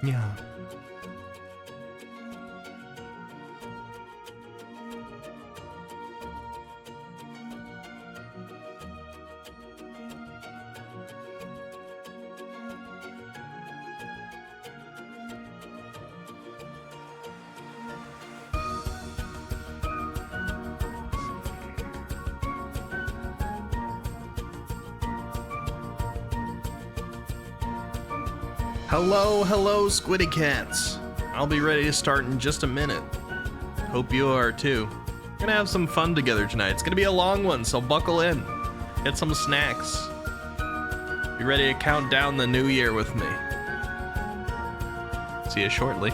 Yeah. Hello, Squiddy Cats. I'll be ready to start in just a minute. Hope you are too. We're gonna have some fun together tonight. It's gonna be a long one, so buckle in. Get some snacks. Be ready to count down the new year with me. See you shortly.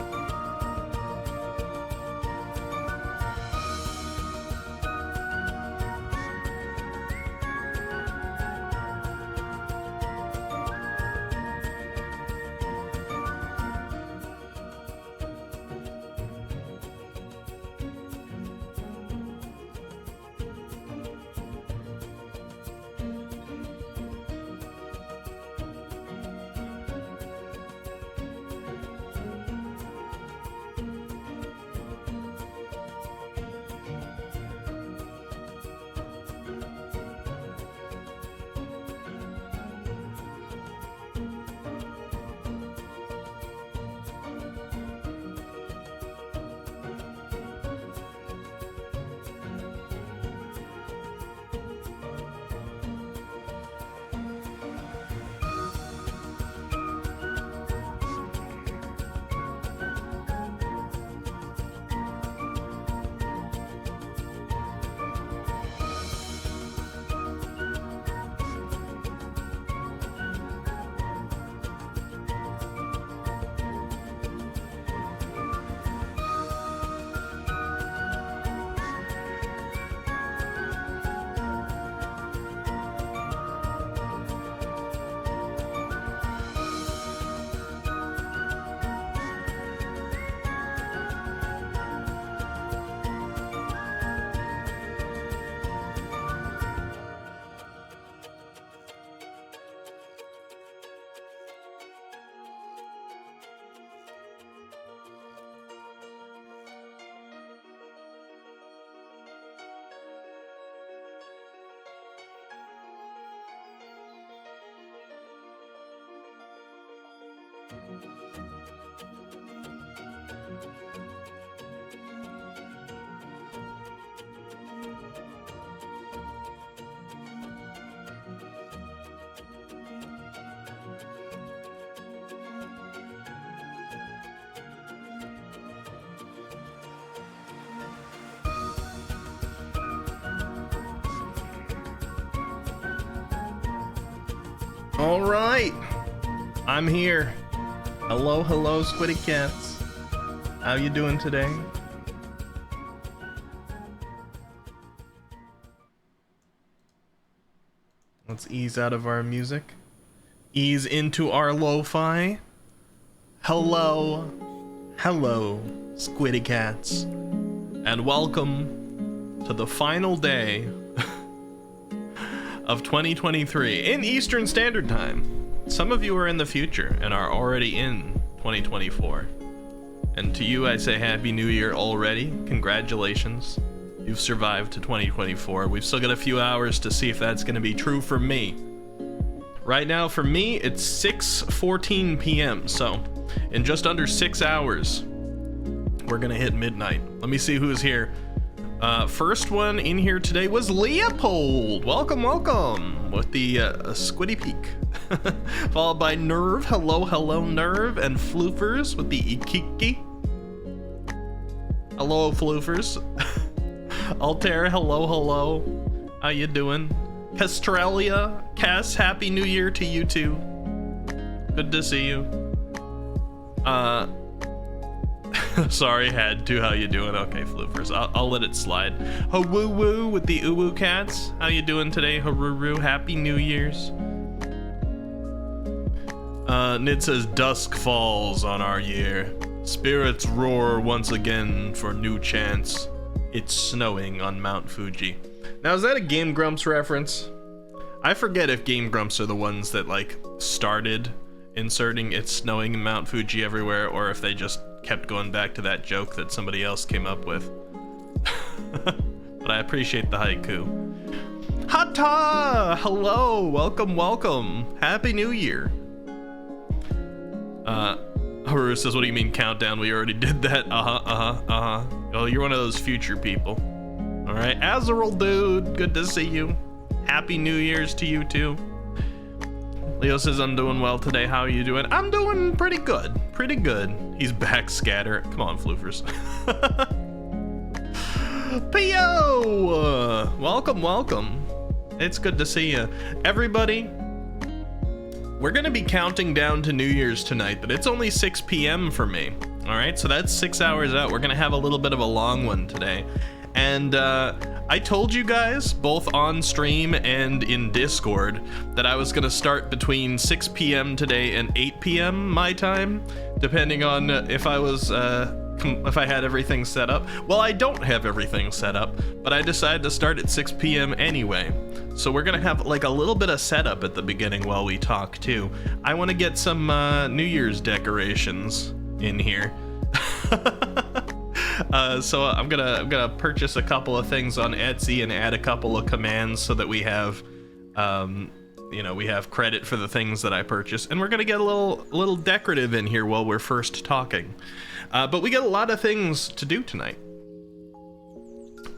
All right, I'm here. Hello, Squiddy Cats. How you doing today? Let's ease out of our music. Ease into our lo-fi. Hello, Squiddy Cats. And welcome to the final day of 2023 in Eastern Standard Time. Some of you are in the future and are already in 2024. And to you, I say Happy New Year already. Congratulations. You've survived to 2024. We've still got a few hours to see if that's going to be true for me. Right now, for me, it's 6:14 p.m. So, in just under 6 hours, we're going to hit midnight. Let me see who's here. First one in here today was Leopold. Welcome with the Squiddy Peak. Followed by Nerve. Hello, Nerve. And Floofers with the Ikiki. Hello, Floofers. Altair, hello. How you doing? Castrelia, Cass, Happy New Year to you too. Good to see you. Sorry, had to. How you doing? Okay, Floofers. I'll let it slide. Hawoo with the Uwu Cats. How you doing today, Haruru? Happy New Year's. Nid says dusk falls on our year. Spirits roar once again for new chance. It's snowing on Mount Fuji. Now, is that a Game Grumps reference? I forget if Game Grumps are the ones that like started inserting "it's snowing in Mount Fuji everywhere," or if they just kept going back to that joke that somebody else came up with. But I appreciate the haiku. Hata! Hello! Welcome! Happy New Year! Haru says, what do you mean countdown? We already did that. Oh, you're one of those future people. Alright, Azrael dude, good to see you. Happy New Year's to you too. Leo says, I'm doing well today. How are you doing? I'm doing pretty good. He's back, Scatter. Come on, floofers. Pio! Welcome. It's good to see you. Everybody, we're gonna be counting down to New Year's tonight, but it's only 6 p.m. for me. Alright, so that's 6 hours out. We're gonna have a little bit of a long one today. And I told you guys, both on stream and in Discord, that I was gonna start between 6 p.m. today and 8 p.m. my time, depending on if I was if I had everything set up. Well, I don't have everything set up, but I decided to start at 6 p.m. anyway. So we're gonna have like a little bit of setup at the beginning while we talk too. I want to get some New Year's decorations in here. So I'm gonna purchase a couple of things on Etsy and add a couple of commands so that we have we have credit for the things that I purchase, and we're gonna get a little decorative in here while we're first talking. But we got a lot of things to do tonight.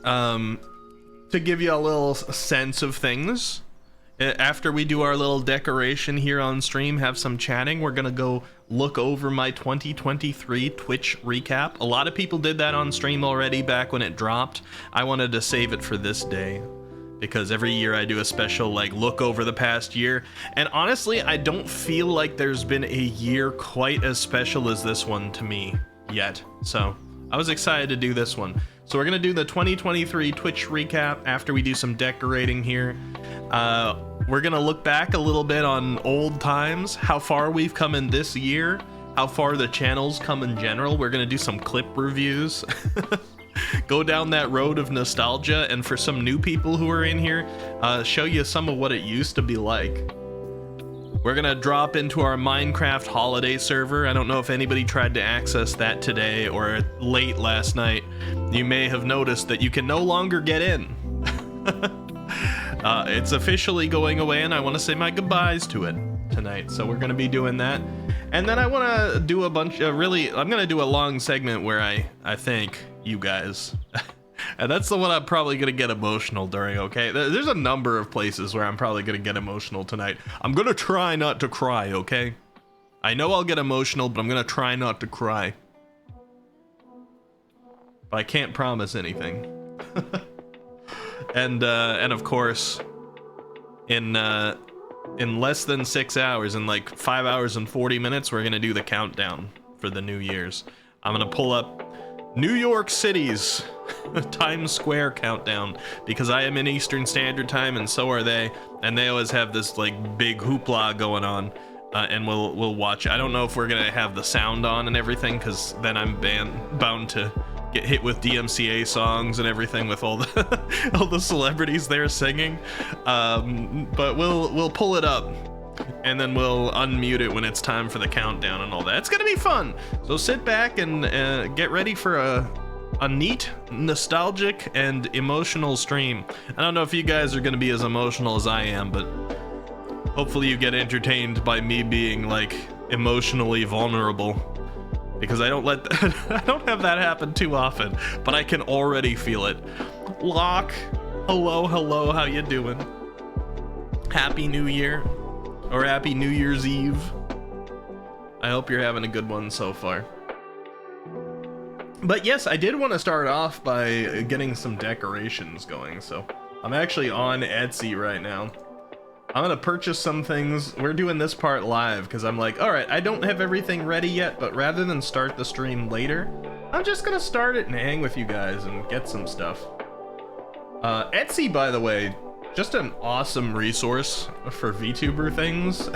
To give you a little sense of things, after we do our little decoration here on stream, have some chatting, we're gonna go look over my 2023 Twitch recap. A lot of people did that on stream already back when it dropped. I wanted to save it for this day, because every year I do a special like look over the past year, and honestly I don't feel like there's been a year quite as special as this one to me yet, so I was excited to do this one. So we're gonna do the 2023 Twitch recap after we do some decorating here. We're gonna look back a little bit on old times, how far we've come in this year, how far the channel's come in general. We're gonna do some clip reviews. Go down that road of nostalgia, and for some new people who are in here, show you some of what it used to be like. We're gonna drop into our Minecraft holiday server. I don't know if anybody tried to access that today or late last night. You may have noticed that you can no longer get in. It's officially going away, and I want to say my goodbyes to it tonight. So we're gonna be doing that. And then I want to do a bunch of I'm gonna do a long segment where I thank you guys. And that's the one I'm probably gonna get emotional during, okay? There's a number of places where I'm probably gonna get emotional tonight. I'm gonna try not to cry, okay? I know I'll get emotional, but I'm gonna try not to cry. But I can't promise anything. And of course, in less than 6 hours, in like 5 hours and 40 minutes, we're gonna do the countdown for the New Year's. I'm gonna pull up New York City's Times Square countdown, because I am in Eastern Standard Time and so are they, and they always have this like big hoopla going on, and we'll watch it. I don't know if we're gonna have the sound on and everything, because then I'm bound to get hit with DMCA songs and everything with all the all the celebrities there singing, but we'll pull it up and then we'll unmute it when it's time for the countdown and all that. It's gonna be fun, so sit back and get ready for a neat, nostalgic, and emotional stream. I don't know if you guys are gonna be as emotional as I am, but hopefully you get entertained by me being like emotionally vulnerable, because I don't I don't have that happen too often, but I can already feel it. Locke, hello, how you doing? Happy New Year, or Happy New Year's Eve. I hope you're having a good one so far. But yes, I did want to start off by getting some decorations going, so I'm actually on Etsy right now. I'm gonna purchase some things. We're doing this part live because I'm like, all right, I don't have everything ready yet, but rather than start the stream later, I'm just gonna start it and hang with you guys and get some stuff. Etsy, by the way, just an awesome resource for VTuber things.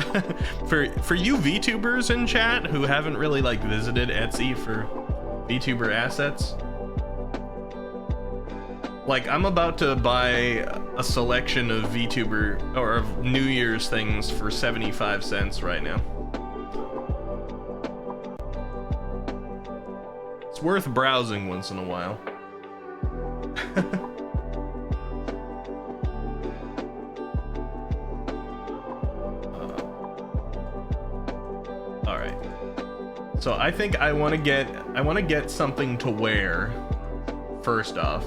for you VTubers in chat who haven't really like visited Etsy for VTuber assets, like I'm about to buy a selection of VTuber or of New Year's things for 75 cents right now. It's worth browsing once in a while. All right. So I think I want to get something to wear first off.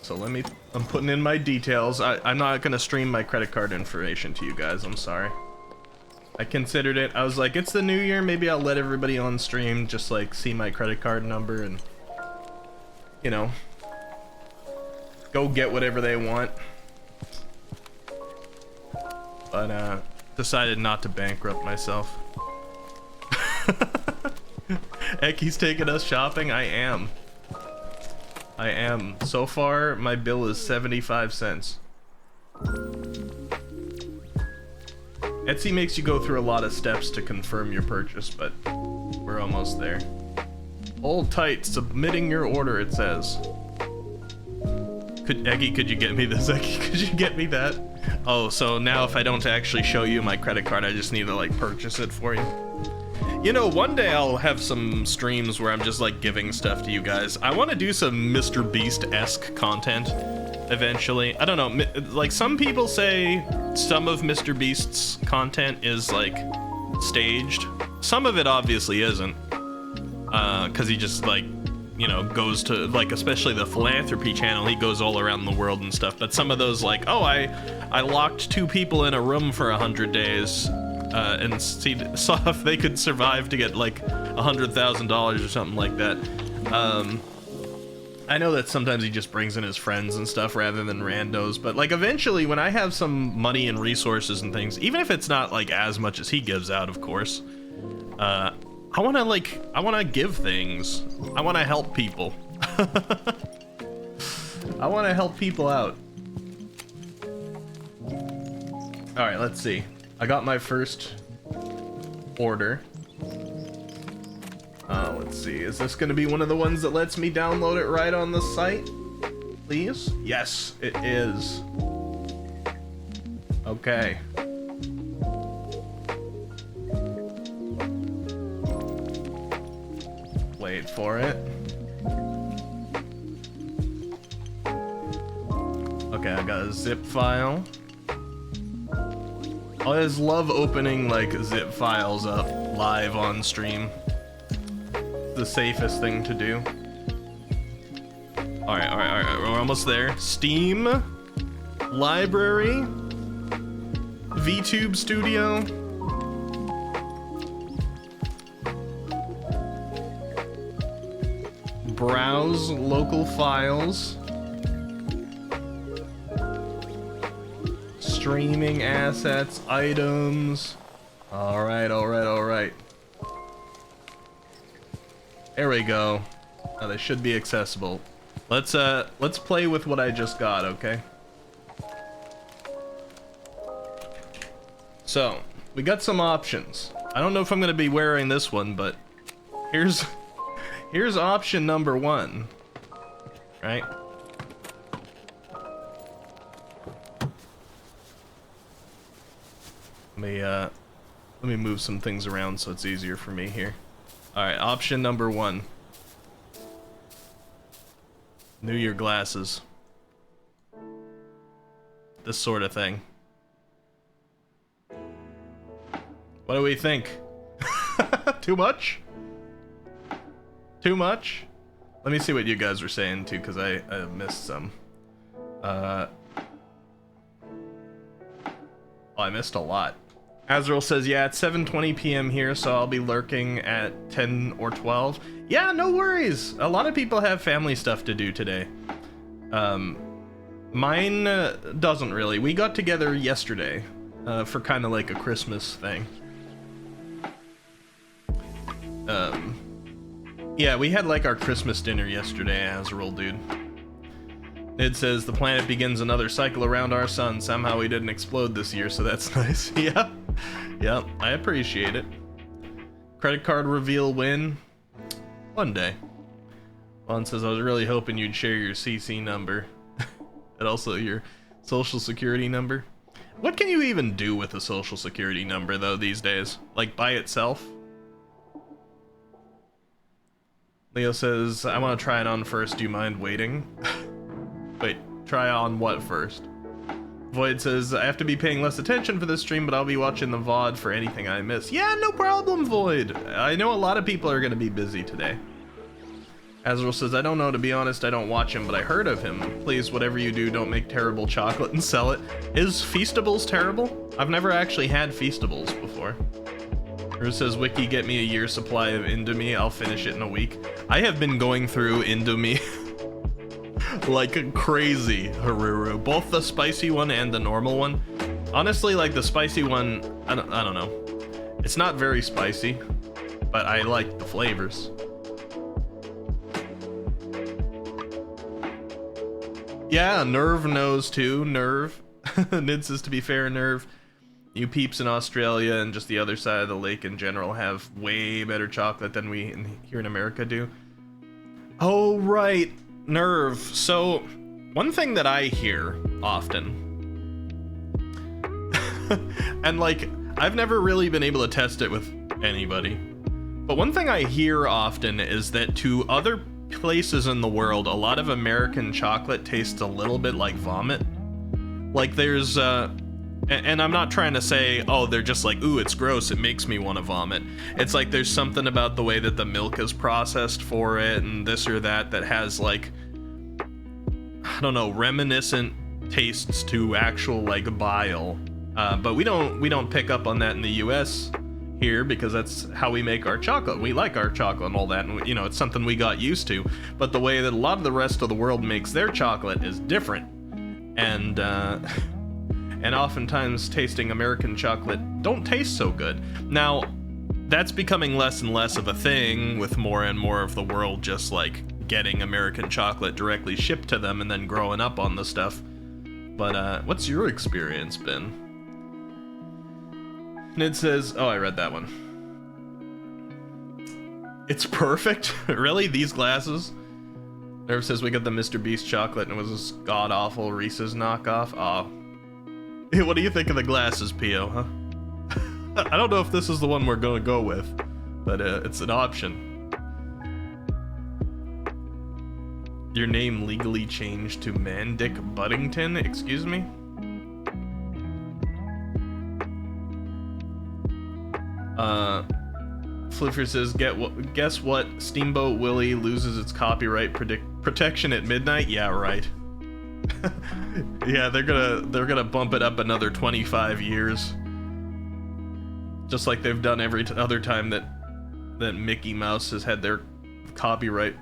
So I'm putting in my details. I'm not gonna stream my credit card information to you guys, I'm sorry. I considered it, I was like, it's the new year, maybe I'll let everybody on stream just like see my credit card number and, you know, go get whatever they want. But decided not to bankrupt myself. Eki's taking us shopping? I am. So far, my bill is 75 cents. Etsy makes you go through a lot of steps to confirm your purchase, but we're almost there. Hold tight, submitting your order, it says. Eki, could you get me this? Eki, could you get me that? Oh, so now if I don't actually show you my credit card, I just need to, like, purchase it for you? You know, one day I'll have some streams where I'm just like giving stuff to you guys. I want to do some Mr. Beast-esque content eventually. I don't know, like some people say some of Mr. Beast's content is like staged. Some of it obviously isn't, because he just like, you know, goes to like, especially the philanthropy channel, he goes all around the world and stuff. But some of those like, oh, I locked 2 people in a room for 100 days. And saw if they could survive to get like $100,000 or something like that. I know that sometimes he just brings in his friends and stuff rather than randos, but like eventually when I have some money and resources and things, even if it's not like as much as he gives out, of course, I want to give things. I want to help people. I want to help people out. All right, let's see. I got my first order. Let's see. Is this going to be one of the ones that lets me download it right on the site? Please? Yes, it is. Okay. Wait for it. Okay, I got a zip file. I always love opening like zip files up live on stream. The safest thing to do. All right, we're almost there. Steam, library, VTube Studio. Browse local files. Streaming assets, items. All right. There we go. Now they should be accessible. Let's play with what I just got, okay? So, we got some options. I don't know if I'm gonna be wearing this one, but here's option number 1. Right? Let me move some things around so it's easier for me here. Alright, option number 1. New Year glasses. This sort of thing. What do we think? Too much? Too much? Let me see what you guys were saying too, because I missed some. Oh, I missed a lot. Azrael says, yeah, it's 7:20 p.m. here, so I'll be lurking at 10 or 12. Yeah, no worries. A lot of people have family stuff to do today. Mine doesn't really. We got together yesterday for kind of like a Christmas thing. Yeah, we had like our Christmas dinner yesterday, Azrael, dude. Nid says, the planet begins another cycle around our sun. Somehow we didn't explode this year, so that's nice. Yeah. Yeah, I appreciate it. Credit card reveal win. One day. Vaughn says, I was really hoping you'd share your CC number. And also your social security number. What can you even do with a social security number, though, these days? Like, by itself? Leo says, I want to try it on first. Do you mind waiting? Wait, try on what first? Void says, I have to be paying less attention for this stream, but I'll be watching the VOD for anything I miss. Yeah, no problem, Void. I know a lot of people are going to be busy today. Azrael says, I don't know, to be honest, I don't watch him, but I heard of him. Please, whatever you do, don't make terrible chocolate and sell it. Is Feastables terrible? I've never actually had Feastables before. Rue says, Wiki, get me a year's supply of Indomie. I'll finish it in a week. I have been going through Indomie like crazy, Haruru. Both the spicy one and the normal one. Honestly, like the spicy one, I don't know. It's not very spicy, but I like the flavors. Yeah, Nerve knows too. Nerve. Nid says, to be fair, Nerve, you peeps in Australia and just the other side of the lake in general have way better chocolate than we here in America do. Oh, right. Nerve. So, one thing that I hear often, and like, I've never really been able to test it with anybody, but one thing I hear often is that to other places in the world, a lot of American chocolate tastes a little bit like vomit. Like there's and I'm not trying to say, oh, they're just like, ooh, it's gross, it makes me want to vomit. It's like there's something about the way that the milk is processed for it and this or that that has like, I don't know, reminiscent tastes to actual like bile. But we don't pick up on that in the US here because that's how we make our chocolate. We like our chocolate and all that, and you know, it's something we got used to. But the way that a lot of the rest of the world makes their chocolate is different. And oftentimes tasting American chocolate don't taste so good. Now, that's becoming less and less of a thing with more and more of the world just like getting American chocolate directly shipped to them and then growing up on the stuff. But what's your experience been? Nid says, oh, I read that one. It's perfect? Really? These glasses? Nerve says we got the Mr. Beast chocolate and it was this god-awful Reese's knockoff. Oh. What do you think of the glasses, Pio, huh? I don't know if this is the one we're gonna go with, but it's an option. Your name legally changed to Mandic Buddington? Excuse me? Fliffer says, guess what? Steamboat Willie loses its copyright protection at midnight? Yeah, right. Yeah, they're gonna bump it up another 25 years. Just like they've done every other time that Mickey Mouse has had their copyright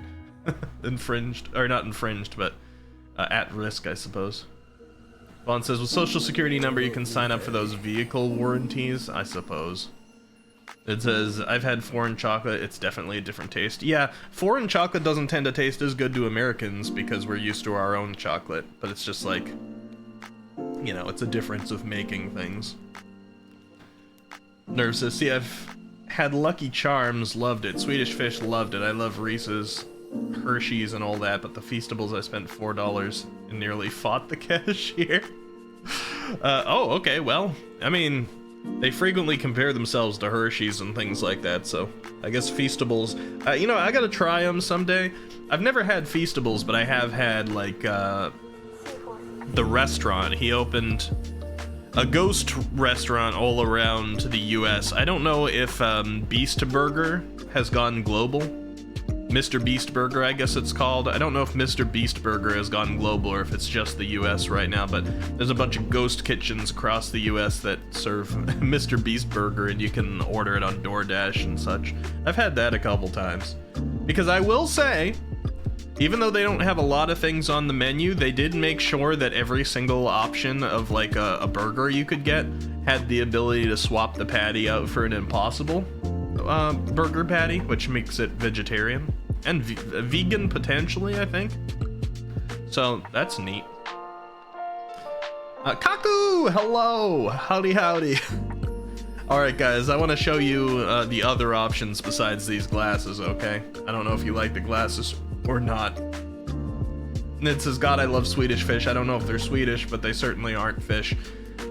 infringed, or not infringed, but at risk, I suppose. Vaughn says, with Social Security number, you can sign up for those vehicle warranties, I suppose. It says, I've had foreign chocolate, it's definitely a different taste. Yeah, foreign chocolate doesn't tend to taste as good to Americans because we're used to our own chocolate, but it's just like, you know, it's a difference of making things. Nerve says, see, I've had Lucky Charms, loved it. Swedish Fish, loved it. I love Reese's, Hershey's, and all that, but the Feastables, I spent $4 and nearly fought the cashier. Oh, okay, well, I mean, they frequently compare themselves to Hershey's and things like that, so I guess Feastables, you know, I gotta try them someday. I've never had Feastables, but I have had, like, the restaurant. He opened a ghost restaurant all around the US. I don't know if Beast Burger has gone global. Mr. Beast Burger, I guess it's called. I don't know if Mr. Beast Burger has gone global or if it's just the US right now, but there's a bunch of ghost kitchens across the US that serve Mr. Beast Burger, and you can order it on DoorDash and such. I've had that a couple times. Because I will say, even though they don't have a lot of things on the menu, they did make sure that every single option of like a burger you could get had the ability to swap the patty out for an Impossible burger patty, which makes it vegetarian and vegan potentially, I think. So that's neat. Kaku, hello, howdy howdy. All right, guys, I want to show you the other options besides these glasses. Okay, I don't know if you like the glasses or not. Nid says, God, I love Swedish Fish. I don't know if they're Swedish, but they certainly aren't fish.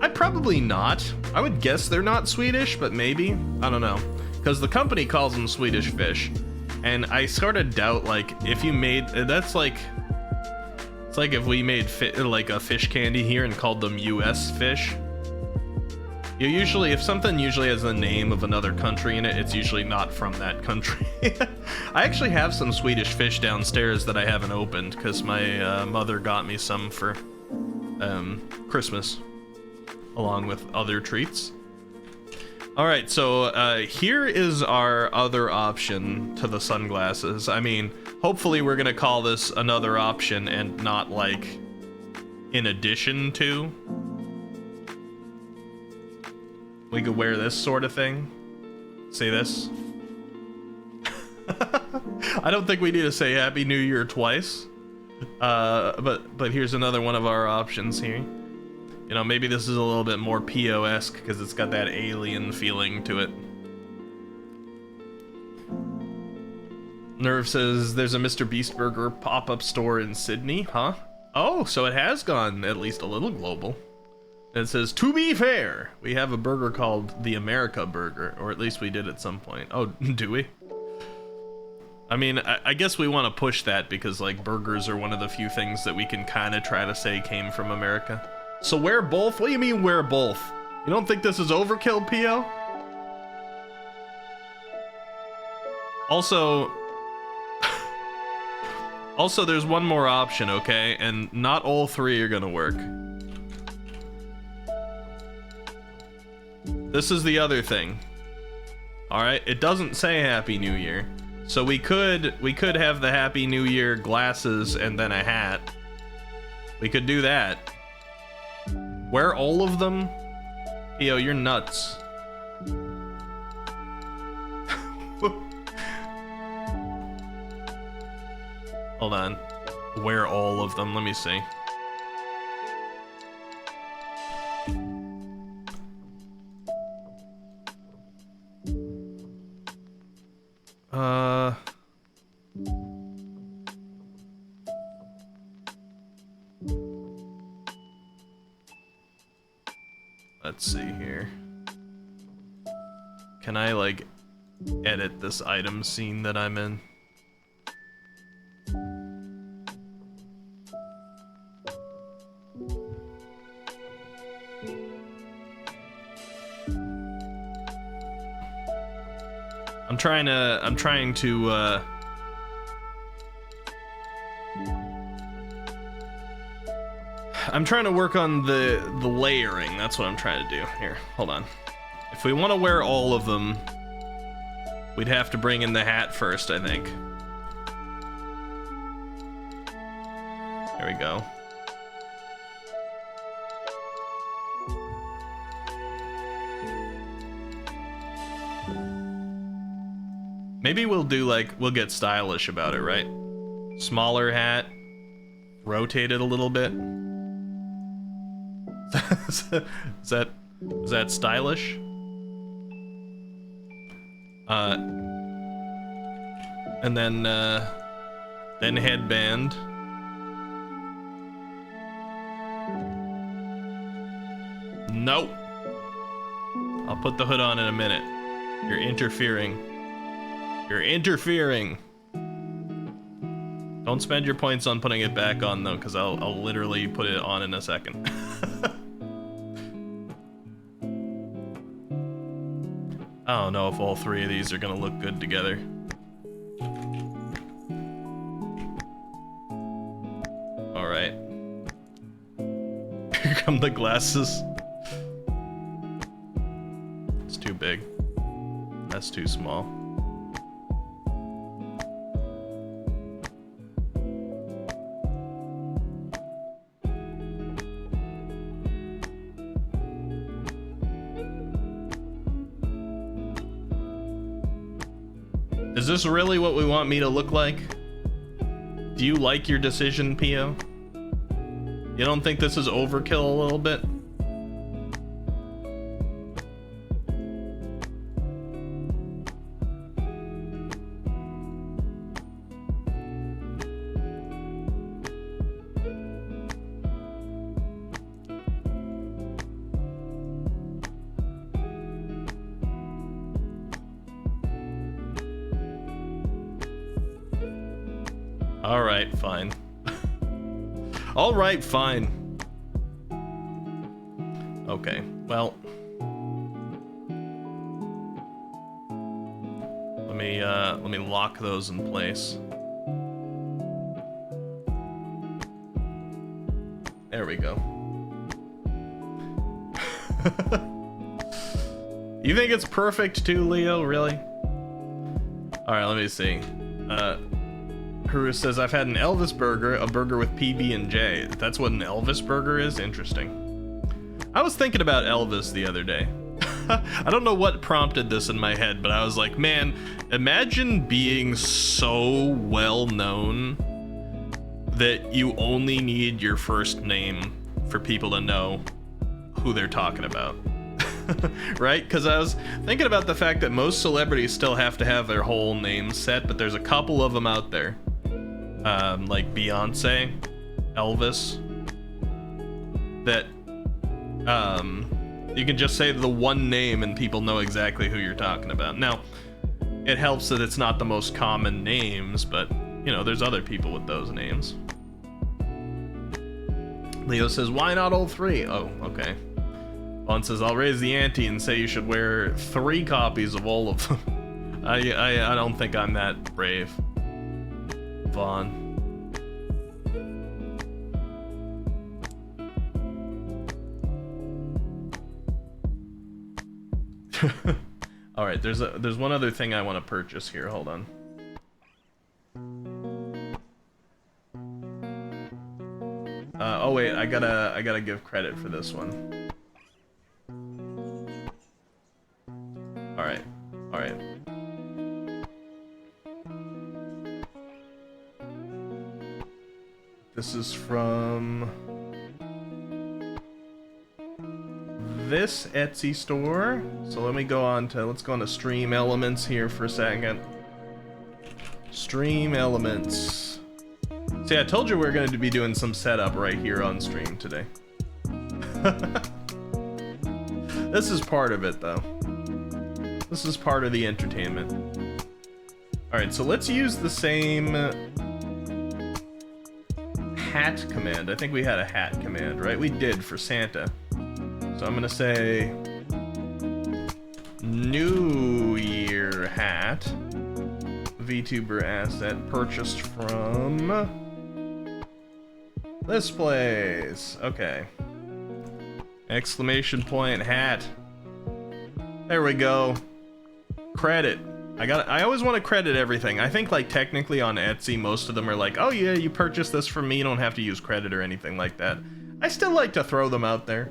probably not. I would guess they're not Swedish, but maybe. I don't know. Because the company calls them Swedish Fish. And I sort of doubt, like, if you made... That's like... It's like if we made like a fish candy here and called them US Fish. You usually, if something usually has the name of another country in it, it's usually not from that country. I actually have some Swedish Fish downstairs that I haven't opened because my mother got me some for Christmas, along with other treats. All right, so here is our other option to the sunglasses. I mean, hopefully we're gonna call this another option and not like in addition to. We could wear this sort of thing. Say this. I don't think we need to say Happy New Year twice. But here's another one of our options here. You know, maybe this is a little bit more PO-esque because it's got that alien feeling to it. Nerve says there's a Mr. Beast Burger pop-up store in Sydney, huh? Oh, so it has gone at least a little global. It says, to be fair, we have a burger called the America Burger, or at least we did at some point. Oh, do we? I mean, I guess we want to push that because, like, burgers are one of the few things that we can kind of try to say came from America. So wear both? What do you mean wear both? You don't think this is overkill, P.O.? Also, there's one more option, okay? And not all three are gonna work. This is the other thing. All right, it doesn't say Happy New Year. So we could have the Happy New Year glasses and then a hat. We could do that. Wear all of them? Yo, you're nuts. Hold on. Wear all of them. Let me see. Let's see here. Can I, like, edit this item scene that I'm in? I'm trying to I'm trying to work on the layering. That's what I'm trying to do. Here, hold on. If we want to wear all of them, we'd have to bring in the hat first, I think. There we go. Maybe we'll do, like, we'll get stylish about it, right? Smaller hat, rotate it a little bit. Is that stylish? And then headband. Nope. I'll put the hood on in a minute. You're interfering. You're interfering. Don't spend your points on putting it back on though, because I'll literally put it on in a second. I don't know if all three of these are gonna look good together. Alright. Here come the glasses. It's too big. That's too small. Is this really what we want me to look like? Do you like your decision, Pio? You don't think this is overkill a little bit? Alright, fine. Alright, fine. Okay, well. Let me lock those in place. There we go. You think it's perfect too, Leo? Really? Alright, let me see. Haru says, I've had an Elvis burger, a burger with PB&J. That's what an Elvis burger is? Interesting. I was thinking about Elvis the other day. I don't know what prompted this in my head, but I was like, man, imagine being so well known that you only need your first name for people to know who they're talking about. Right? Because I was thinking about the fact that most celebrities still have to have their whole name set, but there's a couple of them out there. Like Beyonce, Elvis, that you can just say the one name and people know exactly who you're talking about. Now, it helps that it's not the most common names, but, you know, there's other people with those names. Leo says, why not all three? Oh, okay. Vaughn says, I'll raise the ante and say you should wear 3 copies of all of them. I don't think I'm that brave. Vaughn. All right, there's one other thing I want to purchase here. Hold on. Oh wait, I gotta give credit for this one. All right. This is from this Etsy store. So let's go on to Stream Elements here for a second. Stream Elements. See, I told you we were going to be doing some setup right here on stream today. This is part of it, though. This is part of the entertainment. Alright, so let's use the same hat command. I think we had a hat command, right? We did for Santa. So I'm gonna say New Year hat, VTuber asset purchased from this place. Okay. Exclamation point hat. There we go. Credit. I always want to credit everything. I think, like, technically on Etsy, most of them are like, oh yeah, you purchased this from me, you don't have to use credit or anything like that. I still like to throw them out there.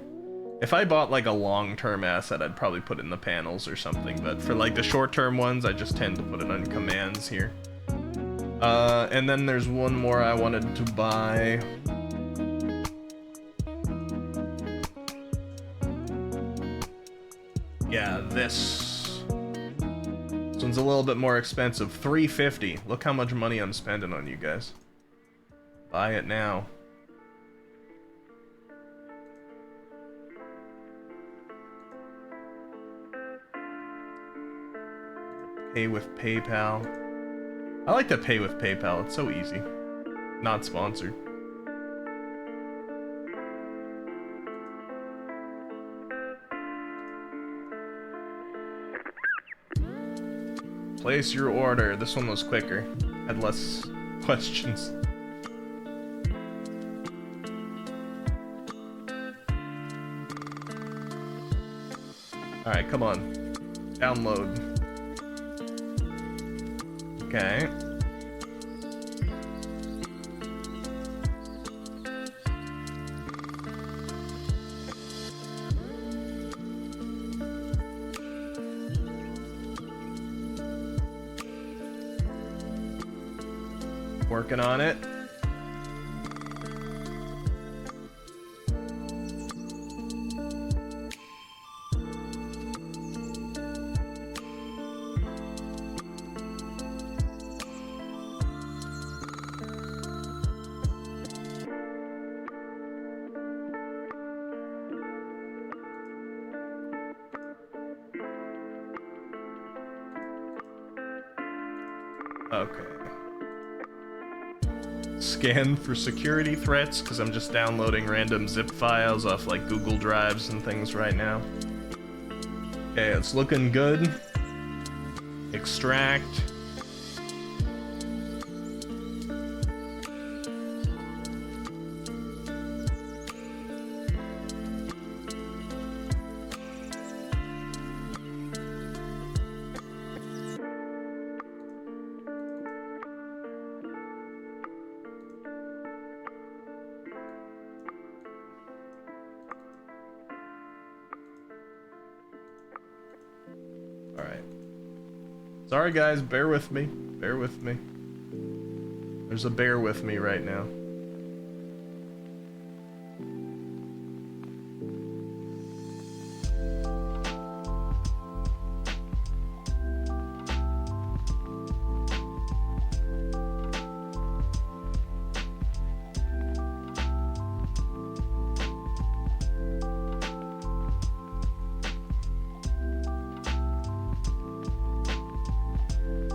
If I bought, like, a long-term asset, I'd probably put it in the panels or something, but for, like, the short-term ones, I just tend to put it on commands here. And then there's one more I wanted to buy. Yeah, this one's a little bit more expensive. $350. Look how much money I'm spending on you guys. Buy it now. Pay with PayPal. I like to pay with PayPal. It's so easy. Not sponsored. Place your order. This one was quicker. Had less questions. Alright, come on. Download. Okay. Working on it. Okay. scan for security threats because I'm just downloading random zip files off like Google Drives and things right now. Okay, it's looking good. Extract. Sorry guys, bear with me. Bear with me. There's a bear with me right now.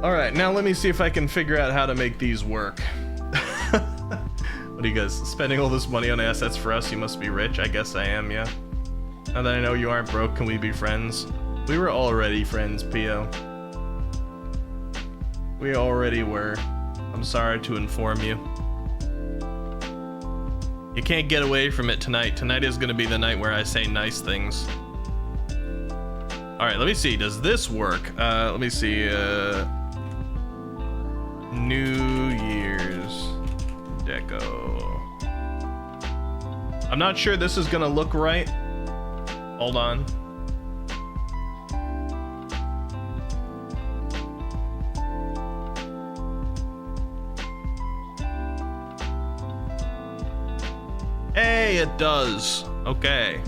Alright, now let me see if I can figure out how to make these work. What are you guys, spending all this money on assets for us? You must be rich. I guess I am, yeah. Now that I know you aren't broke, can we be friends? We were already friends, Pio. We already were. I'm sorry to inform you. You can't get away from it tonight. Tonight is gonna be the night where I say nice things. Alright, let me see. Does this work? Let me see. New Year's deco. I'm not sure this is gonna look right. Hold on. Hey, it does. Okay.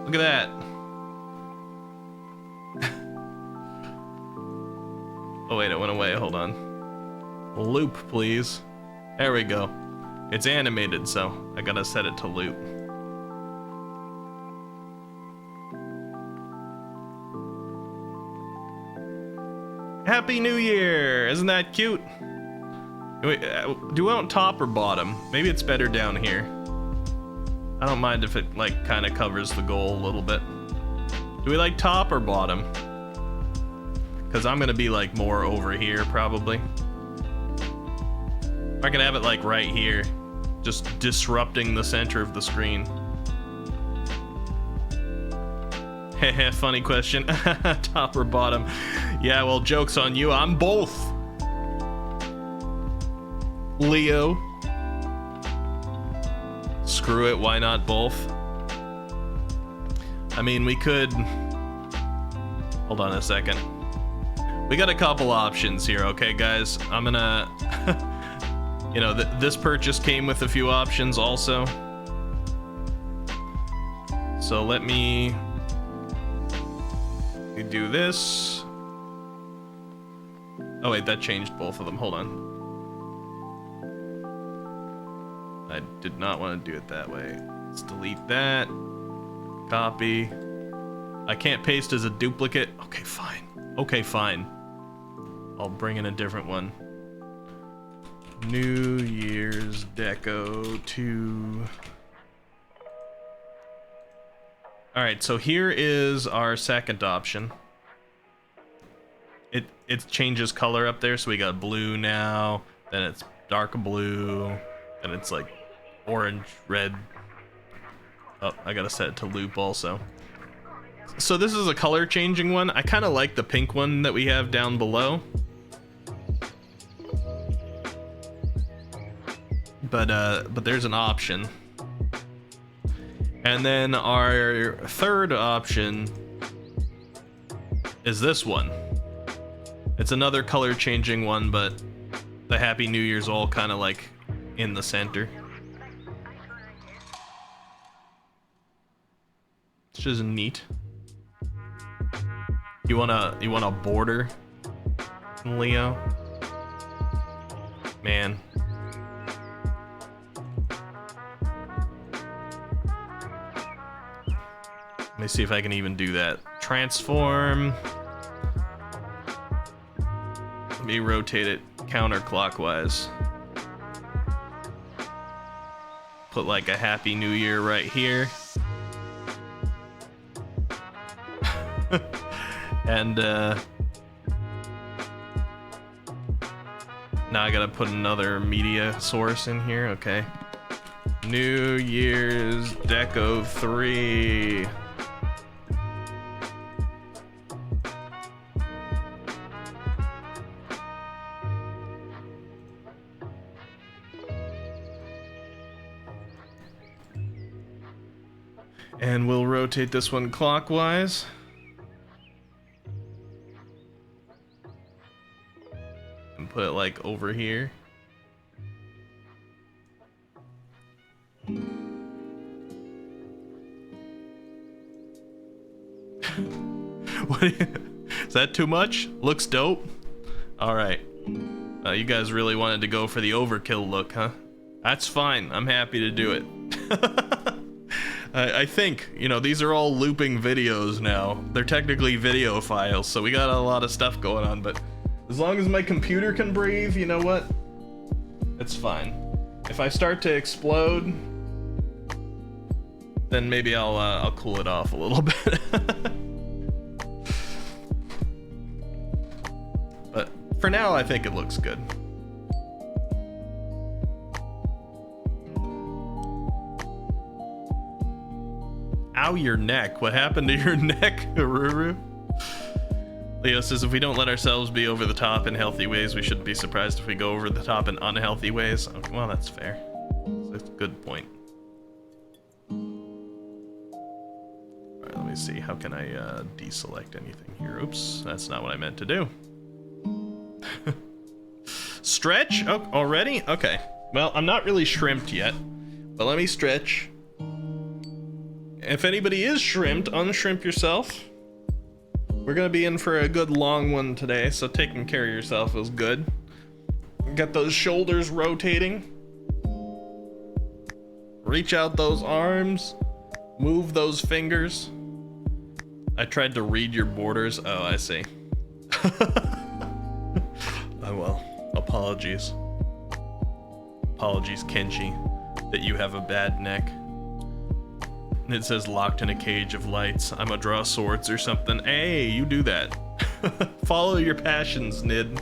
Look at that. Oh wait, it went away, hold on. Loop, please. There we go. It's animated, so I gotta set it to loop. Happy New Year! Isn't that cute? Wait, do we want top or bottom? Maybe it's better down here. I don't mind if it like kind of covers the goal a little bit. Do we like top or bottom? Because I'm gonna be like more over here probably. I can have it like right here, just disrupting the center of the screen. Heh, funny question. Top or bottom? Yeah, well, joke's on you. I'm both. Leo. Screw it, why not both? I mean, we could... Hold on a second. We got a couple options here, okay, guys? I'm gonna... you know, this purchase came with a few options also. So let me do this. Oh wait, that changed both of them. Hold on. I did not want to do it that way. Let's delete that. Copy. I can't paste as a duplicate. Okay, fine. Okay, fine. I'll bring in a different one. New Year's Deco 2. Alright, so here is our second option. It changes color up there, so we got blue now, then it's dark blue, and it's like orange, red. Oh, I gotta set it to loop also. So this is a color changing one. I kind of like the pink one that we have down below. But there's an option. And then our third option is this one. It's another color changing one, but the Happy New Year's all kind of like in the center. It's just neat. You want a border, Leo? Man. Let me see if I can even do that. Transform. me rotate it counterclockwise. Put like a Happy New Year right here. And now I gotta put another media source in here. Okay. New Year's Deco 3. And we'll rotate this one clockwise. And put it like over here. What? Is that too much? Looks dope. All right. You guys really wanted to go for the overkill look, huh? That's fine. I'm happy to do it. I think, you know, these are all looping videos now. They're technically video files, so we got a lot of stuff going on, but as long as my computer can breathe, you know what? It's fine. If I start to explode, then maybe I'll cool it off a little bit. But for now, I think it looks good. Ow, your neck. What happened to your neck, Haruru? Leo says, if we don't let ourselves be over the top in healthy ways, we shouldn't be surprised if we go over the top in unhealthy ways. Okay, well, that's fair. That's a good point. Alright, let me see. How can I deselect anything here? Oops, that's not what I meant to do. Stretch? Oh, already? Okay. Well, I'm not really shrimped yet, but let me stretch. If anybody is shrimped, unshrimp yourself. We're gonna be in for a good long one today, so taking care of yourself is good. Get those shoulders rotating. Reach out those arms. Move those fingers. I tried to read your borders. Oh, I see. Oh well. Apologies. Apologies, Kenshi, that you have a bad neck. It says locked in a cage of lights. I'm gonna draw swords or something. Hey, you do that. Follow your passions, Nid.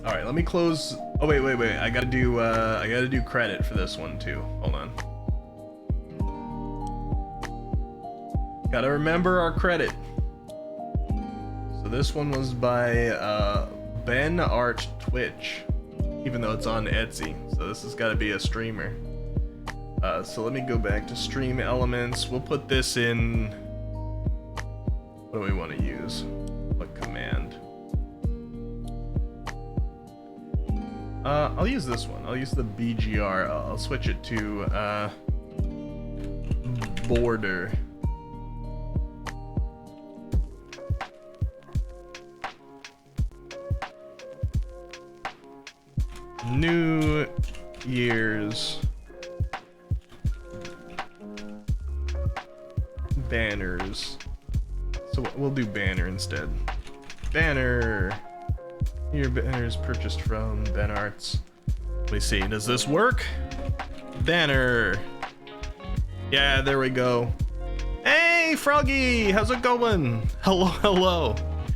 All right, let me close. Oh wait. I gotta do credit for this one too. Hold on. Gotta remember our credit. So this one was by Ben Art Twitch, even though it's on Etsy. So this has got to be a streamer. So let me go back to stream elements. We'll put this in. What do we want to use? What command? I'll use this one. I'll use the BGR. I'll switch it to border. New Year's banners. So we'll do banner instead. Banner. Your banners purchased from Ben Arts. Let me see. Does this work? Banner. Yeah, there we go. Hey, Froggy, how's it going? Hello.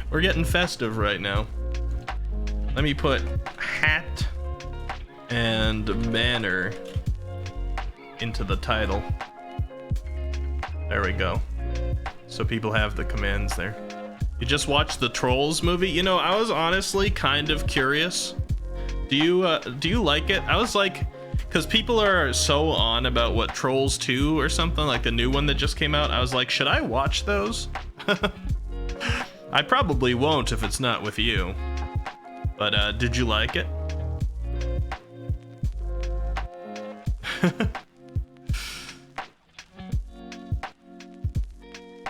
We're getting festive right now. Let me put hat and banner into the title. There we go. So people have the commands there. You just watched the Trolls movie? You know, I was honestly kind of curious. Do you like it? I was like, because people are so on about what Trolls 2 or something, like the new one that just came out. I was like, should I watch those? I probably won't if it's not with you. But did you like it?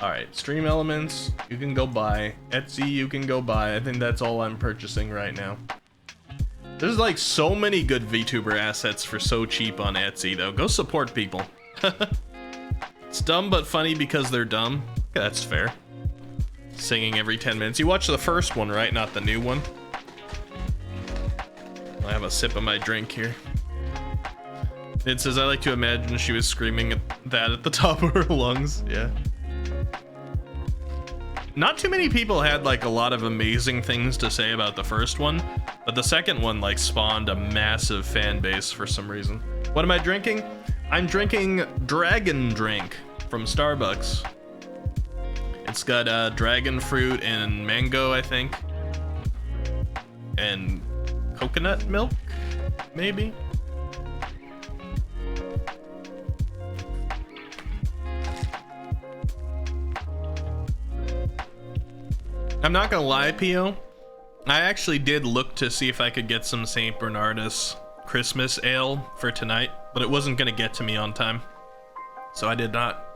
Alright, stream elements, you can go buy. Etsy, you can go buy. I think that's all I'm purchasing right now. There's like so many good VTuber assets for so cheap on Etsy though. Go support people. It's dumb but funny because they're dumb. Okay, that's fair. singing every 10 minutes. You watched the first one, right? Not the new one. I have a sip of my drink here. It says, I like to imagine she was screaming that at the top of her lungs. Yeah. Not too many people had like a lot of amazing things to say about the first one, but the second one like spawned a massive fan base for some reason. What am I drinking? I'm drinking Dragon Drink from Starbucks. It's got dragon fruit and mango, I think, and coconut milk, maybe. I'm not gonna lie, Pio. I actually did look to see if I could get some St. Bernardus Christmas ale for tonight, but it wasn't gonna get to me on time, so I did not.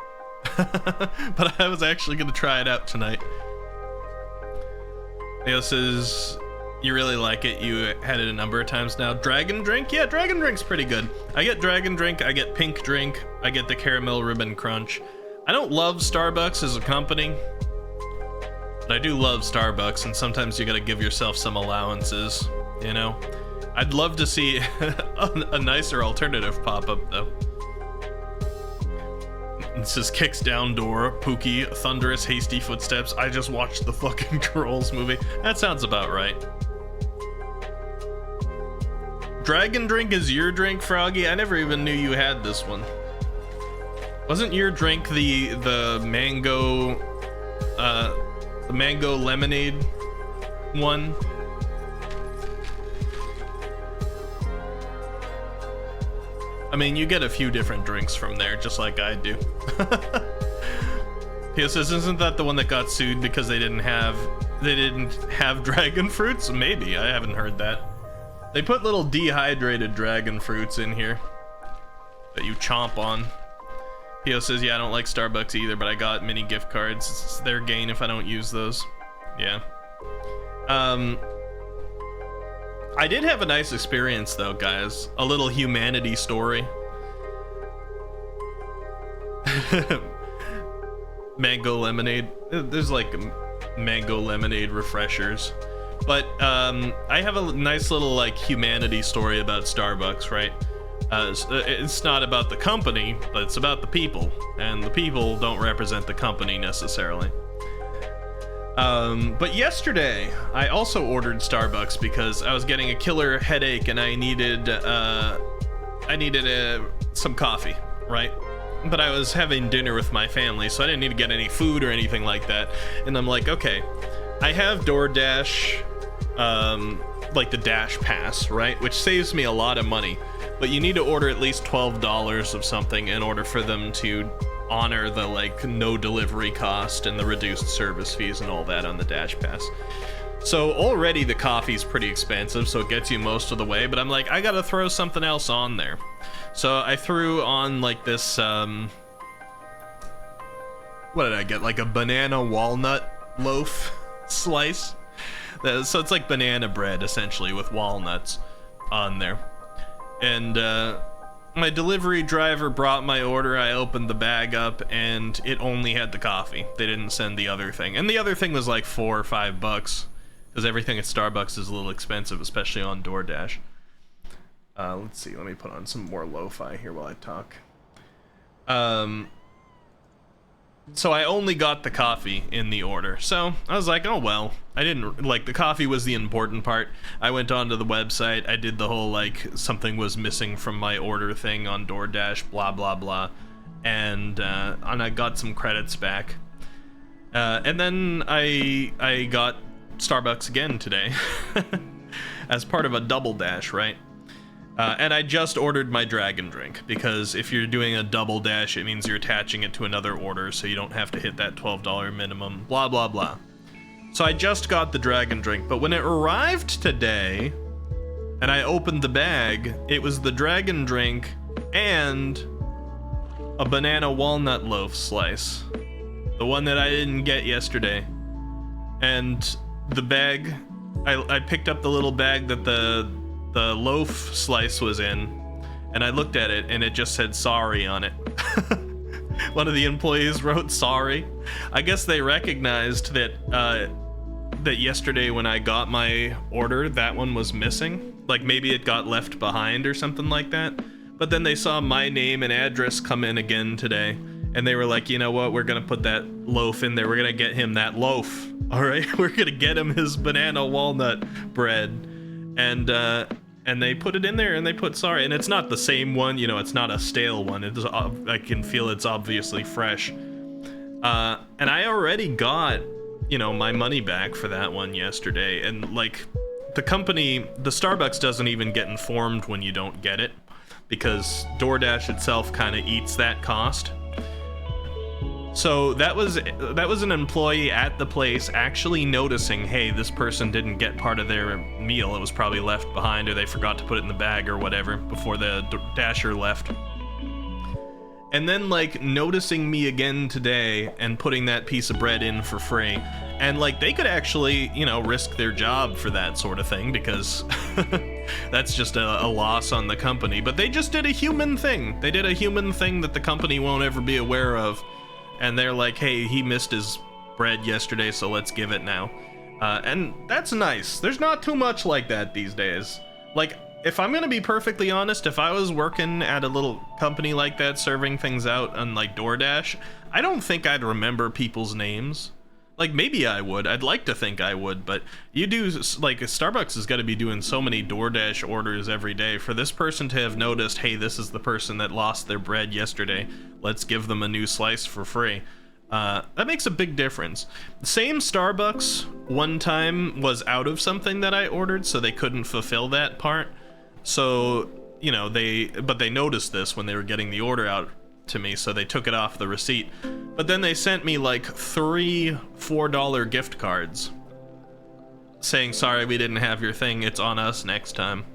But I was actually gonna try it out tonight. Leo says, you really like it. You had it a number of times now. Dragon Drink? Yeah, Dragon Drink's pretty good. I get Dragon Drink, I get Pink Drink, I get the Caramel Ribbon Crunch. I don't love Starbucks as a company, but I do love Starbucks, and sometimes you gotta give yourself some allowances, you know? I'd love to see a nicer alternative pop up, though. It says, kicks down door, Pookie, thunderous, hasty footsteps. I just watched the fucking Trolls movie. That sounds about right. Dragon Drink is your drink, Froggy? I never even knew you had this one. Wasn't your drink the mango lemonade one? I mean, you get a few different drinks from there, just like I do. He says, isn't that the one that got sued because they didn't have dragon fruits? Maybe, I haven't heard that. They put little dehydrated dragon fruits in here that you chomp on. Pio says, yeah, I don't like Starbucks either, but I got mini gift cards. It's their gain if I don't use those. Yeah. I did have a nice experience though, guys. A little humanity story. Mango lemonade. There's like mango lemonade refreshers. But I have a nice little like humanity story about Starbucks, right? It's not about the company, but it's about the people, and the people don't represent the company necessarily. But yesterday I also ordered Starbucks because I was getting a killer headache and I needed some coffee, right? But I was having dinner with my family, so I didn't need to get any food or anything like that. And I'm like, okay, I have DoorDash, like the Dash Pass, right? Which saves me a lot of money, but you need to order at least $12 of something in order for them to honor the like no delivery cost and the reduced service fees and all that on the Dash Pass. So already the coffee's pretty expensive, so it gets you most of the way, but I'm like, I gotta throw something else on there. So I threw on like this, what did I get? Like a banana walnut loaf slice. So it's like banana bread essentially with walnuts on there. And my delivery driver brought my order. I opened the bag up and it only had the coffee. They didn't send the other thing. And the other thing was like $4 or $5 because everything at Starbucks is a little expensive, especially on DoorDash. Let's see. Let me put on some more lo-fi here while I talk. So I only got the coffee in the order. So I was like, oh well. I didn't, like, the coffee was the important part. I went onto the website. I did the whole, like, something was missing from my order thing on DoorDash, blah, blah, blah. And I got some credits back. And then I got Starbucks again today. As part of a double dash, right? And I just ordered my Dragon Drink, because if you're doing a double dash, it means you're attaching it to another order, so you don't have to hit that $12 minimum, blah, blah, blah. So I just got the Dragon Drink, but when it arrived today, and I opened the bag, it was the Dragon Drink and a banana walnut loaf slice. The one that I didn't get yesterday. And the bag, I picked up the little bag that the loaf slice was in, and I looked at it and it just said sorry on it. One of the employees wrote sorry. I guess they recognized that that yesterday when I got my order, that one was missing. Like maybe it got left behind or something like that. But then they saw my name and address come in again today, and they were like, you know what, we're gonna put that loaf in there. We're gonna get him that loaf. All right, we're gonna get him his banana walnut bread. And they put it in there, and they put sorry. And it's not the same one, you know, it's not a stale one. I can feel it's obviously fresh. And I already got, you know, my money back for that one yesterday. And like the company, the Starbucks doesn't even get informed when you don't get it, because DoorDash itself kind of eats that cost. So that was an employee at the place actually noticing, hey, this person didn't get part of their meal. It was probably left behind, or they forgot to put it in the bag or whatever before the Dasher left. And then like noticing me again today and putting that piece of bread in for free. And like they could actually, you know, risk their job for that sort of thing, because that's just a loss on the company. But they just did a human thing. They did a human thing that the company won't ever be aware of. And they're like, hey, he missed his bread yesterday, so let's give it now. And that's nice. There's not too much like that these days. Like, if I'm gonna be perfectly honest, if I was working at a little company like that, serving things out on like DoorDash, I don't think I'd remember people's names. Like, maybe I would. I'd like to think I would, but you do, like, Starbucks has got to be doing so many DoorDash orders every day. For this person to have noticed, hey, this is the person that lost their bread yesterday, let's give them a new slice for free. That makes a big difference. Same Starbucks one time was out of something that I ordered, so they couldn't fulfill that part. So, you know, they noticed this when they were getting the order out to me, so they took it off the receipt. But then they sent me like 3 $4 gift cards saying, sorry, we didn't have your thing, it's on us next time.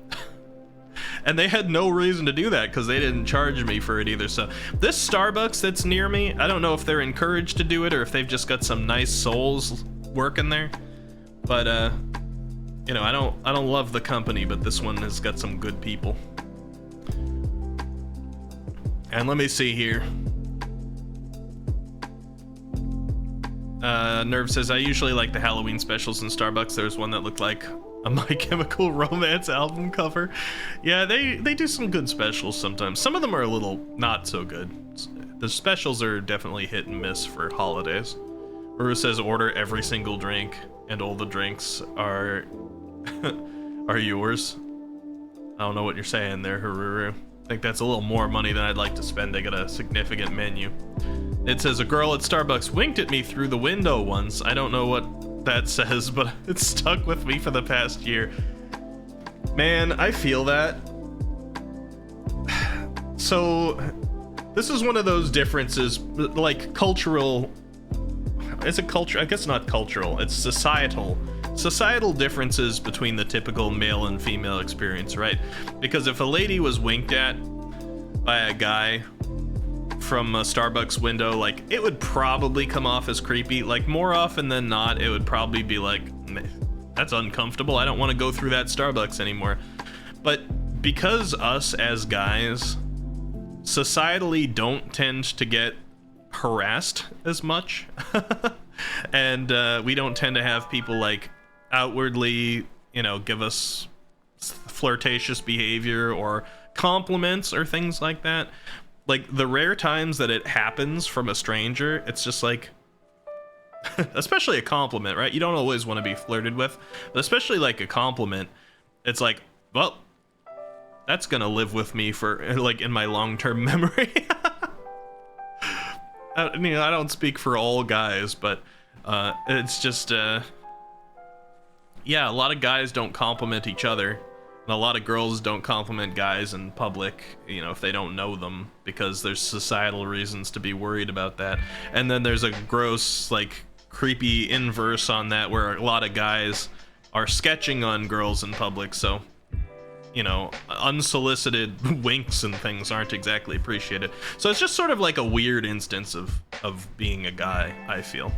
And they had no reason to do that because they didn't charge me for it either. So this Starbucks that's near me, I don't know if they're encouraged to do it or if they've just got some nice souls working there. But you know, I don't love the company, but this one has got some good people. And let me see here. Nerve says, I usually like the Halloween specials in Starbucks. There's one that looked like a My Chemical Romance album cover. Yeah, they do some good specials sometimes. Some of them are a little not so good. The specials are definitely hit and miss for holidays. Ruru says, order every single drink, and all the drinks are are yours. I don't know what you're saying there, Ruru. I think that's a little more money than I'd like to spend. They got a significant menu. It says, a girl at Starbucks winked at me through the window once. I don't know what that says, but it's stuck with me for the past year. Man, I feel that. So, this is one of those differences, like cultural... Is it culture? I guess not cultural. It's societal differences between the typical male and female experience, right? Because if a lady was winked at by a guy from a Starbucks window, like, it would probably come off as creepy. Like, more often than not, it would probably be like, that's uncomfortable, I don't want to go through that Starbucks anymore. But because us as guys societally don't tend to get harassed as much, and we don't tend to have people like outwardly, you know, give us flirtatious behavior or compliments or things like that. Like, the rare times that it happens from a stranger, it's just like, especially a compliment, right? You don't always want to be flirted with, but especially like a compliment, it's like, well, that's gonna live with me for, like, in my long-term memory. I mean, I don't speak for all guys, but it's just, yeah, a lot of guys don't compliment each other. And a lot of girls don't compliment guys in public, you know, if they don't know them, because there's societal reasons to be worried about that. And then there's a gross, like, creepy inverse on that, where a lot of guys are sketching on girls in public, so, you know, unsolicited winks and things aren't exactly appreciated. So it's just sort of like a weird instance of being a guy, I feel.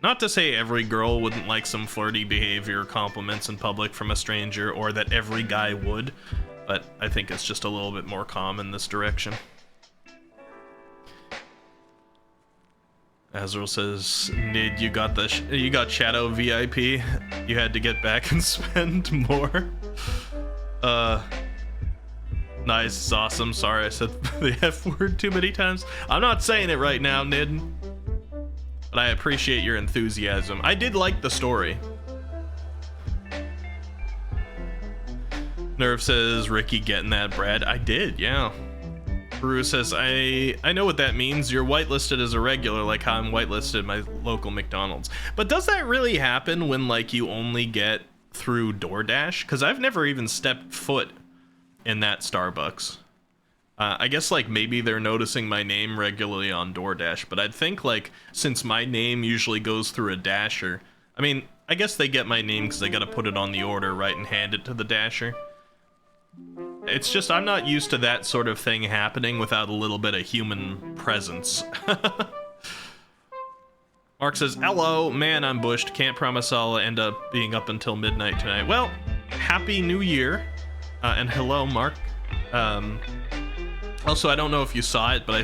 Not to say every girl wouldn't like some flirty behavior or compliments in public from a stranger, or that every guy would, but I think it's just a little bit more common this direction. Azrael says, Nid, you got Shadow VIP. You had to get back and spend more. Nice, it's awesome. Sorry I said the F word too many times. I'm not saying it right now, Nid. But I appreciate your enthusiasm. I did like the story. Nerve says, Ricky getting that bread. I did, yeah. Baru says, I know what that means. You're whitelisted as a regular, like how I'm whitelisted at my local McDonald's. But does that really happen when, like, you only get through DoorDash? Because I've never even stepped foot in that Starbucks. I guess, like, maybe they're noticing my name regularly on DoorDash, but I'd think, like, since my name usually goes through a Dasher, I mean, I guess they get my name because they gotta put it on the order, right, and hand it to the Dasher. It's just, I'm not used to that sort of thing happening without a little bit of human presence. Mark says, hello, man, I'm bushed. Can't promise I'll end up being up until midnight tonight. Well, Happy New Year. And hello, Mark. Also, I don't know if you saw it, but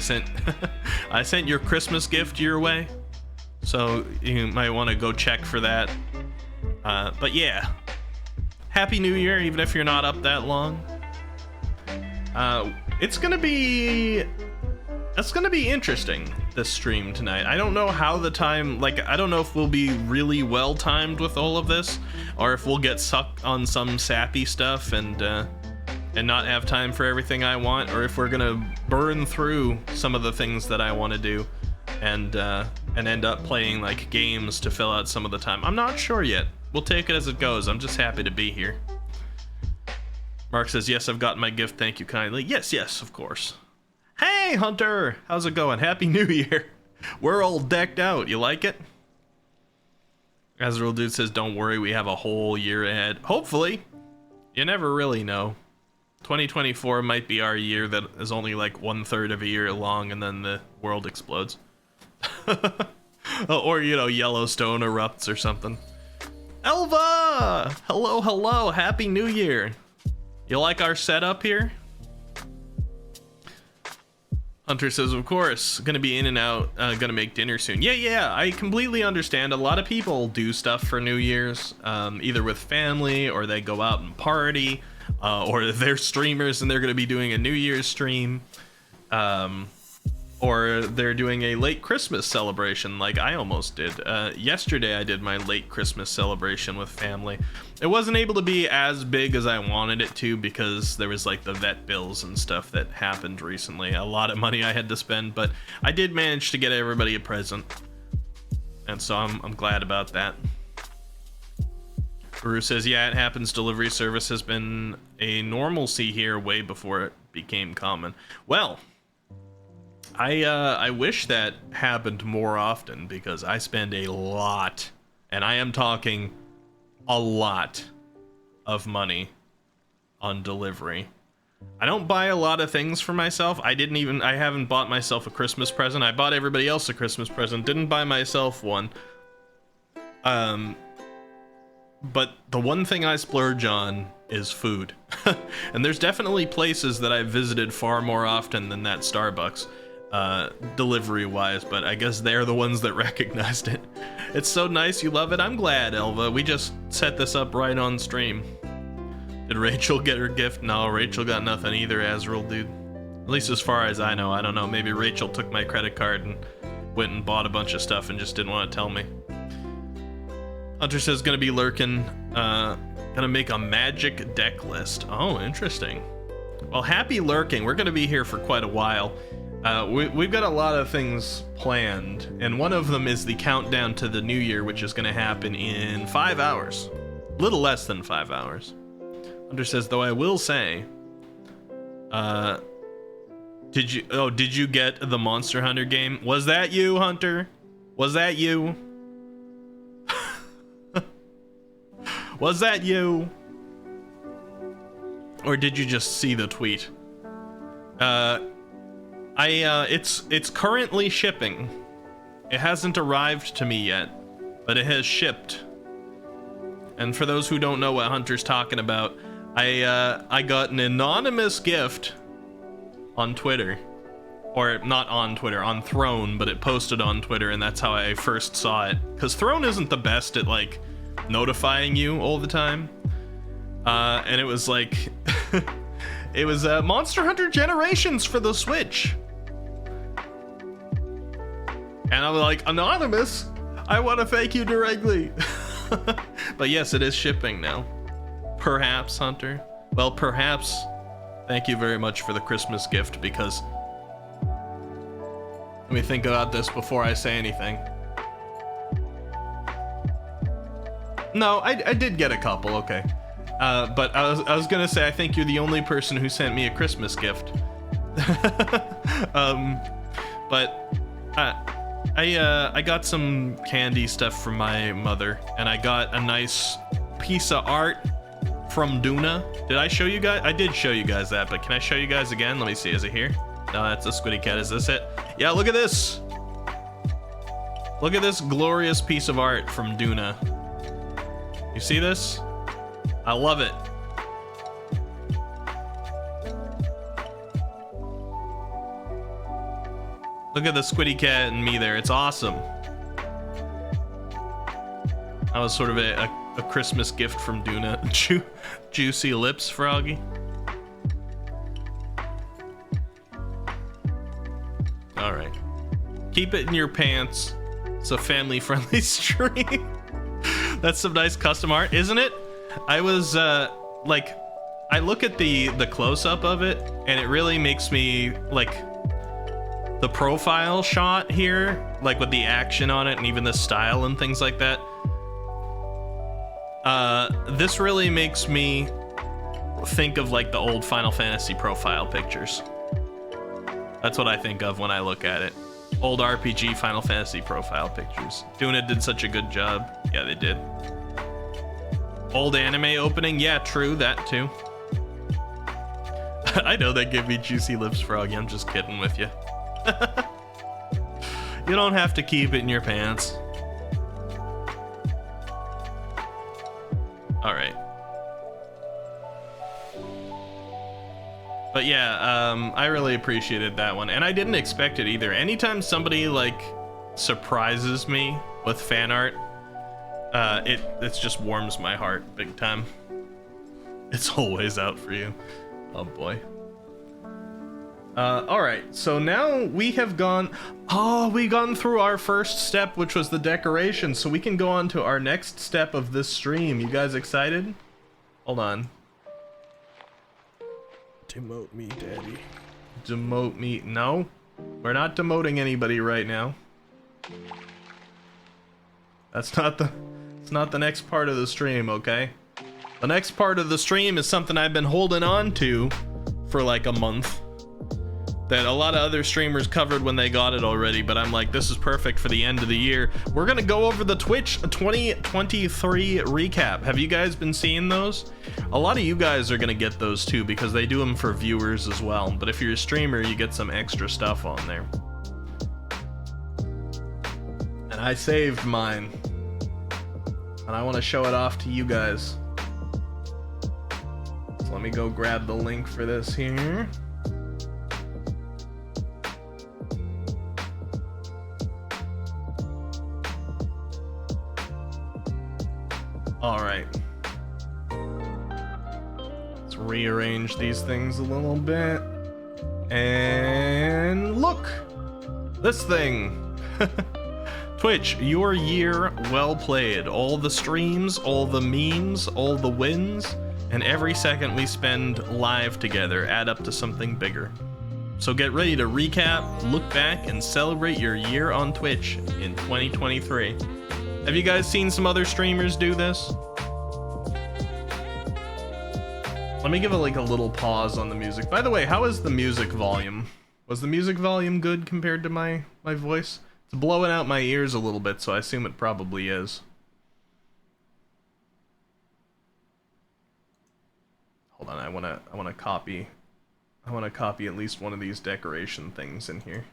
I sent your Christmas gift your way. So you might want to go check for that. But yeah. Happy New Year, even if you're not up that long. It's gonna be interesting, this stream tonight. I don't know how the time, like, I don't know if we'll be really well timed with all of this, or if we'll get sucked on some sappy stuff and not have time for everything I want, or if we're gonna burn through some of the things that I want to do and end up playing like games to fill out some of the time. I'm not sure yet. We'll take it as it goes. I'm just happy to be here. Mark says, yes, I've gotten my gift. Thank you kindly. Yes, of course. Hey, Hunter. How's it going? Happy New Year. We're all decked out. You like it? Azrael Dude says, don't worry. We have a whole year ahead. Hopefully. You never really know. 2024 might be our year that is only like 1/3 of a year long and then the world explodes. Or, you know, Yellowstone erupts or something. Elva! Hello. Happy New Year. You like our setup here? Hunter says, of course, gonna be in and out, gonna make dinner soon. Yeah, I completely understand. A lot of people do stuff for New Year's, either with family, or they go out and party, or they're streamers and they're gonna be doing a New Year's stream, or they're doing a late Christmas celebration like I almost did. Yesterday I did my late Christmas celebration with family. It wasn't able to be as big as I wanted it to because there was like the vet bills and stuff that happened recently. A lot of money I had to spend, but I did manage to get everybody a present. And so I'm glad about that. Guru says, yeah, it happens. Delivery service has been a normalcy here way before it became common. Well, I wish that happened more often because I spend a lot, and I am talking a lot of money on delivery. I don't buy a lot of things for myself. I haven't bought myself a Christmas present. I bought everybody else a Christmas present, didn't buy myself one. But the one thing I splurge on is food. And there's definitely places that I've visited far more often than that Starbucks. Delivery wise, but I guess they're the ones that recognized it. It's so nice you love it. I'm glad, Elva. We just set this up right on stream. Did Rachel get her gift? No, Rachel got nothing either, Azrael Dude. At least as far as I know. I don't know, maybe Rachel took my credit card and went and bought a bunch of stuff and just didn't want to tell me. Hunter says gonna be lurking, gonna make a magic deck list. Oh, interesting. Well, happy lurking. We're gonna be here for quite a while. We've got a lot of things planned, and one of them is the countdown to the new year, which is going to happen in 5 hours. A little less than 5 hours. Hunter says, though I will say, did you get the Monster Hunter game? Was that you, Hunter? Was that you? Was that you? Or did you just see the tweet? It's currently shipping. It hasn't arrived to me yet, but it has shipped. And for those who don't know what Hunter's talking about, I got an anonymous gift on Twitter or not on Twitter, on Throne, but it posted on Twitter, and that's how I first saw it. Because Throne isn't the best at like notifying you all the time, and it was like it was Monster Hunter Generations for the Switch, and I was like, anonymous, I want to thank you directly. But yes, it is shipping now. Perhaps, Hunter. Well, perhaps. Thank you very much for the Christmas gift, because let me think about this before I say anything. No, I did get a couple, okay. But I was gonna say, I think you're the only person who sent me a Christmas gift. But I got some candy stuff from my mother, and I got a nice piece of art from Duna. Did I show you guys? I did show you guys that, but can I show you guys again? Let me see, is it here? No, that's a Squiddy Cat. Is this it? Yeah, look at this. Look at this glorious piece of art from Duna. You see this? I love it. Look at the Squiddy Cat and me there. It's awesome. That was sort of a Christmas gift from Duna. Juicy lips, Froggy. All right. Keep it in your pants. It's a family-friendly stream. That's some nice custom art, isn't it? I was like, I look at the close-up of it, and it really makes me like the profile shot here, like with the action on it and even the style and things like that. This really makes me think of like the old Final Fantasy profile pictures. That's what I think of when I look at it. Old RPG Final Fantasy profile pictures. Duna did such a good job. Yeah, they did. Old anime opening. Yeah, true, that too. I know they give me juicy lips, Froggy. I'm just kidding with you. You don't have to keep it in your pants. All right. But yeah, I really appreciated that one, and I didn't expect it either. Anytime somebody like surprises me with fan art, it just warms my heart big time. It's always out for you. Oh boy. All right, so now we have gone. Oh, we gone through our first step, which was the decoration. So we can go on to our next step of this stream. You guys excited? Hold on. Demote me, daddy. Demote me. No, we're not demoting anybody right now. It's not the next part of the stream, okay? The next part of the stream is something I've been holding on to for like a month, that a lot of other streamers covered when they got it already, but I'm like, this is perfect for the end of the year. We're gonna go over the Twitch 2023 recap. Have you guys been seeing those? A lot of you guys are gonna get those too, because they do them for viewers as well, but if you're a streamer, you get some extra stuff on there. And I saved mine, and I want to show it off to you guys. So let me go grab the link for this here. All right. Let's rearrange these things a little bit. And look, this thing. Twitch, your year well played. All the streams, all the memes, all the wins, and every second we spend live together add up to something bigger. So get ready to recap, look back, and celebrate your year on Twitch in 2023. Have you guys seen some other streamers do this? Let me give it like a little pause on the music. By the way, how is the music volume? Was the music volume good compared to my voice? It's blowing out my ears a little bit, so I assume it probably is. Hold on, I wanna copy at least one of these decoration things in here.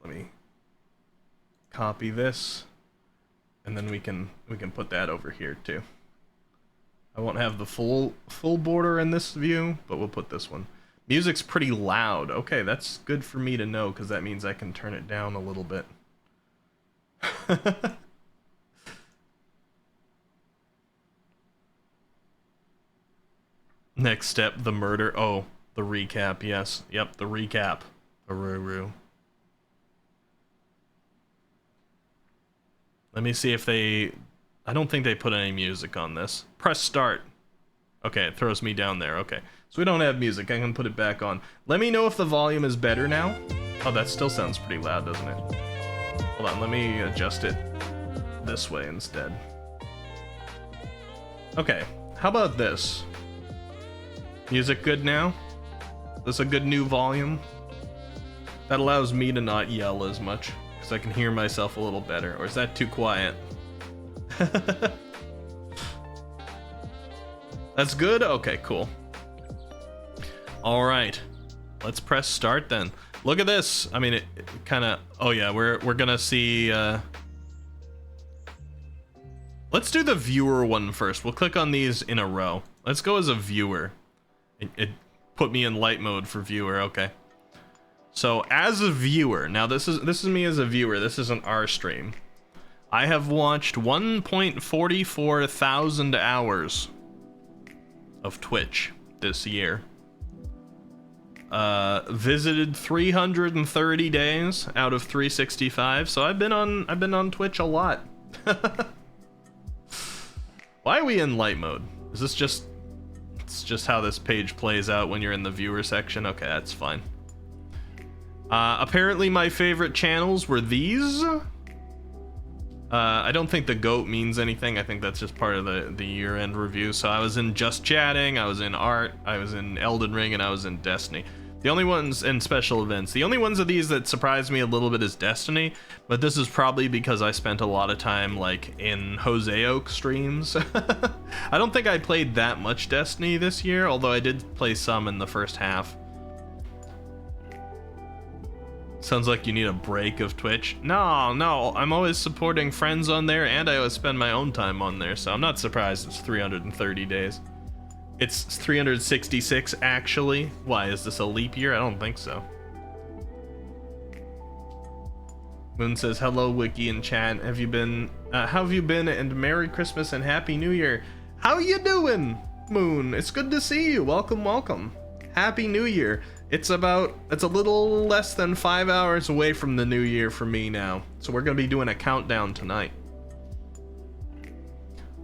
Let me copy this, and then we can put that over here too. I won't have the full border in this view, but we'll put this one. Music's pretty loud. Okay, that's good for me to know, because that means I can turn it down a little bit. Next step, the murder. Oh, the recap, yes. Yep, the recap. Aruru. Let me see if they... I don't think they put any music on this. Press start. Okay, it throws me down there. Okay, so we don't have music. I can put it back on. Let me know if the volume is better now. Oh, that still sounds pretty loud, doesn't it? Hold on, let me adjust it this way instead. Okay, how about this? Music good now? Is this a good new volume? That allows me to not yell as much, because I can hear myself a little better. Or is that too quiet? That's good? Okay, cool. Alright. Let's press start then. Look at this. I mean, it kind of... Oh yeah, we're gonna see... Let's do the viewer one first. We'll click on these in a row. Let's go as a viewer. It put me in light mode for viewer, okay. So, as a viewer... Now, this is me as a viewer. This isn't our stream. I have watched 1.44 thousand hours of Twitch this year. Visited 330 days out of 365, so I've been on Twitch a lot. Why are we in light mode? Is this just... It's just how this page plays out when you're in the viewer section? Okay, that's fine. Apparently my favorite channels were these. I don't think the GOAT means anything. I think that's just part of the year-end review. So I was in Just Chatting, I was in Art, I was in Elden Ring, and I was in Destiny. The only ones, and special events, the only ones of these that surprised me a little bit is Destiny, but this is probably because I spent a lot of time, like, in Jose Oak streams. I don't think I played that much Destiny this year, although I did play some in the first half. Sounds like you need a break of Twitch. No, I'm always supporting friends on there, and I always spend my own time on there, so I'm not surprised it's 330 days. It's 366, actually. Why, is this a leap year? I don't think so. Moon says, hello, Wiki and chat. How have you been, and Merry Christmas and Happy New Year. How you doing, Moon? It's good to see you. Welcome, welcome. Happy New Year. It's a little less than 5 hours away from the new year for me now. So we're gonna be doing a countdown tonight.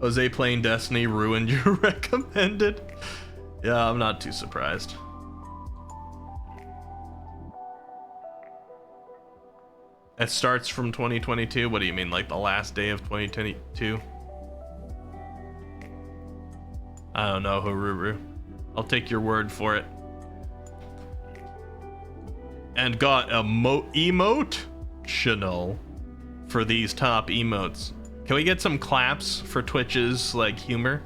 Jose playing Destiny ruined your recommended. Yeah, I'm not too surprised. It starts from 2022? What do you mean, like the last day of 2022? I don't know, Haruru. I'll take your word for it. And got a emotional for these top emotes. Can we get some claps for Twitch's, like, humor?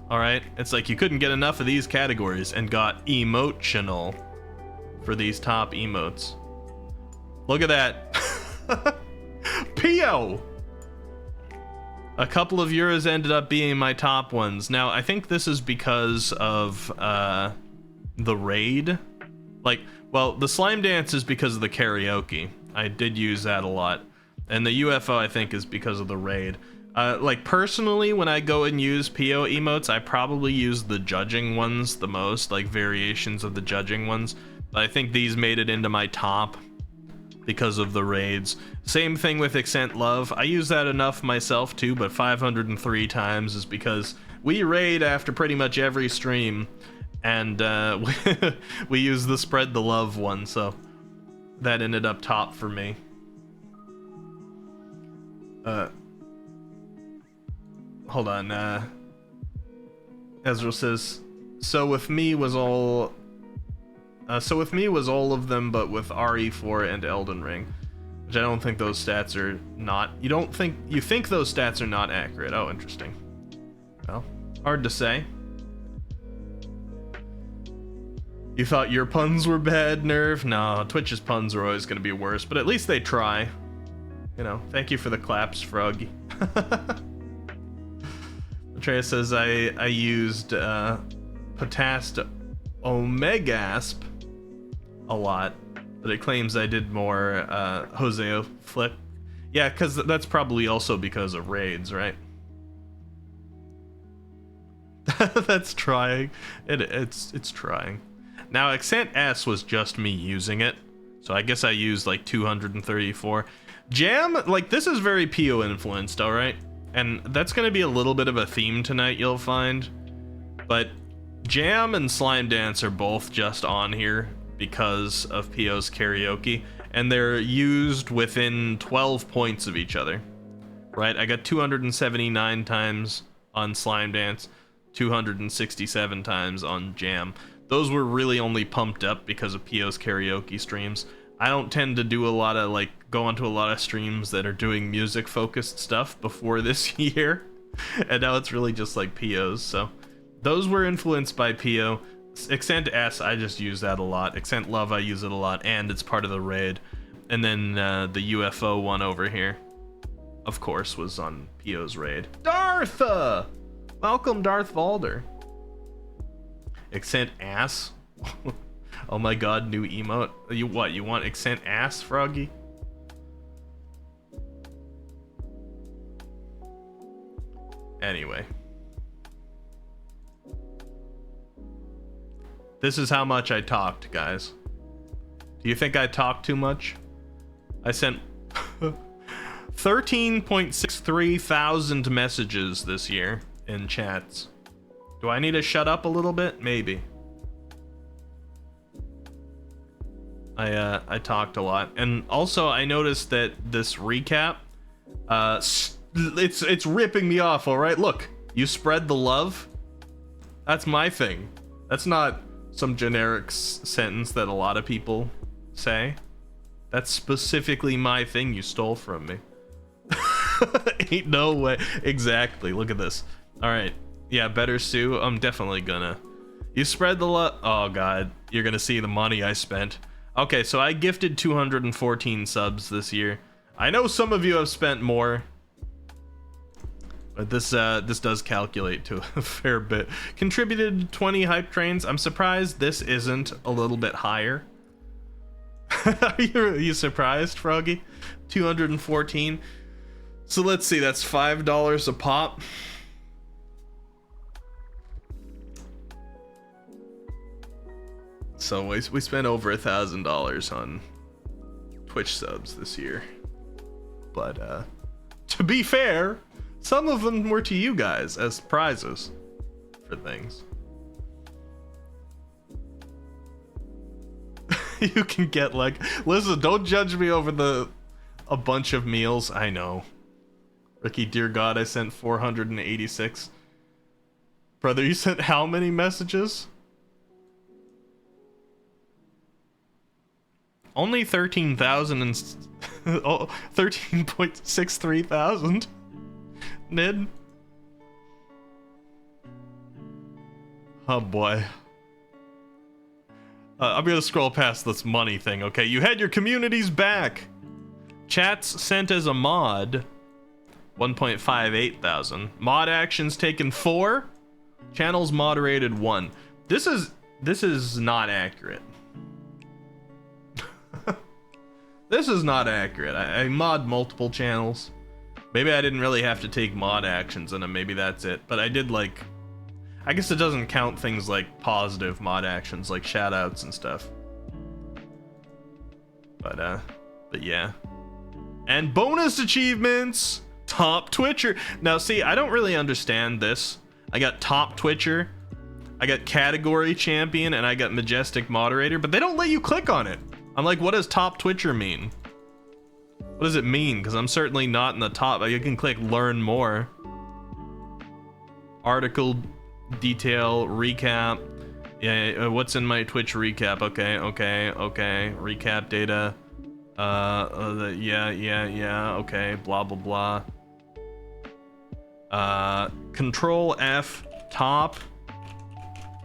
Alright, it's like you couldn't get enough of these categories and got emotional for these top emotes. Look at that. Pio! A couple of yours ended up being my top ones. Now, I think this is because of the raid. Like, well, the slime dance is because of the karaoke. I did use that a lot. And the UFO, I think, is because of the raid. Like, personally, when I go and use PO emotes, I probably use the judging ones the most, like variations of the judging ones. But I think these made it into my top because of the raids. Same thing with Accent Love. I use that enough myself too, but 503 times is because we raid after pretty much every stream. And we use the Spread the Love one, so that ended up top for me. Hold on, Ezra says, so with me was all of them, but with RE4 and Elden Ring, which I don't think those stats are not, you think those stats are not accurate. Oh, interesting. Well, hard to say. You thought your puns were bad, Nerve? No, Twitch's puns are always gonna be worse, but at least they try. You know, thank you for the claps, Froggy. Atreus says I used Potast Omegasp a lot, but it claims I did more Hoseo Flick. Yeah, because that's probably also because of raids, right? That's trying. It's trying. Now, Accent S was just me using it, so I guess I used like 234. Jam, like, this is very PO influenced, alright? And that's gonna be a little bit of a theme tonight, you'll find. But Jam and Slime Dance are both just on here because of PO's karaoke, and they're used within 12 points of each other, right? I got 279 times on Slime Dance, 267 times on Jam. Those were really only pumped up because of PO's karaoke streams. I don't tend to do a lot of, like, go onto a lot of streams that are doing music focused stuff before this year, and now it's really just like PO's, so those were influenced by PO. Accent S, I just use that a lot. Accent Love, I use it a lot, and it's part of the raid. And then the UFO one over here, of course, was on PO's raid. Dartha! Welcome, Darth Valder. Accent Ass? Oh my god, new emote. You want Accent Ass, Froggy? Anyway. This is how much I talked, guys. Do you think I talked too much? I sent 13.63 thousand messages this year in chats. Do I need to shut up a little bit? Maybe. I talked a lot. And also I noticed that this recap, it's ripping me off, alright? Look, you spread the love. That's my thing. That's not some generic sentence that a lot of people say. That's specifically my thing you stole from me. Ain't no way. Exactly. Look at this. Alright. Yeah, better Sue. I'm definitely gonna. You spread the love. Oh god. You're gonna see the money I spent. Okay, so I gifted 214 subs this year. I know some of you have spent more, but this does calculate to a fair bit. Contributed 20 hype trains. I'm surprised this isn't a little bit higher. Are you surprised, Froggy? 214. So let's see, that's $5 a pop. So we spent over $1,000 on Twitch subs this year. But to be fair, some of them were to you guys as prizes for things. You can get, like, listen, don't judge me over a bunch of meals. I know. Ricky, dear God, I sent 486. Brother, you sent how many messages? Only 13,000 and 13.63 thousand. Nid. Oh boy. I'm gonna scroll past this money thing, okay? You had your communities back. Chats sent as a mod, 1.58 thousand. Mod actions taken 4. Channels moderated 1. This is not accurate. This is not accurate. I mod multiple channels. Maybe I didn't really have to take mod actions and then maybe that's it. But I did, like, I guess it doesn't count things like positive mod actions like shoutouts and stuff. But yeah. And bonus achievements! Top Twitcher. Now see, I don't really understand this. I got top Twitcher, I got category champion, and I got majestic moderator, but they don't let you click on it. I'm like, what does top Twitcher mean? What does it mean? Because I'm certainly not in the top. You can click learn more. Article, detail, recap. Yeah, what's in my Twitch recap? Okay. Recap data. Yeah, okay, blah, blah, blah. Control F, top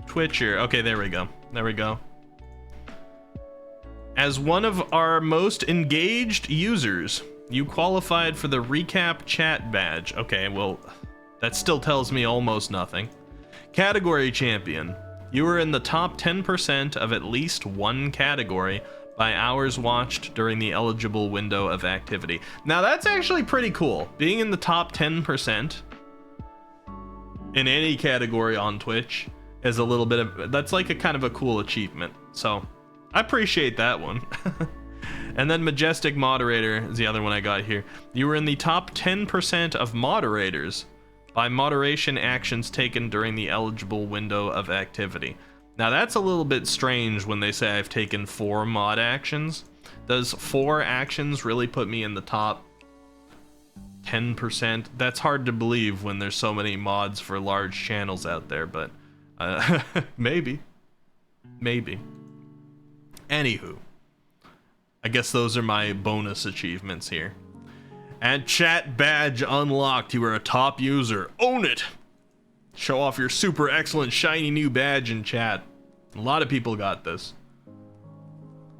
Twitcher. Okay, there we go. As one of our most engaged users, you qualified for the recap chat badge. Okay, well, That still tells me almost nothing. Category champion. You were in the top 10% of at least one category by hours watched during the eligible window of activity. Now that's actually pretty cool. Being in the top 10% in any category on Twitch is a little bit of, that's like a kind of a cool achievement. So I appreciate that one. And then Majestic Moderator is the other one I got here. You were in the top 10% of moderators by moderation actions taken during the eligible window of activity. Now that's a little bit strange when they say I've taken 4 mod actions. Does 4 actions really put me in the top 10%? That's hard to believe when there's so many mods for large channels out there, but maybe. Anywho, I guess those are my bonus achievements here. And chat badge unlocked. You are a top user. Own it. Show off your super excellent shiny new badge in chat. A lot of people got this.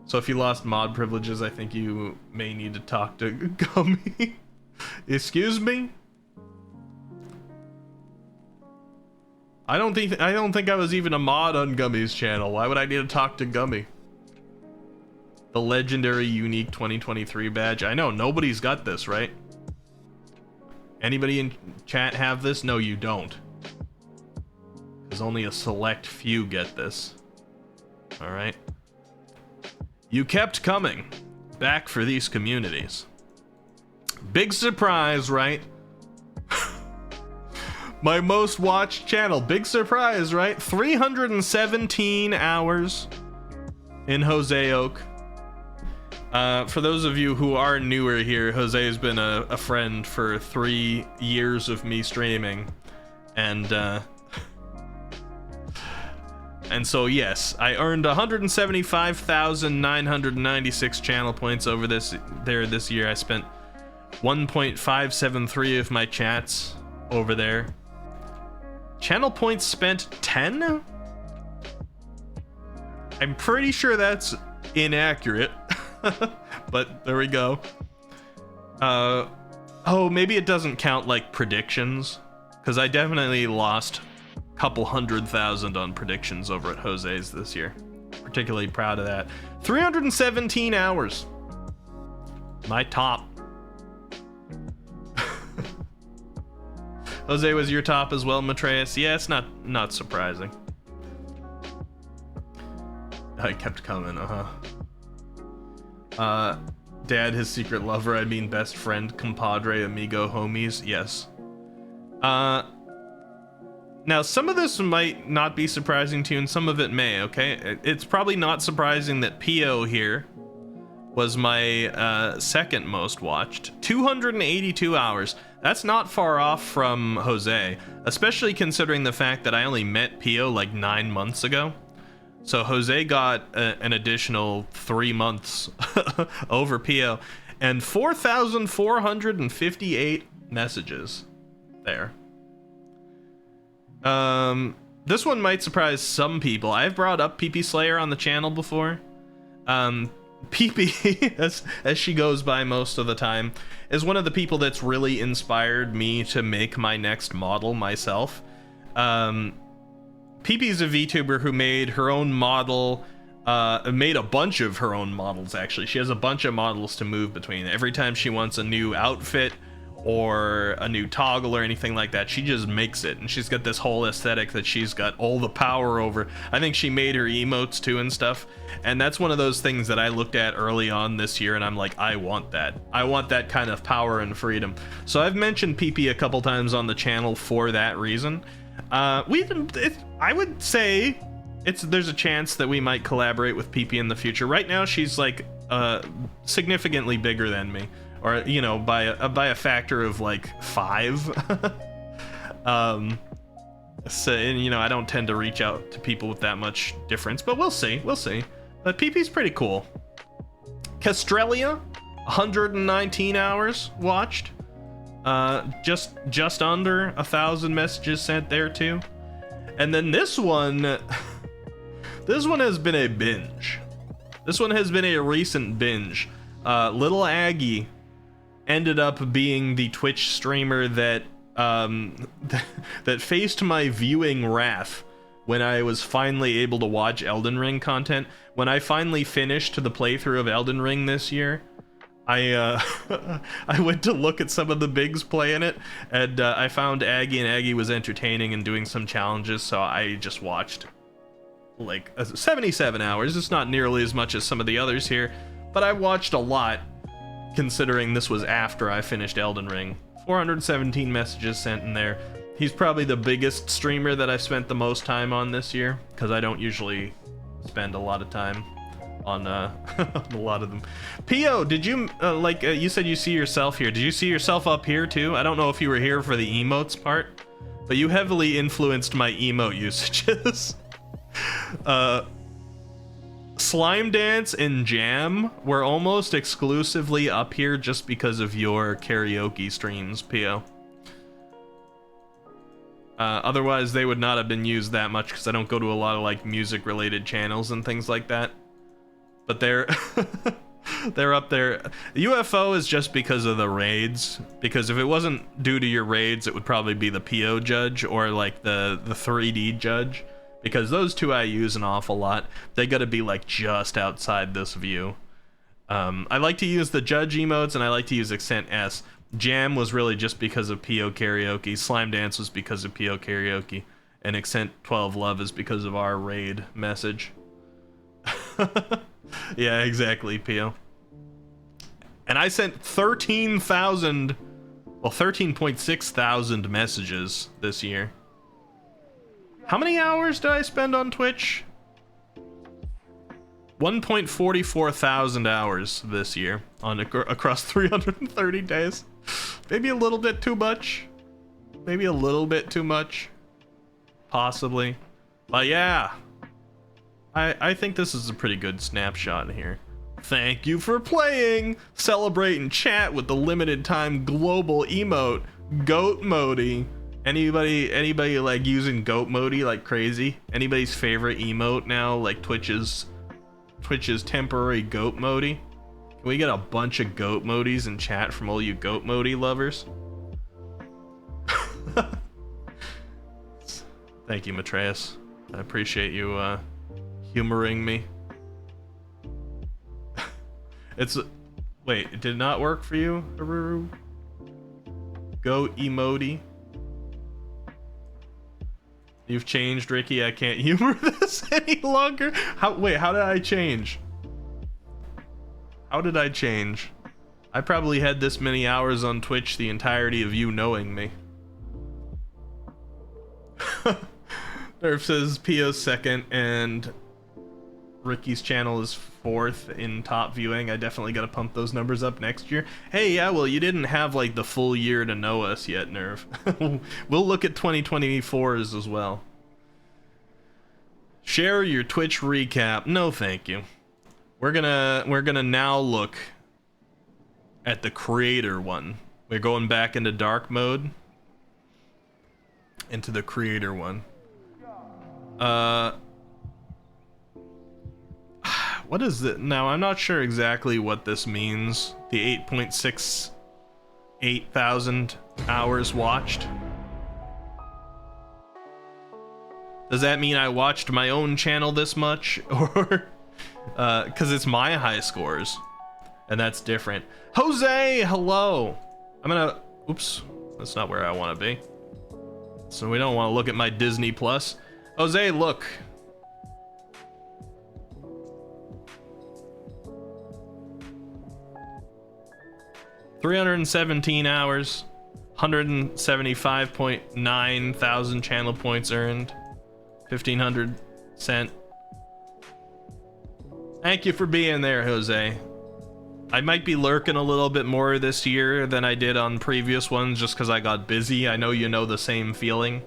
So if you lost mod privileges, I think you may need to talk to Gummy. Excuse me? I don't think I was even a mod on Gummy's channel. Why would I need to talk to Gummy? The legendary unique 2023 badge. I know nobody's got this, right? Anybody in chat have this? No, you don't. Because only a select few get this. All right. You kept coming back for these communities. Big surprise, right? My most watched channel. Big surprise, right? 317 hours in Jose Oak. For those of you who are newer here, Jose has been a friend for 3 years of me streaming, and so yes, I earned 175,996 channel points over this year. I spent 1.573 of my chats over there. Channel points spent 10? I'm pretty sure that's inaccurate. But there we go. Oh, maybe it doesn't count like predictions, because I definitely lost a couple 100,000 on predictions over at Jose's this year. Particularly proud of that. 317 hours. My top. Jose was your top as well, Matreus. Yeah, it's not surprising. I kept coming, Dad, his secret lover, I mean best friend, compadre, amigo, homies, yes. Now some of this might not be surprising to you and some of it may, okay? It's probably not surprising that Pio here was my second most watched. 282 hours. That's not far off from Jose, especially considering the fact that I only met Pio like 9 months ago. So Jose got an additional 3 months over Pio, and 4,458 messages there. This one might surprise some people. I've brought up PP Slayer on the channel before. PP, as she goes by most of the time, is one of the people that's really inspired me to make my next model myself. PP's a VTuber who made her own model, made a bunch of her own models, actually. She has a bunch of models to move between. Every time she wants a new outfit or a new toggle or anything like that, she just makes it. And she's got this whole aesthetic that she's got all the power over. I think she made her emotes too and stuff. And that's one of those things that I looked at early on this year and I'm like, I want that. I want that kind of power and freedom. So I've mentioned PP a couple times on the channel for that reason. I would say there's a chance that we might collaborate with PP in the future. Right now she's like significantly bigger than me, or you know, by a factor of like 5. So, and you know, I don't tend to reach out to people with that much difference, but we'll see. But PP's pretty cool. Castrelia, 119 hours watched. Just under 1,000 messages sent there too. And then this one has been a binge. This one has been a recent binge. Little Aggie ended up being the Twitch streamer that that faced my viewing wrath when I was finally able to watch Elden Ring content. When I finally finished the playthrough of Elden Ring this year, I I went to look at some of the bigs playing it, and I found Aggie, and Aggie was entertaining and doing some challenges, so I just watched like 77 hours. It's not nearly as much as some of the others here, but I watched a lot considering this was after I finished Elden Ring. 417 messages sent in there. He's probably the biggest streamer that I've spent the most time on this year, because I don't usually spend a lot of time on a lot of them. Pio, did you you said you see yourself here? Did you see yourself up here too? I don't know if you were here for the emotes part, but you heavily influenced my emote usages. Slime Dance and Jam were almost exclusively up here just because of your karaoke streams, Pio. Otherwise, they would not have been used that much because I don't go to a lot of like music-related channels and things like that. But they're they're up there. The UFO is just because of the raids. Because if it wasn't due to your raids, it would probably be the PO judge or like the 3D judge. Because those two I use an awful lot. They gotta be like just outside this view. I like to use the judge emotes and I like to use Accent S. Jam was really just because of PO Karaoke. Slime Dance was because of PO Karaoke. And Accent 12 Love is because of our raid message. Yeah, exactly, PO. And I sent 13.6 thousand messages this year. How many hours did I spend on Twitch? 1.44 thousand hours this year on across 330 days. Maybe a little bit too much. Maybe a little bit too much. Possibly. But yeah. I think this is a pretty good snapshot in here. Thank you for playing. Celebrate and chat with the limited time global emote, Goat Modi. Anybody like using Goat Modi like crazy? Anybody's favorite emote now, like Twitch's temporary Goat Modi? Can we get a bunch of Goat Modis in chat from all you Goat Modi lovers? Thank you, Matreus. I appreciate you humoring me. Wait, it did not work for you, Haruru? Goat emoji. You've changed, Ricky. I can't humor this any longer. How did I change? How did I change? I probably had this many hours on Twitch the entirety of you knowing me. Nerf says Pio's second and Ricky's channel is fourth in top viewing. I definitely gotta pump those numbers up next year. Hey, yeah, well, you didn't have like the full year to know us yet, Nerf. We'll look at 2024s as well. Share your Twitch recap. No, thank you. We're gonna now look at the creator one. We're going back into dark mode. Into the creator one. What is it? Now, I'm not sure exactly what this means. The 8.68 thousand hours watched. Does that mean I watched my own channel this much? Or, because it's my high scores. And that's different. Jose, hello! Oops, that's not where I want to be. So we don't want to look at my Disney Plus. Jose, look. $317 hours, 175.9 thousand channel points earned, 1,500 cent. Thank you for being there, Jose. I might be lurking a little bit more this year than I did on previous ones just because I got busy. I know you know the same feeling.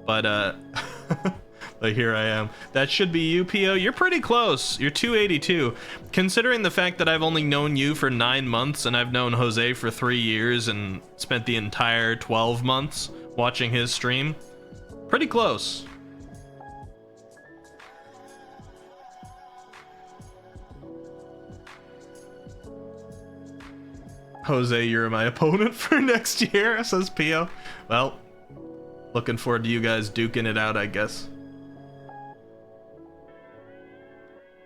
But, but here I am. That should be you, PO. You're pretty close. You're 282. Considering the fact that I've only known you for 9 months and I've known Jose for 3 years and spent the entire 12 months watching his stream. Pretty close. Jose, you're my opponent for next year, says Pio. Well, looking forward to you guys duking it out, I guess.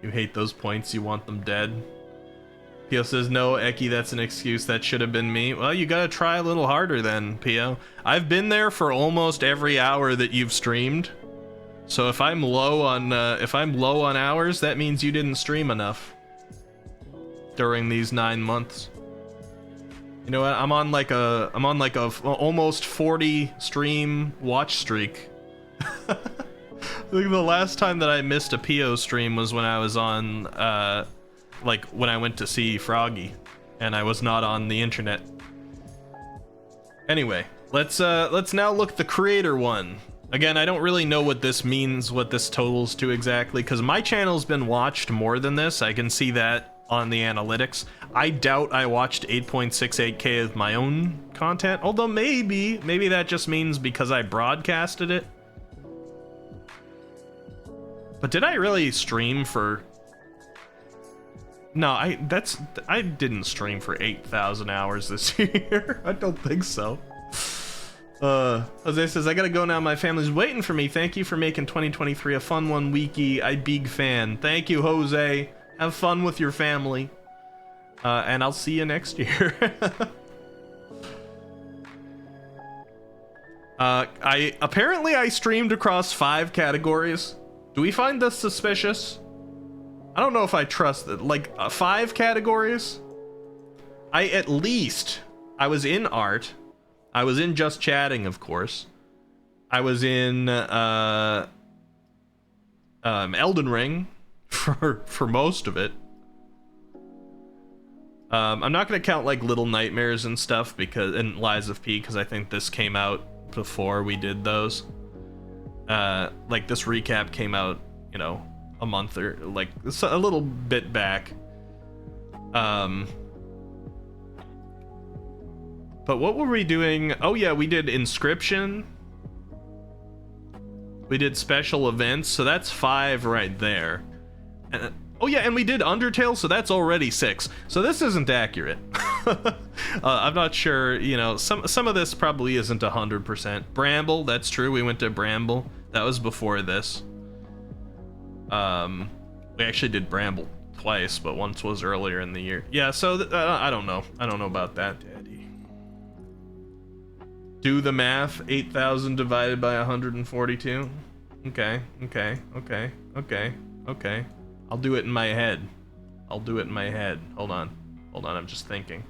You hate those points, you want them dead. Pio says, no, Eki, that's an excuse. That should have been me. Well, you gotta try a little harder then, Pio. I've been there for almost every hour that you've streamed. So if I'm low on hours, that means you didn't stream enough during these 9 months. You know what? I'm on like a almost 40 stream watch streak. I think the last time that I missed a Pio stream was when I was on, like when I went to see Froggy, and I was not on the internet. Anyway, let's now look the creator one. Again, I don't really know what this means, what this totals to exactly, because my channel's been watched more than this. I can see that on the analytics. I doubt I watched 8.68K of my own content, although maybe that just means because I broadcasted it. But did I really stream for... No, I didn't stream for 8,000 hours this year. I don't think so. Jose says, I gotta go now. My family's waiting for me. Thank you for making 2023 a fun one, Wiki. I big fan. Thank you, Jose. Have fun with your family. And I'll see you next year. I streamed across 5 categories. Do we find this suspicious? I don't know if I trust it. Like, 5 categories? I was in art. I was in just chatting, of course. I was in Elden Ring for most of it. I'm not gonna count like Little Nightmares and stuff and Lies of P, because I think this came out before we did those. Like this recap came out, you know, a month or like a little bit back. But what were we doing? Oh yeah, we did Inscription. We did special events, so that's 5 right there. And, oh yeah, and we did Undertale, so that's already 6. So this isn't accurate. I'm not sure, you know, some of this probably isn't 100%. Bramble, that's true, we went to Bramble. That was before this. We actually did Bramble twice, but once was earlier in the year. Yeah, so I don't know. I don't know about that, Daddy. Do the math. 8,000 divided by 142. Okay. I'll do it in my head. Hold on, I'm just thinking.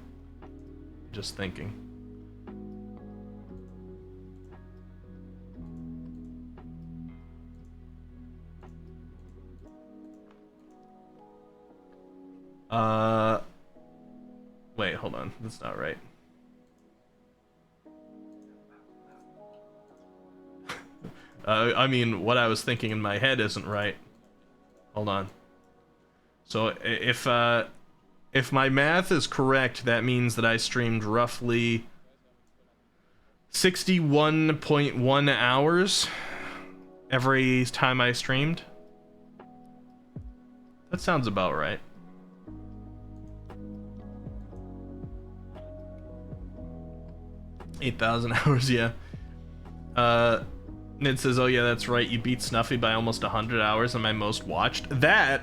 Wait, hold on. That's not right. I mean, what I was thinking in my head isn't right. Hold on. So if my math is correct, that means that I streamed roughly 61.1 hours every time I streamed. That sounds about right. $8,000 hours, yeah. Nid says, oh yeah, that's right, you beat Snuffy by almost 100 hours on my most watched. That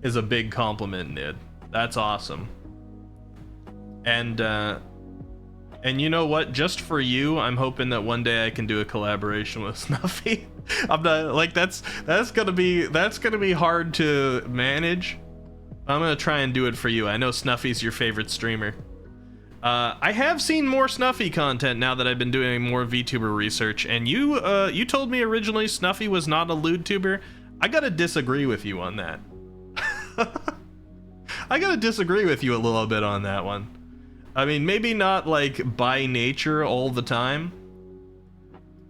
is a big compliment, Nid. That's awesome. And you know what? Just for you, I'm hoping that one day I can do a collaboration with Snuffy. I'm not like that's gonna be hard to manage. I'm gonna try and do it for you. I know Snuffy's your favorite streamer. I have seen more Snuffy content now that I've been doing more VTuber research, and you told me originally Snuffy was not a LewdTuber. I gotta disagree with you on that. I gotta disagree with you a little bit on that one. I mean, maybe not like by nature all the time,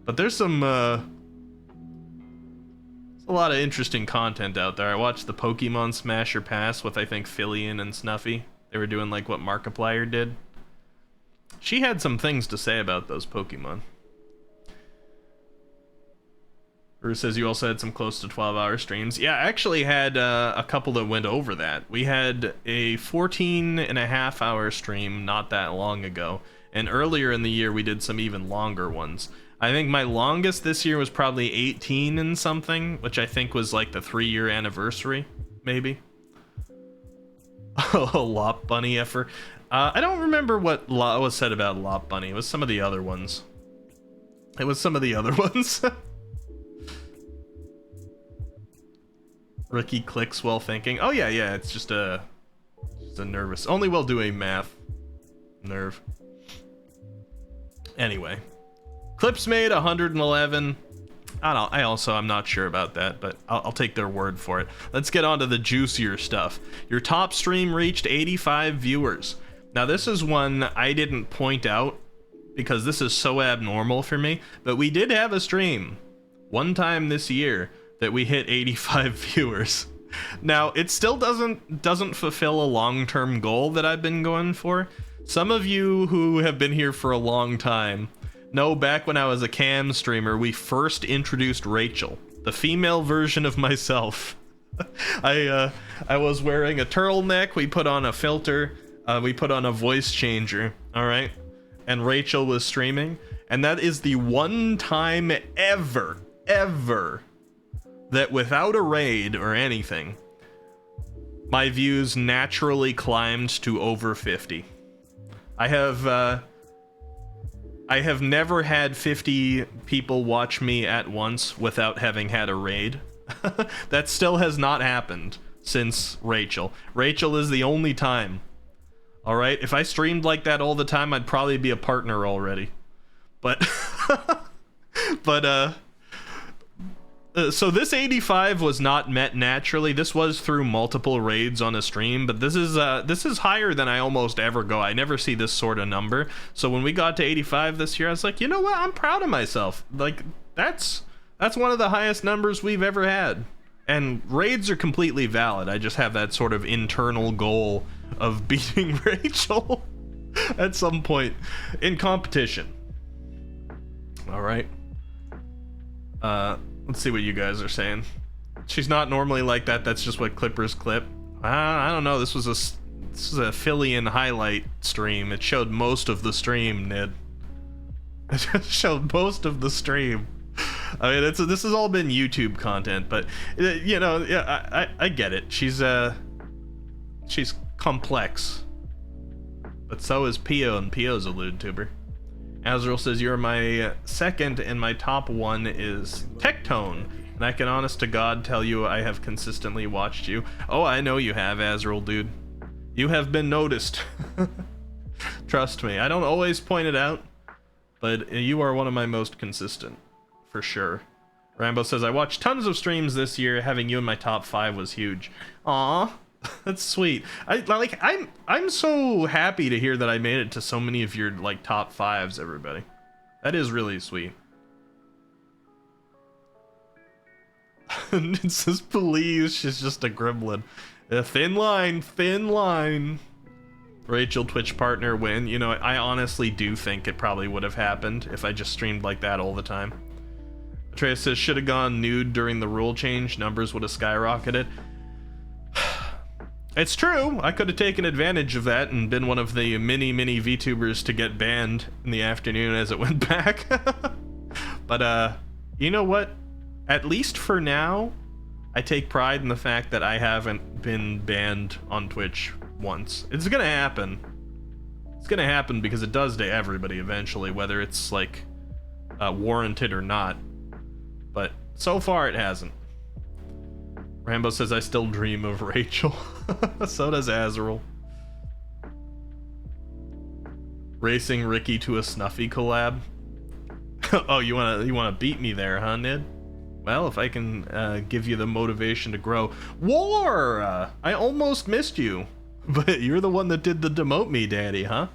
but there's some there's a lot of interesting content out there. I watched the Pokemon Smash or Pass with I think Filian and Snuffy. They were doing like what Markiplier did. She had some things to say about those Pokemon. Bruce says you also had some close to 12-hour streams. Yeah, I actually had a couple that went over that. We had a 14.5-hour stream not that long ago, and earlier in the year we did some even longer ones. I think my longest this year was probably 18 and something, which I think was like the 3-year anniversary, maybe. Oh, Lop Bunny effort. I don't remember what was said about Lop Bunny. It was some of the other ones. It was some of the other ones. Ricky clicks while thinking. Oh yeah, it's just a nervous. Only while doing math. Nerve. Anyway. Clips made 111. I'm not sure about that, but I'll take their word for it. Let's get on to the juicier stuff. Your top stream reached 85 viewers. Now this is one I didn't point out because this is so abnormal for me, but we did have a stream one time this year that we hit 85 viewers. Now it still doesn't fulfill a long-term goal that I've been going for. Some of you who have been here for a long time know back when I was a cam streamer, we first introduced Rachel, the female version of myself. I was wearing a turtleneck, we put on a filter, we put on a voice changer, all right? And Rachel was streaming, and that is the one time ever that without a raid or anything, my views naturally climbed to over 50. I have never had 50 people watch me at once without having had a raid. That still has not happened since Rachel. Rachel is the only time. All right, if I streamed like that all the time, I'd probably be a partner already. But so this 85 was not met naturally. This was through multiple raids on a stream, but this is higher than I almost ever go. I never see this sort of number. So when we got to 85 this year, I was like, you know what? I'm proud of myself. Like that's one of the highest numbers we've ever had. And raids are completely valid. I just have that sort of internal goal of beating Rachel at some point in competition. All right. Let's see what you guys are saying. She's not normally like that. That's just what Clippers clip. I don't know. This was a Phillian highlight stream. It showed most of the stream, Ned. It showed most of the stream. I mean, this has all been YouTube content, but you know, yeah, I get it. She's complex, but so is Pio, and Pio's a LootTuber. Azrael says you're my second, and my top one is Tectone, and I can honest to God tell you I have consistently watched you. Oh, I know you have, Azrael, dude. You have been noticed. Trust me, I don't always point it out, but you are one of my most consistent. For sure. Rambo says, I watched tons of streams this year. Having you in my top 5 was huge. Aw, that's sweet. I'm so happy to hear that I made it to so many of your like top 5s, everybody. That is really sweet. It says, please, she's just a gremlin. A thin line, thin line. Rachel Twitch partner win. You know, I honestly do think it probably would have happened if I just streamed like that all the time. Atreus says, should have gone nude during the rule change, numbers would have skyrocketed. It's true, I could have taken advantage of that and been one of the many VTubers to get banned in the afternoon as it went back. But you know what? At least for now, I take pride in the fact that I haven't been banned on Twitch once. It's gonna happen. It's gonna happen because it does to everybody eventually, whether it's like warranted or not. But so far it hasn't. Rambo says, I still dream of Rachel. So does Azrael. Racing Ricky to a Snuffy collab. Oh, you wanna beat me there, huh, Ned? Well, if I can give you the motivation to grow. War! I almost missed you. But you're the one that did the demote me, daddy, huh?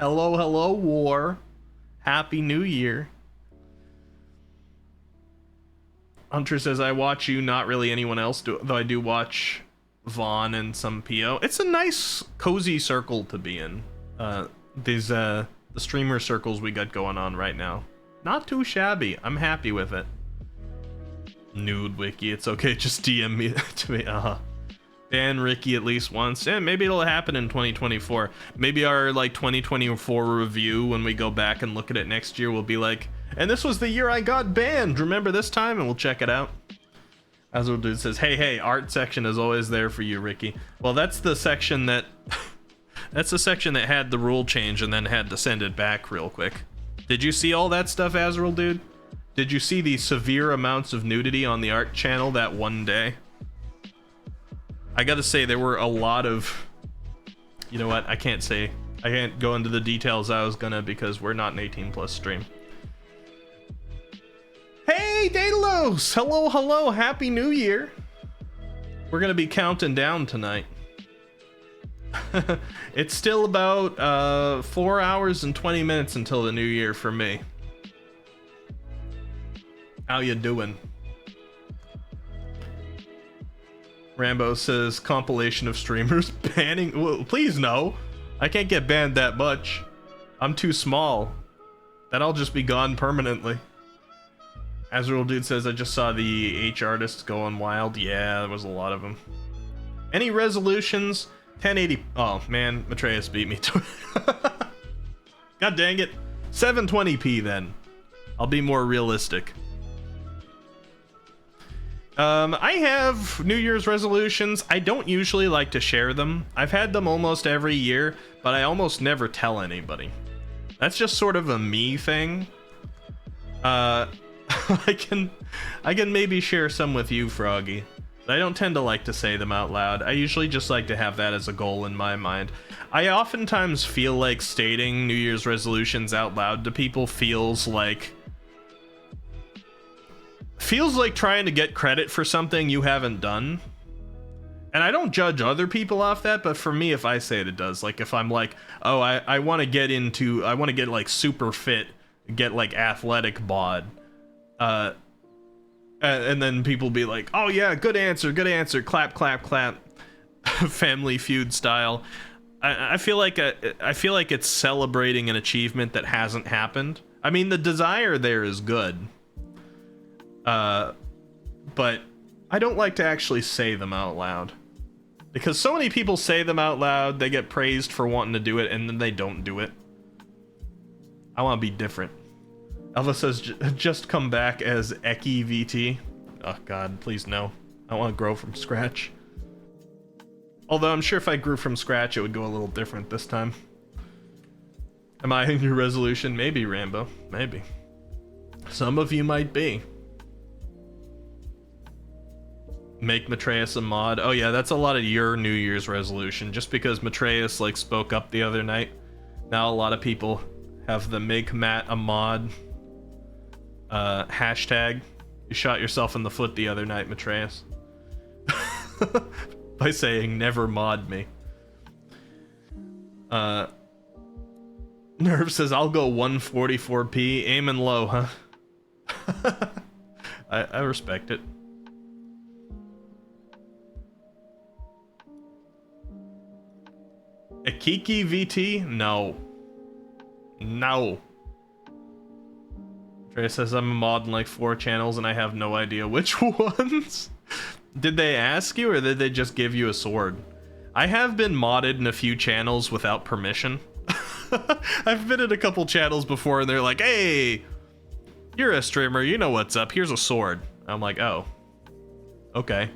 Hello, War. Happy New Year. Hunter says, I watch you, not really anyone else, though I do watch Vaughn and some PO. It's a nice, cozy circle to be in. The streamer circles we got going on right now. Not too shabby. I'm happy with it. Nude Wiki. It's okay, just DM me to me. Ban Ricky at least once. And maybe it'll happen in 2024. Maybe our like 2024 review, when we go back and look at it next year, will be like, and this was the year I got banned. Remember this time? And we'll check it out. Azul Dude says, hey, art section is always there for you, Ricky. Well, that's the section that that's the section that had the rule change and then had to send it back real quick. Did you see all that stuff, Azrael Dude? Did you see the severe amounts of nudity on the art channel that one day? I gotta say, there were a lot of... You know what? I can't go into the details I was gonna, because we're not an 18+ stream. Hey, Daedalus! Hello, Happy New Year! We're gonna be counting down tonight. It's still about 4 hours and 20 minutes until the new year for me. How you doing? Rambo says compilation of streamers banning. Well, please no, I can't get banned that much. I'm too small. That'll just be gone permanently. Azrael Dude says, I just saw the H artists going wild. Yeah, there was a lot of them. Any resolutions? 1080. Oh man, Matreus beat me to it. God dang it. 720p then. I'll be more realistic. I have New Year's resolutions. I don't usually like to share them. I've had them almost every year, but I almost never tell anybody. That's just sort of a me thing. I can maybe share some with you, Froggy, but I don't tend to like to say them out loud. I usually just like to have that as a goal in my mind. I oftentimes feel like stating New Year's resolutions out loud to people feels like trying to get credit for something you haven't done. And I don't judge other people off that, but for me, if I say it does. Like if I'm like, oh, I want to get like super fit, get like athletic bod. And then people be like, oh yeah, good answer, clap, clap, clap. Family Feud style. I feel like it's celebrating an achievement that hasn't happened. I mean, the desire there is good. But I don't like to actually say them out loud, because so many people say them out loud, they get praised for wanting to do it, and then they don't do it. I want to be different. Elva says, just come back as Eki VT. Oh god, please no. I want to grow from scratch. Although I'm sure if I grew from scratch, it would go a little different this time. Am I in your resolution? Maybe, Rambo. Maybe. Some of you might be. Make Matreus a mod. Oh yeah, that's a lot of your New Year's resolution. Just because Matreus like spoke up the other night, now a lot of people have the make Matt a mod hashtag. You shot yourself in the foot the other night, Matreus, by saying never mod me. Nerve says, I'll go 144p, aiming low, huh? I respect it. Akiki VT? No. Trey says I'm a mod in like 4 channels and I have no idea which ones. Did they ask you, or did they just give you a sword? I have been modded in a few channels without permission. I've been in a couple channels before and they're like, hey, you're a streamer, you know what's up, here's a sword. I'm like, oh, okay.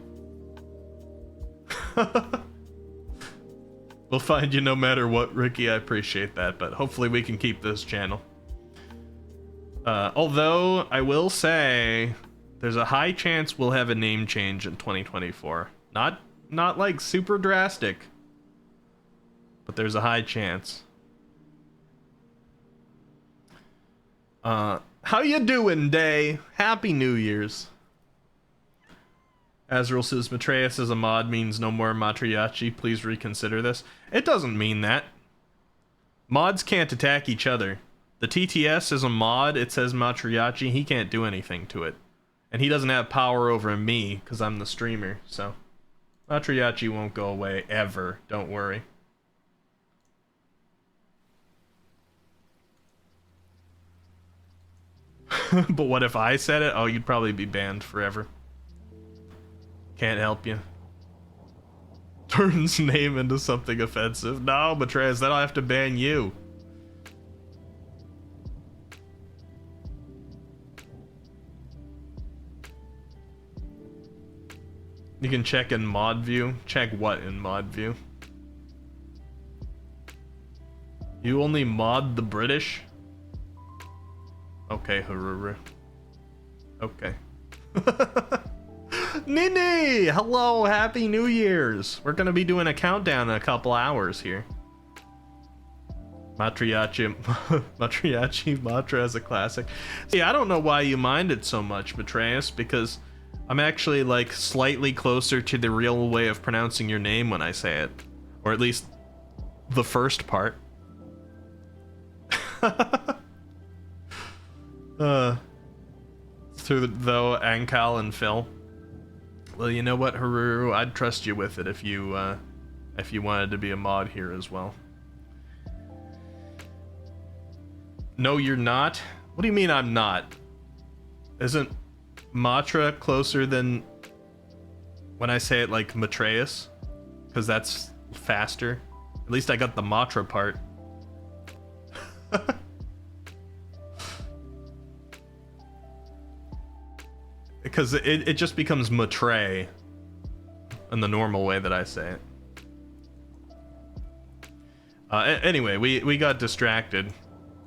We'll find you no matter what, Ricky. I appreciate that, but hopefully we can keep this channel. Although I will say there's a high chance we'll have a name change in 2024. Not like super drastic, but there's a high chance. How you doing, Day? Happy New Year's. Azrael says, Matreus as a mod means no more Matriarchi. Please reconsider this. It doesn't mean that. Mods can't attack each other. The TTS is a mod. It says Matriarchi. He can't do anything to it. And he doesn't have power over me because I'm the streamer. So Matriarchi won't go away ever. Don't worry. But what if I said it? Oh, you'd probably be banned forever. Can't help you. Turns name into something offensive. No, Betrayus, then I'll have to ban you. You can check in mod view. Check what in mod view? You only mod the British? Okay, Haruru. Okay. Nini! Hello, Happy New Year's! We're gonna be doing a countdown in a couple hours here. Matriarchi Matra is a classic. See, I don't know why you mind it so much, Betrayus, because I'm actually like slightly closer to the real way of pronouncing your name when I say it. Or at least the first part. Through though Ankal and Phil. Well, you know what, Haruru, I'd trust you with it if you wanted to be a mod here as well. No, you're not. What do you mean I'm not? Isn't Matra closer than when I say it like Matreus? Because that's faster. At least I got the Matra part. Because it just becomes Matre in the normal way that I say it. Anyway, we got distracted.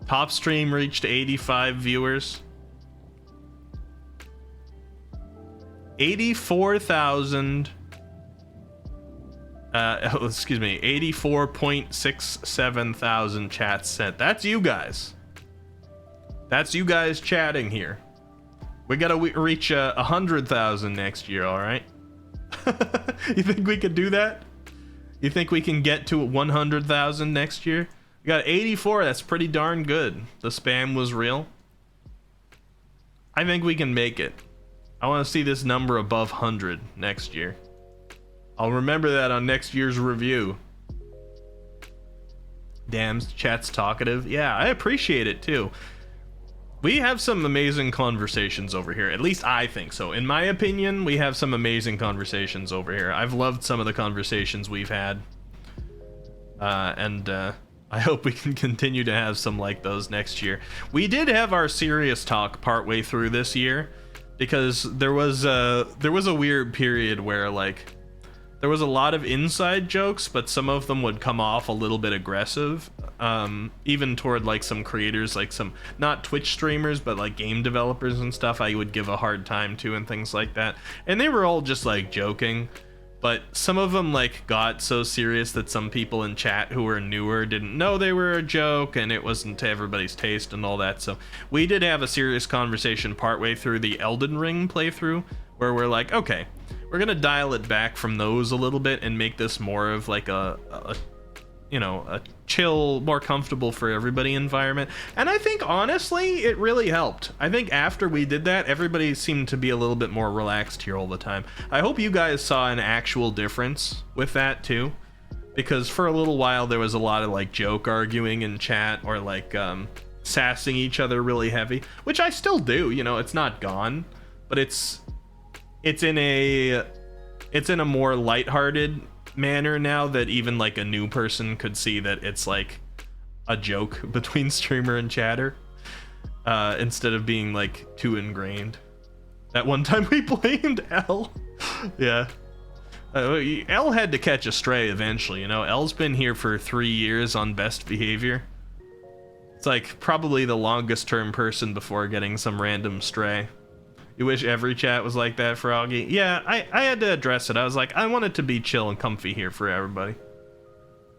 Top stream reached 85 viewers. 84,000. Excuse me, 84.67 thousand chats sent. That's you guys. That's you guys chatting here. We gotta reach 100,000 next year, all right? You think we could do that? You think we can get to 100,000 next year? We got 84. That's pretty darn good. The spam was real. I think we can make it. I want to see this number above 100 next year. I'll remember that on next year's review. Damn, chat's talkative. Yeah, I appreciate it too. We have some amazing conversations over here. At least I think so. In my opinion, we have some amazing conversations over here. I've loved some of the conversations we've had. And I hope we can continue to have some like those next year. We did have our serious talk partway through this year because there was a weird period where like there was a lot of inside jokes, but some of them would come off a little bit aggressive, even toward like some creators, like some not Twitch streamers but like game developers and stuff I would give a hard time to and things like that, and they were all just like joking, but some of them like got so serious that some people in chat who were newer didn't know they were a joke and it wasn't to everybody's taste and all that. So we did have a serious conversation partway through the Elden Ring playthrough where we're like, okay, we're gonna dial it back from those a little bit and make this more of like a you know, a chill, more comfortable for everybody environment. And I think honestly it really helped. I think after we did that, everybody seemed to be a little bit more relaxed here all the time. I hope you guys saw an actual difference with that too, because for a little while there was a lot of like joke arguing in chat or like sassing each other really heavy, which I still do, you know, it's not gone, but it's in a more lighthearted manner now that even like a new person could see that it's like a joke between streamer and chatter, instead of being like too ingrained. That one time we blamed L. Yeah, L had to catch a stray eventually, you know. L's been here for 3 years on best behavior. It's like probably the longest term person before getting some random stray. You wish every chat was like that, Froggy? Yeah, I had to address it. I was like, I want it to be chill and comfy here for everybody.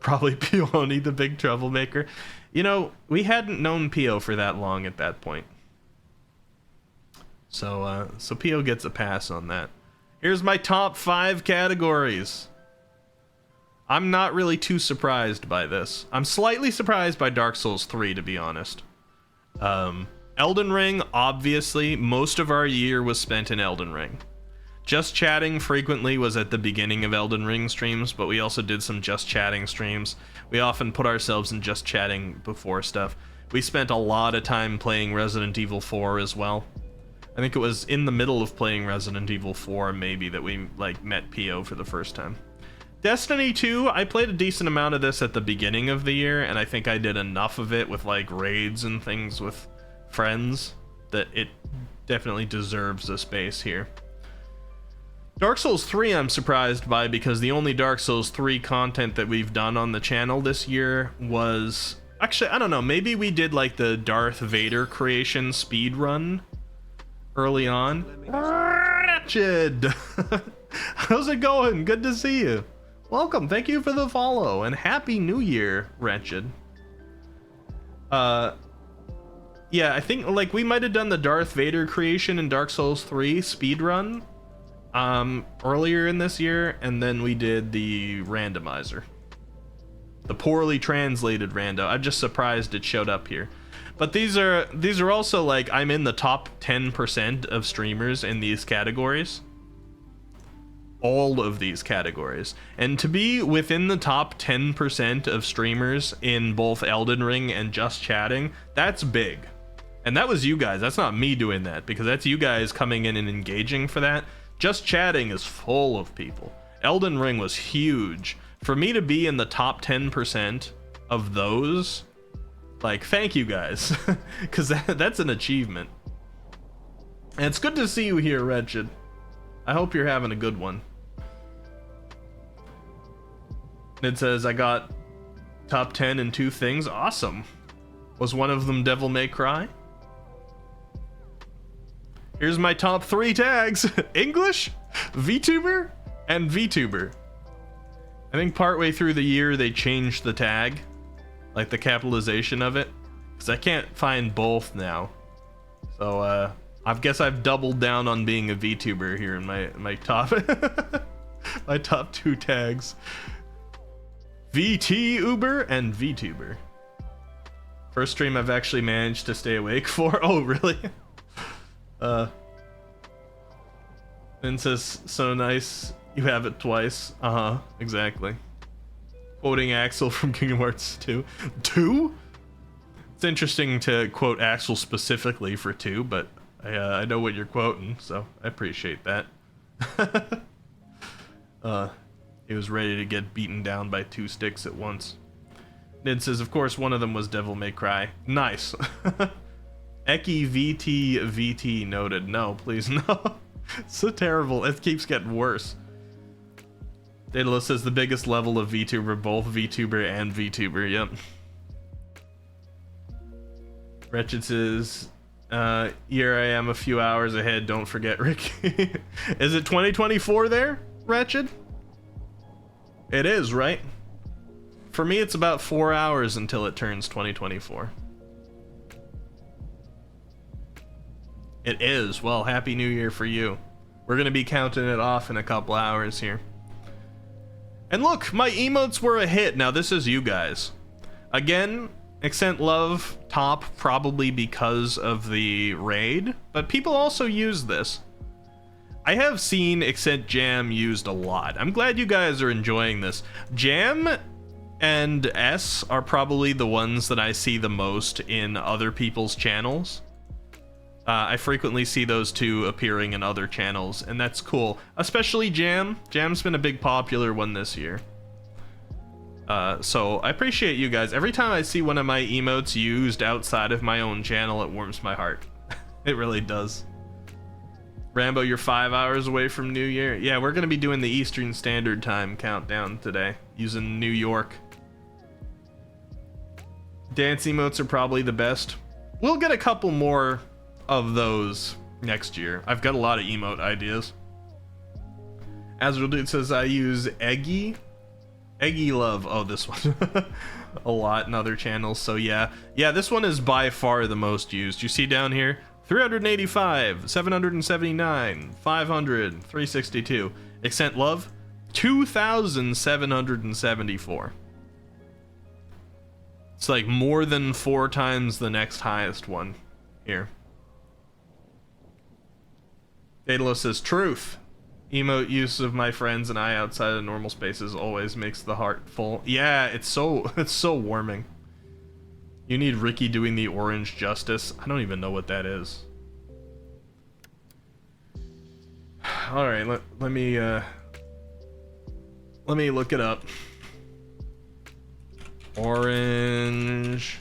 Probably Peony, the big troublemaker. You know, we hadn't known Pio for that long at that point. So Pio gets a pass on that. Here's my top 5 categories. I'm not really too surprised by this. I'm slightly surprised by Dark Souls 3, to be honest. Elden Ring, obviously, most of our year was spent in Elden Ring. Just Chatting frequently was at the beginning of Elden Ring streams, but we also did some Just Chatting streams. We often put ourselves in Just Chatting before stuff. We spent a lot of time playing Resident Evil 4 as well. I think it was in the middle of playing Resident Evil 4 maybe that we like met Pio for the first time. Destiny 2, I played a decent amount of this at the beginning of the year, and I think I did enough of it with like raids and things with friends that it definitely deserves a space here. Dark Souls 3 I'm surprised by, because the only Dark Souls 3 content that we've done on the channel this year was... Actually, I don't know, maybe we did like the Darth Vader creation speed run early on. Wretched! How's it going? Good to see you. Welcome, thank you for the follow, and Happy New Year, Wretched. Yeah, I think like we might have done the Darth Vader creation in Dark Souls 3 speedrun earlier in this year, and then we did the randomizer. The poorly translated rando. I'm just surprised it showed up here. But these are also like, I'm in the top 10% of streamers in these categories. All of these categories. And to be within the top 10% of streamers in both Elden Ring and Just Chatting, that's big. And that was you guys. That's not me doing that, because that's you guys coming in and engaging for that. Just Chatting is full of people. Elden Ring was huge. For me to be in the top 10% of those, like, thank you guys, because that's an achievement. And it's good to see you here, Wretched. I hope you're having a good one. It says, I got top 10 in 2 things. Awesome. Was one of them Devil May Cry? Here's my top 3 tags. English, VTuber, and VTuber. I think partway through the year they changed the tag, like the capitalization of it, because I can't find both now. So I guess I've doubled down on being a VTuber here in my top my top 2 tags. VTuber and VTuber. First stream I've actually managed to stay awake for. Oh, really? And says, so nice you have it twice. Exactly. Quoting Axel from Kingdom Hearts 2. 2? It's interesting to quote Axel specifically for 2, but I know what you're quoting, so I appreciate that. He was ready to get beaten down by 2 sticks at once. Nid says, of course, one of them was Devil May Cry. Nice. Eki VT noted. No, please, no. It's so terrible. It keeps getting worse. Daedalus says the biggest level of VTuber, both VTuber and VTuber. Yep. Wretched says, here I am a few hours ahead. Don't forget Ricky. Is it 2024 there, Wretched? It is, right? For me, it's about 4 hours until it turns 2024. It is. Well, Happy New Year for you. We're going to be counting it off in a couple hours here. And look, my emotes were a hit. Now, this is you guys. Again, Accent Love top probably because of the raid, but people also use this. I have seen Accent Jam used a lot. I'm glad you guys are enjoying this. Jam and S are probably the ones that I see the most in other people's channels. I frequently see those two appearing in other channels, and that's cool. Especially Jam. Jam's been a big popular one this year. So I appreciate you guys. Every time I see one of my emotes used outside of my own channel, it warms my heart. It really does. Rambo, you're 5 hours away from New Year. Yeah, we're gonna be doing the Eastern Standard Time countdown today, using New York. Dance emotes are probably the best. We'll get a couple more of those next year. I've got a lot of emote ideas. Azrael Dude says I use Eggy Love. Oh, this one. A lot in other channels. So yeah, this one is by far the most used. You see down here, 385, 779, 500, 362. Accent Love, 2,774. It's like more than 4 times the next highest one here. Daedalus says, truth. Emote use of my friends and I outside of normal spaces always makes the heart full. Yeah, it's so warming. You need Ricky doing the orange justice. I don't even know what that is. All right, let me look it up. Orange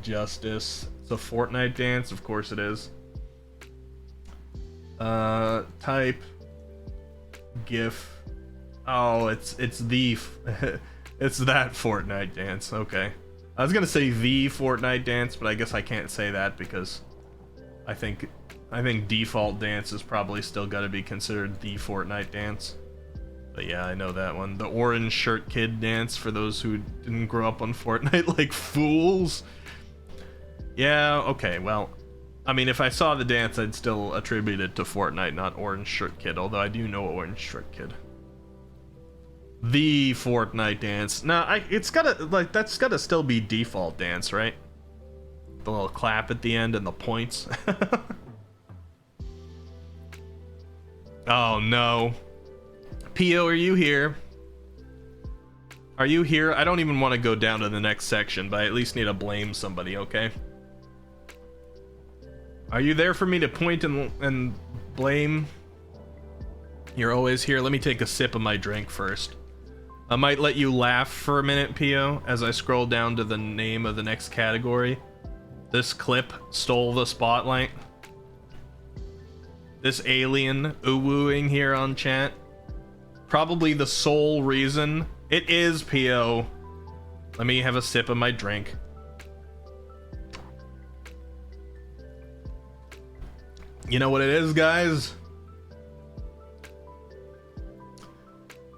Justice. It's a Fortnite dance, of course it is. Type GIF. Oh, it's the it's that Fortnite dance. Okay. I was gonna say the Fortnite dance, but I guess I can't say that because I think default dance is probably still gotta be considered the Fortnite dance. But yeah, I know that one. The orange shirt kid dance for those who didn't grow up on Fortnite like fools. Yeah, okay, well, I mean, if I saw the dance, I'd still attribute it to Fortnite, not orange shirt kid, although I do know orange shirt kid. The Fortnite dance. Now, it's gotta, like, that's gotta still be default dance, right? The little clap at the end and the points. Oh, no. Pio, are you here? Are you here? I don't even want to go down to the next section, but I at least need to blame somebody, okay? Are you there for me to point and blame? You're always here. Let me take a sip of my drink first. I might let you laugh for a minute, Pio, as I scroll down to the name of the next category. This clip stole the spotlight. This alien ooh-wooing here on chat. Probably the sole reason. It is, Pio. Let me have a sip of my drink. You know what it is, guys?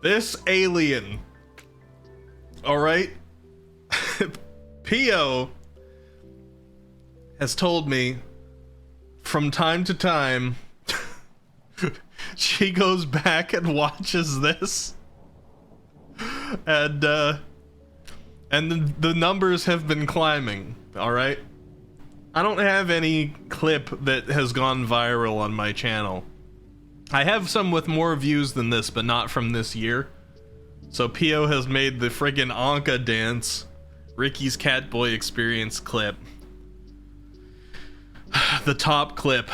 This alien. Alright? Pio has told me from time to time she goes back and watches this. And the numbers have been climbing, alright? I don't have any clip that has gone viral on my channel. I have some with more views than this, but not from this year. So Pio has made the friggin' Anka dance, Ricky's Catboy Experience clip. The top clip.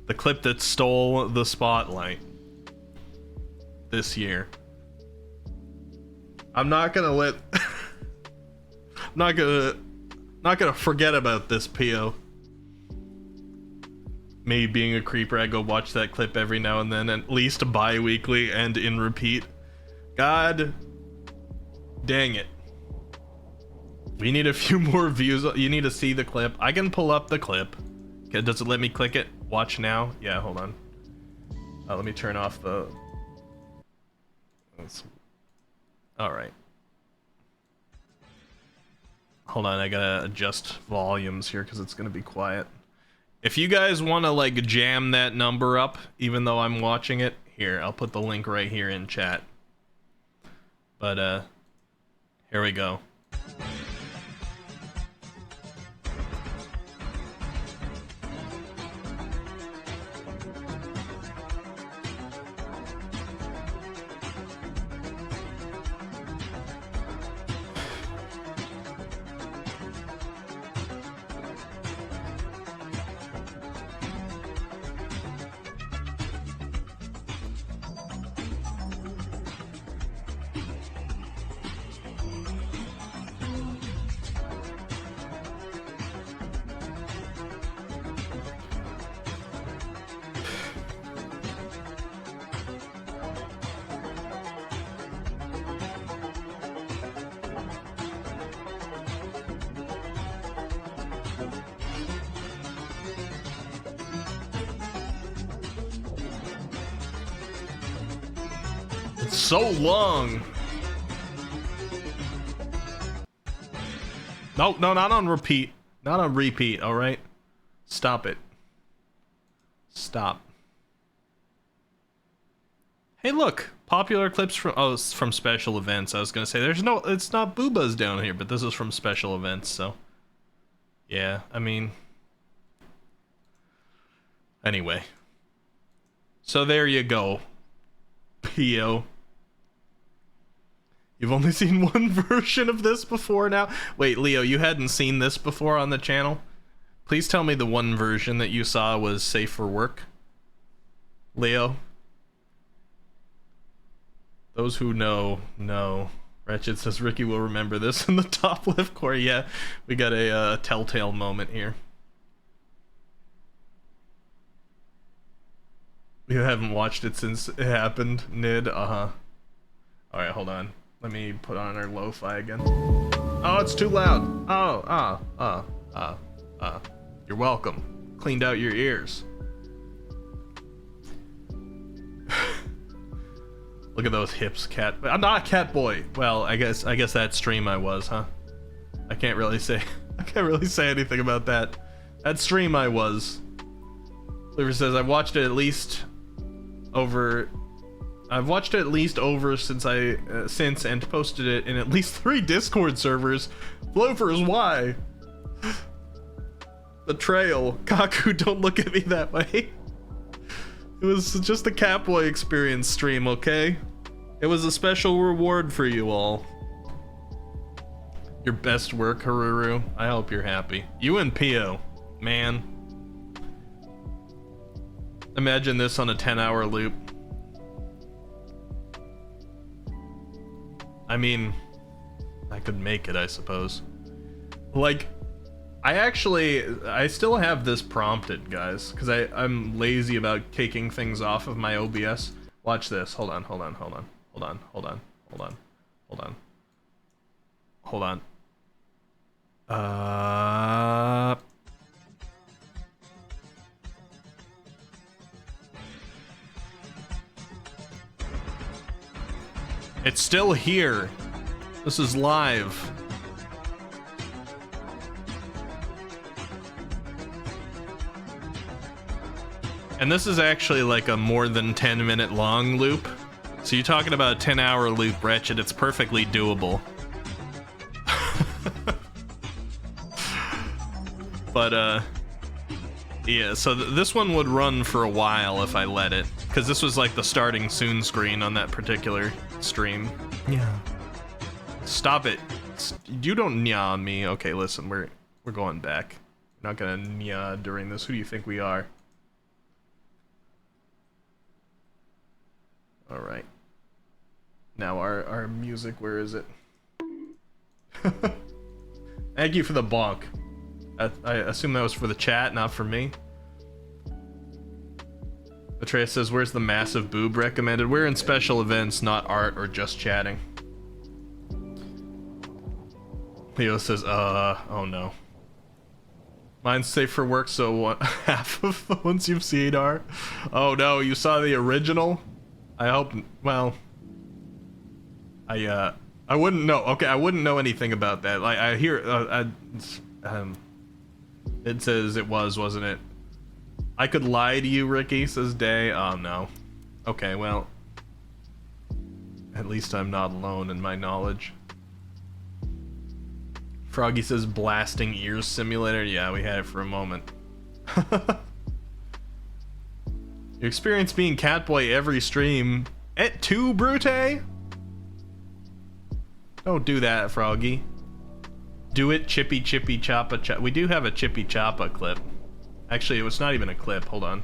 The clip that stole the spotlight this year. I'm not gonna let... not gonna forget about this, Pio. Me being a creeper, I go watch that clip every now and then, at least bi-weekly and in repeat. God dang it. We need a few more views. You need to see the clip. I can pull up the clip. Okay, does it let me click it? Watch now? Yeah, hold on. Let me turn off the... Alright. Hold on, I gotta adjust volumes here because it's gonna be quiet. If you guys want to like jam that number up, even though I'm watching it, here, I'll put the link right here in chat. But here we go. So long. No, not on repeat. Not on repeat, alright? Stop it. Stop. Hey, look. Popular clips from... Oh, it's from special events. I was gonna say, there's no... It's not Boobas down here, but this is from special events, so... Yeah, I mean... Anyway. So there you go. Pio. You've only seen one version of this before now? Wait, Leo, you hadn't seen this before on the channel? Please tell me the one version that you saw was safe for work. Leo. Those who know. Wretched says Ricky will remember this in the top left corner. Yeah, we got a telltale moment here. You haven't watched it since it happened, Nid? Uh-huh. Alright, hold on. Let me put on our lo-fi again. Oh, it's too loud. You're welcome. Cleaned out your ears. Look at those hips, cat. I'm not a cat boy. Well, I guess that stream I was, huh? I can't really say anything about that. That stream I was. Liver says I've watched it at least over since and posted it in at least 3 Discord servers. Blowfers, why? Betrayal. Kaku, don't look at me that way. It was just a Catboy experience stream, okay? It was a special reward for you all. Your best work, Haruru. I hope you're happy. You and Pio, man. Imagine this on a 10-hour loop. I mean, I could make it, I suppose. Like, I still have this prompted, guys, because I'm lazy about taking things off of my OBS. Watch this. Hold on. It's still here. This is live. And this is actually like a more than 10-minute long loop. So you're talking about a 10-hour loop, Wretched. It's perfectly doable. But, yeah, so this one would run for a while if I let it. Because this was like the starting soon screen on that particular stream. Yeah. Stop it. You don't nya on me. Okay, listen, we're going back. We're not gonna nya during this. Who do you think we are? Alright. Now our music, where is it? Thank you for the bonk. I assume that was for the chat, not for me. Atreus says, where's the massive boob recommended? We're in special events, not art or just chatting. Leo says, oh no. Mine's safe for work, so half of the ones you've seen are. Oh no, you saw the original? I hope, well, I wouldn't know. Okay, I wouldn't know anything about that. Like, I hear, it says it was, wasn't it? I could lie to you, Ricky, says Day. Oh, no. Okay, well, at least I'm not alone in my knowledge. Froggy says blasting ears simulator. Yeah, we had it for a moment. You experience being Catboy every stream. Et tu, Brute? Don't do that, Froggy. Do it, Chippy Choppa Chop. We do have a Chippy Choppa clip. Actually, it was not even a clip. Hold on.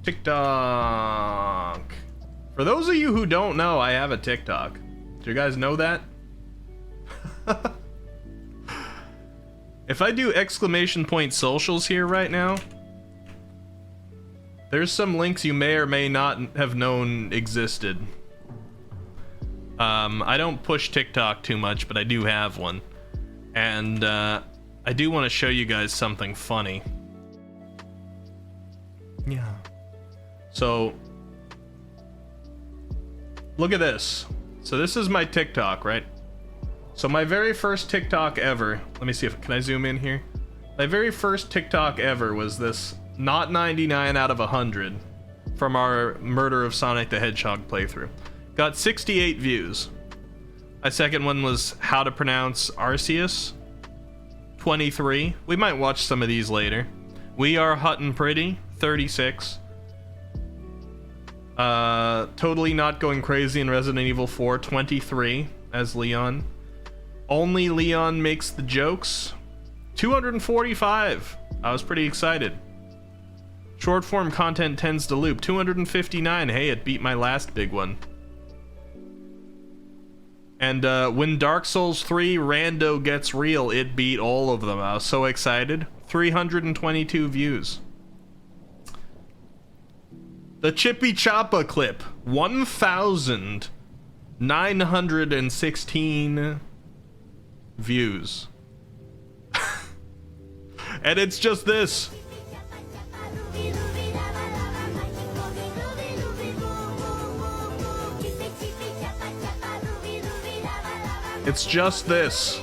TikTok. For those of you who don't know, I have a TikTok. Do you guys know that? If I do exclamation point socials here right now, there's some links you may or may not have known existed. I don't push TikTok too much, but I do have one. And I do want to show you guys something funny. Yeah. So, look at this. So this is my TikTok, right? So my very first TikTok ever, let me see if, can I zoom in here? My very first TikTok ever was this not 99 out of 100 from our Murder of Sonic the Hedgehog playthrough. Got 68 views. My second one was how to pronounce Arceus. 23. We might watch some of these later. We Are Hot and Pretty. 36. Totally Not Going Crazy in Resident Evil 4. 23 as Leon. Only Leon Makes the Jokes. 245. I was pretty excited. Short form content tends to loop. 259. Hey, it beat my last big one. And when Dark Souls 3 Rando gets real, it beat all of them. I was so excited. 322 views. The Chippy Choppa clip. 1,916 views. And it's just this. It's just this.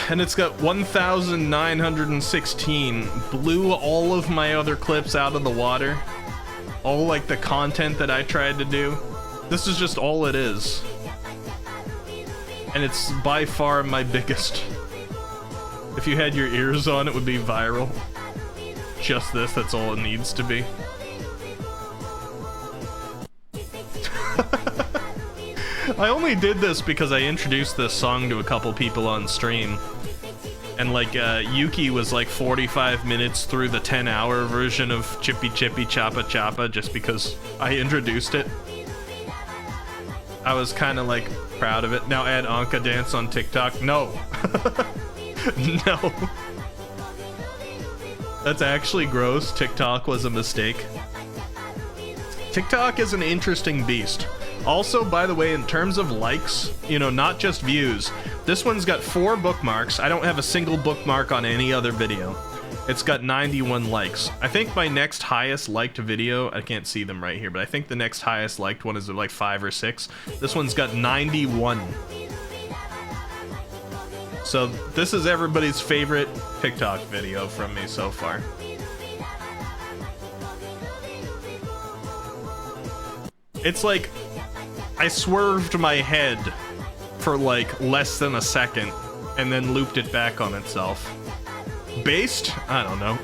And it's got 1,916. Blew all of my other clips out of the water. All like the content that I tried to do. This is just all it is. And it's by far my biggest. If you had your ears on, it would be viral. Just this, that's all it needs to be. I only did this because I introduced this song to a couple people on stream. And like, Yuki was like 45 minutes through the 10-hour version of Chippy Chippy Choppa Choppa just because I introduced it. I was kind of like proud of it. Now add Anka Dance on TikTok. No. No. That's actually gross. TikTok was a mistake. TikTok is an interesting beast. Also, by the way, in terms of likes, you know, not just views, this one's got 4 bookmarks. I don't have a single bookmark on any other video. It's got 91 likes. I think my next highest liked video, I can't see them right here, but I think the next highest liked one is like 5 or 6. This one's got 91. So this is everybody's favorite TikTok video from me so far. It's like I swerved my head for like less than a second and then looped it back on itself. Based? I don't know.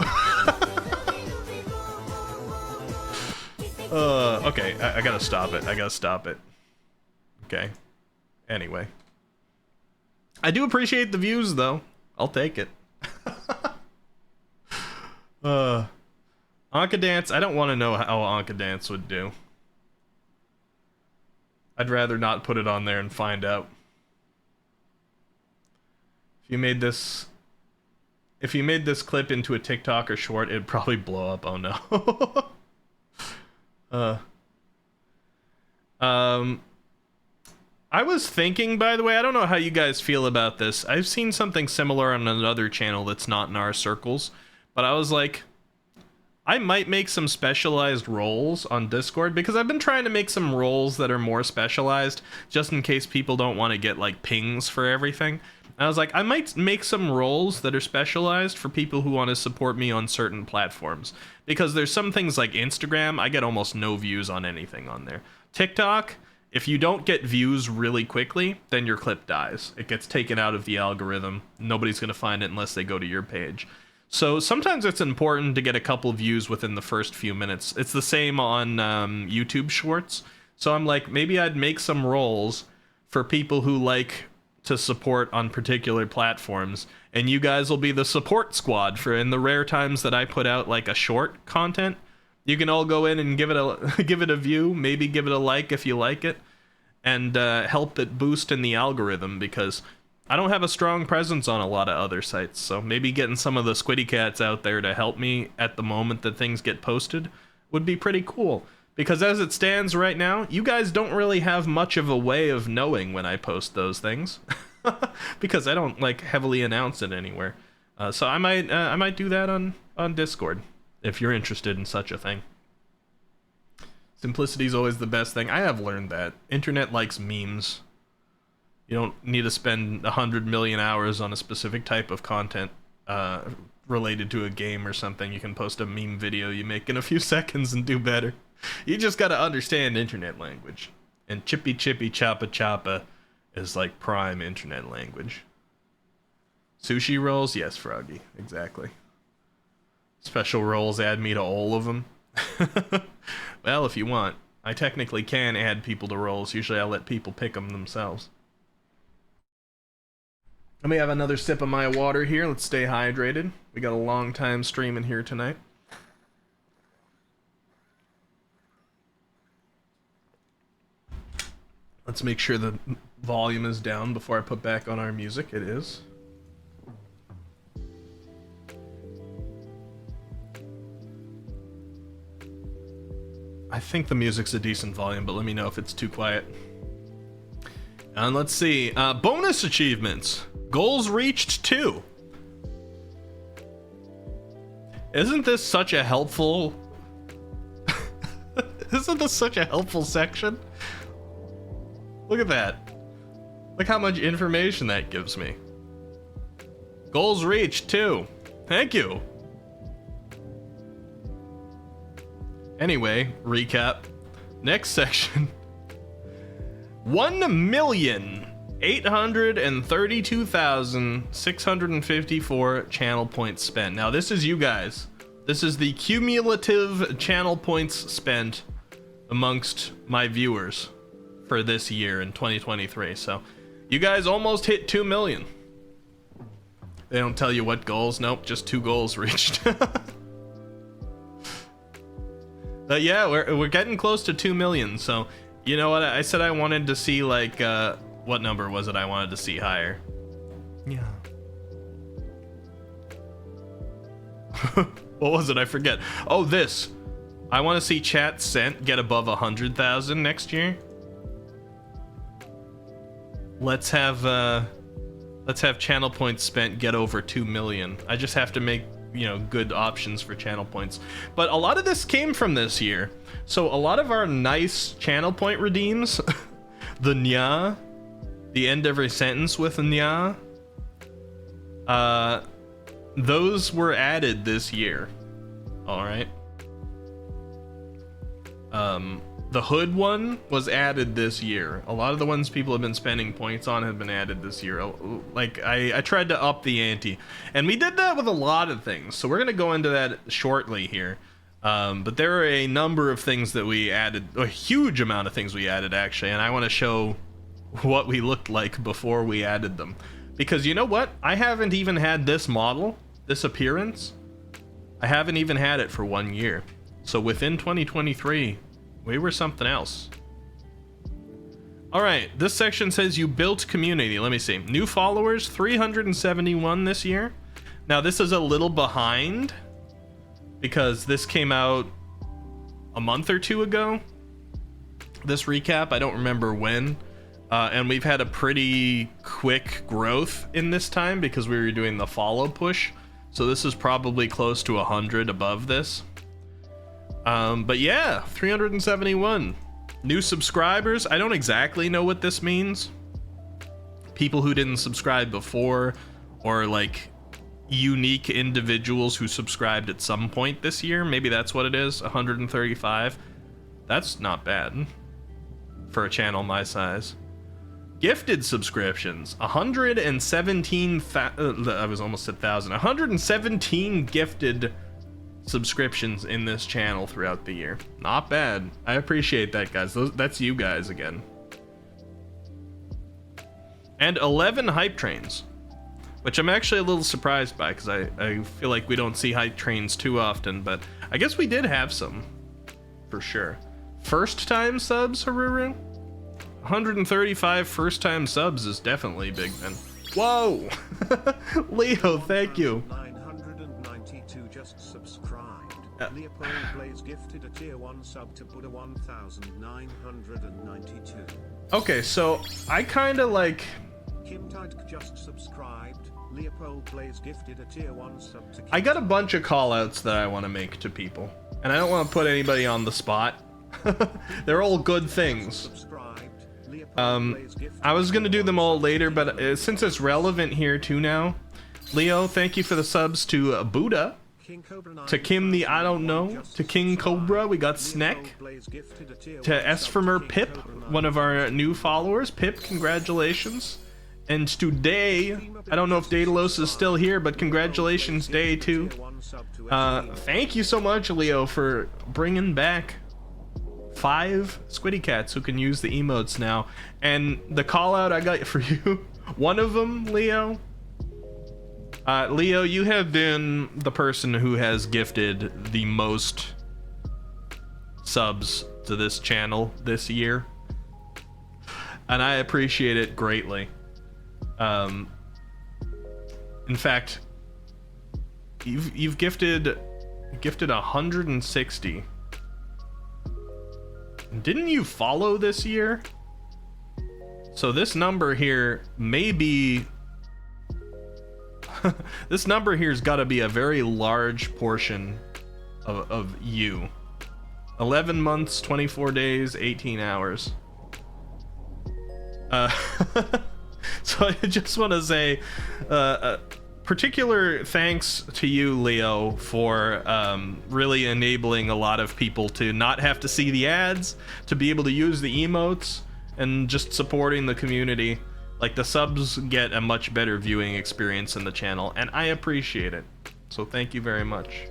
Okay, I gotta stop it. I gotta stop it. Okay. Anyway. I do appreciate the views, though. I'll take it. Anka Dance, I don't want to know how Anka Dance would do. I'd rather not put it on there and find out. If you made this clip into a TikTok or short, it'd probably blow up. Oh no. I was thinking, by the way, I don't know how you guys feel about this. I've seen something similar on another channel that's not in our circles, but I was like, I might make some specialized roles on Discord because I've been trying to make some roles that are more specialized just in case people don't want to get like pings for everything. And I was like, I might make some roles that are specialized for people who want to support me on certain platforms, because there's some things like Instagram, I get almost no views on anything on there. TikTok, if you don't get views really quickly, then your clip dies. It gets taken out of the algorithm. Nobody's going to find it unless they go to your page. So sometimes it's important to get a couple views within the first few minutes. It's the same on YouTube Shorts. So I'm like, maybe I'd make some roles for people who like to support on particular platforms, and you guys will be the support squad for in the rare times that I put out like a short content. You can all go in and give it a view, maybe give it a like if you like it, and help it boost in the algorithm, because I don't have a strong presence on a lot of other sites, so maybe getting some of the Squiddy Cats out there to help me at the moment that things get posted would be pretty cool. Because as it stands right now, you guys don't really have much of a way of knowing when I post those things. Because I don't like heavily announce it anywhere. So I might do that on Discord, if you're interested in such a thing. Simplicity is always the best thing. I have learned that. Internet likes memes. You don't need to spend 100 million hours on a specific type of content related to a game or something. You can post a meme video you make in a few seconds and do better. You just gotta understand internet language. And Chippy Chippy Choppa Choppa is like prime internet language. Sushi rolls? Yes, Froggy. Exactly. Special rolls, add me to all of them. Well, if you want. I technically can add people to rolls. Usually I let people pick them themselves. Let me have another sip of my water here. Let's stay hydrated. We got a long time streaming here tonight. Let's make sure the volume is down before I put back on our music. It is. I think the music's a decent volume, but let me know if it's too quiet. And let's see. Bonus achievements. Goals reached 2. Isn't this such a helpful... Isn't this such a helpful section? Look at that. Look how much information that gives me. Goals reached 2. Thank you. Anyway, recap. Next section. 1,832,654 channel points spent. Now this is you guys. This is the cumulative channel points spent amongst my viewers for this year in 2023. So you guys almost hit 2 million. They don't tell you what goals. Nope, just 2 goals reached. But yeah, we're getting close to 2 million. So you know what? I said I wanted to see like what number was it I wanted to see higher? Yeah. What was it? I forget. Oh, this. I want to see chat sent get above 100,000 next year. Let's have channel points spent get over 2 million. I just have to make, you know, good options for channel points. But a lot of this came from this year. So a lot of our nice channel point redeems, the nya, the end every sentence with a nya, those were added this year. All right. The hood one was added this year. A lot of the ones people have been spending points on have been added this year. Like, I tried to up the ante. And we did that with a lot of things. So we're going to go into that shortly here. But there are a number of things that we added. A huge amount of things we added, actually. And I want to show what we looked like before we added them. Because you know what? I haven't even had this model, this appearance. I haven't even had it for 1 year. So within 2023... we were something else. All right, this section says you built community. Let me see. New followers, 371 this year. Now, this is a little behind because this came out a month or 2 ago. This recap, I don't remember when. And we've had a pretty quick growth in this time because we were doing the follow push. So this is probably close to 100 above this. But yeah, 371 new subscribers. I don't exactly know what this means. People who didn't subscribe before, or like unique individuals who subscribed at some point this year. Maybe that's what it is. 135. That's not bad for a channel my size. Gifted subscriptions, 117. I was almost at 1,000. 117 gifted subscriptions in this channel throughout the year. Not bad. I appreciate that, guys. That's you guys again. And 11 hype trains, which I'm actually a little surprised by because I feel like we don't see hype trains too often, but I guess we did have some for sure. First time subs, Haruru? 135 first time subs is definitely big, man. Whoa! Leo, thank you. Leopold Blaze gifted a tier 1 sub to Buddha 1992. Okay, so I kind of like... Kim Tide just subscribed. Leopold Blaze gifted a tier 1 sub to... I got a bunch of call-outs that I want to make to people. And I don't want to put anybody on the spot. They're all good things. I was going to do them all later, but since it's relevant here too now... Leo, thank you for the subs to Buddha. To Kim the I don't know, to King Cobra, we got Sneck. To Esfermer Pip, one of our new followers. Pip, congratulations. And to Day, I don't know if Daedalus is still here, but congratulations, Day, too. Thank you so much, Leo, for bringing back 5 Squiddy Cats who can use the emotes now. And the call out I got for you, one of them, Leo, Leo, you have been the person who has gifted the most subs to this channel this year, and I appreciate it greatly. In fact, you've gifted 160. Didn't you follow this year? So this number here may be this number here's got to be a very large portion of you. 11 months, 24 days, 18 hours. So I just want to say particular thanks to you, Leo, for really enabling a lot of people to not have to see the ads, to be able to use the emotes, and just supporting the community. Like, the subs get a much better viewing experience in the channel, and I appreciate it. So thank you very much.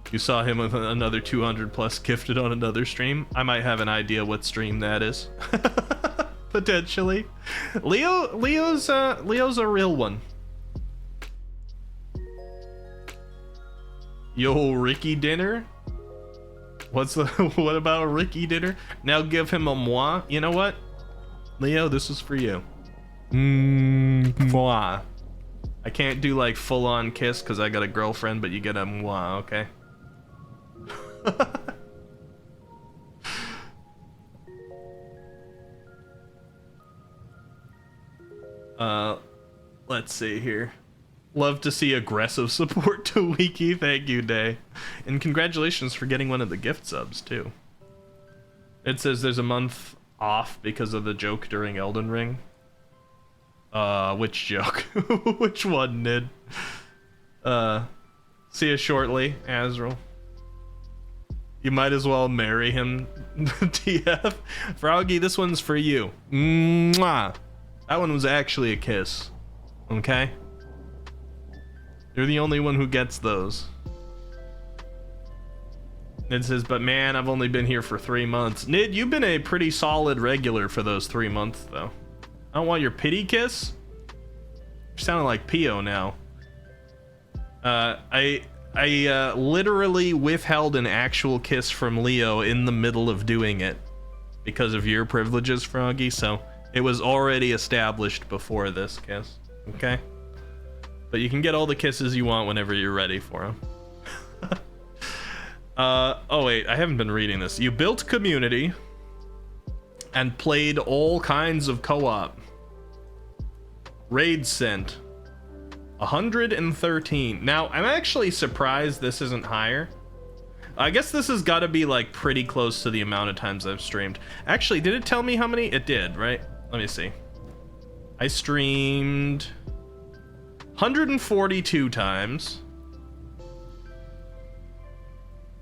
You saw him with another 200 plus gifted on another stream. I might have an idea what stream that is. Potentially. Leo's a real one. Yo, Ricky dinner? What about Ricky dinner? Now give him a moi. You know what? Leo, this is for you. Moi. I can't do like full-on kiss because I got a girlfriend, but you get a moi, okay? Let's see here. Love to see aggressive support to Wiki. Thank you, Day. And congratulations for getting one of the gift subs, too. It says there's a month off because of the joke during Elden Ring. Which joke? Which one, Nid? See you shortly, Azrael. You might as well marry him, TF. Froggy, this one's for you. Mwah. That one was actually a kiss. Okay? You're the only one who gets those. Nid says, but man, I've only been here for 3 months. Nid, you've been a pretty solid regular for those 3 months, though. I don't want your pity kiss. You're sounding like Pio now. I literally withheld an actual kiss from Leo in the middle of doing it because of your privileges, Froggy, so it was already established before this kiss, okay? But you can get all the kisses you want whenever you're ready for them. Oh wait, I haven't been reading this. You built community and played all kinds of co-op. Raid sent 113. Now, I'm actually surprised this isn't higher. I guess this has got to be like pretty close to the amount of times I've streamed. Actually, did it tell me how many? It did, right? Let me see. I streamed 142 times.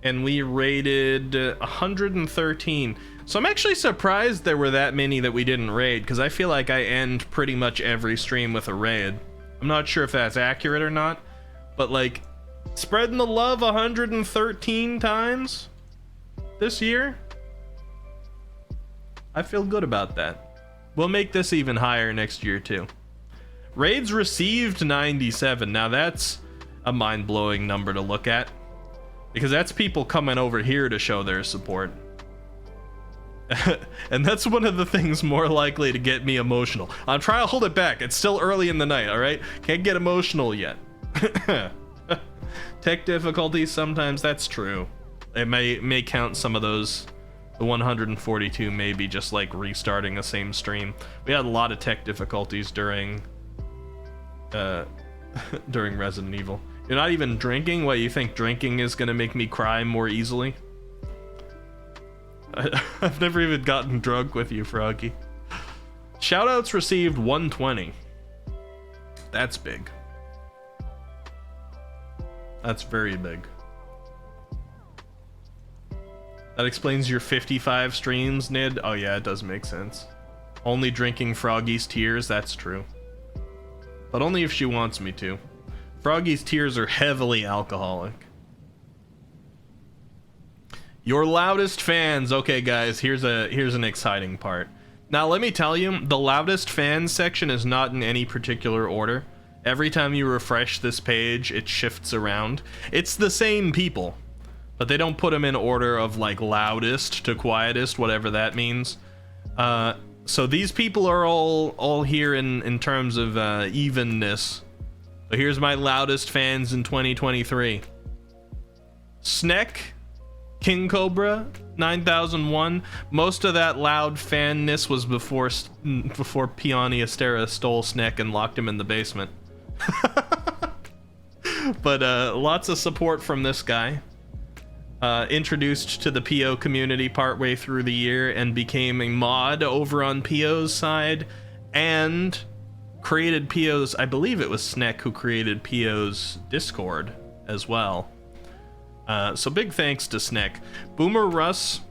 And we raided 113. So I'm actually surprised there were that many that we didn't raid, because I feel like I end pretty much every stream with a raid. I'm not sure if that's accurate or not, but like, spreading the love 113 times this year? I feel good about that. We'll make this even higher next year too. Raids received 97. Now that's a mind-blowing number to look at, because that's people coming over here to show their support. And that's one of the things more likely to get me emotional. I'm trying to hold it back. It's still early in the night, all right? Can't get emotional yet. Tech difficulties, sometimes that's true. It may count some of those. The 142 may be just like restarting the same stream. We had a lot of tech difficulties during during Resident Evil. You're not even drinking? What, you think drinking is gonna make me cry more easily? I've never even gotten drunk with you, Froggy. Shoutouts received 120. That's big. That's very big. That explains your 55 streams, Nid. Oh yeah, it does make sense. Only drinking Froggy's tears, that's true. But only if she wants me to. Froggy's tears are heavily alcoholic. Your loudest fans. Okay, guys, here's an exciting part. Now, let me tell you, the loudest fans section is not in any particular order. Every time you refresh this page, it shifts around. It's the same people, but they don't put them in order of like loudest to quietest, whatever that means. So these people are all here in terms of evenness. But here's my loudest fans in 2023. Sneck, King Cobra, 9001. Most of that loud fanness was before Peony Astera stole Sneck and locked him in the basement. But lots of support from this guy. Introduced to the PO community partway through the year and became a mod over on PO's side, and created PO's, I believe it was Sneck who created PO's Discord as well. So big thanks to Sneck. Boomer Russ.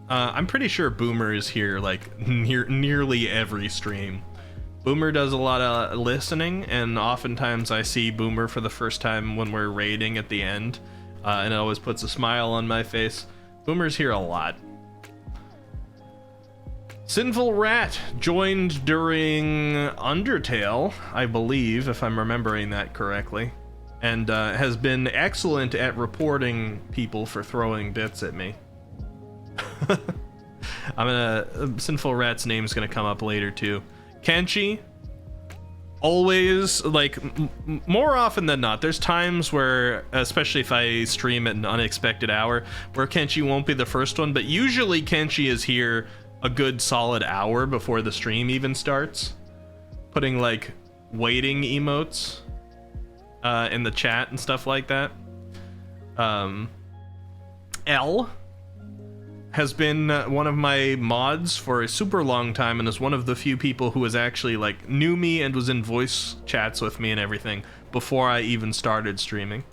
I'm pretty sure Boomer is here like nearly every stream. Boomer does a lot of listening, and oftentimes I see Boomer for the first time when we're raiding at the end, and it always puts a smile on my face. Boomer's here a lot. Sinful Rat joined during Undertale, I believe, if I'm remembering that correctly, and has been excellent at reporting people for throwing bits at me. Sinful Rat's name is gonna come up later too. Kenshi, always, like, more often than not, there's times where, especially if I stream at an unexpected hour, where Kenshi won't be the first one, but usually Kenshi is here a good solid hour before the stream even starts, putting like waiting emotes in the chat and stuff like that. L has been one of my mods for a super long time, and is one of the few people who has actually like knew me and was in voice chats with me and everything before I even started streaming.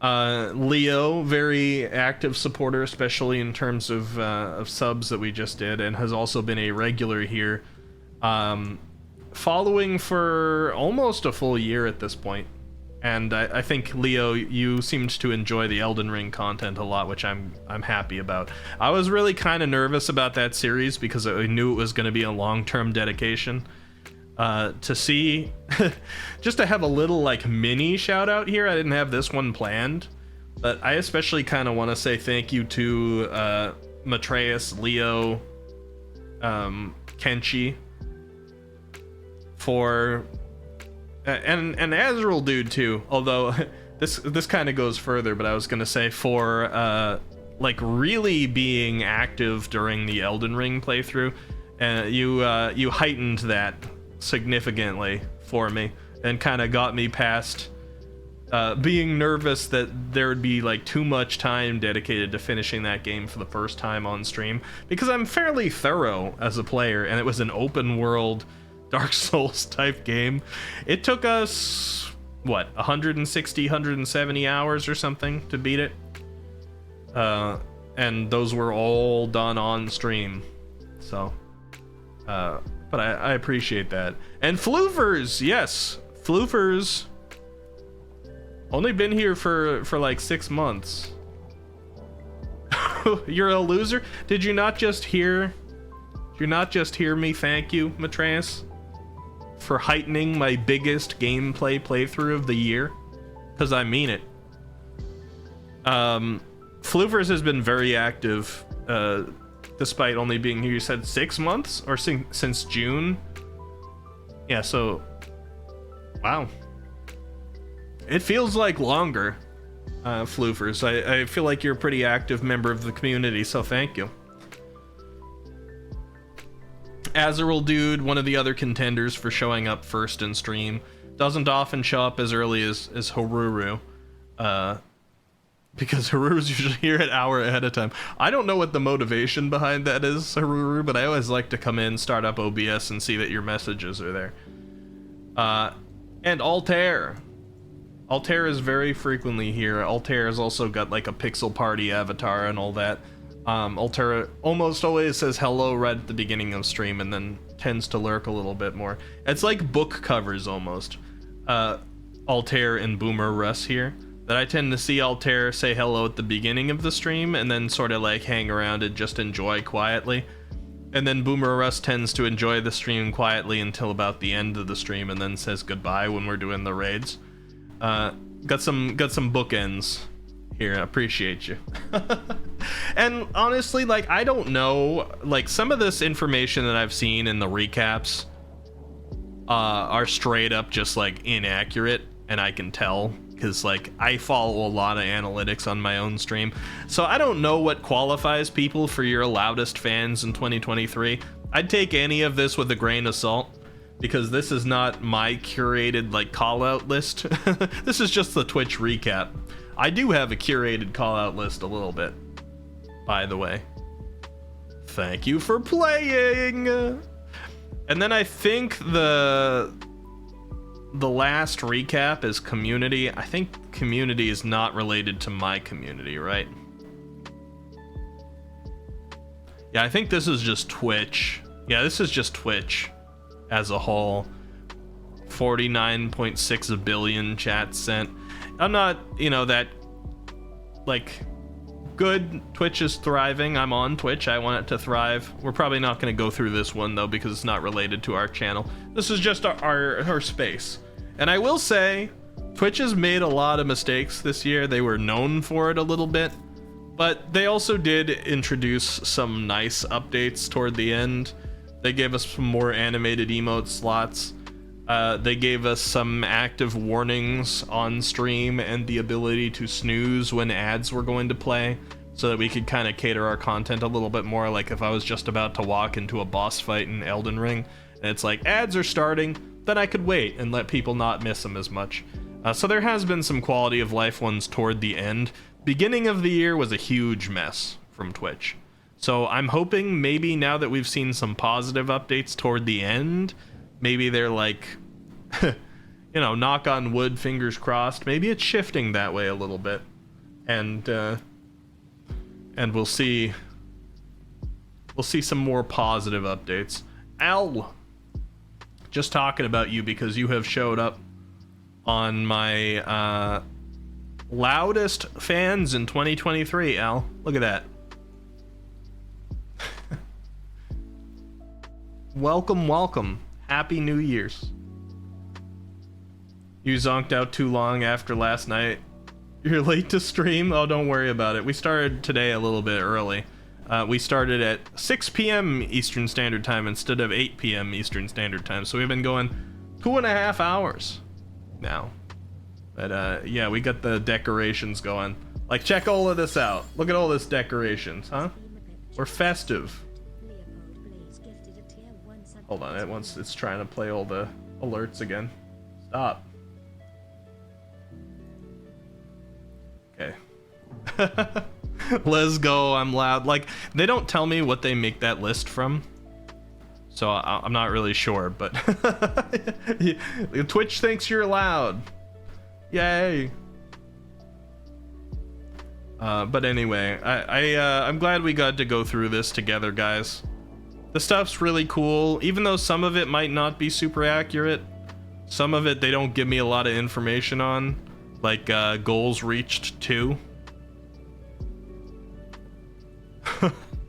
Leo, very active supporter, especially in terms of subs that we just did, and has also been a regular here, following for almost a full year at this point. And I think, Leo, you seemed to enjoy the Elden Ring content a lot, which I'm happy about. I was really kind of nervous about that series because I knew it was going to be a long-term dedication. To see, just to have a little like mini shout out here. I didn't have this one planned, but I especially kind of want to say thank you to Matreus, Leo, Kenshi, for and Azrael dude too, although this kind of goes further, but I was gonna say for like really being active during the Elden Ring playthrough. You heightened that significantly for me and kind of got me past being nervous that there would be like too much time dedicated to finishing that game for the first time on stream, because I'm fairly thorough as a player, and it was an open world Dark Souls type game. It took us what, 160 170 hours or something to beat it, and those were all done on stream. So but I appreciate that. And Floofers, yes, Floofers only been here for like 6 months. You're a loser. Did you not just hear me thank you, Matreus, for heightening my biggest gameplay playthrough of the year? Because I mean it. Floofers has been very active, despite only being here, you said 6 months? Or since June? Yeah, so... Wow. It feels like longer, Floofers. I feel like you're a pretty active member of the community, so thank you. Azrael Dude, one of the other contenders for showing up first in stream, doesn't often show up as early as Haruru, because Haruru's usually here an hour ahead of time. I don't know what the motivation behind that is, Haruru, but I always like to come in, start up OBS, and see that your messages are there. And Altair. Altair is very frequently here. Altair has also got like a Pixel Party avatar and all that. Altair almost always says hello right at the beginning of stream and then tends to lurk a little bit more. It's like book covers almost. Altair and Boomer Russ here. That I tend to see Altair say hello at the beginning of the stream and then sort of like hang around and just enjoy quietly. And then Boomer Russ tends to enjoy the stream quietly until about the end of the stream, and then says goodbye when we're doing the raids. Got some bookends here. I appreciate you. And honestly, like, I don't know, like, some of this information that I've seen in the recaps are straight up just like inaccurate, and I can tell because, like, I follow a lot of analytics on my own stream, so I don't know what qualifies people for your loudest fans in 2023. I'd take any of this with a grain of salt, because this is not my curated, like, call out list. This is just the Twitch recap. I do have a curated call out list a little bit, by the way. Thank you for playing. And then I think the last recap is community. I think community is not related to my community, right? Yeah, I think this is just Twitch. Yeah, this is just Twitch as a whole. 49.6 billion chats sent. I'm not, you know, that, like, good. Twitch is thriving. I'm on Twitch. I want it to thrive. We're probably not going to go through this one, though, because it's not related to our channel. This is just our space. And I will say, Twitch has made a lot of mistakes this year. They were known for it a little bit, but they also did introduce some nice updates toward the end. They gave us some more animated emote slots. They gave us some active warnings on stream and the ability to snooze when ads were going to play, so that we could kind of cater our content a little bit more. Like if I was just about to walk into a boss fight in Elden Ring and it's like ads are starting, then I could wait and let people not miss them as much. So there has been some quality of life ones toward the end. Beginning of the year was a huge mess from Twitch. So I'm hoping maybe now that we've seen some positive updates toward the end, maybe they're like, you know, knock on wood, fingers crossed, maybe it's shifting that way a little bit. And we'll see some more positive updates. Al, just talking about you because you have showed up on my loudest fans in 2023, Al. Look at that. Welcome. Happy New Year's. You zonked out too long after last night. You're late to stream? Oh, don't worry about it. We started today a little bit early. We started at 6 p.m. Eastern Standard Time instead of 8 p.m. Eastern Standard Time. So we've been going 2.5 hours now. But yeah, we got the decorations going. Like, check all of this out. Look at all this decorations, huh? We're festive. Hold on, it's trying to play all the alerts again. Stop. Okay. Let's go, I'm loud. Like, they don't tell me what they make that list from, so I'm not really sure, but Twitch thinks you're loud. Yay. But anyway, I'm glad we got to go through this together, guys. The stuff's really cool, even though some of it might not be super accurate. Some of it they don't give me a lot of information on, like goals reached 2.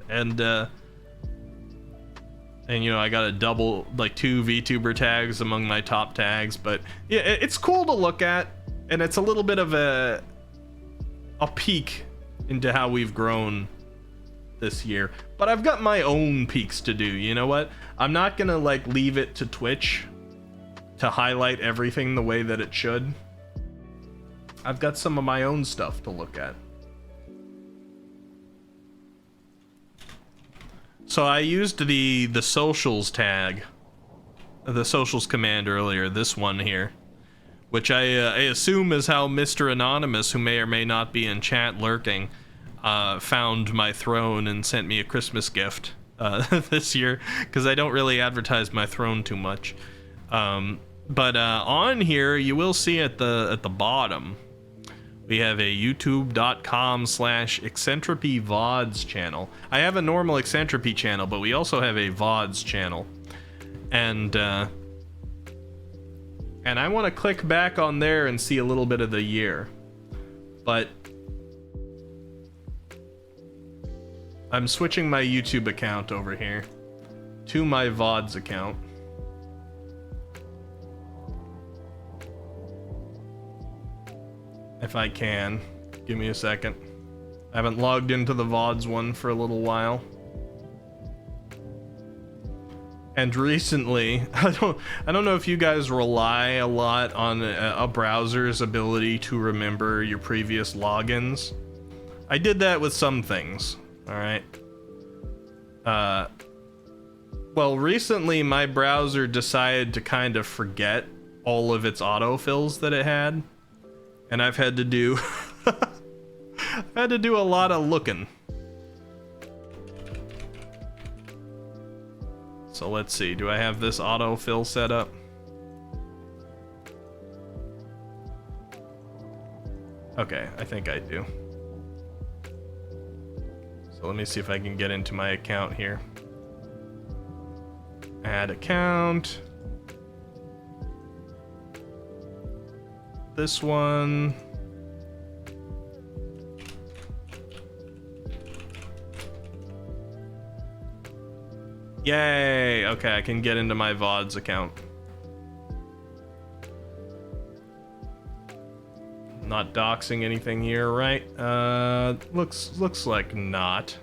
and you know, I got a double, like 2 VTuber tags among my top tags, but yeah, it's cool to look at, and it's a little bit of a peek into how we've grown this year. But I've got my own peaks to do, you know what? I'm not gonna like leave it to Twitch to highlight everything the way that it should. I've got some of my own stuff to look at. So I used the socials tag, the socials command earlier, this one here, which I assume is how Mr. Anonymous, who may or may not be in chat lurking, found my throne and sent me a Christmas gift this year, because I don't really advertise my throne too much. But on here, you will see at the bottom, we have a youtube.com/Eccentripy VODs channel. I have a normal Eccentripy channel, but we also have a VODs channel. And I want to click back on there and see a little bit of the year. But I'm switching my YouTube account over here. to my VODs account. If I can. Give me a second. I haven't logged into the VODs one for a little while. And recently, I don't know if you guys rely a lot on a browser's ability to remember your previous logins. I did that with some things, all right? Well, recently my browser decided to kind of forget all of its autofills that it had, and I've had to do I've had to do a lot of looking. So let's see, do I have this autofill set up? Okay, I think I do. So let me see if I can get into my account here. Add account. This one. Yay! Okay, I can get into my VODs account. Not doxing anything here, right? Looks like not.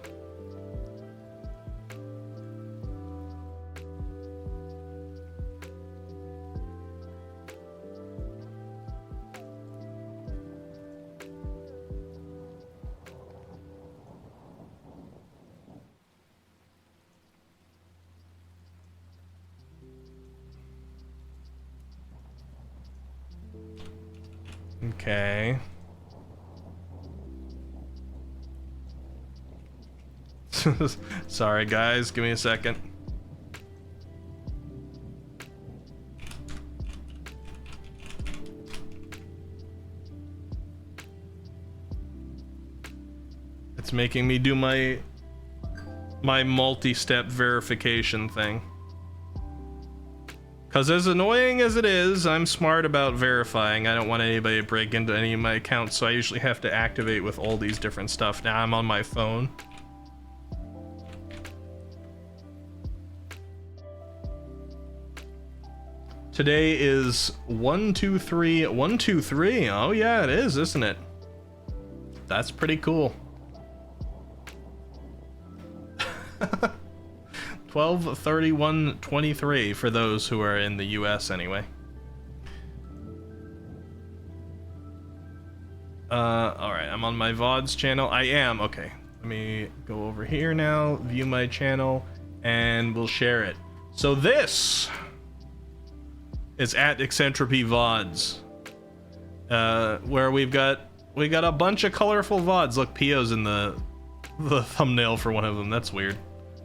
Okay. Sorry guys, give me a second. It's making me do my multi-step verification thing. Because as annoying as it is, I'm smart about verifying. I don't want anybody to break into any of my accounts, so I usually have to activate with all these different stuff. Now I'm on my phone. Today is 123. Oh yeah, it is, isn't it? That's pretty cool. 12/31/23 for those who are in the US anyway. Alright, I'm on my VODs channel. I am, okay. Let me go over here now, view my channel, and we'll share it. So this is at Eccentripy VODs, where we got a bunch of colorful VODs. Look, Pio's in the thumbnail for one of them. That's weird.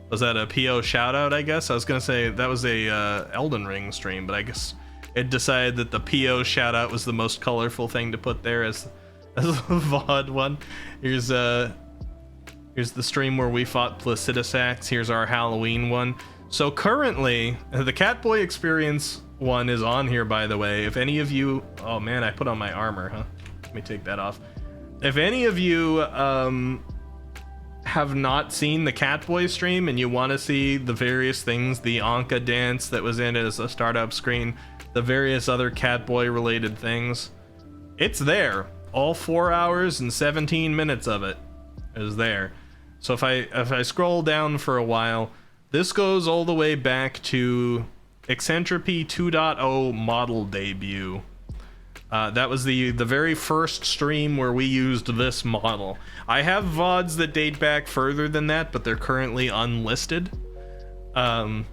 Was that a PO shout out, I guess? I was gonna say that was a Elden Ring stream, but I guess it decided that the PO shout out was the most colorful thing to put there as the VOD one. Here's the stream where we fought Placidusax. Here's our Halloween one. So currently, the Catboy Experience one is on here, by the way. If any of you... Oh man, I put on my armor, huh? Let me take that off. If any of you have not seen the Catboy stream and you want to see the various things, the Anka dance that was in it as a startup screen, the various other Catboy related things, it's there. All 4 hours and 17 minutes of it is there. So if I scroll down for a while, this goes all the way back to Eccentripy 2.0 model debut. That was the very first stream where we used this model. I have VODs that date back further than that, but they're currently unlisted. And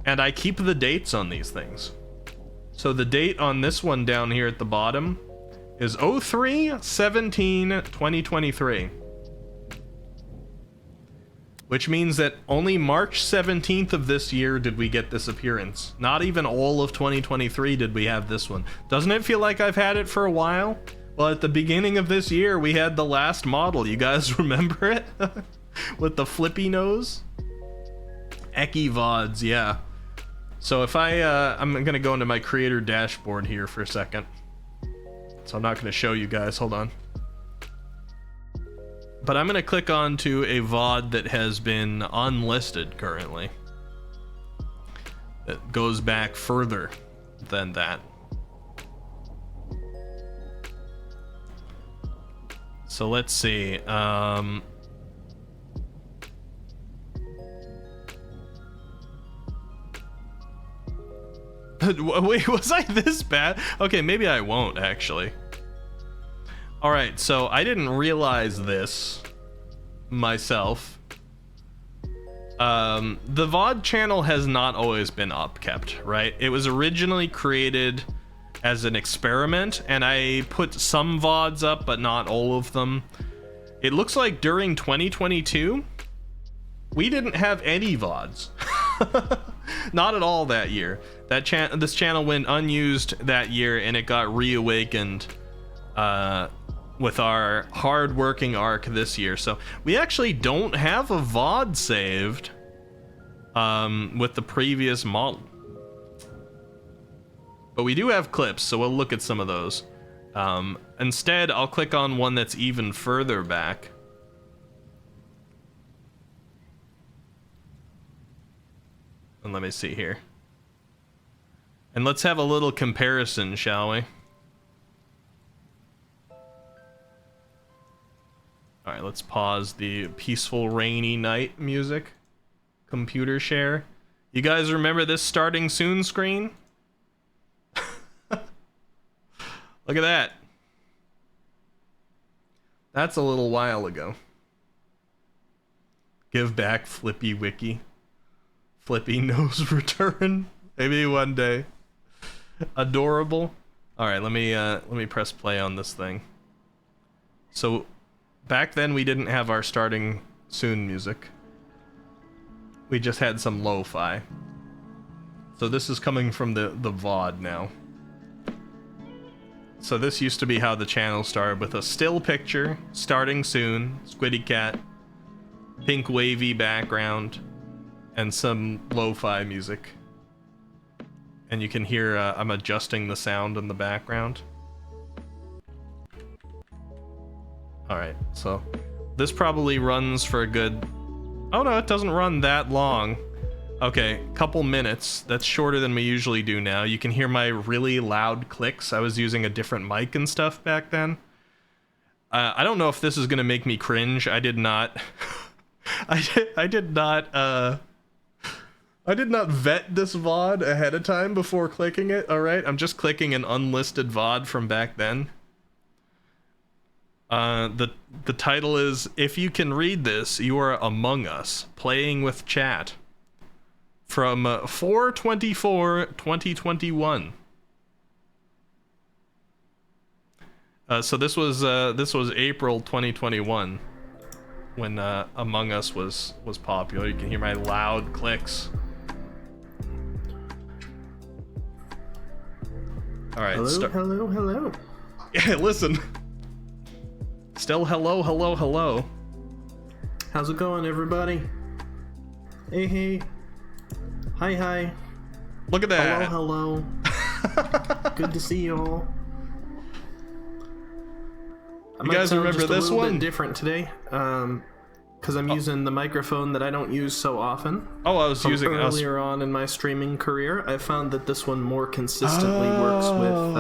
I keep the dates on these things. So the date on this one down here at the bottom is 03/17/2023. Which means that only March 17th of this year did we get this appearance. Not even all of 2023 did we have this one. Doesn't it feel like I've had it for a while? Well, at the beginning of this year, we had the last model. You guys remember it? With the flippy nose? Eki VODs, yeah. So if I'm gonna go into my creator dashboard here for a second. So I'm not gonna show you guys, hold on. But I'm gonna click on to a VOD that has been unlisted currently. that goes back further than that. So let's see. Wait, was I this bad? Okay, maybe I won't actually. All right, so I didn't realize this myself. The VOD channel has not always been upkept, right? It was originally created as an experiment, and I put some VODs up, but not all of them. It looks like during 2022, we didn't have any VODs. Not at all that year. This channel went unused that year, and it got reawakened with our hard-working arc this year. So we actually don't have a VOD saved with the previous model. But we do have clips, so we'll look at some of those. Instead, I'll click on one that's even further back. And let me see here. And let's have a little comparison, shall we? Alright, let's pause the peaceful rainy night music. Computer share. You guys remember this starting soon screen? Look at that. That's a little while ago. Give back Flippy Wiki. Flippy Nose Return. Maybe one day. Adorable. Alright, let me press play on this thing. So back then we didn't have our starting soon music. We just had some lo-fi. So this is coming from the VOD now. So this used to be how the channel started, with a still picture, starting soon, Squiddy Cat, pink wavy background, and some lo-fi music. And you can hear I'm adjusting the sound in the background. Alright, so this probably runs for a good... Oh no, it doesn't run that long. Okay, couple minutes. That's shorter than we usually do now. You can hear my really loud clicks. I was using a different mic and stuff back then. I don't know if this is gonna make me cringe. I did not... I did not vet this VOD ahead of time before clicking it, alright? I'm just clicking an unlisted VOD from back then. The title is, If You Can Read This, You Are Among Us, Playing with Chat. From 4/24/2021. So this was April 2021 when Among Us was popular. You can hear my loud clicks. All right. Hello. Yeah, listen. Still hello. How's it going, everybody? Hey. Hi. Look at that. Hello. Good to see you all. You guys remember this one? A little bit different today, because I'm using the microphone that I don't use so often. Oh, I was using earlier on in my streaming career. I found that this one more consistently works with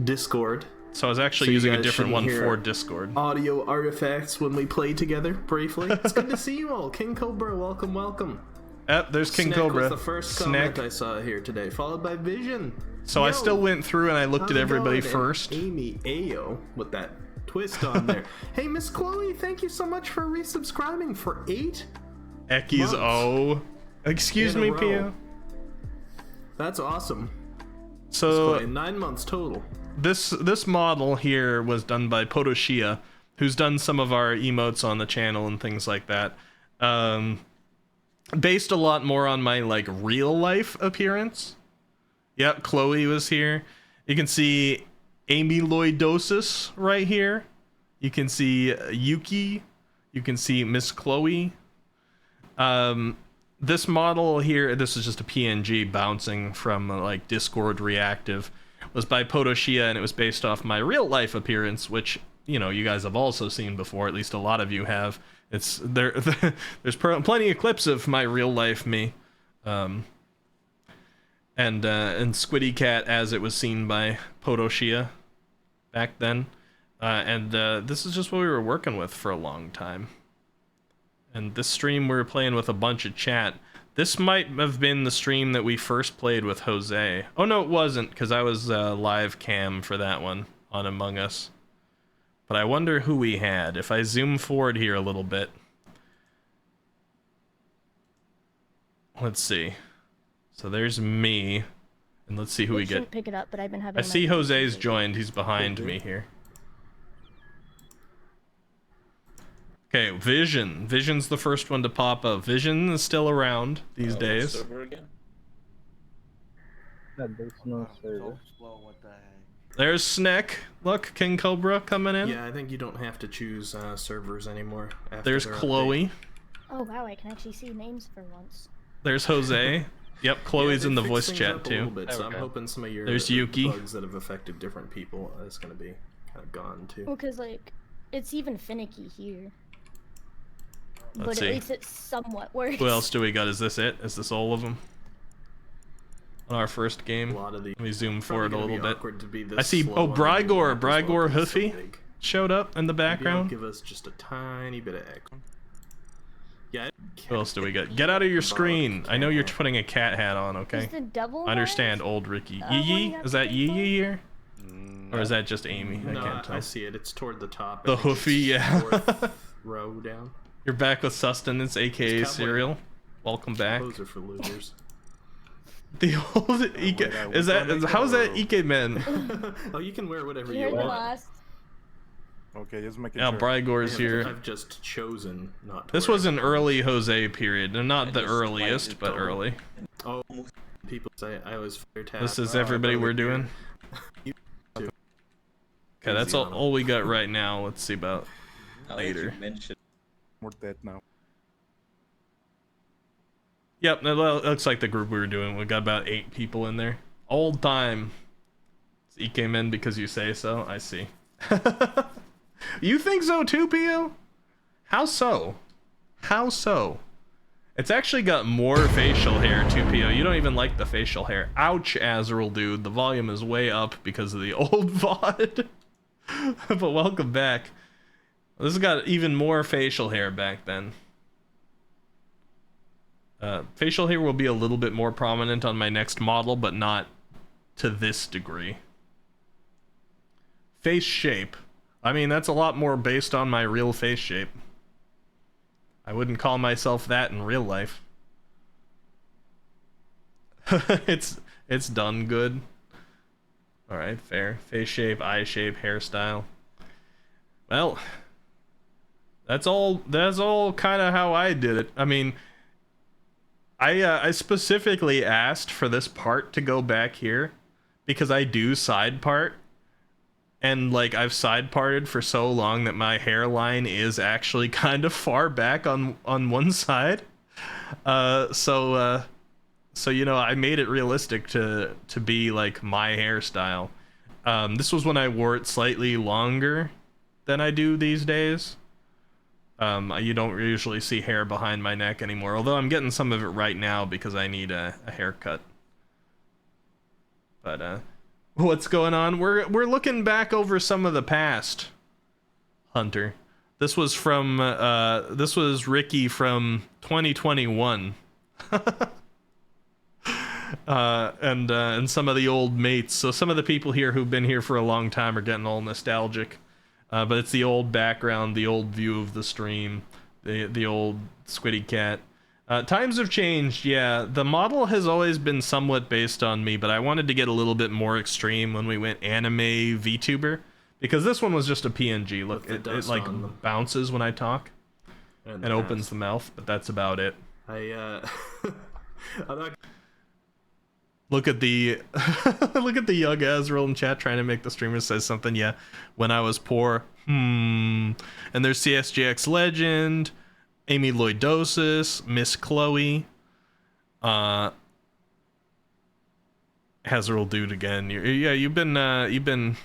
Discord. So I was actually using a different one for Discord. Audio artifacts when we play together briefly. It's good to see you all. King Cobra, welcome. Yep, there's King Snack Cobra. was the first comment I saw here today, followed by Vision. So I still went through and I looked at everybody first. And Amy Ayo with that twist on there. Hey, Miss Chloe, thank you so much for resubscribing for 8 Eckies O. Excuse me, Pia. That's awesome. So 9 months total. This model here was done by Potoshia, who's done some of our emotes on the channel and things like that. Based a lot more on my like real life appearance. Yep, Chloe was here. You can see amyloidosis right here. You can see Yuki. You can see Miss Chloe. This model here, this is just a PNG bouncing from like Discord Reactive, was by Potoshia, and it was based off my real life appearance, which, you know, you guys have also seen before, at least a lot of you have. It's there. There's plenty of clips of my real life me. and Squiddy Cat as it was seen by Podoshia back then. And this is just what we were working with for a long time. And this stream we were playing with a bunch of chat. This might have been the stream that we first played with Jose. Oh no, it wasn't, because I was live cam for that one on Among Us. But I wonder who we had. If I zoom forward here a little bit. Let's see. So there's me. And let's see who we get. Pick it up, but I've been having I see Jose's joined. He's behind me here. Okay, Vision. Vision's the first one to pop up. Vision is still around these days. There's no server. There's Sneck. Look, King Cobra coming in. Yeah, I think you don't have to choose servers anymore. There's Chloe. Oh wow, I can actually see names for once. There's Jose. Yep, Chloe's in the voice things chat up a too. little bit, so I'm hoping some of your There's Yuki. bugs that have affected different people is going to be kind of gone too. Well, cause like, it's even finicky here. Let's But see. at least it's somewhat worse. Who else do we got? Is this it? Is this all of them? On our first A game. lot of the Let me zoom forward a little bit. I I see. Oh, Brygor. Brygor Hoofy showed up in the background. Give us just a tiny bit of echo. Yeah. Who else do we got? Get out of your screen. I know you're putting a cat hat on, okay? Is the double I understand, old Ricky. one Yee you Yee? have Is to that pay Yee for? Yee here? Or is that just Amy? I No, can't tell. I see it. It's toward the top. The I think Hoofy, it's yeah. fourth row down. You're back with Sustenance, aka It's Cowboy. Cereal. Welcome back. Those are for losers. The old Ike. Is that? How's that Ike man? Oh, you can wear whatever You you heard the want. last. Okay, just making Now sure. Brygor's here. I've just chosen not to This wear was it. an early Jose period. Not the earliest, but early. Oh, people say I always fire tap. This is everybody we're doing. Okay, that's all we got right now. Let's see about later. We're dead now. Yep, that looks like the group we were doing. We got about 8 people in there. Old time. It's Ike men because you say so. I see. You think so too, Pio? How so? How so? It's actually got more facial hair too, Pio. You don't even like the facial hair. Ouch, Azrael, dude. The volume is way up because of the old VOD. But welcome back. This has got even more facial hair back then. Facial hair will be a little bit more prominent on my next model, but not to this degree. Face shape. I mean, that's a lot more based on my real face shape. I wouldn't call myself that in real life. It's done good. Alright, fair. Face shape, eye shape, hairstyle. Well, that's all kind of how I did it. I mean, I specifically asked for this part to go back here because I do side part, and like I've side parted for so long that my hairline is actually kind of far back on one side. So you know, I made it realistic to be like my hairstyle. This was when I wore it slightly longer than I do these days. You don't usually see hair behind my neck anymore, although I'm getting some of it right now because I need a haircut. But what's going on? We're looking back over some of the past, Hunter. This was Ricky from 2021. And some of the old mates. So some of the people here who've been here for a long time are getting all nostalgic. But it's the old background, the old view of the stream, the old Squiddy Cat. Times have changed, yeah. The model has always been somewhat based on me, but I wanted to get a little bit more extreme when we went anime VTuber, because this one was just a PNG. Look, it like bounces when I talk and opens the mouth, but that's about it. I'm not... Look at the look at the young Azrael in chat trying to make the streamer say something. Yeah, when I was poor. And there's CSGX Legend, Amy Lloydosis, Miss Chloe, Azrael dude again. You've been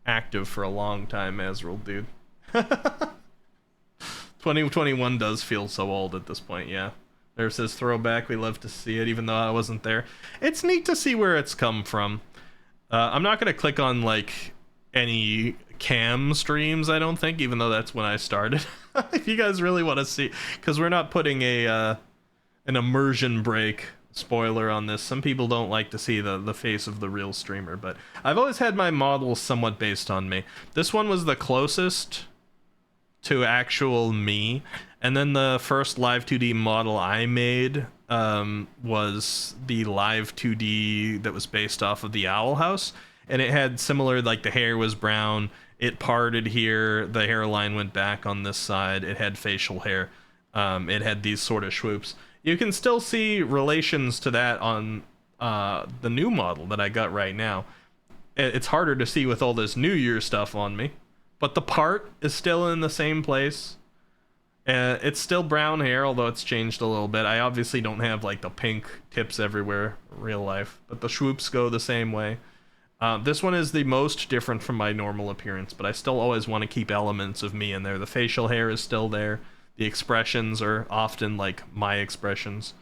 active for a long time, Azrael dude. 2021 does feel so old at this point, yeah. There says throwback. We love to see it, even though I wasn't there. It's neat to see where it's come from. I'm not gonna click on like any cam streams, I don't think, even though that's when I started. If you guys really want to see, because we're not putting an immersion break spoiler on this. Some people don't like to see the face of the real streamer, but I've always had my models somewhat based on me. This one was the closest to actual me, and then the first Live 2D model I made was the Live 2D that was based off of the Owl House, and it had similar, like the hair was brown, it parted here, the hairline went back on this side, it had facial hair, it had these sort of swoops. You can still see relations to that on the new model that I got right now. It's harder to see with all this New Year stuff on me, but the part is still in the same place. It's still brown hair, although it's changed a little bit. I obviously don't have like the pink tips everywhere in real life, but the swoops go the same way. This one is the most different from my normal appearance, but I still always want to keep elements of me in there. The facial hair is still there. The expressions are often like my expressions.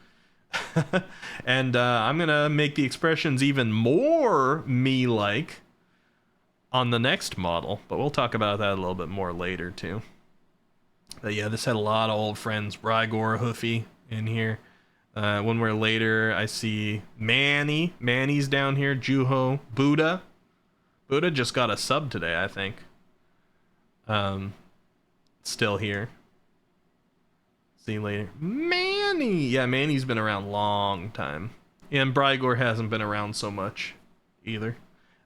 And I'm gonna make the expressions even more me-like on the next model, but we'll talk about that a little bit more later too. But yeah, this had a lot of old friends. Brygor, Hoofy in here. When we're later, I see Manny. Manny's down here. Juho. Buddha. Buddha just got a sub today, I think. Still here. See you later. Manny! Yeah, Manny's been around a long time. And Brygor hasn't been around so much either.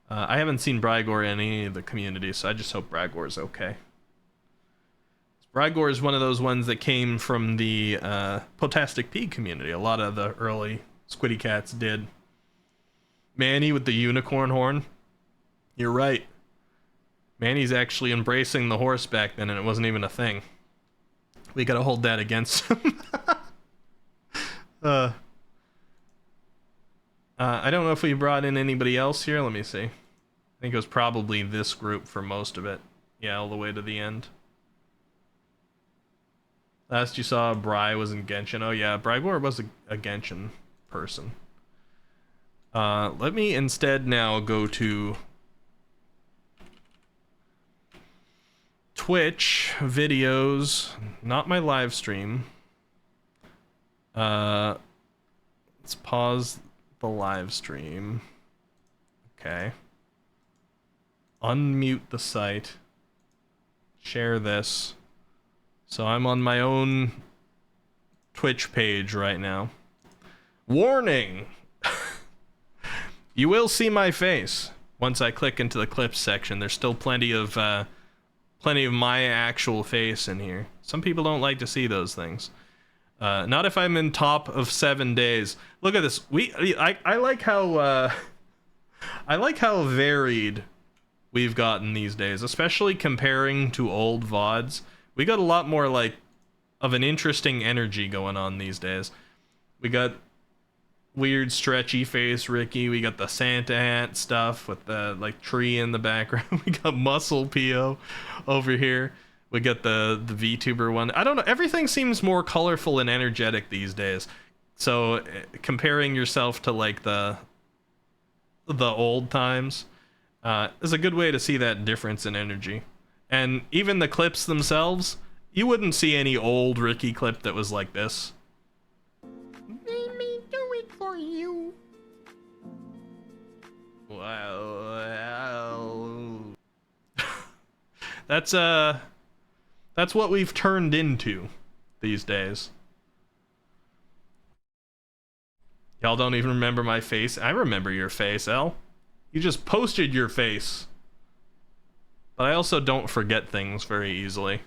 I haven't seen Brygor in any of the communities, so I just hope Brygor's okay. Brygor is one of those ones that came from the Potastic Pig community. A lot of the early Squiddy Cats did. Manny with the unicorn horn. You're right. Manny's actually embracing the horse back then, and it wasn't even a thing. We gotta hold that against him. I don't know if we brought in anybody else here. Let me see. I think it was probably this group for most of it. Yeah, all the way to the end. Last you saw, Bry was in Genshin. Oh yeah, Brygor was a Genshin person. Let me instead now go to Twitch videos, not my live stream. Let's pause the live stream. Okay. Unmute the site. Share this. So I'm on my own Twitch page right now. Warning! You will see my face once I click into the clips section. There's still plenty of my actual face in here. Some people don't like to see those things. Not if I'm in top of 7 days. Look at this. I like how varied we've gotten these days, especially comparing to old VODs. We got a lot more like of an interesting energy going on these days. We got weird stretchy face Ricky. We got the Santa hat stuff with the like tree in the background. We got Muscle Pio over here. We got the VTuber one. I don't know. Everything seems more colorful and energetic these days. So comparing yourself to like the old times is a good way to see that difference in energy. And even the clips themselves, you wouldn't see any old Ricky clip that was like this. Let me do it for you. Well. That's what we've turned into these days. Y'all don't even remember my face. I remember your face, El. You just posted your face. But I also don't forget things very easily.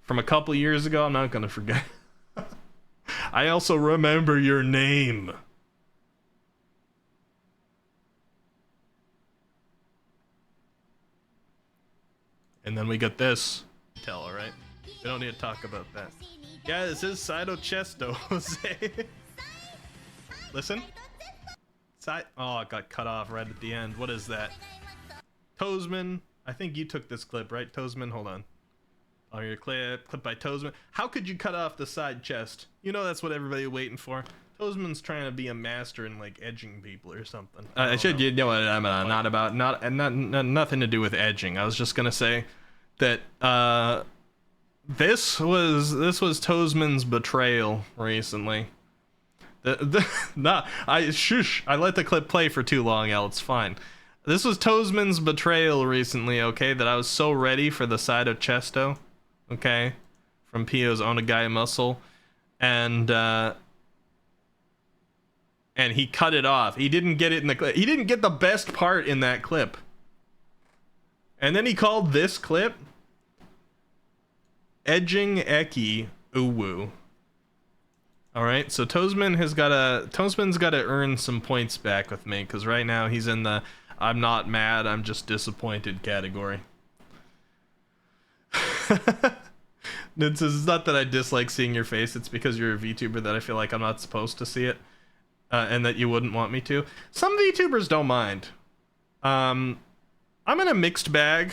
From a couple years ago, I'm not gonna forget. I also remember your name. And then we got this. Tell, alright? We don't need to talk about that. Yeah, this is Saito Chesto, Jose. Listen. Oh, it got cut off right at the end. What is that? Toesman. I think you took this clip, right, Toesman? Hold on. On your clip by Toesman. How could you cut off the side chest? You know that's what everybody's waiting for. Toesman's trying to be a master in like edging people or something. I should, you know what I'm not about, not nothing to do with edging. I was just gonna say that this was Toesman's betrayal recently. I let the clip play for too long, El. It's fine. This was Toesman's betrayal recently, okay? That I was so ready for the side of Chesto, okay? From Pio's Onagai Muscle. And he cut it off. He didn't get it in the clip. He didn't get the best part in that clip. And then he called this clip Edging Eki Uwu. Alright, so Toesman's gotta earn some points back with me, because right now he's in the I'm not mad, I'm just disappointed category. It's not that I dislike seeing your face, it's because you're a VTuber that I feel like I'm not supposed to see it, and that you wouldn't want me to. Some VTubers don't mind. I'm in a mixed bag,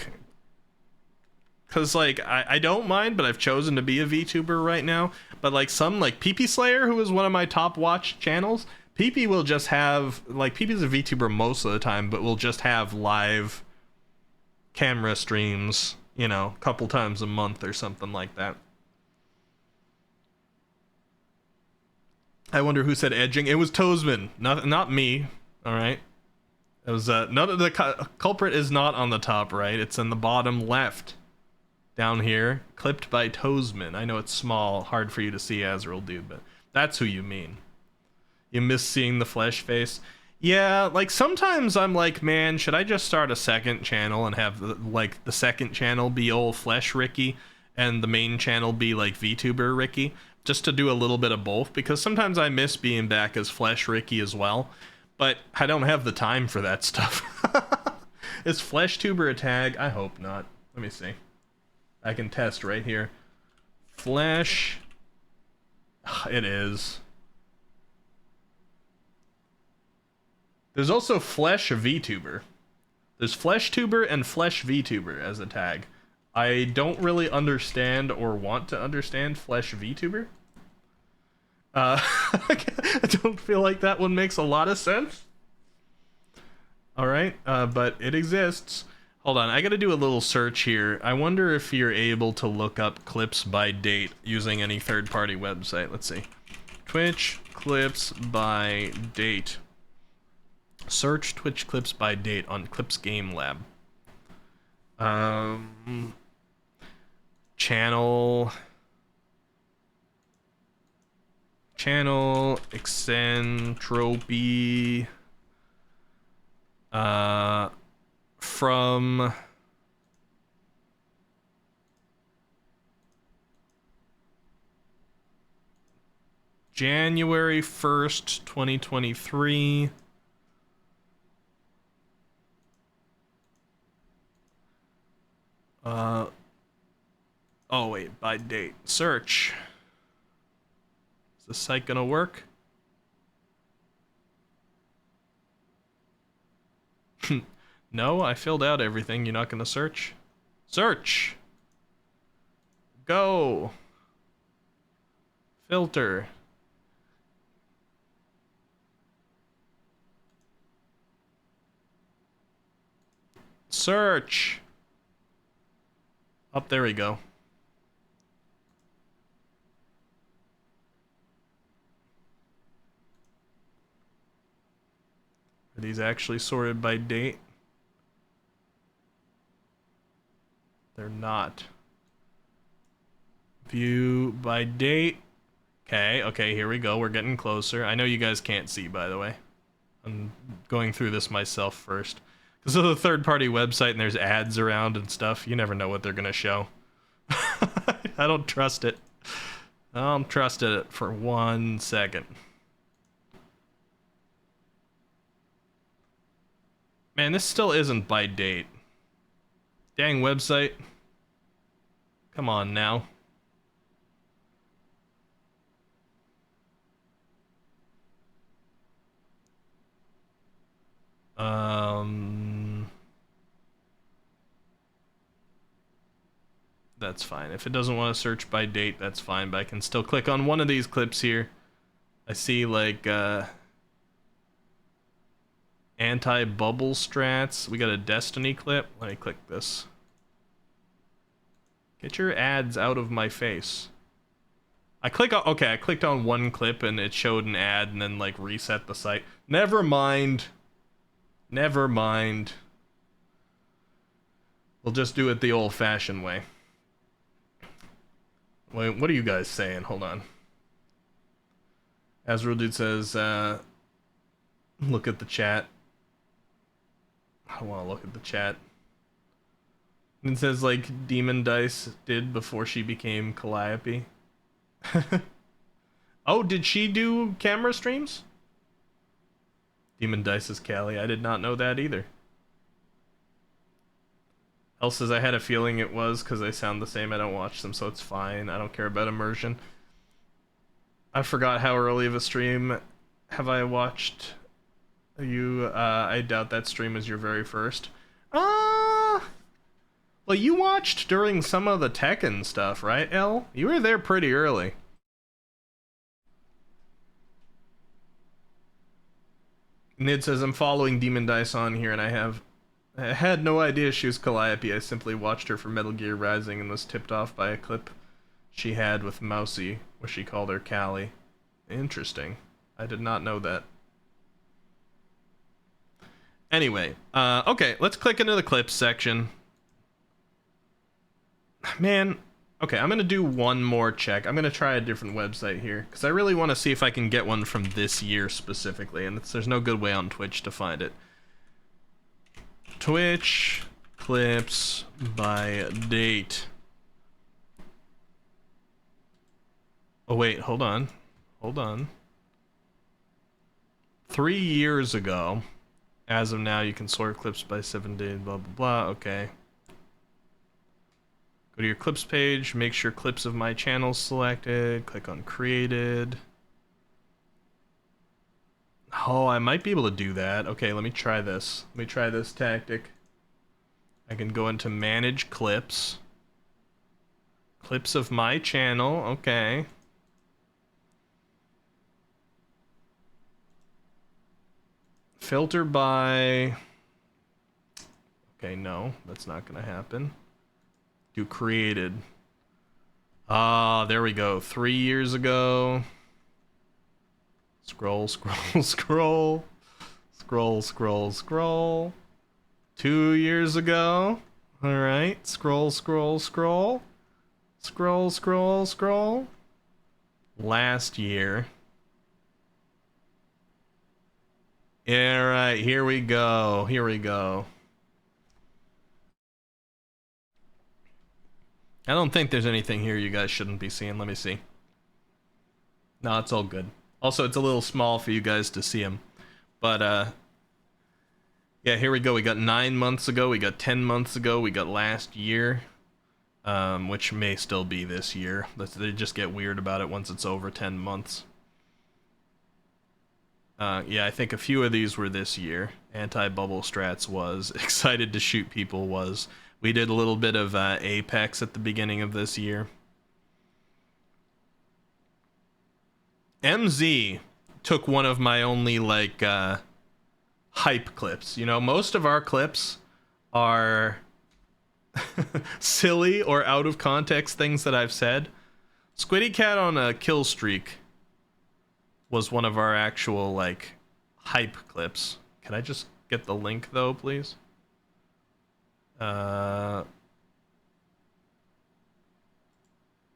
because like I don't mind, but I've chosen to be a VTuber right now. But like some, like PP Slayer, who is one of my top watched channels, PP will just have, like, PP's a VTuber most of the time, but will just have live camera streams, you know, a couple times a month or something like that. I wonder who said edging. It was Toesman, not me. All right. It was none of the culprit is not on the top right. It's in the bottom left, down here, clipped by Toesman. I know it's small, hard for you to see, Azrael dude, but that's who you mean. You miss seeing the flesh face. Yeah, like sometimes I'm like, man, should I just start a second channel and have like the second channel be old Flesh Ricky and the main channel be like VTuber Ricky, just to do a little bit of both, because sometimes I miss being back as Flesh Ricky as well, but I don't have the time for that stuff. Is FleshTuber a tag? I hope not. Let me see. I can test right here. Flesh. It is. There's also Flesh VTuber. There's FleshTuber and Flesh VTuber as a tag. I don't really understand or want to understand Flesh VTuber. I don't feel like that one makes a lot of sense. Alright, but it exists. Hold on, I gotta do a little search here. I wonder if you're able to look up clips by date using any third-party website. Let's see. Twitch clips by date. Search Twitch clips by date on Clips Game Lab. Channel Eccentropy. From January 1st, 2023. Oh wait, by date. Search. Is the site gonna work? No, I filled out everything. You're not gonna search? Search! Go! Filter. Search! Up there we go. Are these actually sorted by date? They're not. View by date. Okay, here we go. We're getting closer. I know you guys can't see, by the way. I'm going through this myself first. This is a third-party website and there's ads around and stuff. You never know what they're gonna show. I don't trust it. I don't trust it for 1 second. Man, this still isn't by date. Dang website. Come on now. that's fine. If it doesn't want to search by date, that's fine, but I can still click on one of these clips here. I see like anti-bubble strats. We got a Destiny clip. Let me click this. Get your ads out of my face. I clicked on one clip and it showed an ad and then like reset the site. Never mind. Never mind. We'll just do it the old-fashioned way. Wait, what are you guys saying? Hold on. Azrael Dude says, look at the chat. I want to look at the chat. It says like Demon Dice did before she became Calliope. Oh, did she do camera streams? Demon Dice is Callie. I did not know that either. Elle says, I had a feeling it was because they sound the same. I don't watch them, so it's fine. I don't care about immersion. I forgot how early of a stream have I watched you. I doubt that stream was your very first. Well, you watched during some of the Tekken stuff, right, Elle? You were there pretty early. Nid says, I'm following Demon Dice on here, and I had no idea she was Calliope. I simply watched her for Metal Gear Rising and was tipped off by a clip she had with Mousy, where she called her Callie. Interesting. I did not know that. Anyway, okay, let's click into the clips section. Man, okay, I'm gonna do one more check. I'm gonna try a different website here, because I really want to see if I can get one from this year specifically, and there's no good way on Twitch to find it. Twitch clips by date. Oh wait, hold on. 3 years ago. As of now, you can sort clips by 7 days, blah blah blah. Okay. Go to your clips page, make sure clips of my channel selected, click on created. Oh, I might be able to do that. Okay, let me try this. Let me try this tactic. I can go into manage clips. Clips of my channel, okay. Filter by... Okay, no, that's not gonna happen. Do created. Ah, there we go. 3 years ago. Scroll, scroll, scroll. Scroll, scroll, scroll. 2 years ago. Alright. Scroll, scroll, scroll. Scroll, scroll, scroll. Last year. Yeah, right. Here we go. Here we go. I don't think there's anything here you guys shouldn't be seeing. Let me see. No, it's all good. Also, it's a little small for you guys to see them. But, yeah, here we go. We got 9 months ago. We got 10 months ago. We got last year. Which may still be this year. They just get weird about it once it's over 10 months. Yeah, I think a few of these were this year. Anti-bubble strats was. Excited to shoot people was. We did a little bit of Apex at the beginning of this year. MZ took one of my only, like, hype clips. You know, most of our clips are silly or out of context things that I've said. Squiddy Cat on a kill streak was one of our actual, like, hype clips. Can I just get the link, though, please? Can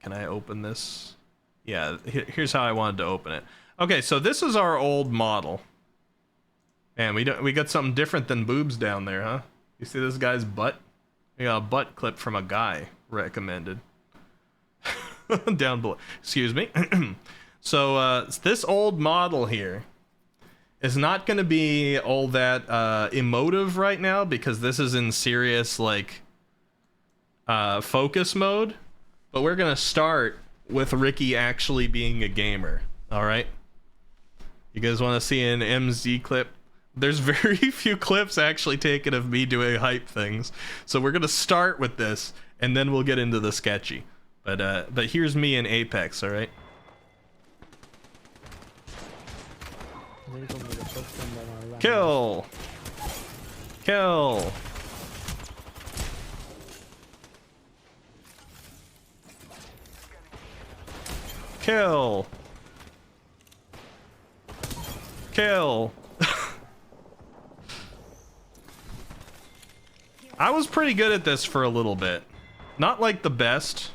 I open this? Yeah, here's how I wanted to open it. Okay, so this is our old model. Man, we got something different than boobs down there, huh? You see this guy's butt? We got a butt clip from a guy recommended. Down below. Excuse me. So, this old model here is not going to be all that emotive right now because this is in serious, like, focus mode. But we're going to start with Ricky actually being a gamer, alright? You guys want to see an MZ clip? There's very few clips actually taken of me doing hype things. So we're going to start with this. and then we'll get into the sketchy. But here's me in Apex, all right? Kill! Kill! Kill! Kill! I was pretty good at this for a little bit. Not like the best.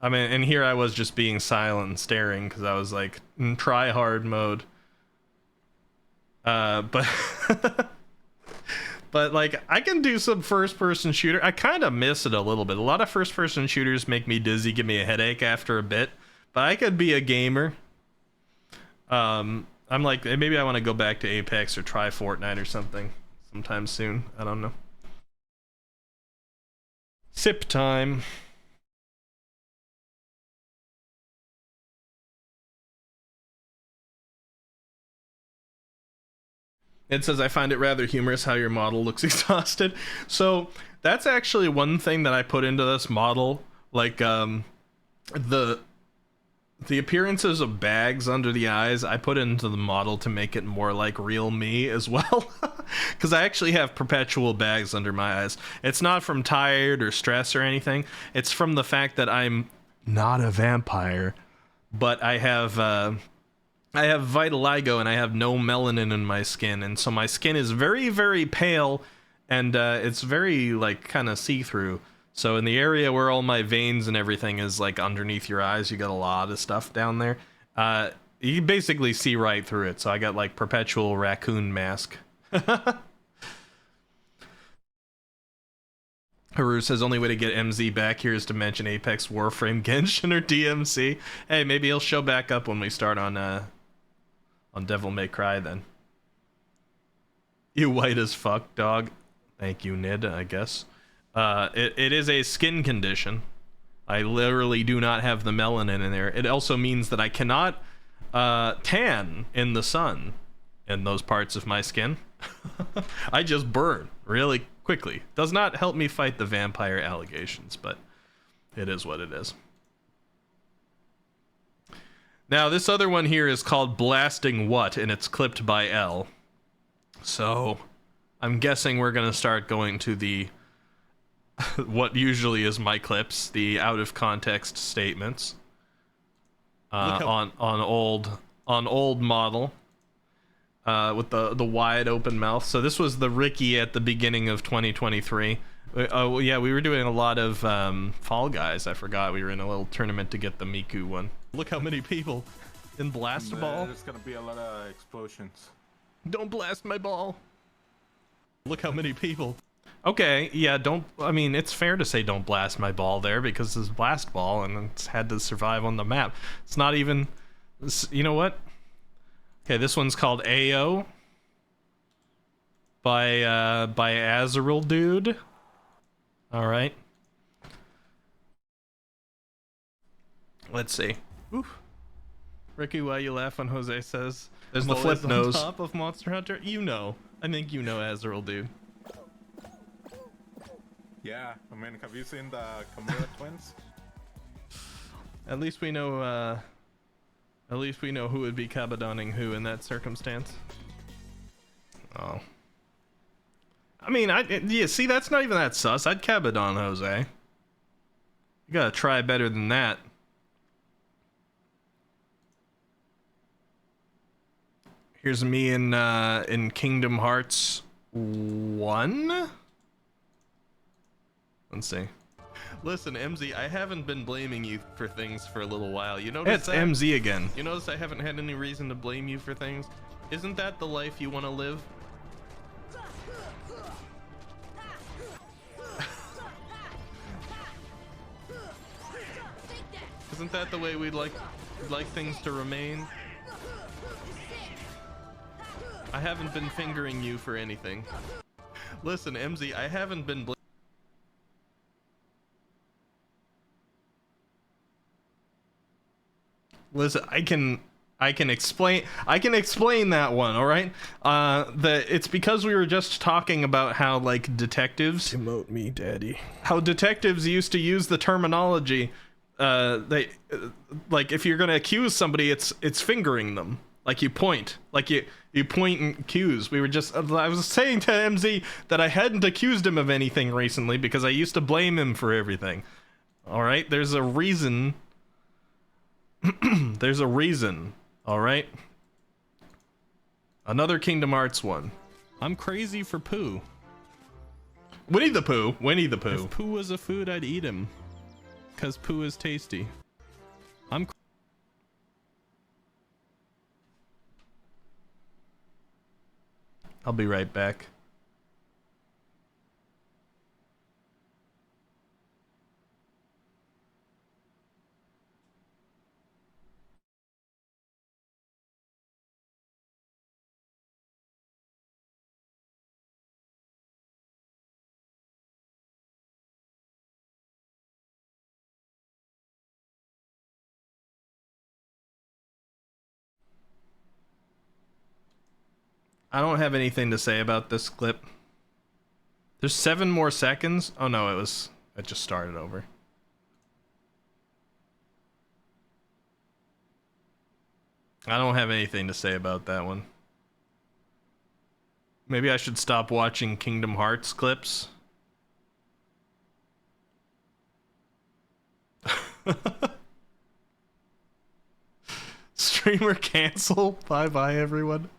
I mean, and here I was just being silent and staring because I was like in try hard mode. But but like I can do some first person shooter. I kind of miss it a little bit. A lot of first person shooters make me dizzy, give me a headache after a bit. But I could be a gamer. I'm like, maybe I want to go back to Apex or try Fortnite or something sometime soon. I don't know. Sip time. It says, I find it rather humorous how your model looks exhausted. So that's actually one thing that I put into this model. Like the appearances of bags under the eyes, I put into the model to make it more like real me as well. Because I actually have perpetual bags under my eyes. It's not from tired or stress or anything. It's from the fact that I'm not a vampire, but I have vitiligo and I have no melanin in my skin, and so my skin is very, very pale, and it's very like kind of see-through. So in the area where all my veins and everything is like underneath your eyes, you got a lot of stuff down there. You can basically see right through it. So I got like perpetual raccoon mask. Haru says only way to get MZ back here is to mention Apex, Warframe, Genshin, or DMC. Hey, maybe he'll show back up when we start on Devil May Cry then. You white as fuck, dog. Thank you, Nid, I guess. It is a skin condition. I literally do not have the melanin in there. It also means that I cannot tan in the sun in those parts of my skin. I just burn really quickly. Does not help me fight the vampire allegations, but it is what it is. Now, this other one here is called Blasting What, and it's clipped by L. So, I'm guessing we're going to start going to the what usually is my clips, the out of context statements on old model with the wide open mouth. So this was the Ricky at the beginning of 2023. Oh yeah, we were doing a lot of Fall Guys. I forgot we were in a little tournament to get the Miku one. Look how many people in Blast Ball. There's gonna be a lot of explosions. Don't blast my ball. Look how many people. Okay, yeah, I mean, it's fair to say don't blast my ball there because it's Blast Ball and it's had to survive on the map. It's not even, you know what? Okay, this one's called AO by Azrael Dude. All right. Let's see. Oof. Ricky, why you laugh when Jose says there's the flip nose on top of Monster Hunter? You know. I think you know Azrael Dude. Yeah, I mean, have you seen the Kimura twins? At least we know who would be Cabadoning who in that circumstance. Oh. I mean, yeah, see, that's not even that sus. I'd Cabadon Jose. You gotta try better than that. Here's me in Kingdom Hearts 1. Let's see. Listen, MZ, I haven't been blaming you for things for a little while. You notice It's that? MZ again. You notice I haven't had any reason to blame you for things? Isn't that the life you want to live? Isn't that the way we'd like things to remain? I haven't been fingering you for anything. Listen, MZ, I haven't been Listen, I can explain that one, all right? It's because we were just talking about how like detectives Emote me, daddy. how detectives used to use the terminology. They like if you're gonna accuse somebody, it's fingering them. Like you point, you point and accuse. We were just I was saying to MZ that I hadn't accused him of anything recently because I used to blame him for everything. All right, there's a reason. There's a reason. All right. Another Kingdom Hearts one. I'm crazy for poo. Winnie the Pooh. Winnie the Pooh. If poo was a food, I'd eat him. Cause poo is tasty. I'll be right back. I don't have anything to say about this clip. There's 7 more seconds. Oh no, it just started over. I don't have anything to say about that one. Maybe I should stop watching Kingdom Hearts clips. Streamer cancel. Bye-bye, everyone.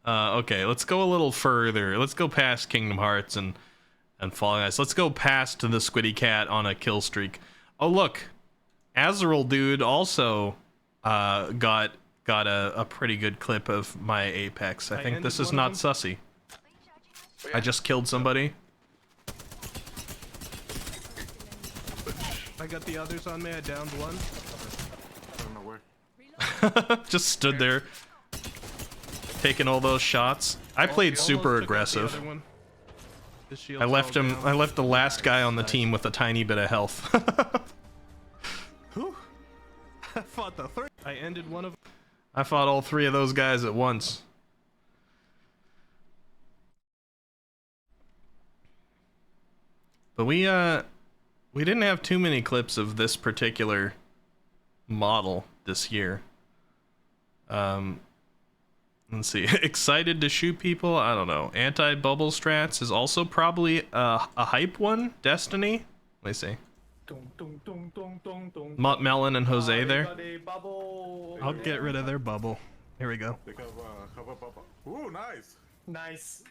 Okay, let's go a little further. Let's go past Kingdom Hearts and Fall Guys. Let's go past the Squiddy Cat on a kill streak. Oh look, Azrael dude also got a pretty good clip of my Apex. I think this is not sussy. I just killed somebody. I got the others on me. I downed one. I don't know where. Just stood there. Taking all those shots. I played super aggressive. I left him. I left the last guy on the team with a tiny bit of health. I fought the third. I ended one of. I fought all 3 of those guys at once. But we didn't have too many clips of this particular model this year. Let's see. Excited to shoot people? I don't know. Anti-bubble strats is also probably a hype one. Destiny? Let me see. Melon and Jose there. I'll get rid of their bubble. Here we go. They have a bubble. Ooh, nice. Nice.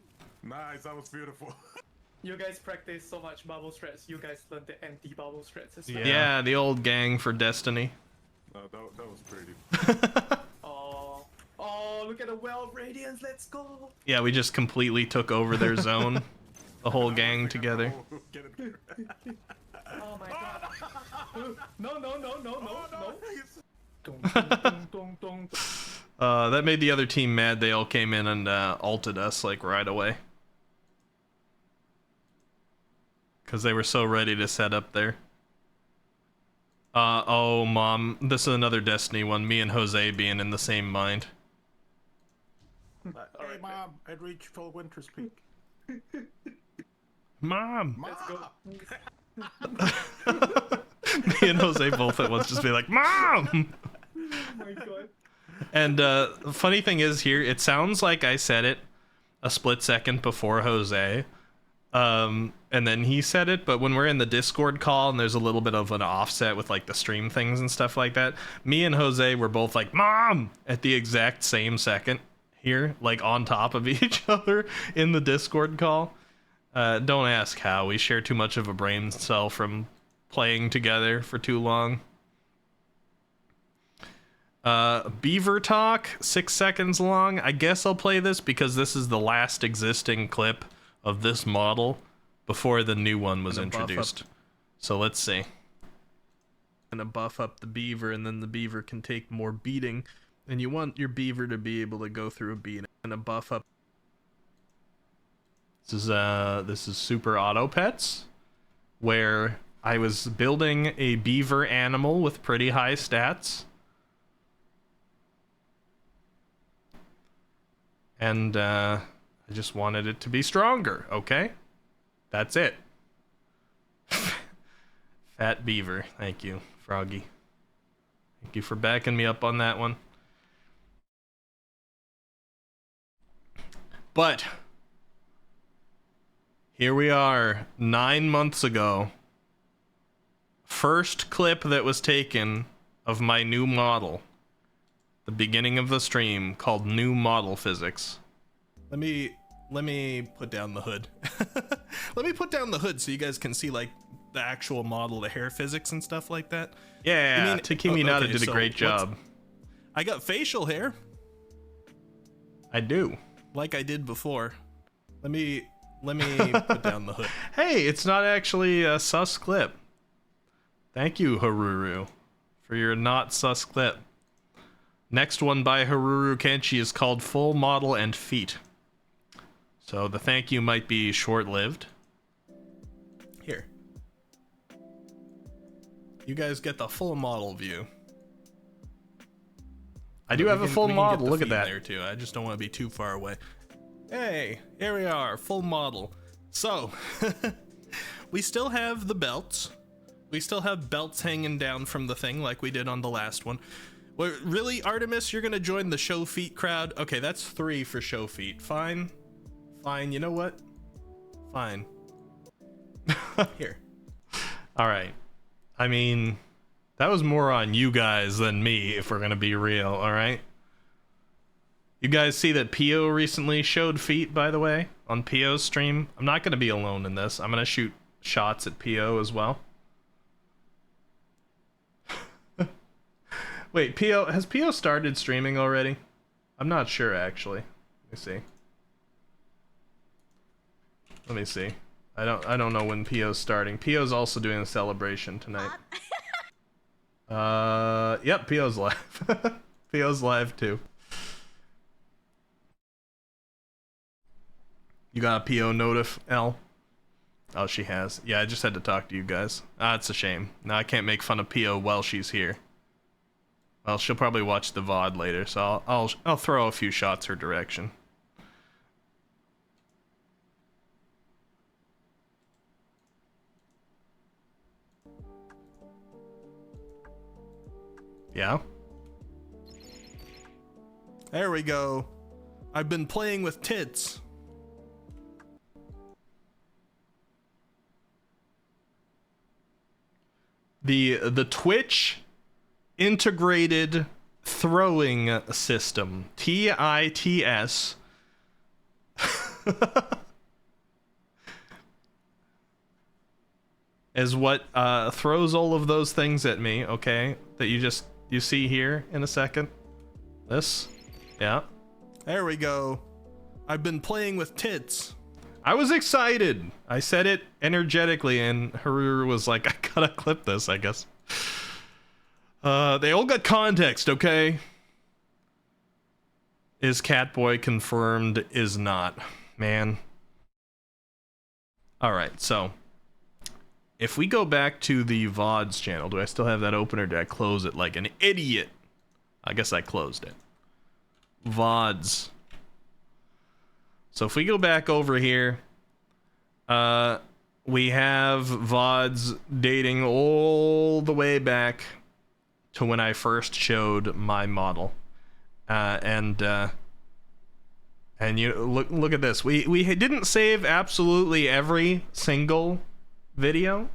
Nice, that was beautiful. You guys practice so much bubble strats. You guys learned the anti-bubble strats as well. Yeah, the old gang for Destiny. No, that was pretty. Oh, look at the well of Radiance. Let's go. Yeah, we just completely took over their zone. The whole gang together. Get it. Oh my god. No. That made the other team mad. They all came in and ulted us like right away. Because they were so ready to set up there. Oh, Mom. This is another Destiny one. Me and Jose being in the same mind. Hey, Mom, I'd reached full Winter's Peak. Mom! Let's go. Me and Jose both at once just be like, Mom! Oh my god. And the funny thing is here, it sounds like I said it a split second before Jose. And then he said it, but when we're in the Discord call and there's a little bit of an offset with like the stream things and stuff like that, me and Jose were both like, Mom! At the exact same second here, like on top of each other in the Discord call. Don't ask how. We share too much of a brain cell from playing together for too long. Beaver Talk, 6 seconds long. I guess I'll play this because this is the last existing clip of this model before the new one was introduced. So let's see. Gonna buff up the beaver, and then the beaver can take more beating. And you want your beaver to be able to go through a beating. Gonna buff up. This is Super Auto Pets, where I was building a beaver animal with pretty high stats. And I just wanted it to be stronger, okay? That's it. Fat Beaver. Thank you, Froggy. Thank you for backing me up on that one. But here we are, 9 months ago. First clip that was taken of my new model. The beginning of the stream, called New Model Physics. Let me put down the hood. Let me put down the hood so you guys can see like the actual model, the hair physics and stuff like that. Yeah, Takimi Nada did a great job. I got facial hair. I do. Like I did before. Let me put down the hood. Hey, it's not actually a sus clip. Thank you, Haruru, for your not sus clip. Next one by Haruru Kenshi is called Full Model and Feet. So the thank you might be short-lived. Here. You guys get the full model view. I do have a full model, look at that. There too. I just don't want to be too far away. Hey, here we are, full model. So, we still have the belts. We still have belts hanging down from the thing like we did on the last one. Well, really, Artemis, you're gonna join the show feet crowd? Okay, that's 3 for show feet. Fine. Fine, you know what? Fine. Here. Alright. I mean, that was more on you guys than me, if we're gonna be real, alright? You guys see that Pio recently showed feet, by the way, on Pio's stream? I'm not gonna be alone in this. I'm gonna shoot shots at Pio as well. Wait, Pio, has Pio started streaming already? I'm not sure, actually. Let me see. I don't know when Pio's starting. Pio's also doing a celebration tonight. Yep, Pio's live. Pio's live too. You got a Pio notif, L? Oh, she has. Yeah, I just had to talk to you guys. Ah, it's a shame. Now I can't make fun of Pio while she's here. Well, she'll probably watch the VOD later, so I'll throw a few shots her direction. Yeah? There we go. I've been playing with tits. The Twitch Integrated Throwing System, TITS, is what throws all of those things at me, okay, that you see here in a second. This, yeah, there we go. I've been playing with tits. I was excited. I said it energetically, and Haruru was like, I gotta clip this, I guess. They all got context, okay? Is Catboy confirmed? Is not. Man. Alright, so if we go back to the VODs channel, do I still have that open or did I close it like an idiot? I guess I closed it. VODs. So if we go back over here, we have VODs dating all the way back to when I first showed my model. And you look at this. We didn't save absolutely every single video.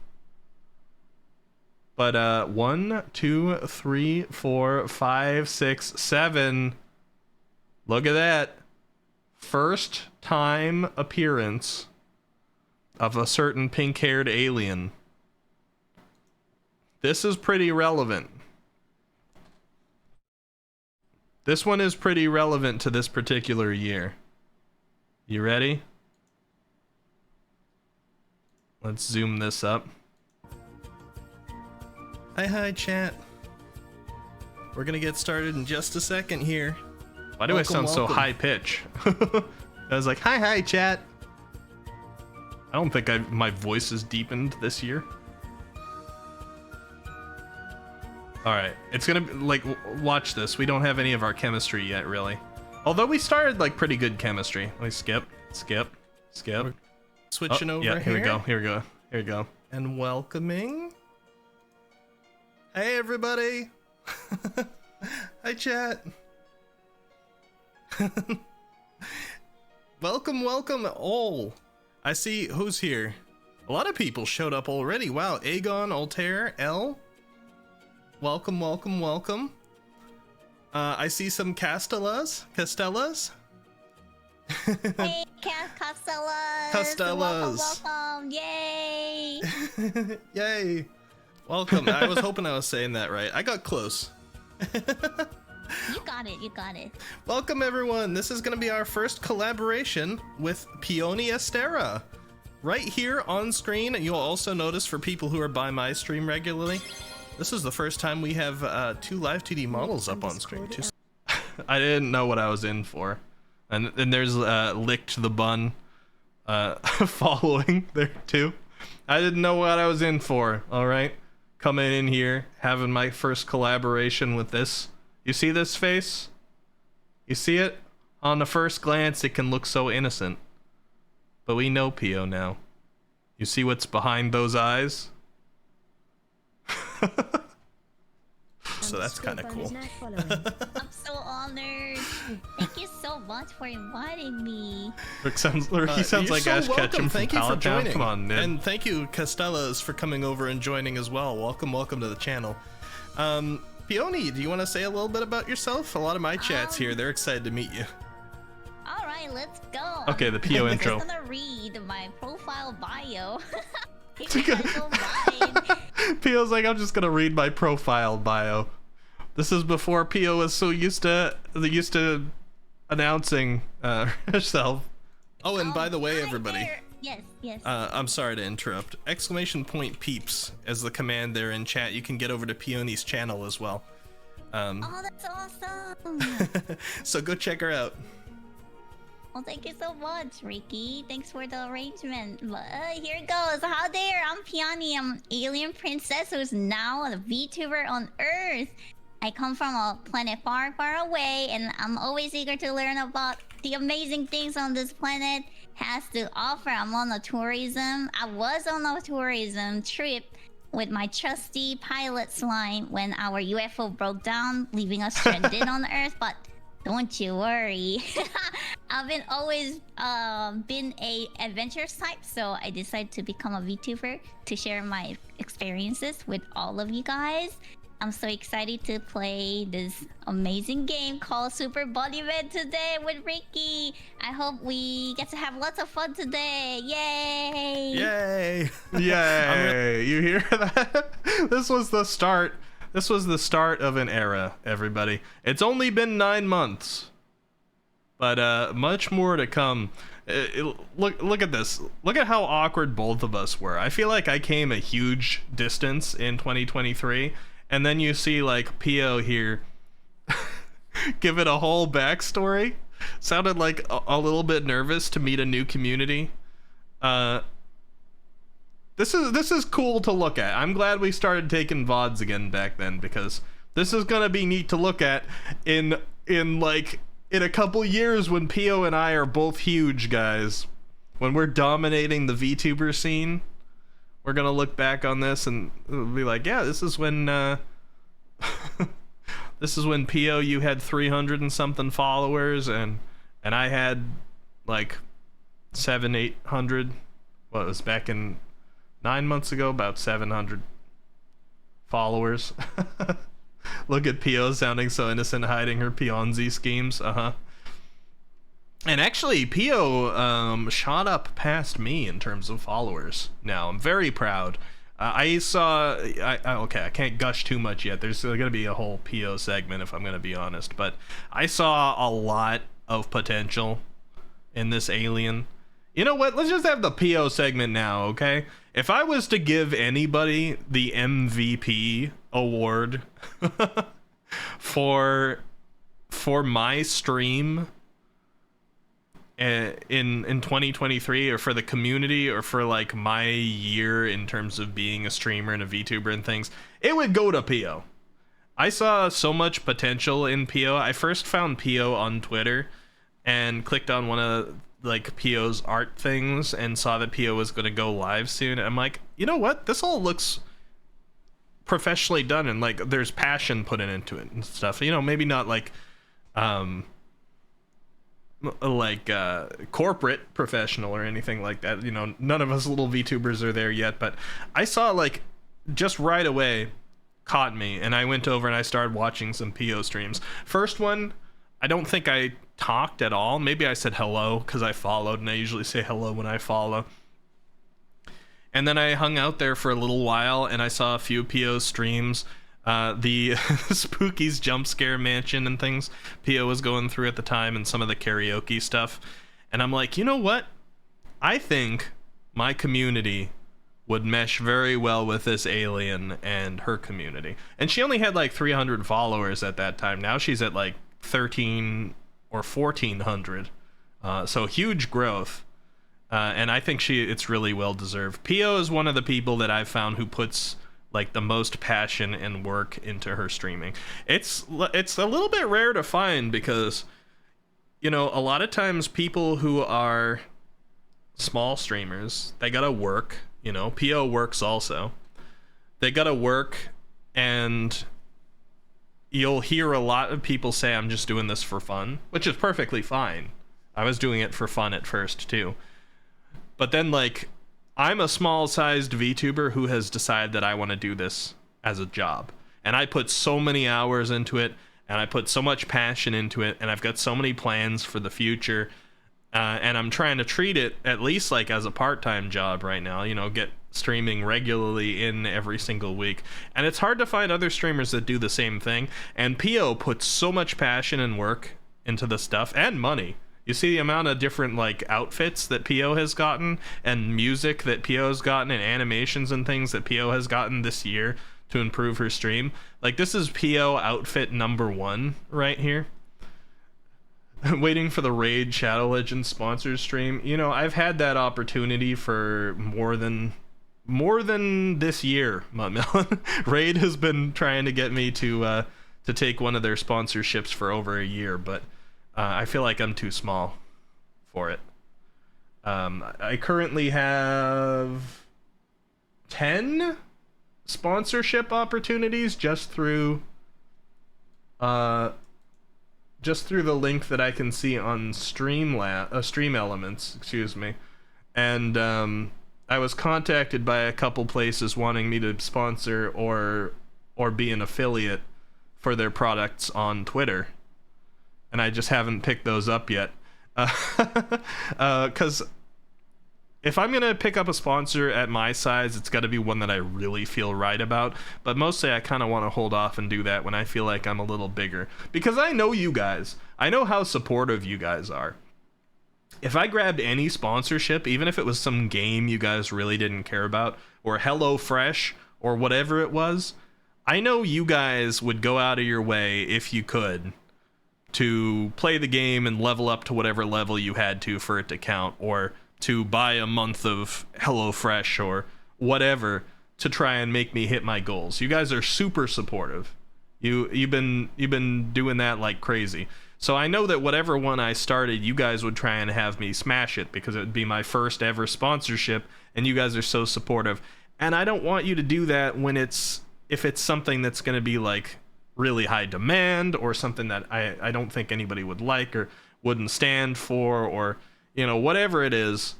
But 1, 2, 3, 4, 5, 6, 7. Look at that. First time appearance of a certain pink-haired alien. This is pretty relevant. This one is pretty relevant to this particular year. You ready? Let's zoom this up. Hi, chat. We're gonna get started in just a second here. Why do I sound so high pitch? I was like, hi, chat. I don't think my voice is deepened this year. Alright, it's gonna be, like, watch this. We don't have any of our chemistry yet, really. Although we started like pretty good chemistry. Let me skip. Switching over yeah, here. Here we go. And welcoming. Hey, everybody. Hi, chat. welcome all. I see who's here. A lot of people showed up already. Wow, Aegon, Altair, L. Welcome. I see some Castellas. Hey, Costellas! Welcome! Yay! Yay! Welcome. I was hoping I was saying that right. I got close. You got it. Welcome, everyone. This is going to be our first collaboration with Peony Estera. Right here on screen, you'll also notice for people who are by my stream regularly, this is the first time we have 2 live 2D models up on screen. I didn't know what I was in for. And then there's Licked the Bun following there too. I didn't know what I was in for, alright? Coming in here, having my first collaboration with this. You see this face? You see it? On the first glance, it can look so innocent. But we know Pio now. You see what's behind those eyes? So that's kind of cool. I'm so honored. Thank you so much for inviting me. He sounds like so Ash Ketchum from Thank you for Pallet Town. joining. Come on, Ned. And thank you, Costellas, for coming over and joining as well. Welcome to the channel. Peony, do you want to say a little bit about yourself? A lot of my chat's here. They're excited to meet you. All right, let's go. Okay, the Pio intro. I'm just gonna read my profile bio. If you guys don't mind. Pio's like, I'm just gonna read my profile bio. This is before Pio was so used to announcing herself. Oh, and by the way, hi everybody. there. Yes. I'm sorry to interrupt. ! peeps as the command there in chat. You can get over to Peony's channel as well. Oh, that's awesome. So go check her out. Well, thank you so much, Ricky. Thanks for the arrangement. Here it goes. How there? I'm Peony. I'm an alien princess who's now a VTuber on Earth. I come from a planet far, far away, and I'm always eager to learn about the amazing things on this planet has to offer. I was on a tourism trip with my trusty pilot slime when our UFO broke down, leaving us stranded on Earth, but don't you worry. I've always been a adventurous type, so I decided to become a VTuber to share my experiences with all of you guys. I'm so excited to play this amazing game called Super Bodyman today with Ricky. I hope we get to have lots of fun today. Yay! Yay! Yay! You hear that? This was the start. This was the start of an era, everybody. It's only been 9 months, but much more to come. Look at this. Look at how awkward both of us were. I feel like I came a huge distance in 2023. And then you see like Pio here give it a whole backstory. Sounded like a little bit nervous to meet a new community. This is cool to look at. I'm glad we started taking VODs again back then, because this is gonna be neat to look at in a couple years when Pio and I are both huge, guys. When we're dominating the VTuber scene. We're gonna look back on this and be like, yeah, this is when Pio, you had 300 and something followers, and I had like 700-800. Well, it was back in 9 months ago, about 700 followers. Look at Pio sounding so innocent, hiding her Pionzi schemes. And actually, Pio shot up past me in terms of followers. Now, I'm very proud. I can't gush too much yet. There's going to be a whole Pio segment, if I'm going to be honest. But I saw a lot of potential in this alien. You know what? Let's just have the Pio segment now, okay? If I was to give anybody the MVP award for my stream in 2023, or for the community, or for like my year in terms of being a streamer and a VTuber and things, it would go to Pio. I saw so much potential in PO. I first found PO on Twitter and clicked on one of like PO's art things and saw that PO was going to go live soon. I'm like, you know what? This all looks professionally done and like there's passion put into it and stuff. You know, maybe not like corporate professional or anything like that. You know, none of us little VTubers are there yet, but I saw like just right away caught me, and I went over and I started watching some PO streams. First one, I don't think I talked at all. Maybe I said hello because I followed, and I usually say hello when I follow. And then I hung out there for a little while, and I saw a few PO streams. The Spooky's Jump Scare Mansion and things PO was going through at the time, and some of the karaoke stuff. And I'm like, you know what? I think my community would mesh very well with this alien and her community. And she only had like 300 followers at that time. Now she's at like 13 or 1400. So huge growth. And I think it's really well deserved. PO is one of the people that I've found who puts like the most passion and work into her streaming. It's a little bit rare to find because, you know, a lot of times people who are small streamers, they gotta work. You know, PO works also. They gotta work, and you'll hear a lot of people say, I'm just doing this for fun, which is perfectly fine. I was doing it for fun at first, too. But then, like, I'm a small-sized VTuber who has decided that I want to do this as a job. And I put so many hours into it, and I put so much passion into it, and I've got so many plans for the future. And I'm trying to treat it at least like as a part-time job right now, you know, get streaming regularly in every single week. And it's hard to find other streamers that do the same thing. And PO puts so much passion and work into the stuff and money. You see the amount of different like outfits that PO has gotten and music that PO has gotten and animations and things that PO has gotten this year to improve her stream. Like this is PO outfit #1 right here. Waiting for the Raid Shadow Legends sponsors stream. You know, I've had that opportunity for more than this year, Muttmelon. Raid has been trying to get me to take one of their sponsorships for over a year, but I feel like I'm too small for it. I currently have 10 sponsorship opportunities just through the link that I can see on Stream Elements, excuse me. And I was contacted by a couple places wanting me to sponsor or be an affiliate for their products on Twitter. And I just haven't picked those up yet. Because if I'm going to pick up a sponsor at my size, it's got to be one that I really feel right about. But mostly I kind of want to hold off and do that when I feel like I'm a little bigger. Because I know you guys. I know how supportive you guys are. If I grabbed any sponsorship, even if it was some game you guys really didn't care about, or HelloFresh, or whatever it was, I know you guys would go out of your way, if you could, to play the game and level up to whatever level you had to for it to count, or to buy a month of HelloFresh or whatever to try and make me hit my goals. You guys are super supportive. You've been doing that like crazy. So I know that whatever one I started, you guys would try and have me smash it because it would be my first ever sponsorship, and you guys are so supportive. And I don't want you to do that if it's something that's going to be like really high demand or something that I don't think anybody would like or wouldn't stand for, or you know, whatever it is.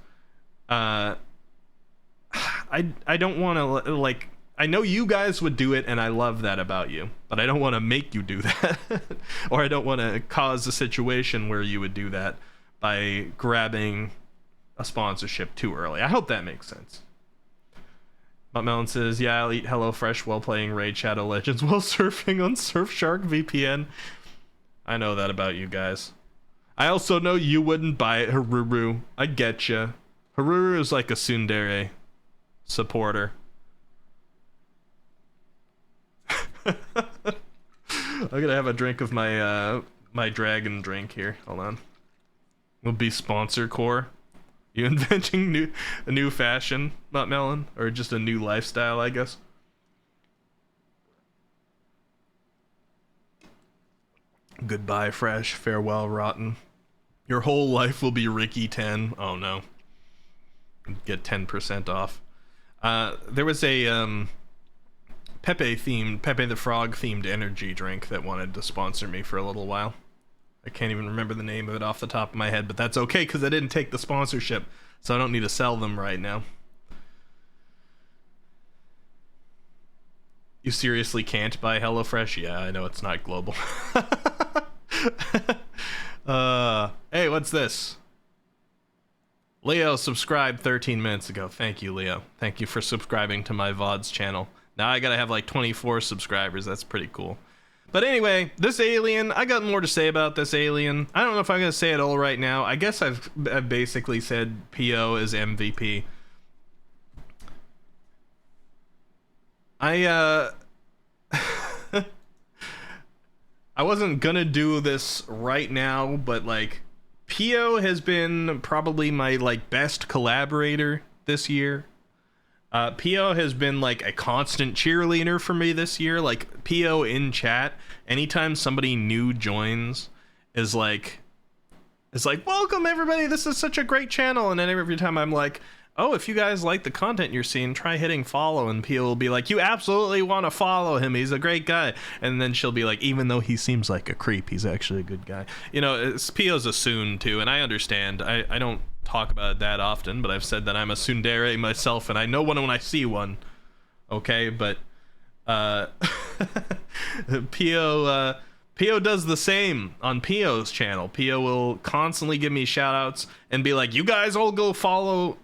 I don't want to like, I know you guys would do it, and I love that about you, but I don't want to make you do that. Or I don't want to cause a situation where you would do that by grabbing a sponsorship too early. I hope that makes sense. Muttmelon says, yeah, I'll eat HelloFresh while playing Raid Shadow Legends while surfing on Surfshark VPN. I know that about you guys. I also know you wouldn't buy it, Haruru. I get ya. Haruru is like a tsundere supporter. I'm gonna have a drink of my my dragon drink here. Hold on. Will be sponsor core. You inventing a new fashion, Muttmelon, or just a new lifestyle, I guess. Goodbye, Fresh. Farewell, Rotten. Your whole life will be Ricky 10. Oh no. Get 10% off. There was a Pepe the Frog themed energy drink that wanted to sponsor me for a little while. I can't even remember the name of it off the top of my head, but that's okay because I didn't take the sponsorship, so I don't need to sell them right now. You seriously can't buy HelloFresh? Yeah, I know it's not global. Hey, what's this? Leo subscribed 13 minutes ago. Thank you, Leo. Thank you for subscribing to my VODs channel. Now I gotta have like 24 subscribers. That's pretty cool. But anyway, this alien, I got more to say about this alien. I don't know if I'm gonna say it all right now. I guess I've basically said PO is MVP. I wasn't gonna do this right now, but like Pio has been probably my like best collaborator this year. Pio has been like a constant cheerleader for me this year. Like Pio in chat, anytime somebody new joins, is like, it's like, welcome everybody, this is such a great channel. And then every time I'm like, oh, if you guys like the content you're seeing, try hitting follow. And Pio will be like, you absolutely want to follow him, he's a great guy. And then she'll be like, even though he seems like a creep, he's actually a good guy. You know, Pio's a Soon too, and I understand. I don't talk about it that often, but I've said that I'm a Tsundere myself, and I know one when I see one. Okay, but Pio does the same on Pio's channel. Pio will constantly give me shout outs and be like, you guys all go follow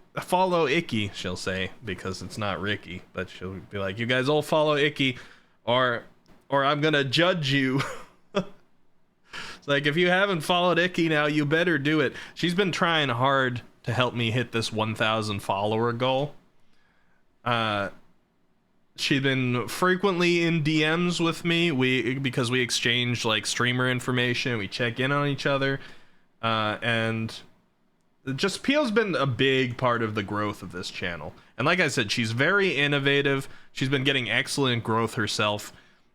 Icky, she'll say, because it's not Ricky, but she'll be like, you guys all follow Icky or I'm gonna judge you. It's like, if you haven't followed Icky now, you better do it. She's been trying hard to help me hit this 1,000 follower goal. She's been frequently in DMs with me, because we exchange like streamer information, we check in on each other, and just Pio's been a big part of the growth of this channel. And like I said, she's very innovative. She's been getting excellent growth herself.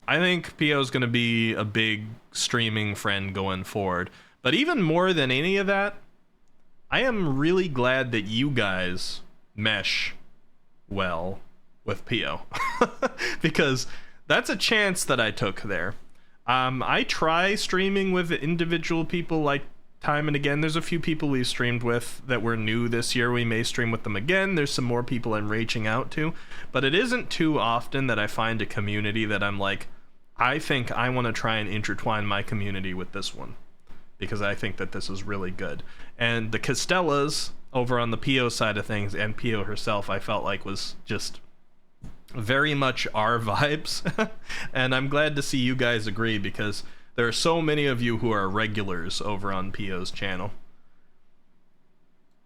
I think Pio's going to be a big streaming friend going forward. But even more than any of that, I am really glad that you guys mesh well with Pio. Because that's a chance that I took there. I try streaming with individual people like time and again. There's a few people we've streamed with that were new this year. We may stream with them again. There's some more people I'm reaching out to. But it isn't too often that I find a community that I'm like, I think I want to try and intertwine my community with this one, because I think that this is really good. And the Costellas over on the Pio side of things, and Pio herself, I felt like was just very much our vibes. And I'm glad to see you guys agree, because there are so many of you who are regulars over on Pio's channel.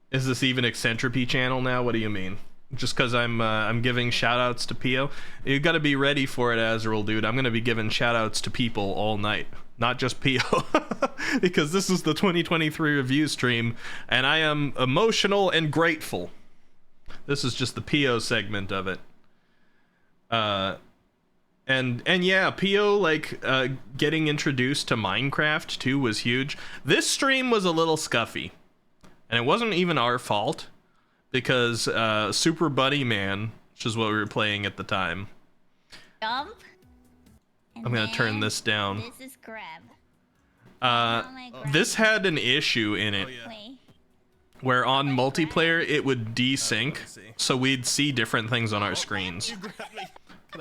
Is this even Eccentripy channel now? What do you mean? Just because I'm giving shoutouts to Pio? You got to be ready for it, Azrael, dude. I'm going to be giving shoutouts to people all night, not just Pio. Because this is the 2023 review stream, and I am emotional and grateful. This is just the Pio segment of it. And yeah, Pio, like, getting introduced to Minecraft too was huge. This stream was a little scuffy, and it wasn't even our fault, because Super Buddy Man, which is what we were playing at the time. Jump. I'm gonna turn this down. This is grab. This had an issue in it where on multiplayer it would desync, so we'd see different things on our screens.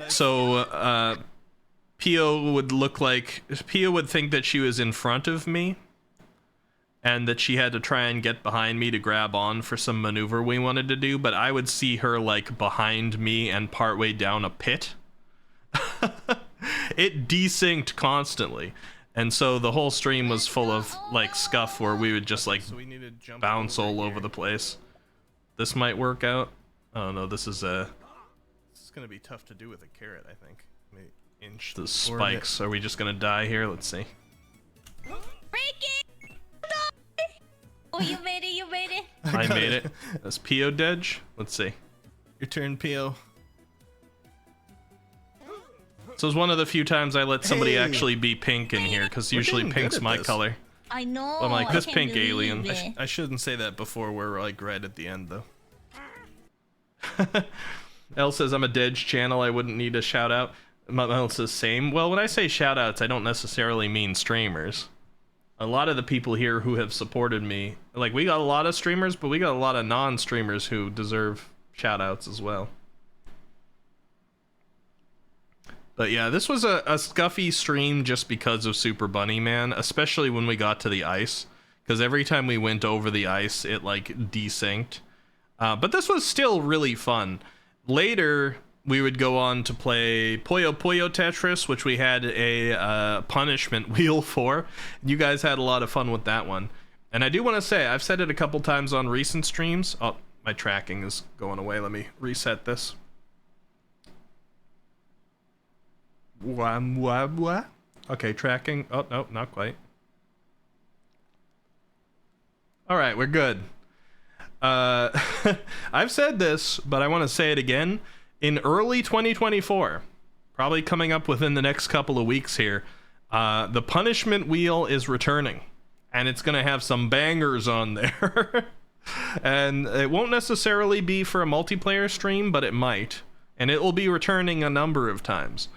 So Pio would think that she was in front of me, and that she had to try and get behind me to grab on for some maneuver we wanted to do, but I would see her like behind me and partway down a pit. It desynced constantly, and so the whole stream was full of like scuff where we would just like bounce all over the place. This might work out. Oh no, this is gonna be tough to do with a carrot, I think. Maybe inch the spikes. Are we just gonna die here? Let's see. Ricky! Oh, you made it, you made it. I made it. That's Pio Dedge. Let's see. Your turn, Pio. So it's one of the few times I let somebody Hey. actually be pink in here, because We're usually getting good pink's at my this. color. I know. I'm like, I this can't pink believe alien. it. I shouldn't say that before we're like right at the end though. Elle says I'm a Dedge channel, I wouldn't need a shout out. Elle says same. Well, when I say shout outs, I don't necessarily mean streamers. A lot of the people here who have supported me, like we got a lot of streamers, but we got a lot of non-streamers who deserve shout outs as well. But yeah, this was a scuffy stream just because of Super Bunny Man, especially when we got to the ice, because every time we went over the ice, it like desynced. But this was still really fun. Later, we would go on to play Puyo Puyo Tetris, which we had a punishment wheel for. You guys had a lot of fun with that one. And I do want to say, I've said it a couple times on recent streams. Oh, my tracking is going away. Let me reset this. What? Okay, tracking. Oh, no, not quite. All right, we're good. I've said this, but I want to say it again. In early 2024, probably coming up within the next couple of weeks here, the punishment wheel is returning, and it's going to have some bangers on there. And it won't necessarily be for a multiplayer stream, but it might. And it will be returning a number of times.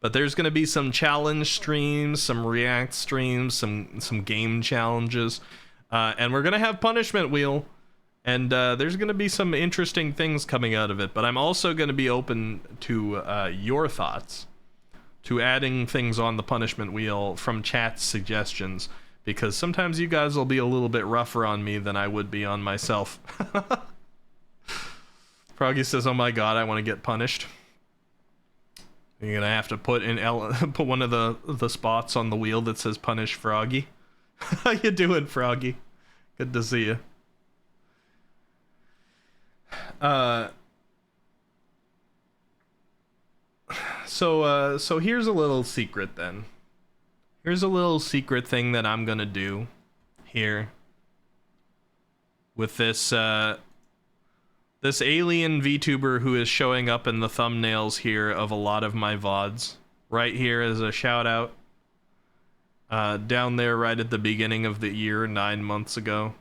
But there's going to be some challenge streams, some react streams, some game challenges. And we're going to have punishment wheel. And there's going to be some interesting things coming out of it. But I'm also going to be open to your thoughts, to adding things on the punishment wheel from chat suggestions. Because sometimes you guys will be a little bit rougher on me than I would be on myself. Froggy says, oh my god, I want to get punished. You're going to have to put one of the spots on the wheel that says punish Froggy. How you doing, Froggy? Good to see you. So here's a little secret then. Here's a little secret thing that I'm gonna do here with this this alien VTuber who is showing up in the thumbnails here of a lot of my VODs. Right here is a shout out. Down there right at the beginning of the year, 9 months ago.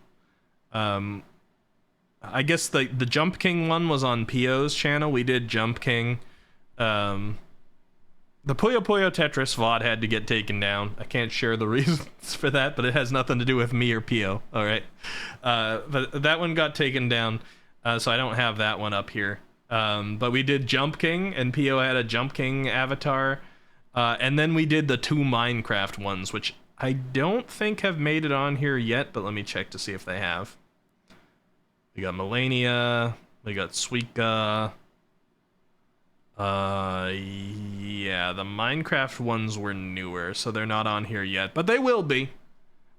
I guess the Jump King one was on Pio's channel. We did Jump King. The Puyo Puyo Tetris VOD had to get taken down. I can't share the reasons for that, but it has nothing to do with me or Pio. All right. But that one got taken down, so I don't have that one up here. But we did Jump King, and Pio had a Jump King avatar. And then we did the 2 Minecraft ones, which I don't think have made it on here yet, but let me check to see if they have. We got Melania, we got Suika. Yeah, the Minecraft ones were newer, so they're not on here yet, but they will be.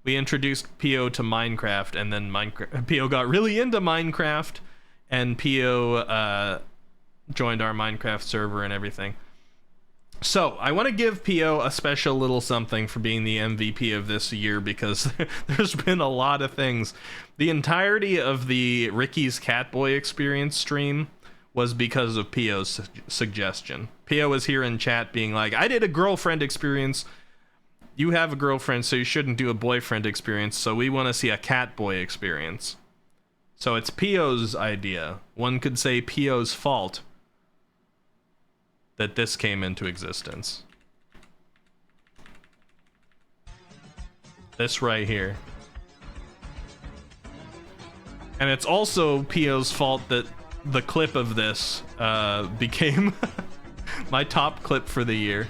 We introduced Pio to Minecraft, and then Pio got really into Minecraft, and Pio joined our Minecraft server and everything. So, I want to give Pio a special little something for being the MVP of this year, because there's been a lot of things. The entirety of the Ricky's Catboy Experience stream was because of Pio's suggestion. Pio was here in chat being like, I did a girlfriend experience. You have a girlfriend, so you shouldn't do a boyfriend experience, so we want to see a Catboy experience. So it's Pio's idea. One could say Pio's fault that this came into existence. This right here. And it's also Pio's fault that the clip of this became my top clip for the year.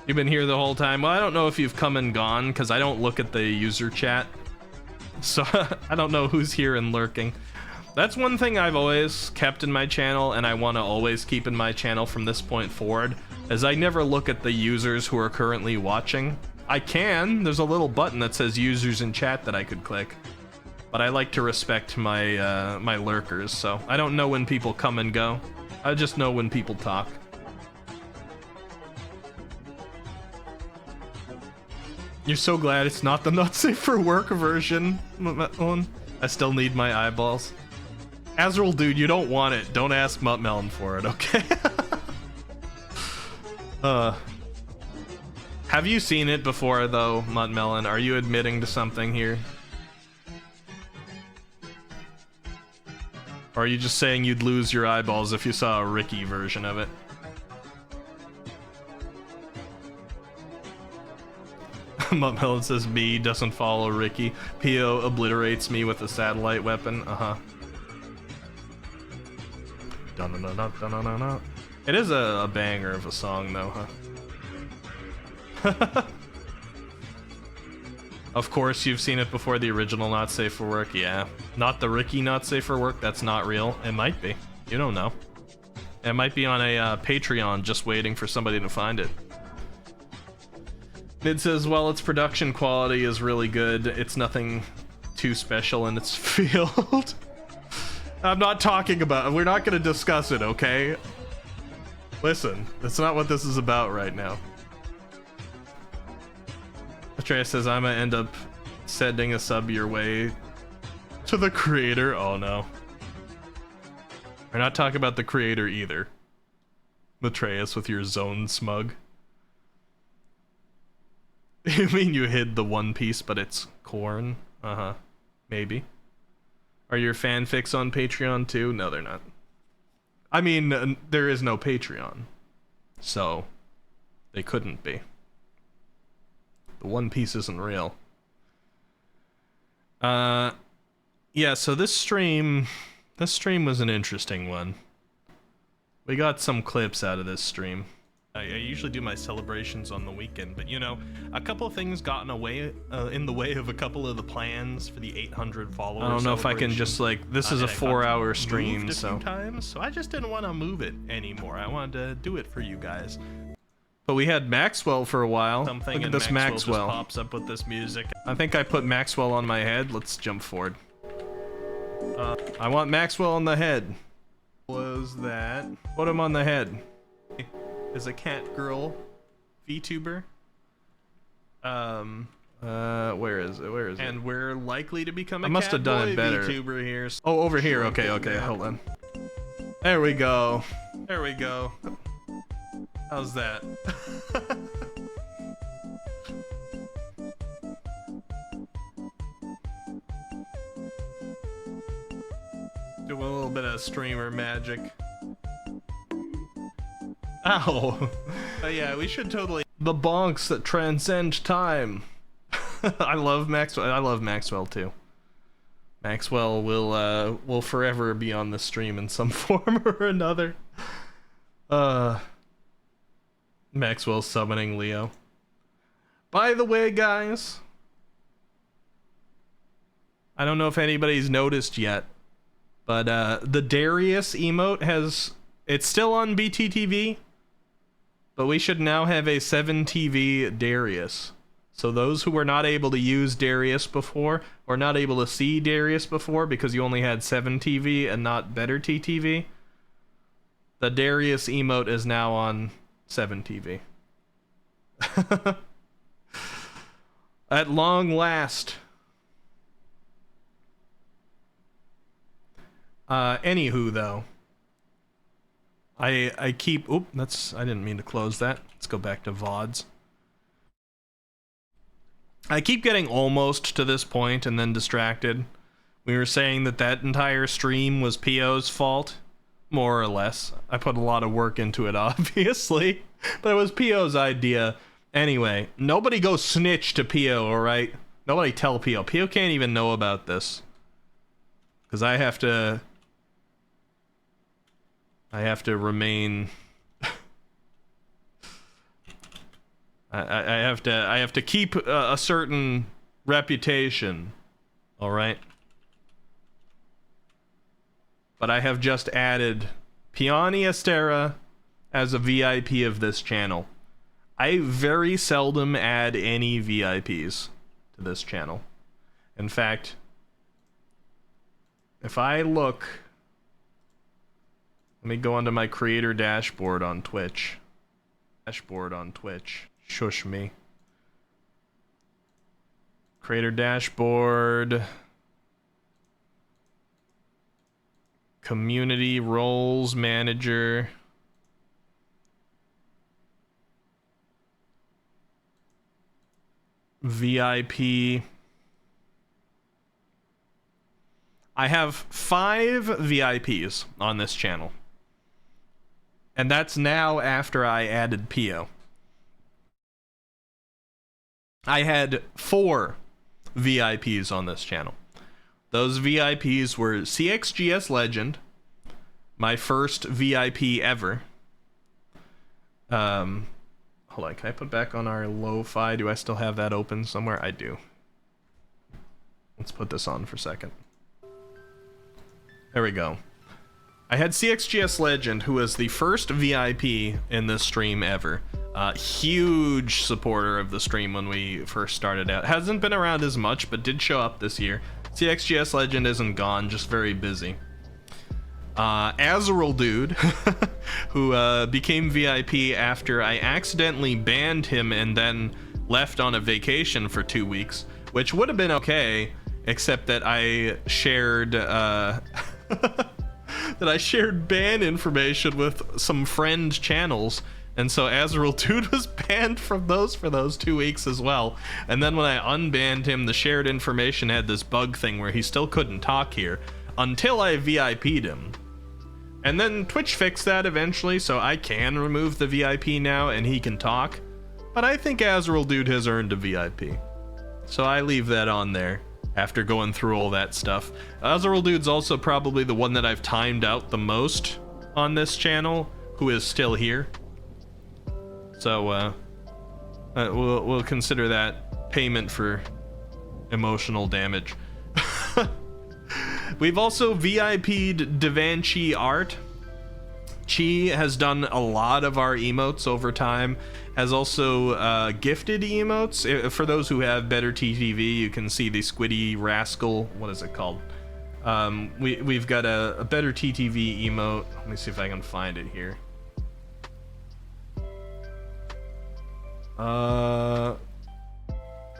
You've been here the whole time. Well, I don't know if you've come and gone, because I don't look at the user chat. So I don't know who's here and lurking. That's one thing I've always kept in my channel, and I want to always keep in my channel from this point forward, is I never look at the users who are currently watching. I can. There's a little button that says users in chat that I could click. But I like to respect my my lurkers, so I don't know when people come and go. I just know when people talk. You're so glad it's not the not safe for work version, Owen. I still need my eyeballs. Azrael, dude, you don't want it. Don't ask Muttmelon for it, okay? Have you seen it before, though, Muttmelon? Are you admitting to something here? Or are you just saying you'd lose your eyeballs if you saw a Ricky version of it? Muttmelon says me doesn't follow Ricky. Pio obliterates me with a satellite weapon. Uh-huh. Dun-dun-dun-dun-dun-dun-dun. It is a banger of a song, though, huh? Of course, you've seen it before, the original Not Safe for Work. Yeah. Not the Ricky Not Safe for Work. That's not real. It might be. You don't know. It might be on a Patreon just waiting for somebody to find it. Mid says, well, its production quality is really good. It's nothing too special in its field. I'm not talking about... We're not going to discuss it, okay? Listen, that's not what this is about right now. Atreus says, I'm gonna end up sending a sub your way to the creator. Oh no. We're not talking about the creator either. Atreus with your zone smug. You mean you hid the One Piece, but it's corn? Uh-huh. Maybe. Are your fanfics on Patreon too? No, they're not. I mean, there is no Patreon. So, they couldn't be. The One Piece isn't real. Yeah, so this stream was an interesting one. We got some clips out of this stream. I usually do my celebrations on the weekend, but you know, a couple of things got in the way of a couple of the plans for the 800 followers. I don't know if I can just like, this is a 4-hour stream, so I just didn't want to move it anymore. I wanted to do it for you guys. But we had Maxwell for a while. Look at this Maxwell. Just pops up with this music. I think I put Maxwell on my head. Let's jump forward. I want Maxwell on the head. Was that? Put him on the head. Is a cat girl VTuber. Where is it? Where is it? And we're likely to become a must have done it better. VTuber here. Oh, over here. Okay, okay, hold on. There we go. There we go. How's that? Do a little bit of streamer magic. Ow! But yeah, we should totally... The bonks that transcend time. I love Maxwell. I love Maxwell too. Maxwell will forever be on the stream in some form or another. Maxwell summoning Leo. By the way, guys, I don't know if anybody's noticed yet, but the Darius emote it's still on BTTV, but we should now have a 7TV Darius. So those who were not able to use Darius before, or not able to see Darius before because you only had 7TV and not Better TTV, the Darius emote is now on 7TV. At long last. Anywho, though, I keep... Oop, I didn't mean to close that. Let's go back to VODs. I keep getting almost to this point and then distracted. We were saying that entire stream was Pio's fault. More or less. I put a lot of work into it, obviously. But it was Pio's idea. Anyway, nobody go snitch to Pio, alright? Nobody tell Pio. Pio can't even know about this. Because I have to remain... I have to keep a certain reputation. Alright? But I have just added Piani Estera as a VIP of this channel. I very seldom add any VIPs to this channel. In fact, if I look... Let me go onto my creator dashboard on Twitch. Shush me. Creator dashboard... Community roles manager. VIP. I have 5 VIPs on this channel. And that's now after I added Pio. I had 4 VIPs on this channel. Those VIPs were CXGS Legend, my first VIP ever. Hold on, can I put back on our lo-fi? Do I still have that open somewhere? I do. Let's put this on for a second. There we go. I had CXGS Legend, who was the first VIP in this stream ever. Huge supporter of the stream when we first started out. Hasn't been around as much, but did show up this year. CXGS Legend isn't gone, just very busy. Azrael Dude, who became VIP after I accidentally banned him and then left on a vacation for 2 weeks, which would have been okay, except that I shared ban information with some friend channels, and so Azrael Dude was banned from those for those 2 weeks as well. And then when I unbanned him, the shared information had this bug thing where he still couldn't talk here until I VIP'd him. And then Twitch fixed that eventually, so I can remove the VIP now and he can talk. But I think Azrael Dude has earned a VIP, so I leave that on there after going through all that stuff. Azrael Dude's also probably the one that I've timed out the most on this channel, who is still here. So we'll consider that payment for emotional damage. We've also VIP'd Devanchi Art. Chi has done a lot of our emotes over time, has also gifted emotes. For those who have better TTV, you can see the Squiddy Rascal, what is it called? We've got a better TTV emote. Let me see if I can find it here.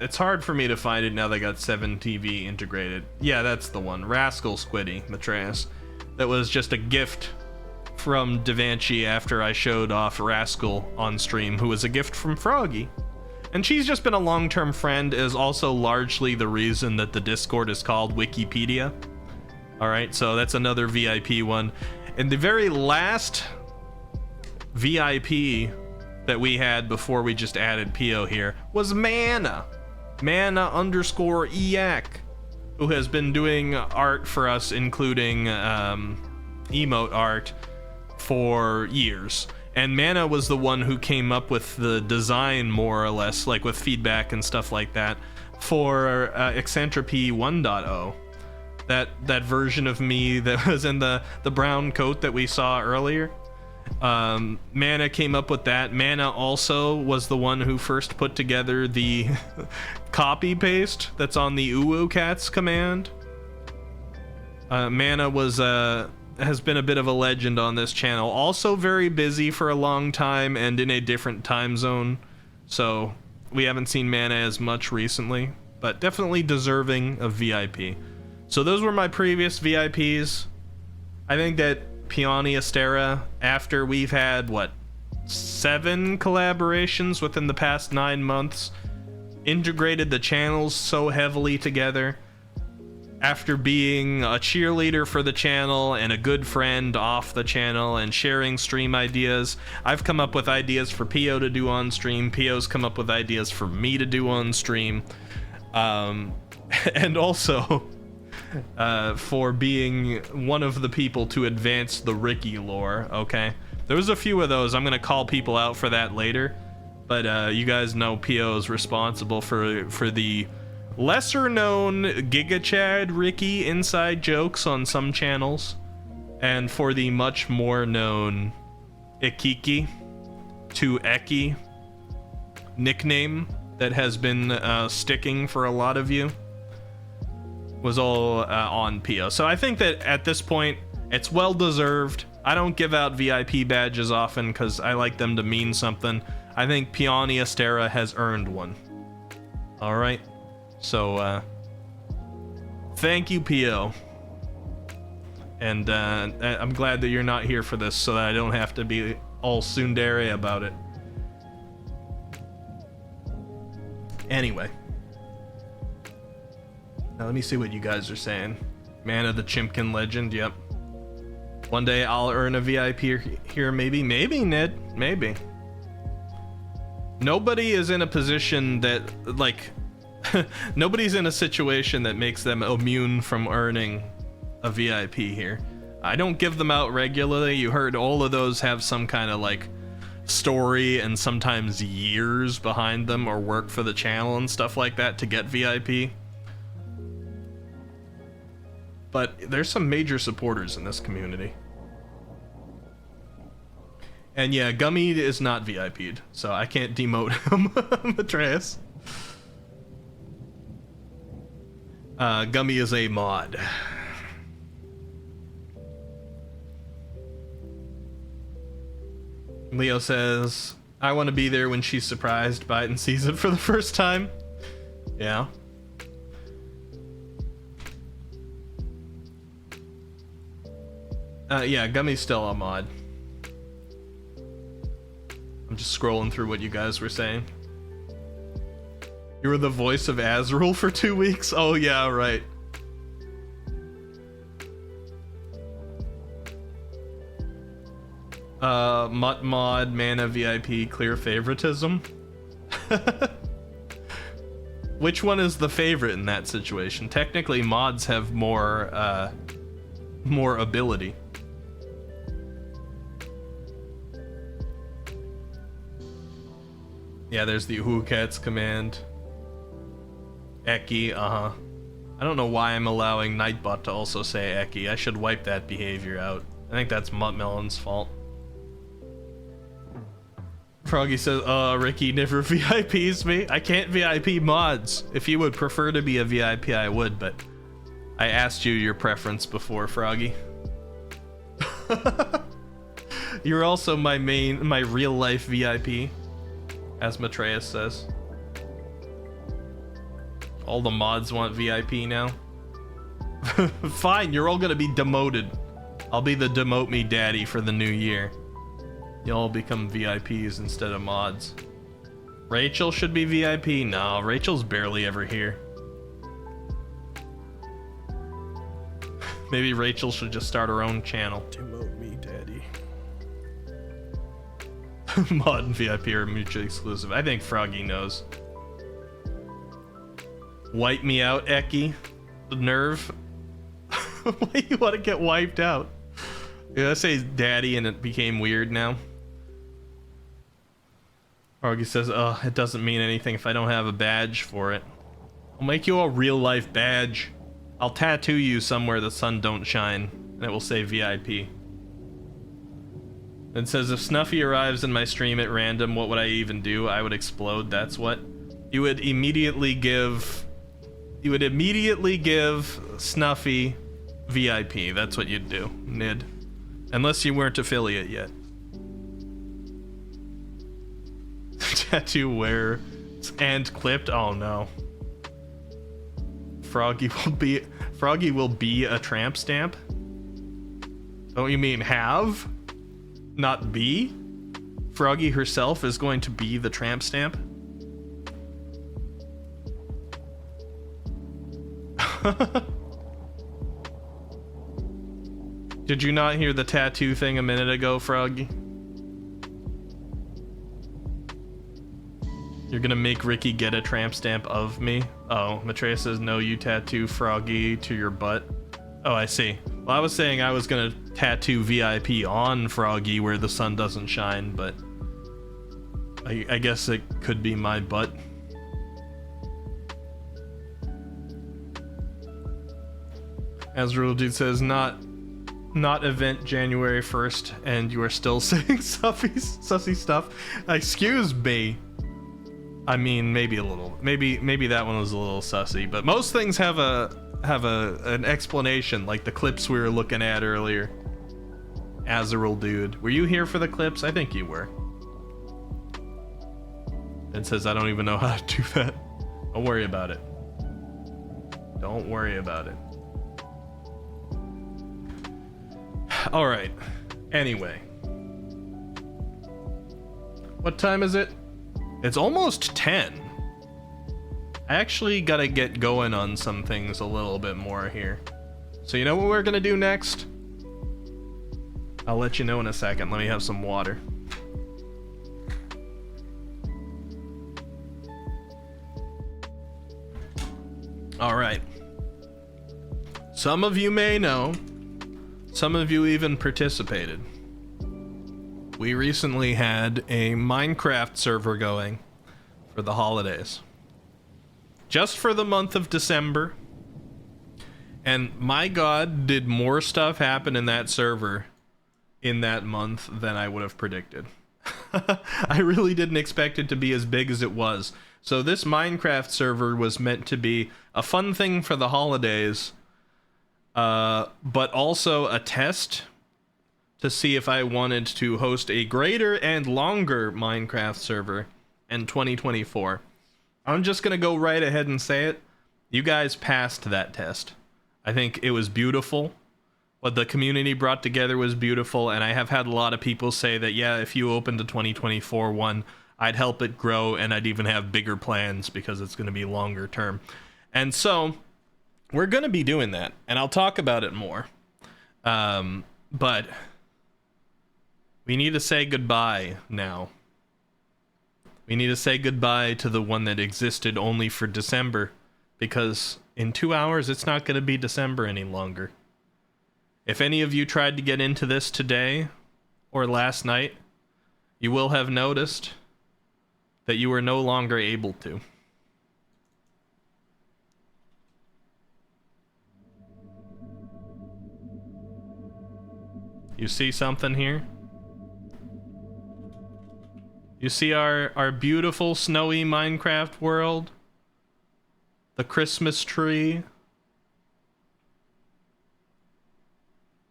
It's hard for me to find it now they got 7TV integrated. Yeah, that's the one. Rascal Squiddy, Matreus. That was just a gift from Devanchi after I showed off Rascal on stream, who was a gift from Froggy. And she's just been a long-term friend, is also largely the reason that the Discord is called Wikipedia. Alright, so that's another VIP one. And the very last VIP that we had before we just added Pio here was Mana. Mana_EAC, who has been doing art for us, including emote art, for years. And Mana was the one who came up with the design, more or less, like with feedback and stuff like that, for Eccentripy 1.0. That version of me that was in the brown coat that we saw earlier. Mana came up with that. Mana also was the one who first put together the copy paste that's on the Uwu Cats command. Mana has been a bit of a legend on this channel. Also very busy for a long time and in a different time zone, so we haven't seen Mana as much recently, but definitely deserving of VIP. So those were my previous VIPs. I think that Peony Astera, after we've had, what, 7 collaborations within the past 9 months, integrated the channels so heavily together, after being a cheerleader for the channel and a good friend off the channel and sharing stream ideas, I've come up with ideas for Pio to do on stream, Pio's come up with ideas for me to do on stream, and also for being one of the people to advance the Ricky lore. Okay, there was a few of those. I'm gonna call people out for that later, but you guys know Pio is responsible for the lesser known Giga Chad Ricky inside jokes on some channels, and for the much more known Ikiki to Eki nickname that has been sticking for a lot of you, was all on Pio. So I think that at this point it's well deserved. I don't give out VIP badges often because I like them to mean something. I think Peony Astera has earned one. Alright, so thank you, Pio. And I'm glad that you're not here for this so that I don't have to be all tsundere about it. Anyway. Now let me see what you guys are saying. Man of the Chimkin legend, yep. One day I'll earn a VIP here, maybe. Maybe, Ned. Maybe. Nobody is in a position that, like... nobody's in a situation that makes them immune from earning a VIP here. I don't give them out regularly. You heard all of those have some kind of, like, story and sometimes years behind them or work for the channel and stuff like that to get VIP. But there's some major supporters in this community. And yeah, Gummy is not VIP'd, so I can't demote him, Matreus. Gummy is a mod. Leo says, I want to be there when she's surprised by it and sees it for the first time. Yeah. Yeah, Gummy's still a mod. I'm just scrolling through what you guys were saying. You were the voice of Azrael for 2 weeks? Oh yeah, right. Mutt mod, mana VIP, clear favoritism. Which one is the favorite in that situation? Technically, mods have more ability. Yeah, there's the Who-Cats command. Eki, I don't know why I'm allowing Nightbot to also say Eki. I should wipe that behavior out. I think that's Muttmelon's fault. Froggy says, Ricky never VIPs me. I can't VIP mods. If you would prefer to be a VIP, I would, but I asked you your preference before, Froggy. You're also my real life VIP, as Matreus says. All the mods want VIP now. Fine, you're all gonna be demoted. I'll be the demote me daddy for the new year. You'll all become VIPs instead of mods. Rachel should be VIP? No, Rachel's barely ever here. Maybe Rachel should just start her own channel. Demote me daddy. Mod and VIP are mutually exclusive. I think Froggy knows. Wipe me out, Eki. The nerve. Why do you want to get wiped out? Yeah, I say daddy and it became weird now. Froggy says, oh, it doesn't mean anything if I don't have a badge for it. I'll make you a real life badge. I'll tattoo you somewhere the sun don't shine, and it will say VIP. It says, if Snuffy arrives in my stream at random, what would I even do? I would explode, that's what. You would immediately give Snuffy VIP. That's what you'd do, Nid. Unless you weren't affiliate yet. Tattoo wear and clipped? Oh no. Froggy will be a tramp stamp? Don't you mean have? Not be? Froggy herself is going to be the tramp stamp? Did you not hear the tattoo thing a minute ago, Froggy? You're gonna make Ricky get a tramp stamp of me? Oh, Matreus says, no, you tattoo Froggy to your butt. Oh, I see. Well, I was saying I was gonna tattoo VIP on Froggy where the sun doesn't shine, but I guess it could be my butt. Azrael Dude says, not event January 1st, and you are still saying sussy stuff. Excuse me. I mean, maybe a little. Maybe that one was a little sussy, but most things have an explanation, like the clips we were looking at earlier. Azrael Dude, were you here for the clips? I think you were. It says I don't even know how to do that. Don't worry about it. Don't worry about it. All right. Anyway. What time is it? It's almost 10. I actually gotta get going on some things a little bit more here. So you know what we're gonna do next? I'll let you know in a second. Let me have some water. All right. Some of you may know, some of you even participated. We recently had a Minecraft server going for the holidays. Just for the month of December. And my god, did more stuff happen in that server in that month than I would have predicted. I really didn't expect it to be as big as it was. So this Minecraft server was meant to be a fun thing for the holidays, but also a test to see if I wanted to host a greater and longer Minecraft server in 2024. I'm just gonna go right ahead and say it. You guys passed that test. I think it was beautiful. What the community brought together was beautiful, and I have had a lot of people say that, yeah, if you opened the 2024 one, I'd help it grow, and I'd even have bigger plans because it's going to be longer term. And so, we're going to be doing that, and I'll talk about it more. But we need to say goodbye now. We need to say goodbye to the one that existed only for December, because in 2 hours, it's not going to be December any longer. If any of you tried to get into this today or last night, you will have noticed that you are no longer able to. You see something here? You see our beautiful snowy Minecraft world? The Christmas tree?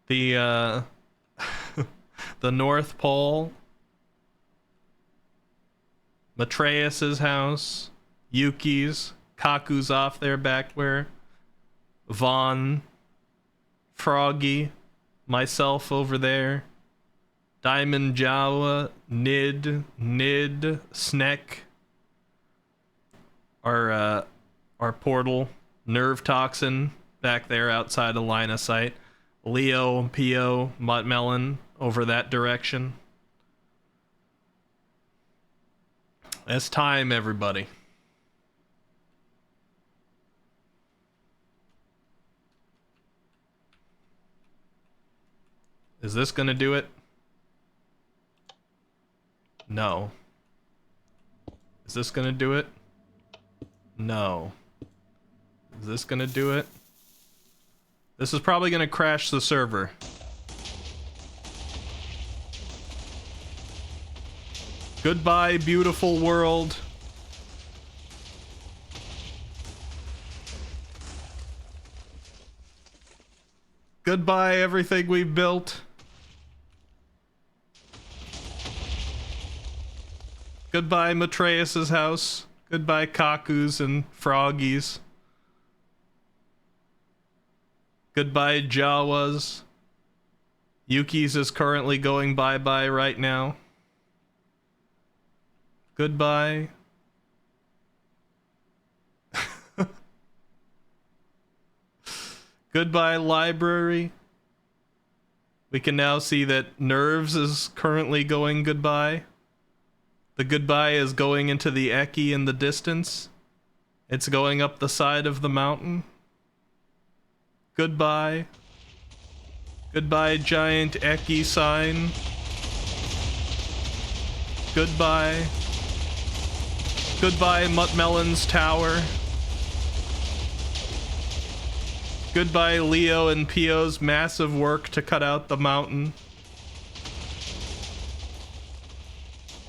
The the North Pole, Matreus's house, Yuki's, Kaku's off there back where, Vaughn, Froggy, myself over there, Diamond Jawa, Nid, Sneck, our portal, Nerve Toxin back there outside of line of sight. Leo, Pio, Muttmelon over that direction. It's time, everybody. Is this gonna do it? No. Is this gonna do it? No. Is this gonna do it? This is probably gonna crash the server. Goodbye, beautiful world. Goodbye, everything we've built. Goodbye, Matreus's house. Goodbye, Kaku's and Froggy's. Goodbye, Jawas. Yuki's is currently going bye-bye right now. Goodbye. Goodbye, library. We can now see that Nerves is currently going goodbye. The goodbye is going into the Eki in the distance. It's going up the side of the mountain. Goodbye. Goodbye, giant Eki sign. Goodbye. Goodbye, Muttmelon's tower. Goodbye, Leo and Pio's massive work to cut out the mountain.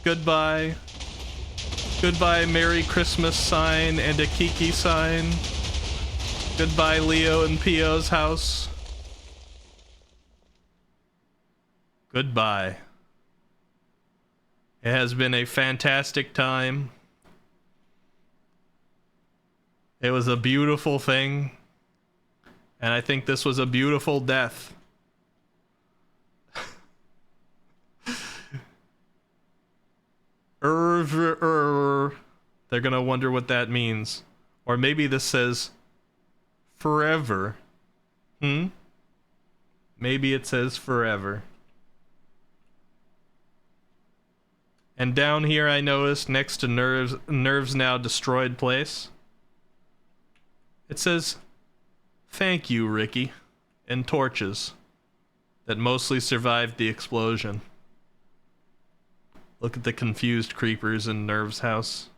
Goodbye. Goodbye, Merry Christmas sign and a Kiki sign. Goodbye, Leo and Pio's house. Goodbye. It has been a fantastic time. It was a beautiful thing. And I think this was a beautiful death. They're gonna wonder what that means. Or maybe this says forever. Maybe it says forever. And down here I noticed next to Nerve's now destroyed place, it says thank you, Ricky, and torches that mostly survived the explosion. Look at the confused creepers in Nerve's house.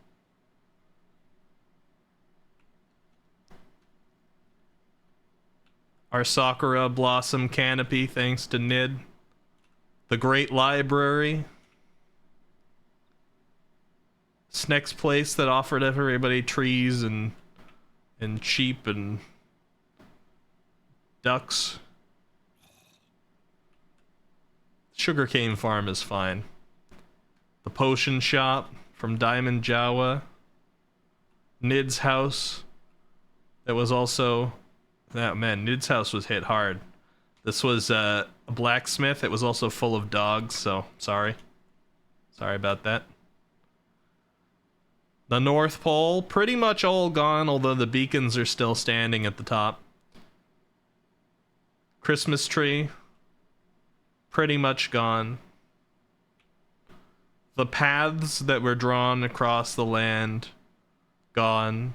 Our Sakura Blossom canopy, thanks to Nid. The Great Library. This next place that offered everybody trees and sheep and ducks. Sugarcane farm is fine. The potion shop from Diamond Jawa. Nid's house. That was also... Oh man, Nid's house was hit hard. This was a blacksmith. It was also full of dogs, so sorry. Sorry about that. The North Pole, pretty much all gone, although the beacons are still standing at the top. Christmas tree, pretty much gone. The paths that were drawn across the land, gone.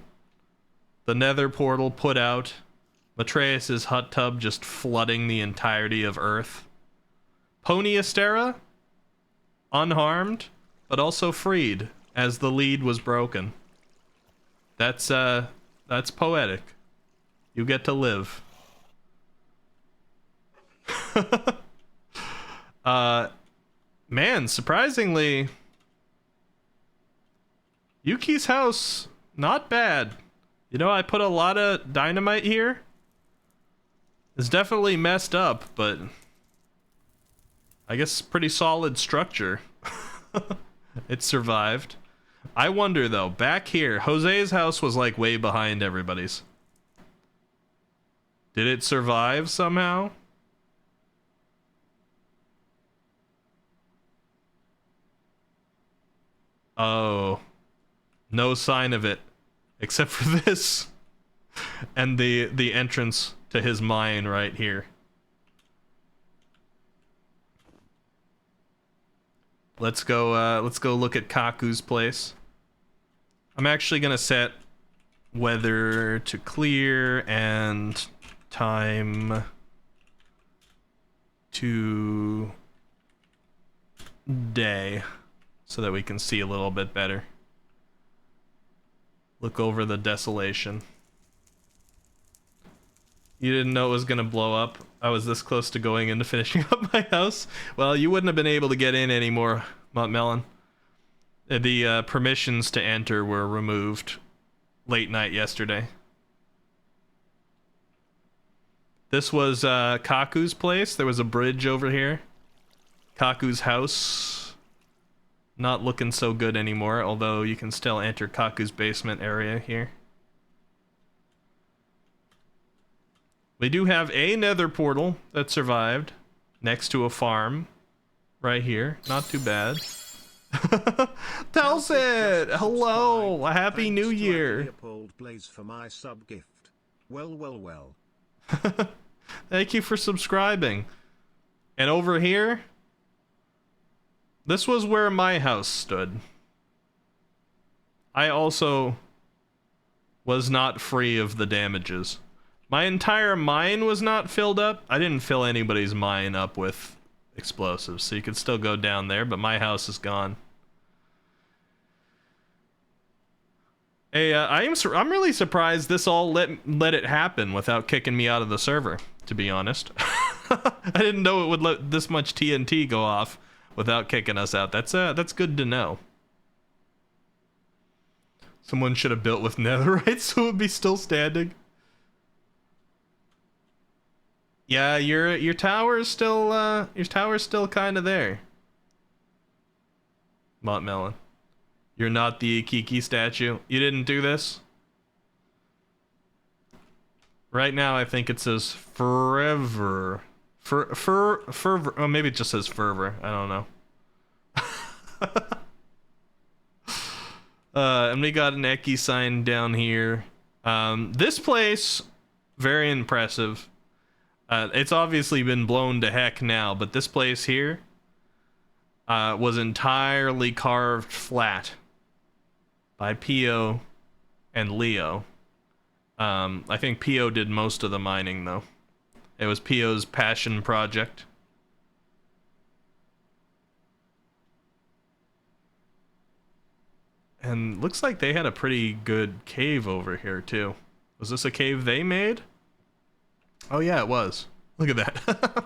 The nether portal put out. Matreus' hot tub just flooding the entirety of Earth. Pony Astera, unharmed, but also freed, as the lead was broken. That's poetic. You get to live. Man, surprisingly, Yuki's house, not bad. You know, I put a lot of dynamite here. It's definitely messed up, but I guess pretty solid structure. It survived. I wonder though, back here, Jose's house was like way behind everybody's. Did it survive somehow? Oh, no sign of it, except for this and the entrance to his mine right here. Let's go look at Kaku's place. I'm actually gonna set weather to clear and time to day so that we can see a little bit better. Look over the desolation. You didn't know it was gonna blow up. I was this close to going into finishing up my house. Well, you wouldn't have been able to get in anymore, Melon. The permissions to enter were removed late night yesterday. This was Kaku's place. There was a bridge over here. Kaku's house. Not looking so good anymore, although you can still enter Kaku's basement area here. We do have a nether portal that survived next to a farm right here. Not too bad. Telsit! Hello! Happy New Year! Leopold Blaze for my sub gift. Well. Thank you for subscribing. And over here, this was where my house stood. I also was not free of the damages. My entire mine was not filled up. I didn't fill anybody's mine up with explosives, so you could still go down there, but my house is gone. Hey, I'm really surprised this all let it happen without kicking me out of the server, to be honest. I didn't know it would let this much TNT go off without kicking us out. That's good to know. Someone should have built with netherite so it would be still standing. Yeah, your tower's still kind of there. Mont Melon. You're not the Kiki statue. You didn't do this? Right now I think it says forever. Fervor. Oh, maybe it just says fervor. I don't know. And we got an Eki sign down here. This place, very impressive. It's obviously been blown to heck now, but this place here was entirely carved flat by Pio and Leo. I think Pio did most of the mining, though. It was Pio's passion project. And looks like they had a pretty good cave over here, too. Was this a cave they made? Oh, yeah, it was. Look at that.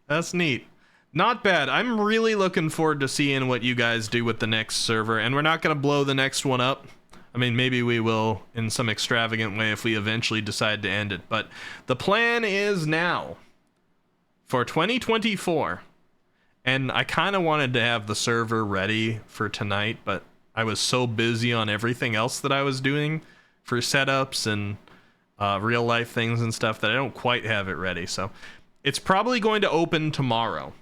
That's neat. Not bad. I'm really looking forward to seeing what you guys do with the next server. And we're not going to blow the next one up. I mean, maybe we will in some extravagant way if we eventually decide to end it. But the plan is now for 2024. And I kind of wanted to have the server ready for tonight, but I was so busy on everything else that I was doing for setups and real life things and stuff that I don't quite have it ready. So it's probably going to open tomorrow.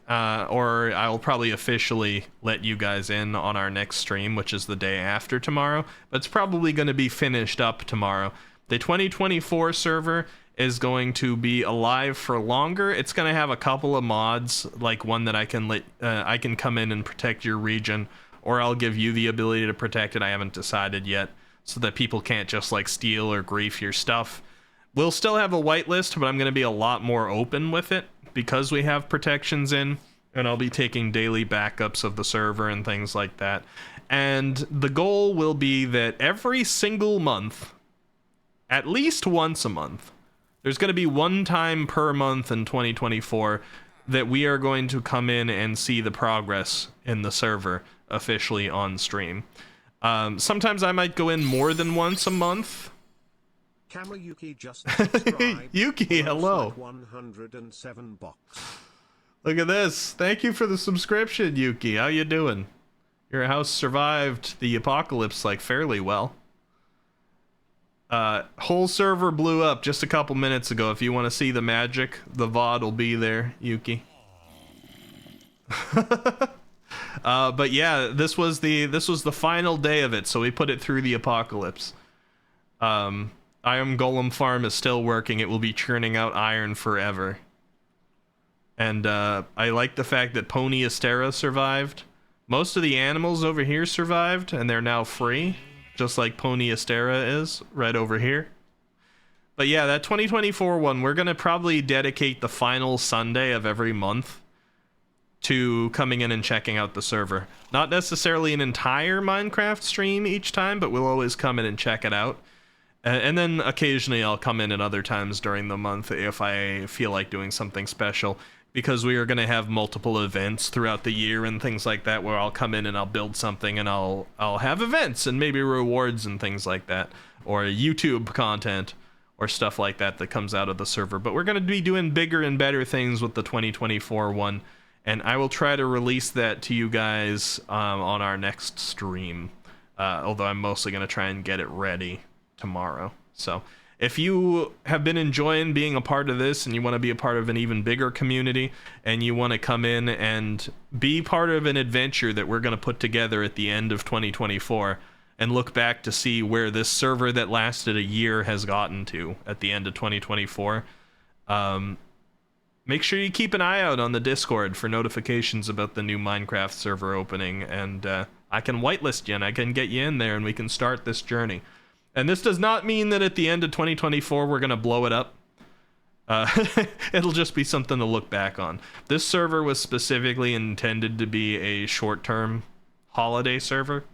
Or I'll probably officially let you guys in on our next stream, which is the day after tomorrow. But it's probably going to be finished up tomorrow. The 2024 server is going to be alive for longer. It's going to have a couple of mods, like one that I can come in and protect your region, or I'll give you the ability to protect it. I haven't decided yet, so that people can't just like steal or grief your stuff. We'll still have a whitelist, but I'm going to be a lot more open with it because we have protections in, and I'll be taking daily backups of the server and things like that. And the goal will be that every single month, at least once a month, there's going to be one time per month in 2024 that we are going to come in and see the progress in the server officially on stream. Sometimes I might go in more than once a month. Camera Yuki just subscribed. Yuki, hello. 107 bucks. Look at this. Thank you for the subscription, Yuki. How you doing? Your house survived the apocalypse like fairly well. Whole server blew up just a couple minutes ago. If you want to see the magic, the VOD will be there, Yuki. But yeah, this was the final day of it, so we put it through the apocalypse. Iron Golem Farm is still working. It will be churning out iron forever. And I like the fact that Pony Astera survived. Most of the animals over here survived, and they're now free, just like Pony Astera is right over here. But yeah, that 2024 one, we're going to probably dedicate the final Sunday of every month to coming in and checking out the server. Not necessarily an entire Minecraft stream each time, but we'll always come in and check it out. And then occasionally I'll come in at other times during the month if I feel like doing something special, because we are going to have multiple events throughout the year and things like that, where I'll come in and I'll build something and I'll have events and maybe rewards and things like that, or YouTube content or stuff like that that comes out of the server. But we're going to be doing bigger and better things with the 2024 one, and I will try to release that to you guys on our next stream, although I'm mostly going to try and get it ready tomorrow. So if you have been enjoying being a part of this and you want to be a part of an even bigger community and you want to come in and be part of an adventure that we're going to put together at the end of 2024 and look back to see where this server that lasted a year has gotten to at the end of 2024, make sure you keep an eye out on the Discord for notifications about the new Minecraft server opening, and I can whitelist you and I can get you in there and we can start this journey. And this does not mean that at the end of 2024 we're going to blow it up. It'll just be something to look back on. This server was specifically intended to be a short-term holiday server.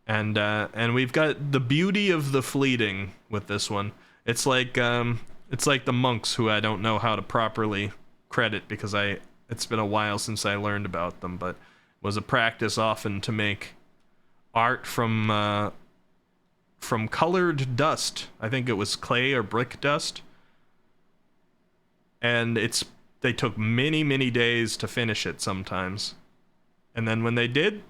And we've got the beauty of the fleeting with this one. It's like the monks, who I don't know how to properly credit because it's been a while since I learned about them, but it was a practice often to make art from colored dust. I think it was clay or brick dust. And they took many days to finish it sometimes. And then when they did,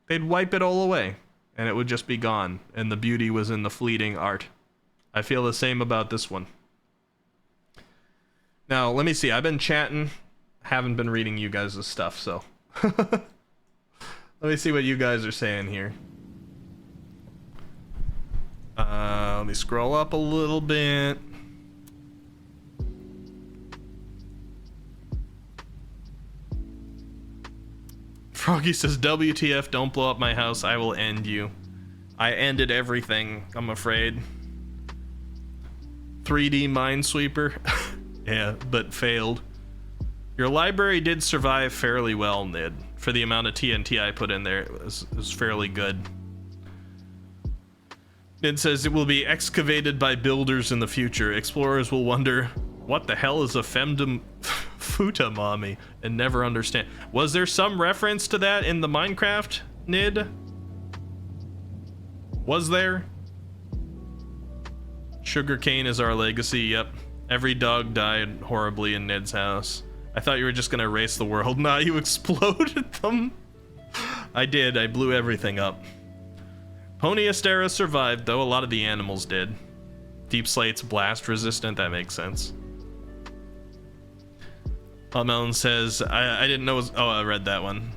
they'd wipe it all away and it would just be gone. And the beauty was in the fleeting art. I feel the same about this one. Now, let me see. I've been chatting. Haven't been reading you guys' stuff, so. Let me see what you guys are saying here. Let me scroll up a little bit. Froggy says, WTF, don't blow up my house. I will end you. I ended everything, I'm afraid. 3D Minesweeper. Yeah, but failed. Your library did survive fairly well, Nid. For the amount of TNT I put in there, it was fairly good. Nid says it will be excavated by builders in the future. Explorers will wonder, what the hell is a femdom futamami? And never understand. Was there some reference to that in the Minecraft, Nid? Was there? Sugarcane is our legacy, yep. Every dog died horribly in Nid's house. I thought you were just gonna erase the world. Nah, you exploded them. I did, I blew everything up. Pony Astera survived, though a lot of the animals did. Deep Slate's blast resistant, that makes sense. Hot Melon says, I didn't know, oh, I read that one.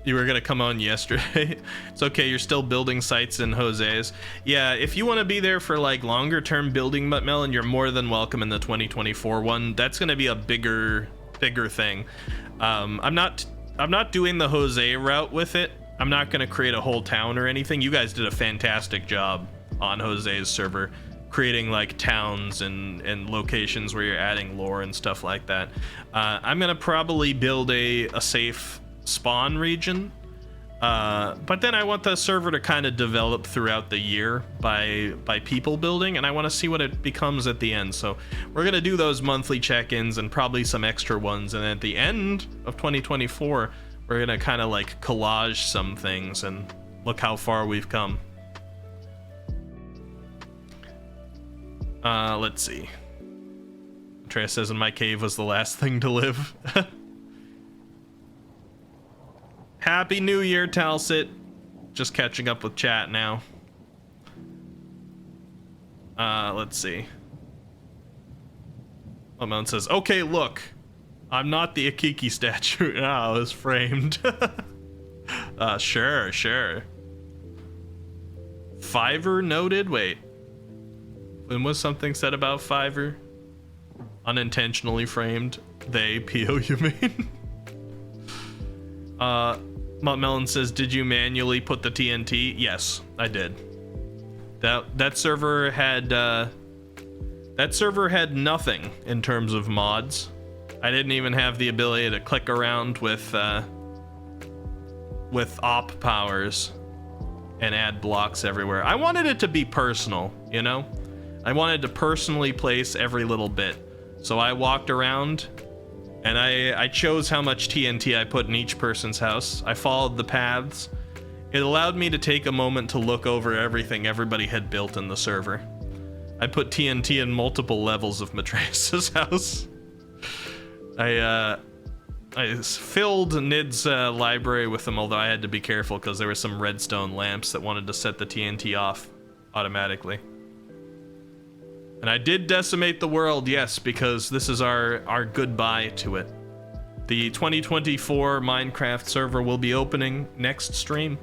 You were gonna come on yesterday. It's okay, you're still building sites in Jose's. Yeah, if you want to be there for like longer term building, Melon, you're more than welcome in the 2024 one. That's gonna be a bigger thing. I'm not doing the Jose route with it. I'm not gonna create a whole town or anything. You guys did a fantastic job on Jose's server, creating like towns and locations where you're adding lore and stuff like that. I'm gonna probably build a safe spawn region, but then I want the server to kind of develop throughout the year by people building, and I want to see what it becomes at the end. So we're gonna do those monthly check-ins and probably some extra ones, and at the end of 2024 we're gonna kind of like collage some things and look how far we've come. Let's see. Trey says, in my cave was the last thing to live. Happy New Year, Talsit. Just catching up with chat now. Let's see. Lemon says, okay, look. I'm not the Akiki statue. No, I was framed. Sure. Fiverr noted? Wait. When was something said about Fiverr? Unintentionally framed. They, P.O. you mean? Melon says, did you manually put the TNT? Yes, I did. That server had nothing in terms of mods. I didn't even have the ability to click around with op powers and add blocks everywhere. I wanted it to be personal, you know? I wanted to personally place every little bit. So I walked around and I chose how much TNT I put in each person's house. I followed the paths. It allowed me to take a moment to look over everything everybody had built in the server. I put TNT in multiple levels of Matreus' house. I filled Nid's library with them, although I had to be careful because there were some redstone lamps that wanted to set the TNT off automatically. And I did decimate the world, yes, because this is our goodbye to it. The 2024 Minecraft server will be opening next stream.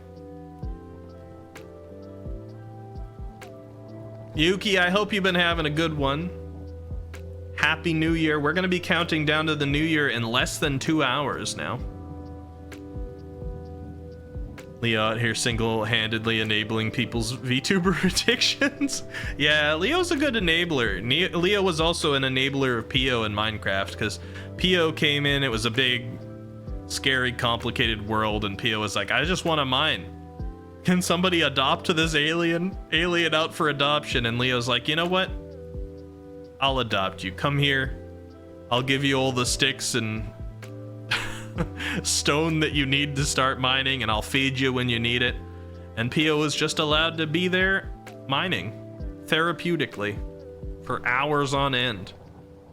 Yuki, I hope you've been having a good one. Happy New Year. We're going to be counting down to the new year in less than 2 hours now. Leo out here single-handedly enabling people's VTuber addictions. Yeah, Leo's a good enabler. Leo was also an enabler of Pio in Minecraft, because Pio came in, it was a big, scary, complicated world, and Pio was like, I just want to mine. Can somebody adopt this alien out for adoption? And Leo's like, you know what? I'll adopt you. Come here. I'll give you all the sticks and stone that you need to start mining, and I'll feed you when you need it. And Pio was just allowed to be there mining therapeutically for hours on end.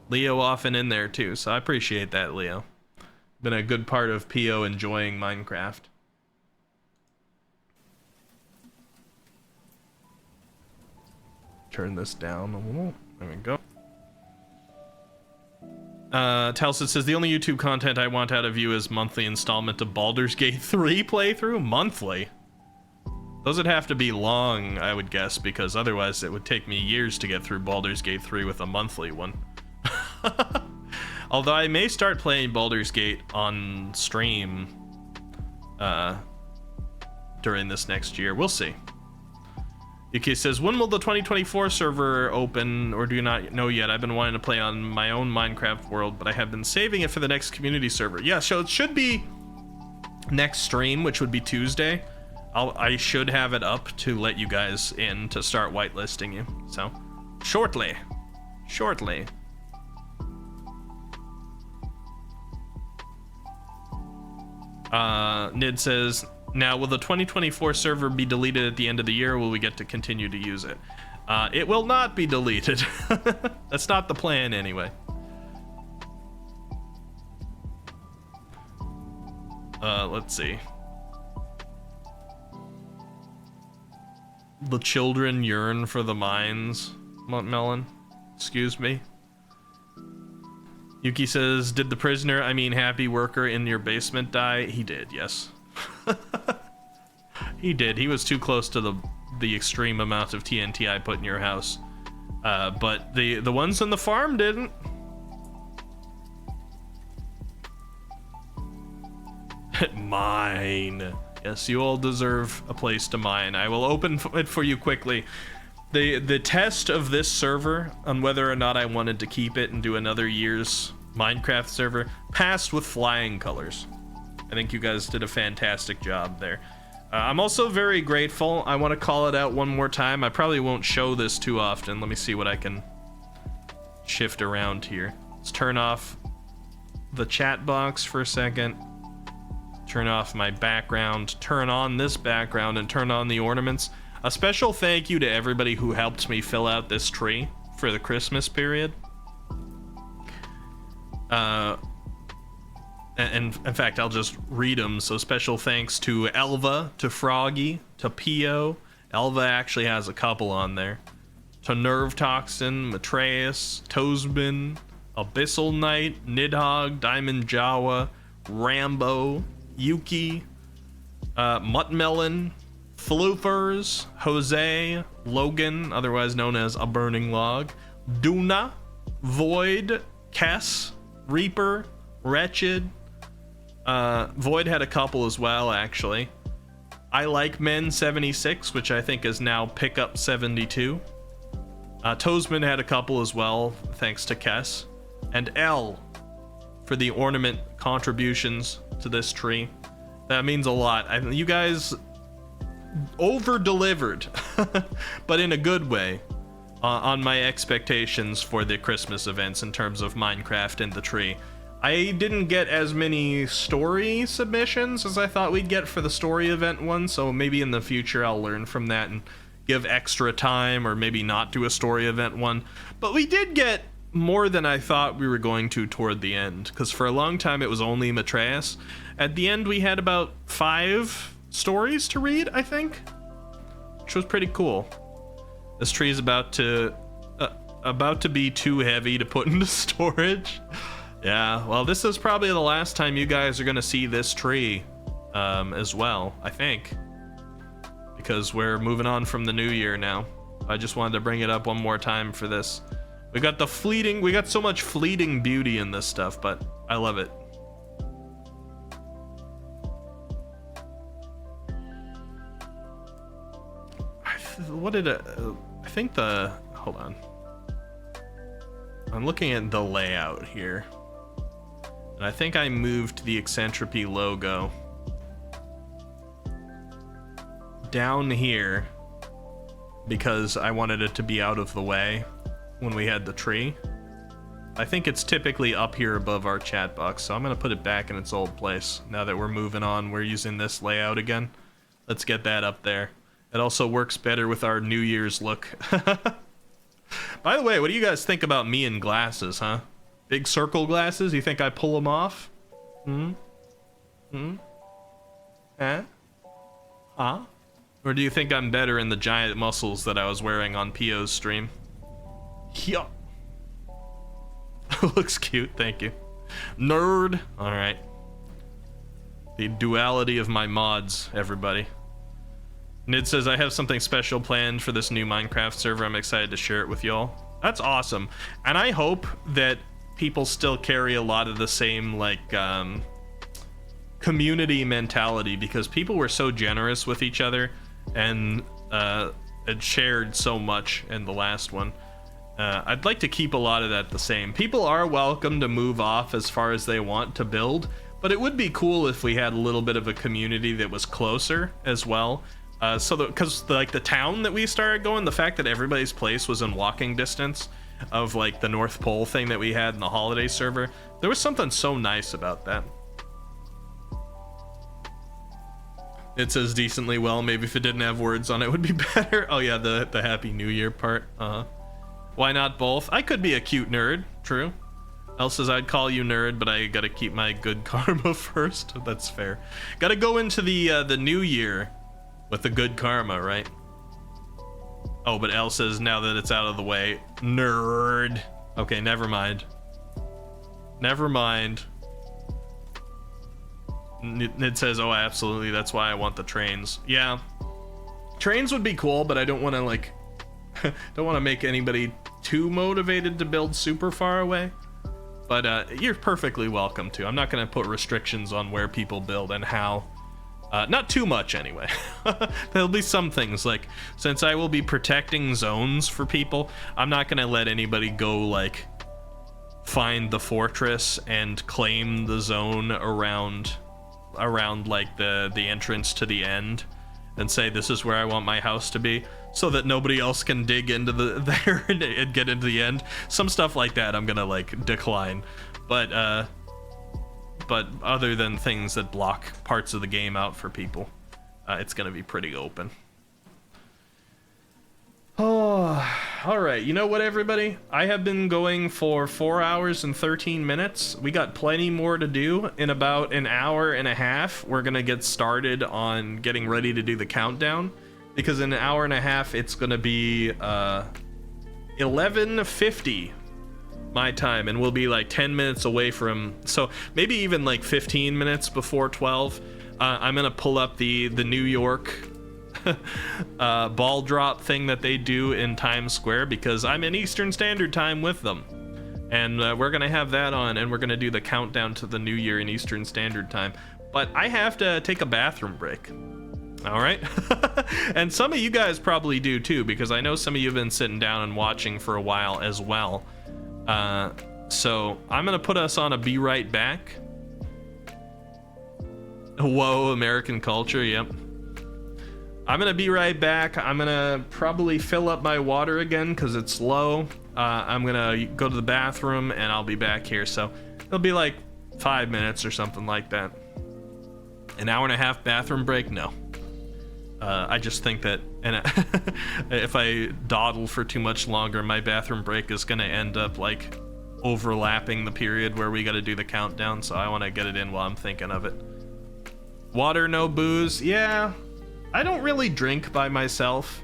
Leo often in there too, so I appreciate that, Leo. Been a good part of Pio enjoying Minecraft. Turn this down a little. There we go. Talcid says, the only YouTube content I want out of you is monthly installment of Baldur's Gate 3 playthrough? Monthly? Those would have to be long, I would guess, because otherwise it would take me years to get through Baldur's Gate 3 with a monthly one. Although I may start playing Baldur's Gate on stream during this next year. We'll see. Yuki says, when will the 2024 server open, or do you not know yet? I've been wanting to play on my own Minecraft world, but I have been saving it for the next community server. Yeah, so it should be next stream, which would be Tuesday. I should have it up to let you guys in to start whitelisting you. So, shortly. Nid says, now will the 2024 server be deleted at the end of the year, or will we get to continue to use it? It will not be deleted. That's not the plan anyway. Let's see. The children yearn for the mines, Melon. Excuse me. Yuki says, did the prisoner, I mean happy worker in your basement die? He did, yes. He did. He was too close to the extreme amount of TNT I put in your house. But the ones on the farm didn't. Mine. Yes, you all deserve a place to mine. I will open it for you quickly. The test of this server on whether or not I wanted to keep it and do another year's Minecraft server passed with flying colors. I think you guys did a fantastic job there. I'm also very grateful. I want to call it out one more time. I probably won't show this too often. Let me see what I can shift around here. Let's turn off the chat box for a second. Turn off my background, turn on this background, and turn on the ornaments. A special thank you to everybody who helped me fill out this tree for the Christmas period. And in fact, I'll just read them. So special thanks to Elva, to Froggy, to Pio. Elva actually has a couple on there. To Nerve Toxin, Matreus, Toesman, Abyssal Knight, Nidhogg, Diamond Jawa, Rambo, Yuki, Muttmelon, Floofers, Jose, Logan, otherwise known as A Burning Log, Duna, Void, Kess, Reaper, Wretched. Void had a couple as well, actually. I Like Men 76, which I think is now Pickup 72. Toesman had a couple as well, thanks to Kess. And L for the ornament contributions to this tree. That means a lot. You guys over-delivered, but in a good way, on my expectations for the Christmas events in terms of Minecraft and the tree. I didn't get as many story submissions as I thought we'd get for the story event one, so maybe in the future I'll learn from that and give extra time, or maybe not do a story event one. But we did get more than I thought we were going to toward the end, because for a long time it was only Matreus. At the end we had about 5 stories to read, I think, which was pretty cool. This tree is about to be too heavy to put into storage. Yeah, well, this is probably the last time you guys are gonna see this tree as well, I think, because we're moving on from the new year now. I just wanted to bring it up one more time for this. We got so much fleeting beauty in this stuff, but I love it. Hold on. I'm looking at the layout here. And I think I moved the Eccentripy logo down here because I wanted it to be out of the way when we had the tree. I think it's typically up here above our chat box, so I'm gonna put it back in its old place. Now that we're moving on, we're using this layout again. Let's get that up there. It also works better with our New Year's look. By the way, what do you guys think about me in glasses, huh? Big circle glasses? You think I pull them off? Eh? Huh? Or do you think I'm better in the giant muscles that I was wearing on Pio's stream? Yeah. Looks cute, thank you. Nerd. All right. The duality of my mods, everybody. Nid says, I have something special planned for this new Minecraft server. I'm excited to share it with y'all. That's awesome. And I hope that people still carry a lot of the same, like, community mentality, because people were so generous with each other and had shared so much in the last one. I'd like to keep a lot of that the same. People are welcome to move off as far as they want to build, but it would be cool if we had a little bit of a community that was closer as well. So that, because like the town that we started going, the fact that everybody's place was in walking distance of like the North Pole thing that we had in the holiday server, there was something so nice about that. It says decently well. Maybe if it didn't have words on it, would be better. Oh yeah, the Happy New Year part. Why not both? I could be a cute nerd. True. Elle says I'd call you nerd, but I gotta keep my good karma first. That's fair. Gotta go into the new year with the good karma, right? Oh, but Elle says now that it's out of the way, nerd. Okay, never mind. Never mind. Nid says, oh, absolutely. That's why I want the trains. Yeah. Trains would be cool, but I don't want to, like, don't want to make anybody too motivated to build super far away. But you're perfectly welcome to. I'm not going to put restrictions on where people build and how. Not too much, anyway. There'll be some things, like, since I will be protecting zones for people, I'm not going to let anybody go, like, find the fortress and claim the zone around like the entrance to the end and say this is where I want my house to be, so that nobody else can dig into there and get into the end. Some stuff like that I'm gonna like decline, but other than things that block parts of the game out for people, it's gonna be pretty open. Oh, all right. You know what, everybody? I have been going for 4 hours and 13 minutes. We got plenty more to do. In about an hour and a half, we're going to get started on getting ready to do the countdown. Because in an hour and a half, it's going to be 11:50 my time. And we'll be like 10 minutes away from... So maybe even like 15 minutes before 12. I'm going to pull up the New York... ball drop thing that they do in Times Square, because I'm in Eastern Standard Time with them, and we're gonna have that on, and we're gonna do the countdown to the new year in Eastern Standard Time. But I have to take a bathroom break. All right. And some of you guys probably do too, because I know some of you have been sitting down and watching for a while as well. So I'm gonna put us on a be right back. Whoa, American culture. Yep. I'm gonna be right back. I'm gonna probably fill up my water again because it's low. I'm gonna go to the bathroom and I'll be back here. So it'll be like 5 minutes or something like that. An hour and a half bathroom break? No. I just think that if I dawdle for too much longer, my bathroom break is gonna end up like overlapping the period where we gotta do the countdown. So I want to get it in while I'm thinking of it. Water, no booze. Yeah. I don't really drink by myself,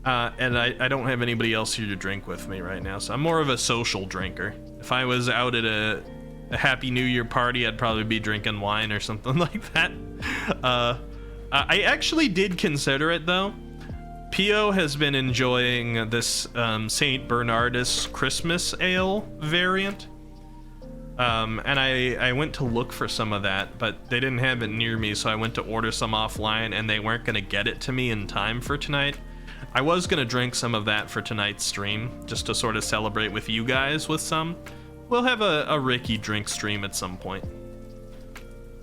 and I don't have anybody else here to drink with me right now, so I'm more of a social drinker. If I was out at a Happy New Year party, I'd probably be drinking wine or something like that. I actually did consider it, though. Pio has been enjoying this St. Bernardus Christmas Ale variant. And I went to look for some of that, but they didn't have it near me, so I went to order some offline, and they weren't going to get it to me in time for tonight. I was going to drink some of that for tonight's stream, just to sort of celebrate with you guys with some. We'll have a Ricky drink stream at some point.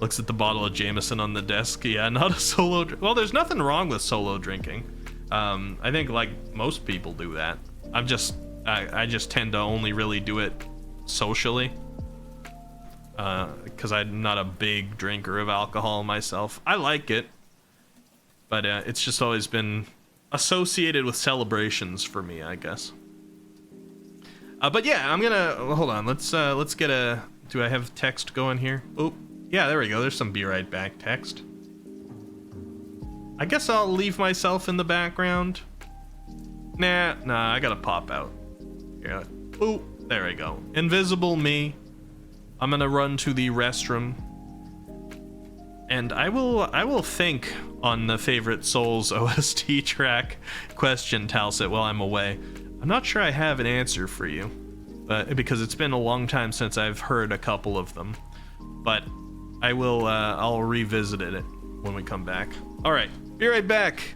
Looks at the bottle of Jameson on the desk. Yeah, not a solo... Well, there's nothing wrong with solo drinking. I think, like, most people do that. I just tend to only really do it socially. Because I'm not a big drinker of alcohol myself. I like it, but it's just always been associated with celebrations for me, I guess. But yeah, I'm gonna hold on. Let's get a. Do I have text going here? Oh, yeah, there we go. There's some be right back text. I guess I'll leave myself in the background. Nah, I gotta pop out. Yeah. Oh. There we go. Invisible me. I'm gonna run to the restroom. And I will think on the favorite Souls OST track question, Talsit, while I'm away. I'm not sure I have an answer for you, because it's been a long time since I've heard a couple of them. But I will, I'll revisit it when we come back. All right, be right back.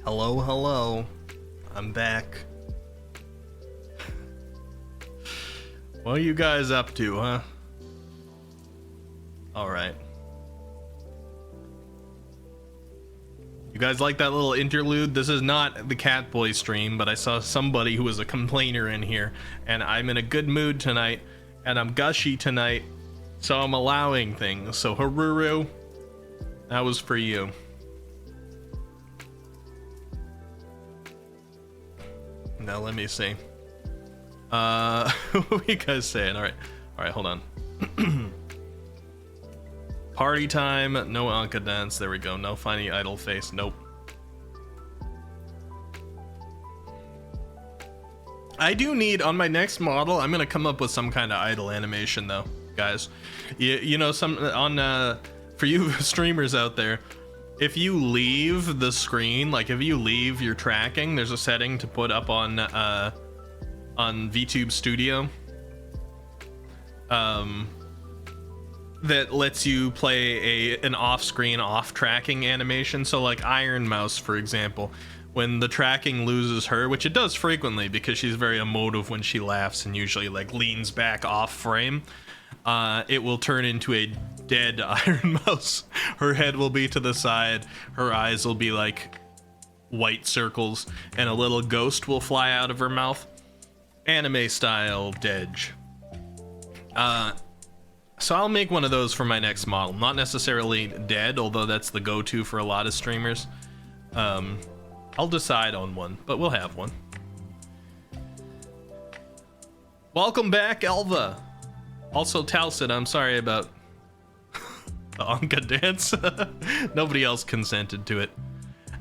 Hello, hello. I'm back. What are you guys up to, huh? Alright. You guys like that little interlude? This is not the Catboy stream, but I saw somebody who was a complainer in here, and I'm in a good mood tonight, and I'm gushy tonight, so I'm allowing things. So Haruru, that was for you. Now let me see. What are you guys saying? Alright, hold on. Party time, no Anka dance, there we go. No funny idle face, nope. I do need, on my next model, I'm gonna come up with some kind of idle animation though, guys. You know, some on for you streamers out there, if you leave the screen, like if you leave your tracking, there's a setting to put up on VTube Studio. That lets you play an off-screen off-tracking animation. So like Iron Mouse, for example, when the tracking loses her, which it does frequently because she's very emotive when she laughs and usually like leans back off frame, it will turn into a dead Iron Mouse. Her head will be to the side, her eyes will be like white circles, and a little ghost will fly out of her mouth. Anime style Dej. So I'll make one of those for my next model. Not necessarily dead, although that's the go-to for a lot of streamers. I'll decide on one, but we'll have one. Welcome back, Elva. Also, Talcid, I'm sorry about the Anka dance. Nobody else consented to it.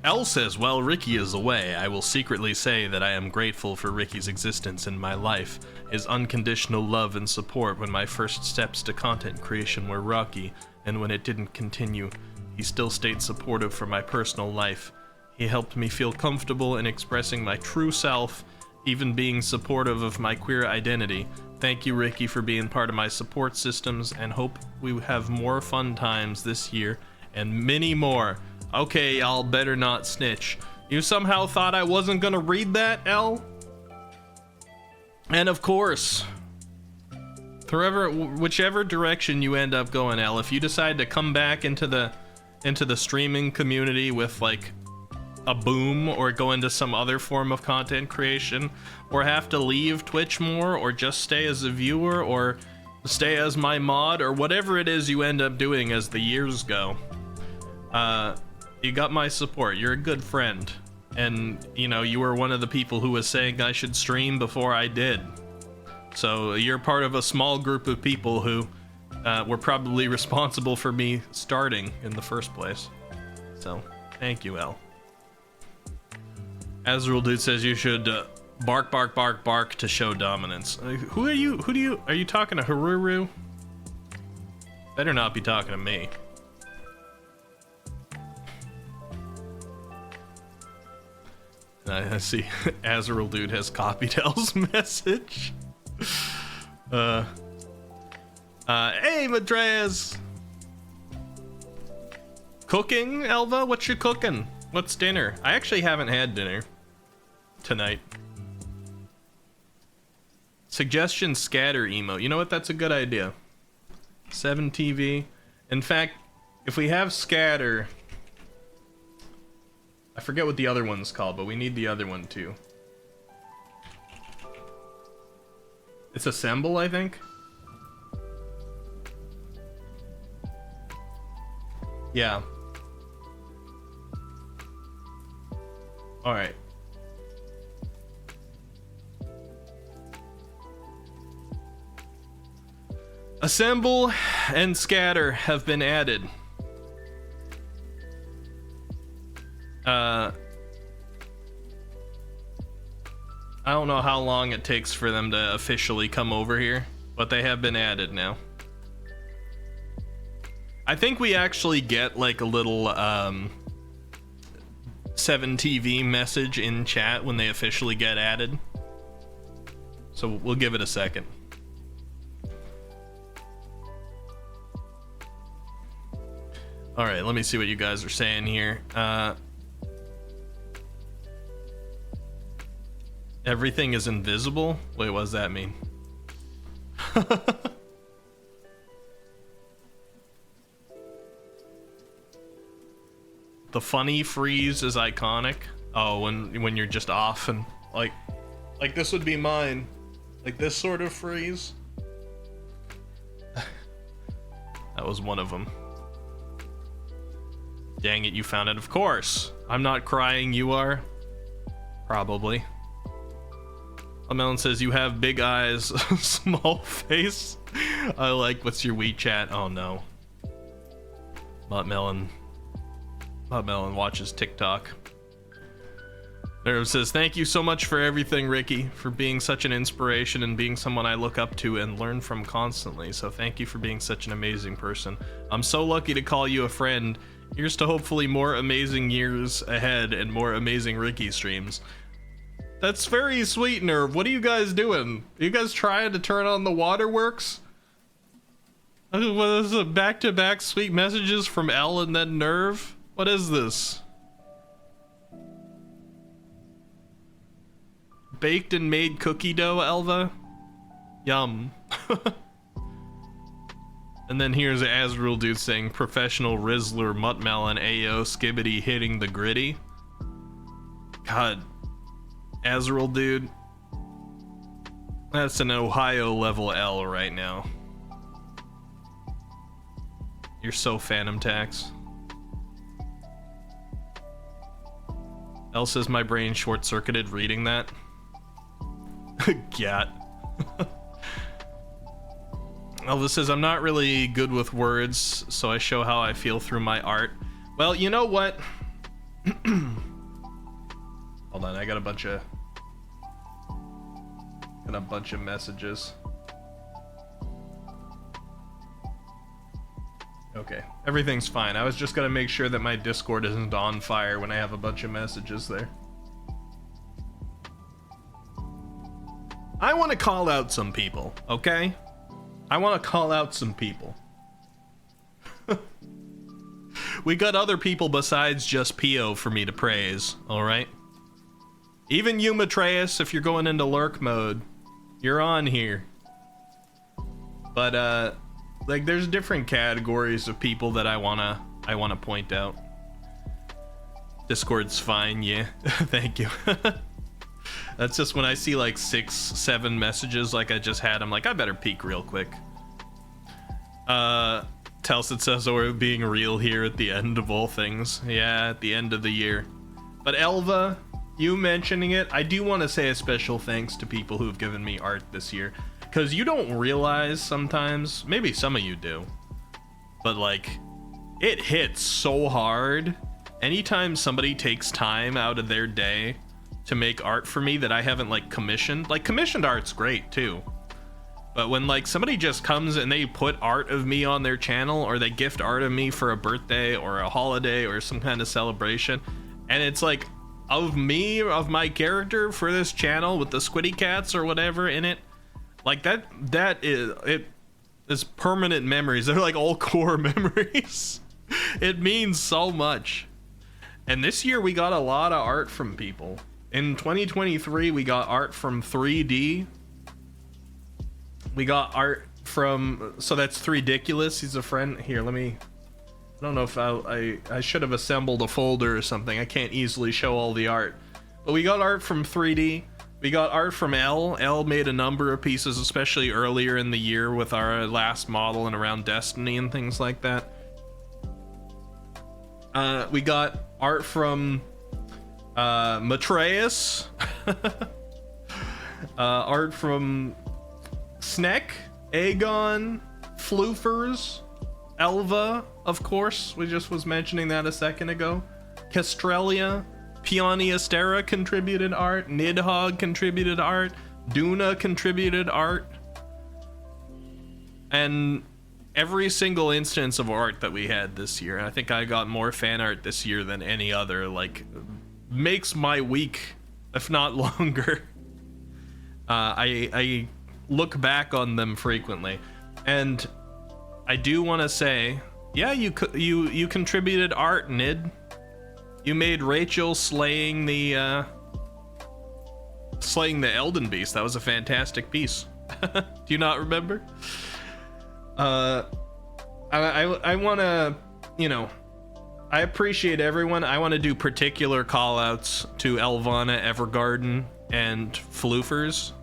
Elle says, while Ricky is away, I will secretly say that I am grateful for Ricky's existence in my life, his unconditional love and support when my first steps to content creation were rocky, and when it didn't continue, he still stayed supportive for my personal life. He helped me feel comfortable in expressing my true self, even being supportive of my queer identity. Thank you, Ricky, for being part of my support systems, and hope we have more fun times this year, and many more. Okay, y'all better not snitch. You somehow thought I wasn't gonna read that, Elle? And of course, whichever direction you end up going, Elle, if you decide to come back into the streaming community with like a boom, or go into some other form of content creation, or have to leave Twitch more, or just stay as a viewer, or stay as my mod, or whatever it is you end up doing as the years go, you got my support. You're a good friend, and you know, you were one of the people who was saying I should stream before I did, so you're part of a small group of people who were probably responsible for me starting in the first place. So thank you, Elle. Azrael Dude says you should bark, bark, bark, bark to show dominance. Who are you? Are you talking to Haruru? Better not be talking to me. I see Azrael Dude has copied Elle's message. Hey, Madreas. Cooking, Elva? What you cooking? What's dinner? I actually haven't had dinner tonight. Suggestion scatter emote. You know what? That's a good idea. 7TV. In fact, if we have scatter, I forget what the other one's called, but we need the other one too. It's assemble, I think. Yeah. All right. Assemble and scatter have been added. I don't know how long it takes for them to officially come over here, but they have been added now. I think we actually get like a little 7TV message in chat when they officially get added. So we'll give it a second. All right, let me see what you guys are saying here. Everything is invisible? Wait, what does that mean? The funny freeze is iconic. Oh, when you're just off and like this would be mine. Like this sort of freeze. That was one of them. Dang it, you found it. Of course. I'm not crying, you are. Probably. Melon says you have big eyes, small face. I like, what's your WeChat? Oh no. Melon watches TikTok. Nerve says, thank you so much for everything, Ricky, for being such an inspiration and being someone I look up to and learn from constantly. So thank you for being such an amazing person. I'm so lucky to call you a friend. Here's to hopefully more amazing years ahead and more amazing Ricky streams. That's very sweet, Nerve. What are you guys doing? Are you guys trying to turn on the waterworks? What is it? Back-to-back sweet messages from L and then Nerve? What is this? Baked and made cookie dough, Elva? Yum. And then here's Azrael dude saying professional Rizzler, Muttmelon, Ayo, Skibbity hitting the gritty. God. Azrael dude. That's an Ohio level L right now. You're so Phantom Tax. L says my brain short-circuited reading that. Gat. Elvis says I'm not really good with words, so I show how I feel through my art. Well, you know what? Hold on, I got a bunch of messages. Okay, everything's fine. I was just gonna make sure that my Discord isn't on fire when I have a bunch of messages there. I want to call out some people, okay? I want to call out some people. We got other people besides just Pio for me to praise, alright? Even you, Matreus, if you're going into lurk mode, you're on here. But, like, there's different categories of people that I wanna point out. Discord's fine, yeah. Thank you. That's just when I see like 6-7 messages like I just had, I'm like, I better peek real quick. Telsit says, oh, we're being real here at the end of all things. Yeah, at the end of the year. But Elva, you mentioning it, I do want to say a special thanks to people who've given me art this year. Because you don't realize sometimes, maybe some of you do, but like, it hits so hard. Anytime somebody takes time out of their day to make art for me that I haven't like commissioned art's great too, but when like somebody just comes and they put art of me on their channel, or they gift art of me for a birthday or a holiday or some kind of celebration, and it's like of me, of my character for this channel with the Squiddy Cats or whatever in it, like that is permanent memories. They're like all core memories. It means so much. And this year we got a lot of art from people. In 2023, we got art from 3D. We got art from, so that's Threediculous. He's a friend. Here, let me, I don't know if I should have assembled a folder or something. I can't easily show all the art. But we got art from 3D. We got art from L. L made a number of pieces, especially earlier in the year with our last model and around Destiny and things like that. We got art from Matreus. Art from Sneck, Aegon, Floofers, Elva, of course. We just was mentioning that a second ago. Castrelia, Peony Astera contributed art. Nidhogg contributed art. Duna contributed art. And every single instance of art that we had this year, and I think I got more fan art this year than any other, like, makes my week, if not longer. I look back on them frequently, and I do want to say, yeah, you contributed art, Nid. You made Rachel slaying the slaying the Elden Beast. That was a fantastic piece. Do you not remember? I want to, you know, I appreciate everyone. I want to do particular call outs to Elvana, Evergarden, and Floofers,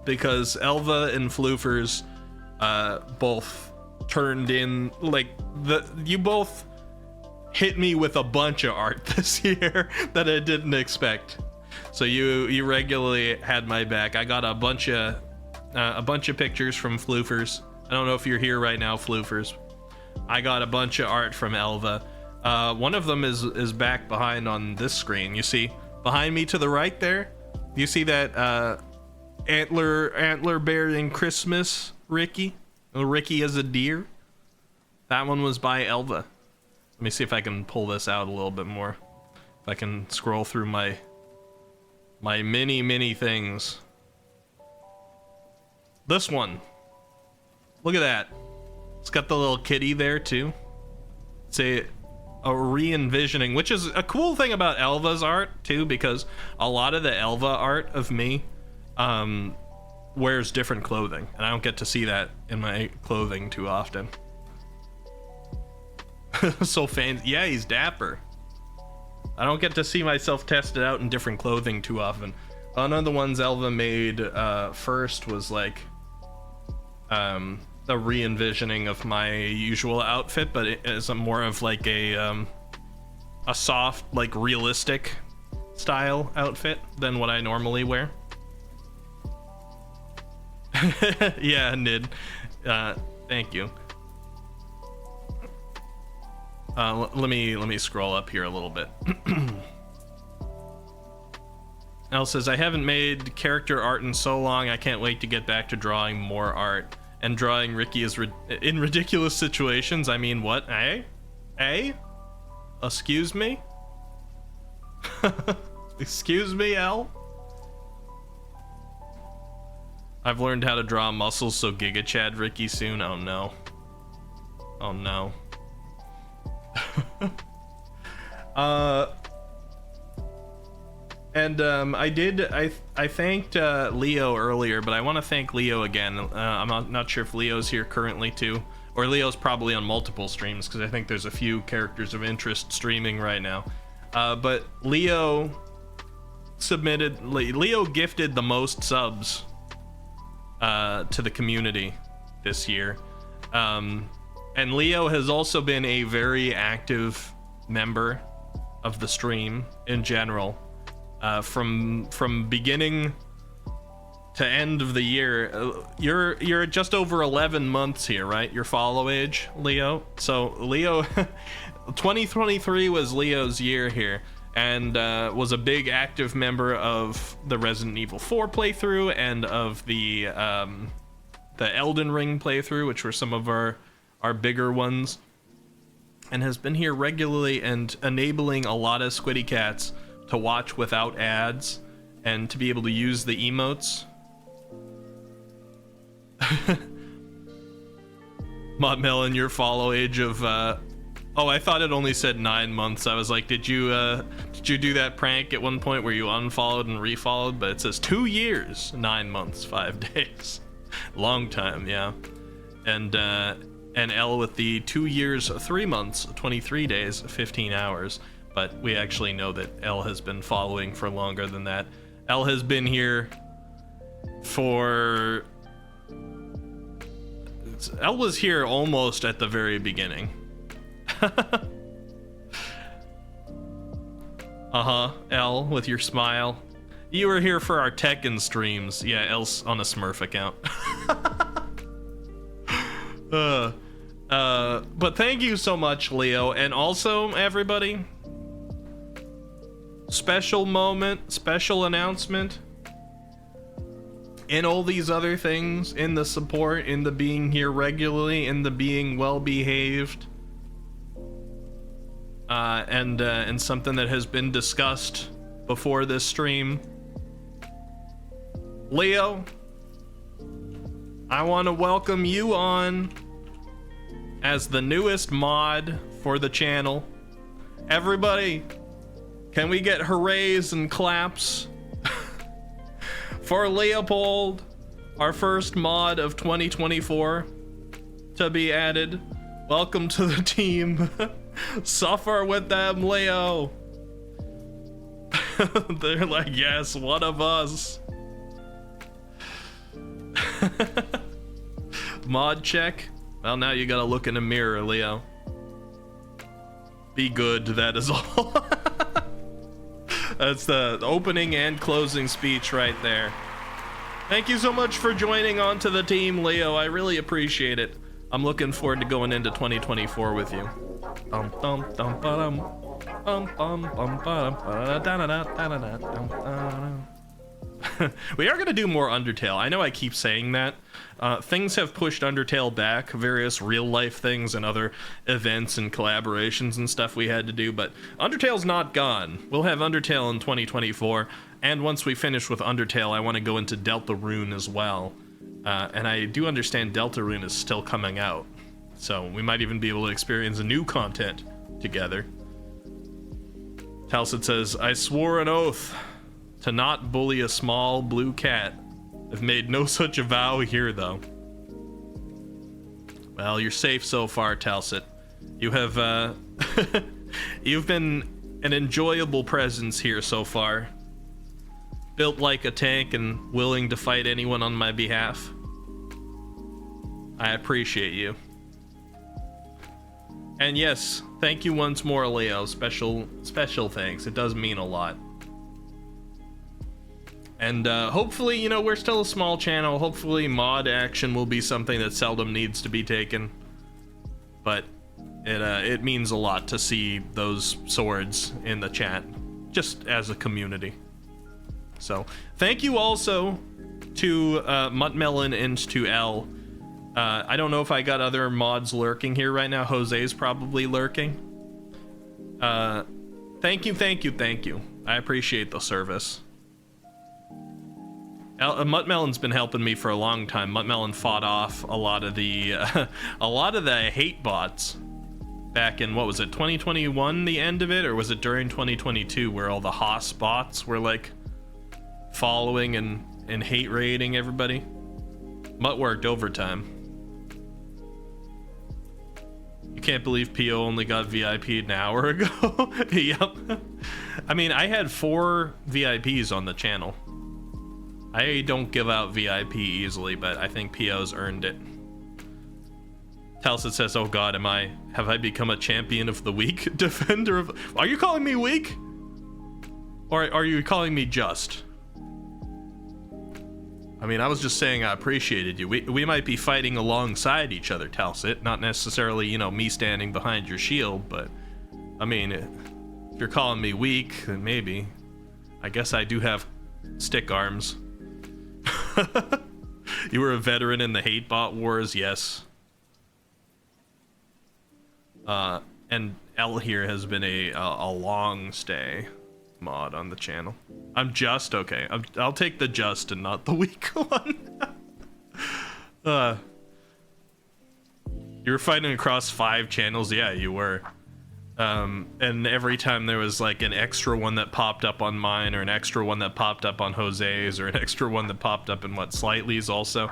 because Elva and Floofers both turned in, like, you both hit me with a bunch of art this year that I didn't expect. So you regularly had my back. I got a bunch of pictures from Floofers. I don't know if you're here right now, Floofers. I got a bunch of art from Elva. One of them is back behind on this screen. You see behind me to the right there? You see that antler bearing Christmas Ricky? Ricky as a deer? That one was by Elva. Let me see if I can pull this out a little bit more. If I can scroll through my many things. This one. Look at that. It's got the little kitty there too. It's a re-envisioning, which is a cool thing about Elva's art too, because a lot of the Elva art of me wears different clothing, and I don't get to see that in my clothing too often. So fancy. Yeah, he's dapper. I don't get to see myself tested out in different clothing too often. One of the ones Elva made first was like a re-envisioning of my usual outfit, but it is more of like a soft, like realistic style outfit than what I normally wear. Yeah, Nid. Thank you. Let me scroll up here a little bit. Elle says, I haven't made character art in so long, I can't wait to get back to drawing more art. And drawing Ricky is in ridiculous situations. I mean, what? Excuse me? Excuse me, Elle? I've learned how to draw muscles, so Giga Chad Ricky soon. Oh no. Oh no. I thanked Leo earlier, but I want to thank Leo again. I'm not sure if Leo's here currently too, or Leo's probably on multiple streams, because I think there's a few characters of interest streaming right now. But Leo gifted the most subs to the community this year. And Leo has also been a very active member of the stream in general. From beginning to end of the year, you're just over 11 months here, right? Your follow age, Leo. So Leo, 2023 was Leo's year here, and was a big active member of the Resident Evil 4 playthrough and of the Elden Ring playthrough, which were some of our bigger ones, and has been here regularly and enabling a lot of Squiddy Cats to watch without ads and to be able to use the emotes. Mott Melon, your follow age of oh, I thought it only said 9 months. I was like, did you do that prank at one point where you unfollowed and refollowed? But it says 2 years, 9 months, 5 days. Long time, yeah. And L with the 2 years, 3 months, 23 days, 15 hours. But we actually know that L has been following for longer than that. L has been here for... L was here almost at the very beginning. L with your smile. You were here for our Tekken streams. Yeah, L's on a Smurf account. But thank you so much, Leo. And also, everybody, special moment, special announcement. In all these other things, in the support, in the being here regularly, in the being well behaved, and something that has been discussed before this stream. Leo, I want to welcome you on as the newest mod for the channel. Everybody, can we get hoorays and claps? for Leopold, our first mod of 2024 to be added. Welcome to the team. Suffer with them, Leo. They're like, yes, one of us. Mod check. Well, now you gotta look in the mirror, Leo. Be good, that is all. That's the opening and closing speech right there. Thank you so much for joining onto the team, Leo. I really appreciate it. I'm looking forward to going into 2024 with you. We are going to do more Undertale. I know I keep saying that. Things have pushed Undertale back, various real life things and other events and collaborations and stuff we had to do, but Undertale's not gone. We'll have Undertale in 2024, and once we finish with Undertale, I want to go into Deltarune as well. And I do understand Deltarune is still coming out, so we might even be able to experience new content together. Talcid says, I swore an oath to not bully a small blue cat. I've made no such a vow here, though. Well, you're safe so far, Talcid. You have, you've been an enjoyable presence here so far. Built like a tank and willing to fight anyone on my behalf. I appreciate you. And yes, thank you once more, Leo. Special thanks. It does mean a lot. And hopefully, you know, we're still a small channel. Hopefully mod action will be something that seldom needs to be taken. But it means a lot to see those swords in the chat, just as a community. So thank you also to Muttmelon and to L. I don't know if I got other mods lurking here right now. Jose's probably lurking. Thank you. I appreciate the service. Muttmelon's been helping me for a long time. Muttmelon fought off a lot of the hate bots back in, what was it, 2021, the end of it, or was it during 2022 where all the Haas bots were like following and hate raiding everybody? Mutt worked overtime. You can't believe PO only got VIP'd an hour ago. Yep. I mean, I had 4 VIPs on the channel. I don't give out VIP easily, but I think PO's earned it. Talcid says, oh god, have I become a champion of the week? Defender of... Are you calling me weak? Or are you calling me just? I mean, I was just saying I appreciated you. We might be fighting alongside each other, Talcid. Not necessarily, you know, me standing behind your shield, but... I mean, if you're calling me weak, then maybe. I guess I do have stick arms. You were a veteran in the hate bot wars, yes. And L here has been a long stay mod on the channel. I'm just okay. I'll take the just and not the weak one. You were fighting across 5 channels. Yeah, you were. And every time there was like an extra one that popped up on mine, or an extra one that popped up on Jose's, or an extra one that popped up in Slightly's also,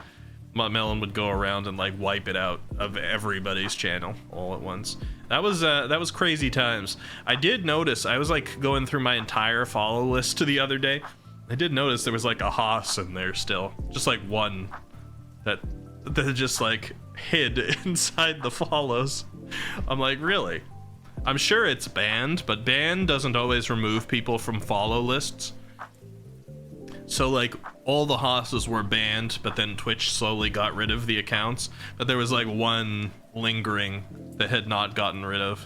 Muttmelon would go around and like wipe it out of everybody's channel all at once. That was crazy times. I did notice, I was like going through my entire follow list the other day. I did notice there was like a Haas in there still, just like one that just like hid inside the follows. I'm like, really? I'm sure it's banned, but ban doesn't always remove people from follow lists. So like all the Haas's were banned, but then Twitch slowly got rid of the accounts. But there was like one lingering that had not gotten rid of.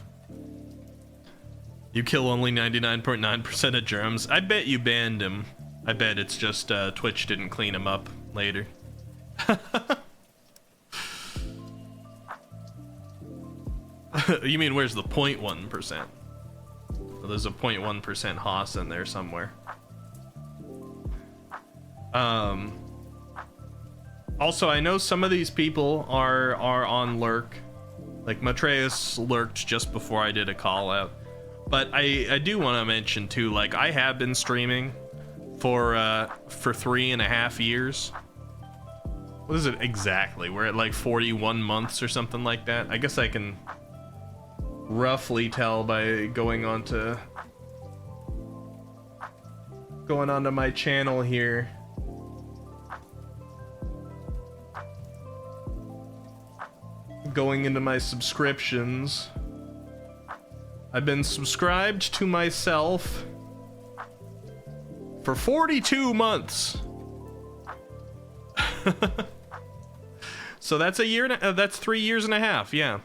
You kill only 99.9% of germs. I bet you banned him. I bet it's just Twitch didn't clean him up later. You mean where's the 0.1%? Well, there's a 0.1% Haas in there somewhere. Also, I know some of these people are on lurk. Like Matreus lurked just before I did a call out. But I do want to mention too, like I have been streaming for 3.5 years. What is it exactly? We're at like 41 months or something like that. I guess I can roughly tell by going onto my channel here. Going into my subscriptions. I've been subscribed to myself for 42 months. So that's that's 3 years and a half, yeah.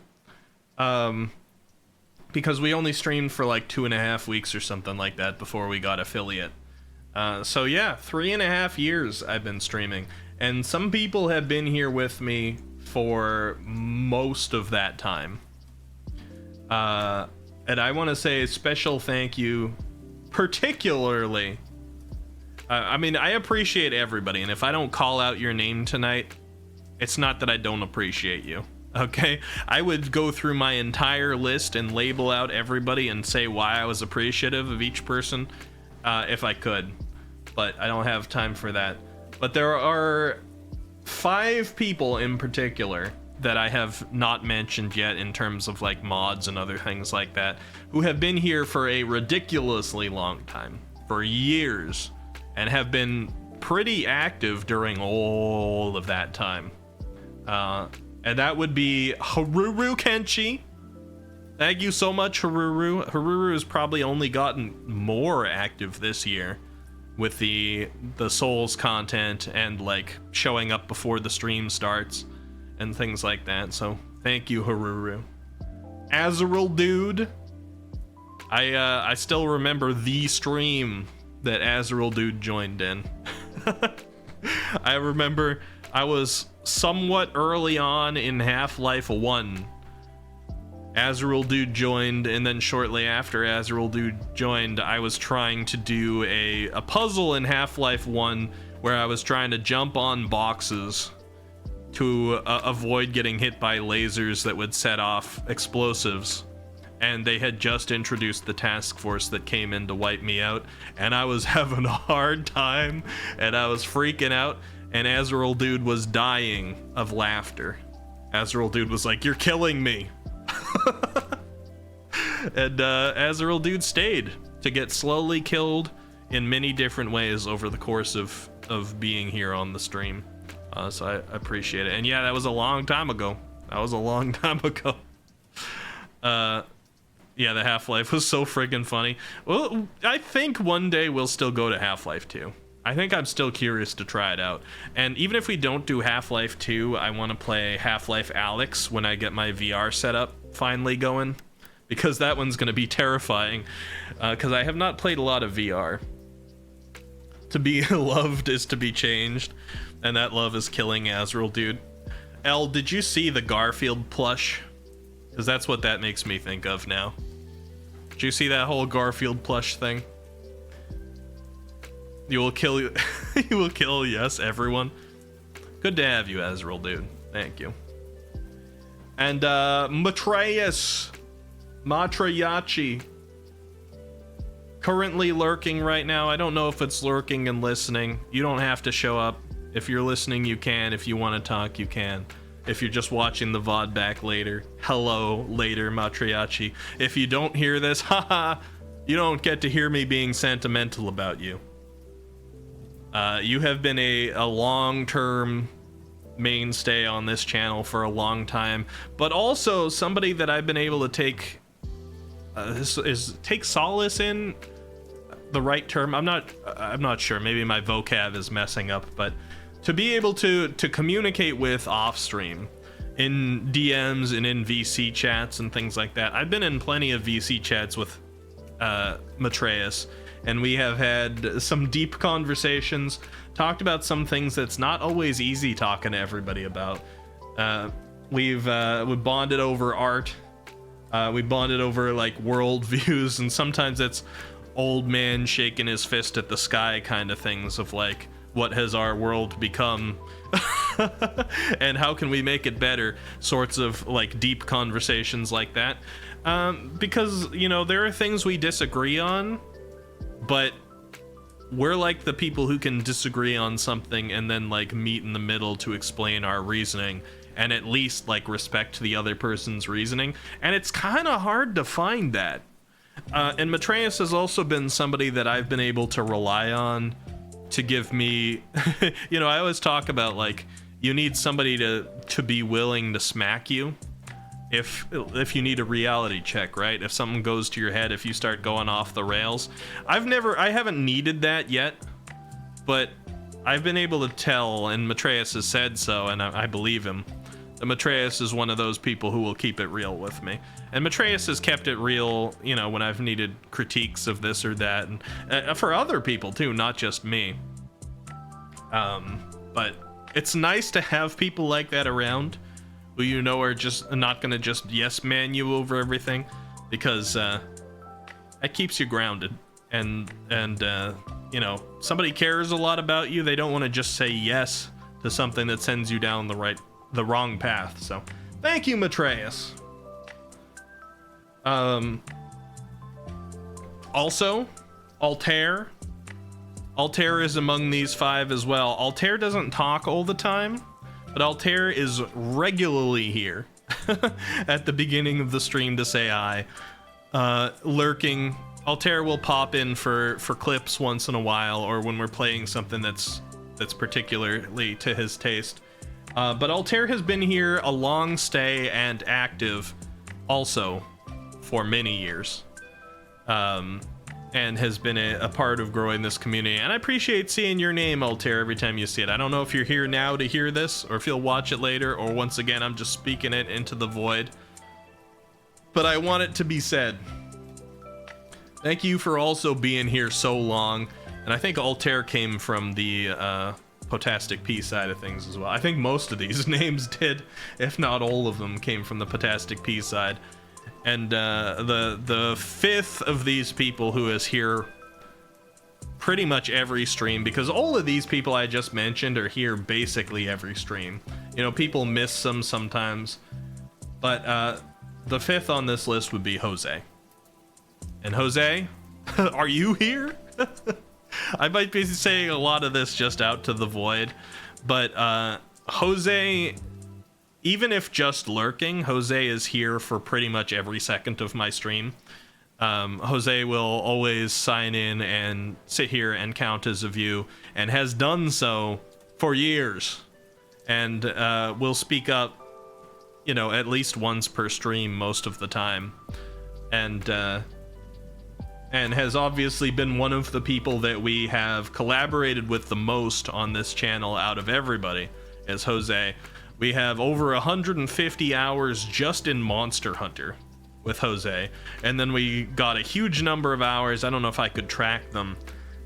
Because we only streamed for like 2.5 weeks or something like that before we got affiliate. So yeah, 3.5 years I've been streaming, and some people have been here with me for most of that time. And I want to say a special thank you, particularly. I mean, I appreciate everybody, and if I don't call out your name tonight, it's not that I don't appreciate you. Okay, I would go through my entire list and label out everybody and say why I was appreciative of each person, if I could, but I don't have time for that. But there are 5 people in particular that I have not mentioned yet in terms of like mods and other things like that, who have been here for a ridiculously long time, for years, and have been pretty active during all of that time. And that would be Haruru Kenshi. Thank you so much, Haruru. Haruru has probably only gotten more active this year with the Souls content and like showing up before the stream starts and things like that. So thank you, Haruru. Azrael Dude. I still remember the stream that Azrael Dude joined in. I remember I was somewhat early on in Half-Life 1. Azrael Dude joined, and then shortly after Azrael Dude joined, I was trying to do a puzzle in Half-Life 1 where I was trying to jump on boxes to avoid getting hit by lasers that would set off explosives. And they had just introduced the task force that came in to wipe me out, and I was having a hard time, and I was freaking out, and Azrael Dude was dying of laughter. Azrael Dude was like, "You're killing me." And Azrael Dude stayed to get slowly killed in many different ways over the course of being here on the stream. So I appreciate it. And yeah, that was a long time ago. Yeah, the Half-Life was so friggin' funny. Well, I think one day we'll still go to Half-Life 2. I think I'm still curious to try it out. And even if we don't do Half-Life 2, I want to play Half-Life Alyx when I get my VR setup finally going, because that one's going to be terrifying, because I have not played a lot of VR. To be loved is to be changed, and that love is killing Azrael Dude. Elle, did you see the Garfield plush? Because that's what that makes me think of now. Did you see that whole Garfield plush thing? You will kill you. You will kill, yes, everyone. Good to have you, Azrael Dude. Thank you. And Matrayachi, currently lurking right now. I don't know if it's lurking and listening. You don't have to show up. If you're listening, you can. If you want to talk, you can. If you're just watching the VOD back later, hello later, Matriachi. If you don't hear this, haha, you don't get to hear me being sentimental about you. You have been a long-term mainstay on this channel for a long time, but also somebody that I've been able to take take solace in, the right term. I'm not sure. Maybe my vocab is messing up, but to be able to communicate with off stream in DMs and in VC chats and things like that. I've been in plenty of VC chats with Matreus, and we have had some deep conversations, talked about some things that's not always easy talking to everybody about. We bonded over art. We bonded over like world views, and sometimes it's old man shaking his fist at the sky kind of things of like, what has our world become and how can we make it better, sorts of like deep conversations like that, because, you know, there are things we disagree on, but we're like the people who can disagree on something and then like meet in the middle to explain our reasoning and at least like respect the other person's reasoning. And it's kind of hard to find that. And Matreus has also been somebody that I've been able to rely on to give me, you know, I always talk about like, you need somebody to be willing to smack you if you need a reality check, right? If something goes to your head, if you start going off the rails. I haven't needed that yet, but I've been able to tell, and Matreus has said so, and I believe him, that Matreus is one of those people who will keep it real with me. And Matreus has kept it real, you know, when I've needed critiques of this or that, and for other people too, not just me. But it's nice to have people like that around who you know are just not gonna just yes man you over everything, because that keeps you grounded. And you know, somebody cares a lot about you. They don't want to just say yes to something that sends you down the wrong path. So thank you, Matreus. Also, Altair is among these 5 as well. Altair doesn't talk all the time, but Altair is regularly here at the beginning of the stream to say hi, lurking. Altair will pop in for clips once in a while, or when we're playing something that's particularly to his taste. But Altair has been here a long stay and active also for many years, and has been a part of growing this community. And I appreciate seeing your name, Altair, every time you see it. I don't know if you're here now to hear this, or if you'll watch it later, or once again I'm just speaking it into the void, but I want it to be said. Thank you for also being here so long. And I think Altair came from the Potastic P side of things as well. I think most of these names did, if not all of them, came from the Potastic P side. And the 5th of these people who is here pretty much every stream, because all of these people I just mentioned are here basically every stream. You know, people miss some sometimes, but the 5th on this list would be Jose. And Jose, are you here? I might be saying a lot of this just out to the void, but Jose, even if just lurking, Jose is here for pretty much every second of my stream. Jose will always sign in and sit here and count as a view, and has done so for years, and will speak up, you know, at least once per stream most of the time, and has obviously been one of the people that we have collaborated with the most on this channel out of everybody, is Jose. We have over 150 hours just in Monster Hunter with Jose, and then we got a huge number of hours, I don't know if I could track them,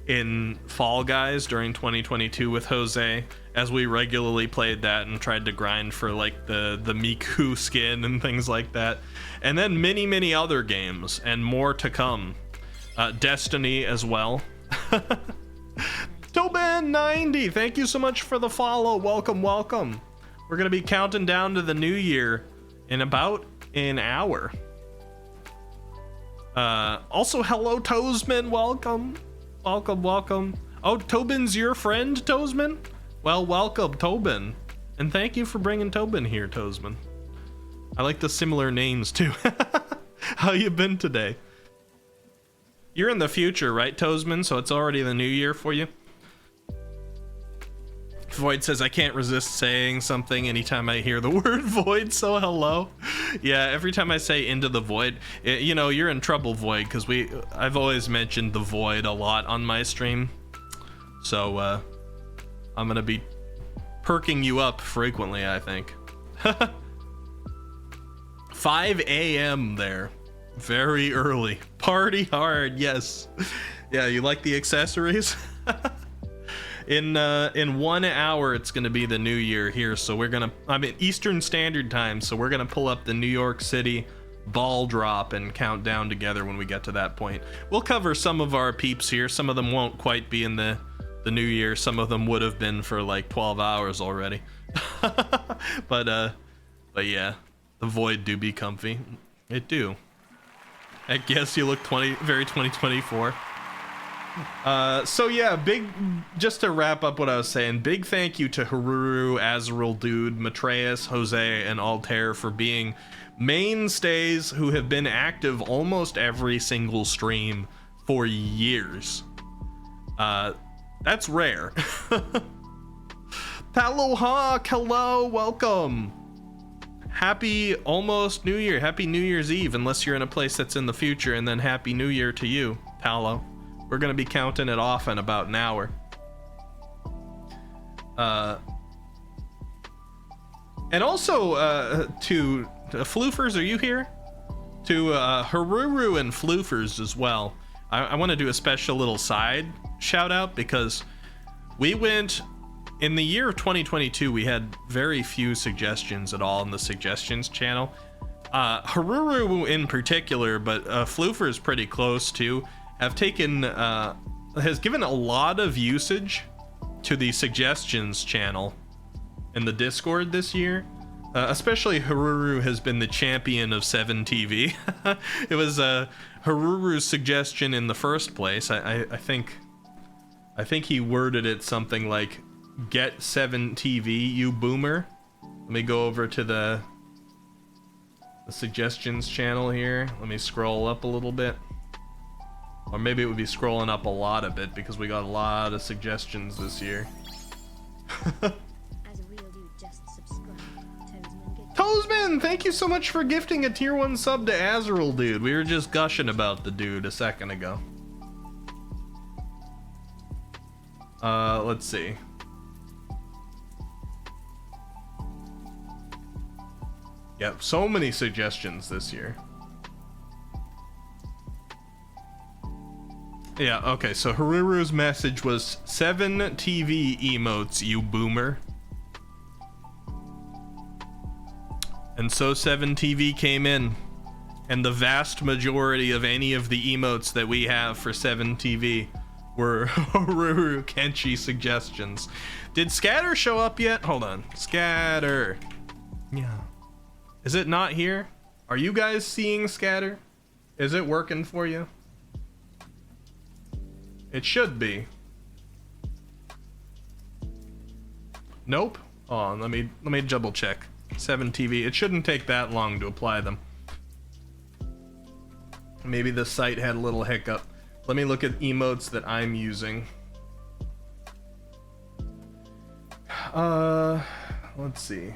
in Fall Guys during 2022 with Jose, as we regularly played that and tried to grind for like the Miku skin and things like that, and then many other games and more to come. Destiny as well. Toban90, thank you so much for the follow. Welcome. We're gonna be counting down to the new year in about an hour. Also, hello, Toesman. Welcome. Oh, Tobin's your friend, Toesman? Well, welcome, Tobin. And thank you for bringing Tobin here, Toesman. I like the similar names, too. How you been today? You're in the future, right, Toesman? So it's already the new year for you? Void says, I can't resist saying something anytime I hear the word void, so hello. Yeah, every time I say into the void, you know, you're in trouble, Void, because I've always mentioned the void a lot on my stream. So, I'm gonna be perking you up frequently, I think. 5 a.m. there. Very early. Party hard, yes. Yeah, you like the accessories? In 1 hour, it's gonna be the new year here, so I'm in Eastern Standard Time, so we're gonna pull up the New York City ball drop and count down together when we get to that point. We'll cover some of our peeps here. Some of them won't quite be in the new year. Some of them would have been for like 12 hours already. But yeah, the void do be comfy. It do. I guess you look very 2024. So yeah, just to wrap up what I was saying, big thank you to Haruru, Azrael Dude, Matreus, Jose, and Altair for being mainstays who have been active almost every single stream for years. That's rare. Palohawk, hello, welcome. Happy almost New Year. Happy New Year's Eve, unless you're in a place that's in the future, and then Happy New Year to you, Palo. We're gonna be counting it off in about an hour. And also to Floofers, are you here? To Haruru and Floofers as well. I want to do a special little side shout out because we went in the year of 2022. We had very few suggestions at all in the suggestions channel. Haruru in particular, but Floofers pretty close too, have taken has given a lot of usage to the suggestions channel in the Discord this year. Especially Haruru has been the champion of 7TV. It was Haruru's suggestion in the first place. I think he worded it something like, "Get 7TV, you boomer." Let me go over to the suggestions channel here. Let me scroll up a little bit. Or maybe it would be scrolling up a lot of it because we got a lot of suggestions this year. Toesman, thank you so much for gifting a tier 1 sub to Azrael Dude. We were just gushing about the dude a second ago. Let's see. Yep, so many suggestions this year. Yeah, okay, so Haruru's message was 7TV emotes, you boomer. And so 7TV came in, and the vast majority of any of the emotes that we have for 7TV were Haruru Kenshi suggestions. Did Scatter show up yet? Hold on. Scatter. Yeah. Is it not here? Are you guys seeing Scatter? Is it working for you? It should be. Nope. Oh, let me double check. 7TV. It shouldn't take that long to apply them. Maybe the site had a little hiccup. Let me look at emotes that I'm using. Let's see.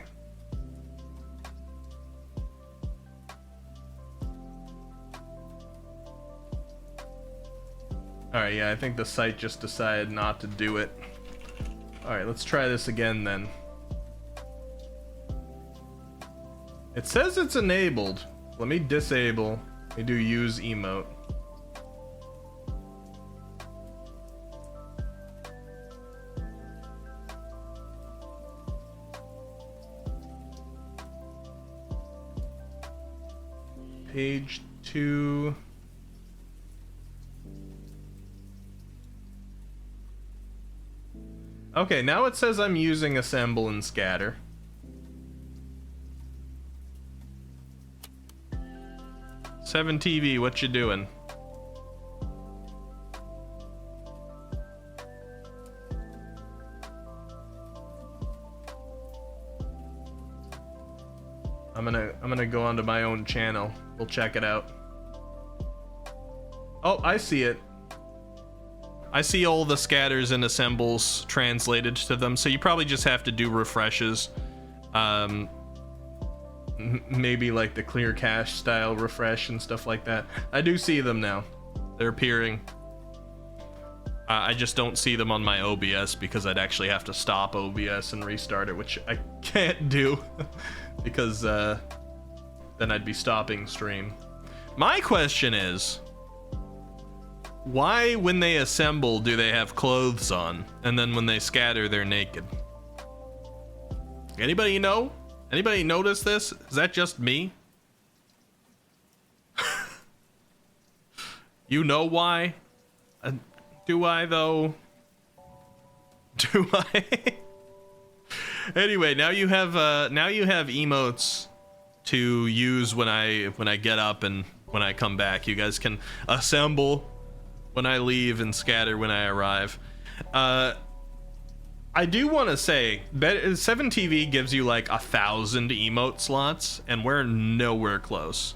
Alright, yeah, I think the site just decided not to do it. Alright, let's try this again then. It says it's enabled. Let me disable. Let me do use emote. Page 2. Okay, now it says I'm using assemble and scatter. Seven TV, what you doing? I'm gonna go onto my own channel. We'll check it out. Oh, I see it. I see all the scatters and assembles translated to them, so you probably just have to do refreshes. Maybe like the clear cache style refresh and stuff like that. I do see them now. They're appearing. I just don't see them on my OBS because I'd actually have to stop OBS and restart it, which I can't do because then I'd be stopping stream. My question is, why when they assemble do they have clothes on, and then when they scatter they're naked? Anybody know? Anybody notice this? Is that just me? You know why? Do I though? Do I? Anyway, now you have emotes to use when I get up and when I come back. You guys can assemble when I leave and scatter when I arrive. I do want to say, 7TV gives you like 1,000 emote slots, and we're nowhere close.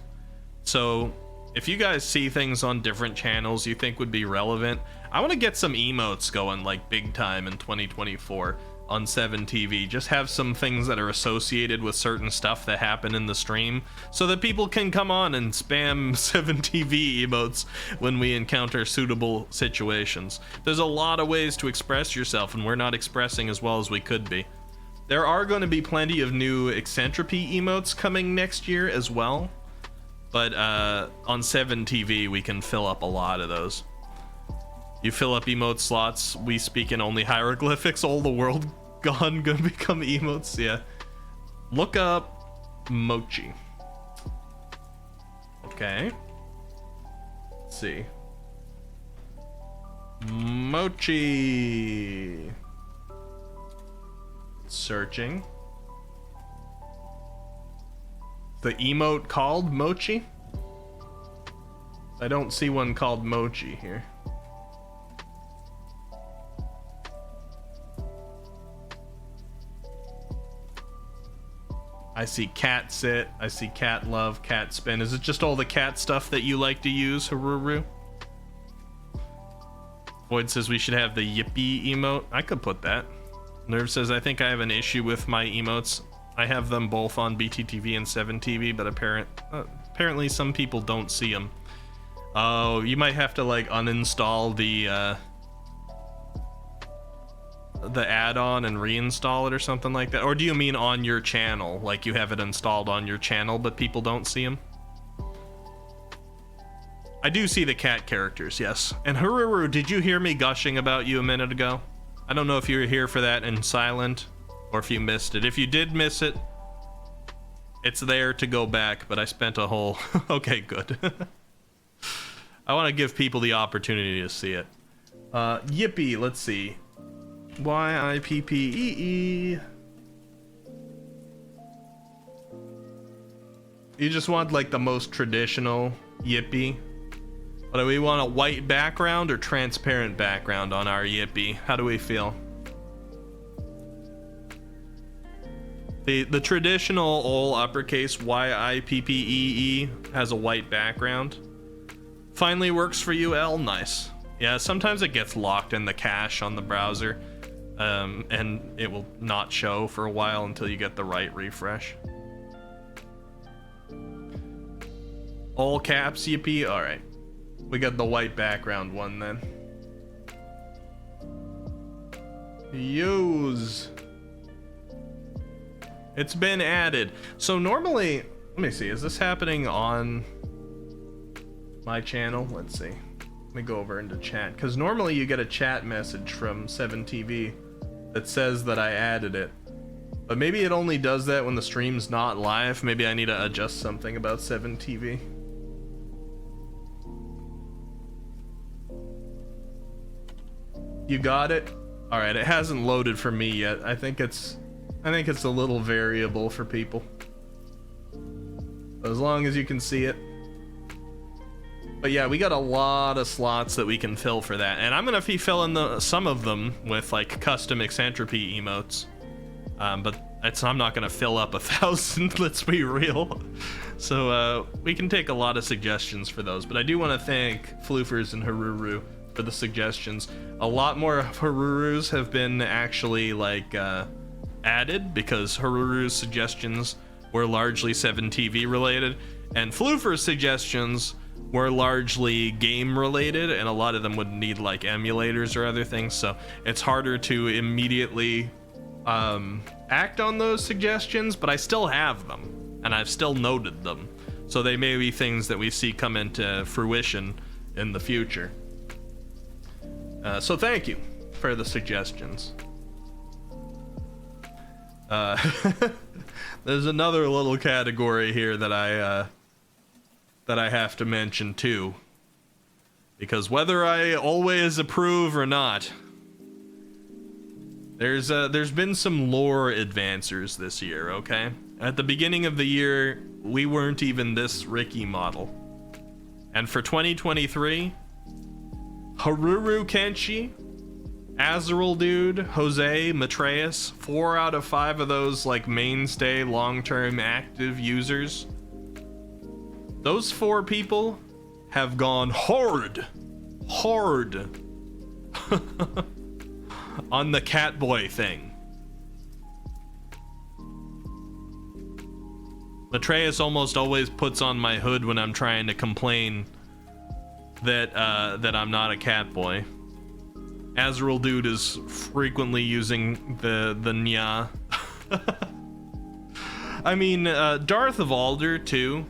So if you guys see things on different channels you think would be relevant, I want to get some emotes going like big time in 2024 on 7TV. Just have some things that are associated with certain stuff that happen in the stream so that people can come on and spam 7TV emotes when we encounter suitable situations. There's a lot of ways to express yourself, and we're not expressing as well as we could be. There are going to be plenty of new Eccentripy emotes coming next year as well, but on 7TV we can fill up a lot of those. You fill up emote slots, we speak in only hieroglyphics, all the world gone gonna become emotes. Yeah, look up Mochi. Okay, let's see. Mochi. Searching. The emote called Mochi? I don't see one called Mochi here. I see cat sit, I see cat love, cat spin. Is it just all the cat stuff that you like to use, Haruru? Void says we should have the yippee emote. I could put that. Nerve says I think I have an issue with my emotes. I have them both on BTTV and 7TV, but apparently some people don't see them. Oh, you might have to like uninstall the add-on and reinstall it or something like that. Or do you mean on your channel, like you have it installed on your channel but people don't see them? I do see the cat characters, yes. And Haruru, did you hear me gushing about you a minute ago? I don't know if you were here for that in silent or if you missed it. If you did miss it, it's there to go back, but I spent a whole okay, good. I want to give people the opportunity to see it. Yippee, let's see. YIPPEE. You just want like the most traditional Yippee. But do we want a white background or transparent background on our Yippee? How do we feel? The traditional all uppercase YIPPEE has a white background. Finally works for you, L? Nice. Yeah, sometimes it gets locked in the cache on the browser. And it will not show for a while until you get the right refresh. All caps, yippee. All right, we got the white background one then. Use. It's been added. So normally, let me see, is this happening on my channel? Let's see. Let me go over into chat, because normally you get a chat message from 7TV that says that I added it, but maybe it only does that when the stream's not live. Maybe I need to adjust something about 7TV. You got it? All right, it hasn't loaded for me yet. I think it's a little variable for people, but as long as you can see it. But yeah, we got a lot of slots that we can fill for that, and I'm gonna be filling some of them with like custom Eccentripy emotes. But I'm not gonna fill up 1,000. Let's be real. So we can take a lot of suggestions for those. But I do want to thank Floofers and Haruru for the suggestions. A lot more of Harurus have been actually like added because Haruru's suggestions were largely 7TV related, and Floofer's suggestions were largely game related, and a lot of them would need like emulators or other things, so it's harder to immediately act on those suggestions, but I still have them and I've still noted them, so they may be things that we see come into fruition in the future. So thank you for the suggestions. There's another little category here that I have to mention too, because whether I always approve or not, there's been some lore advancers this year. Okay, at the beginning of the year we weren't even this Ricky model, and for 2023 Haruru Kenshi, Azrael Dude, Jose, Matreus, 4 out of 5 of those like mainstay long-term active users. Those 4 people have gone hard on the Catboy thing. Matreus almost always puts on my hood when I'm trying to complain that I'm not a Catboy. Azrael Dude is frequently using the nya. I mean, Darth Valder too.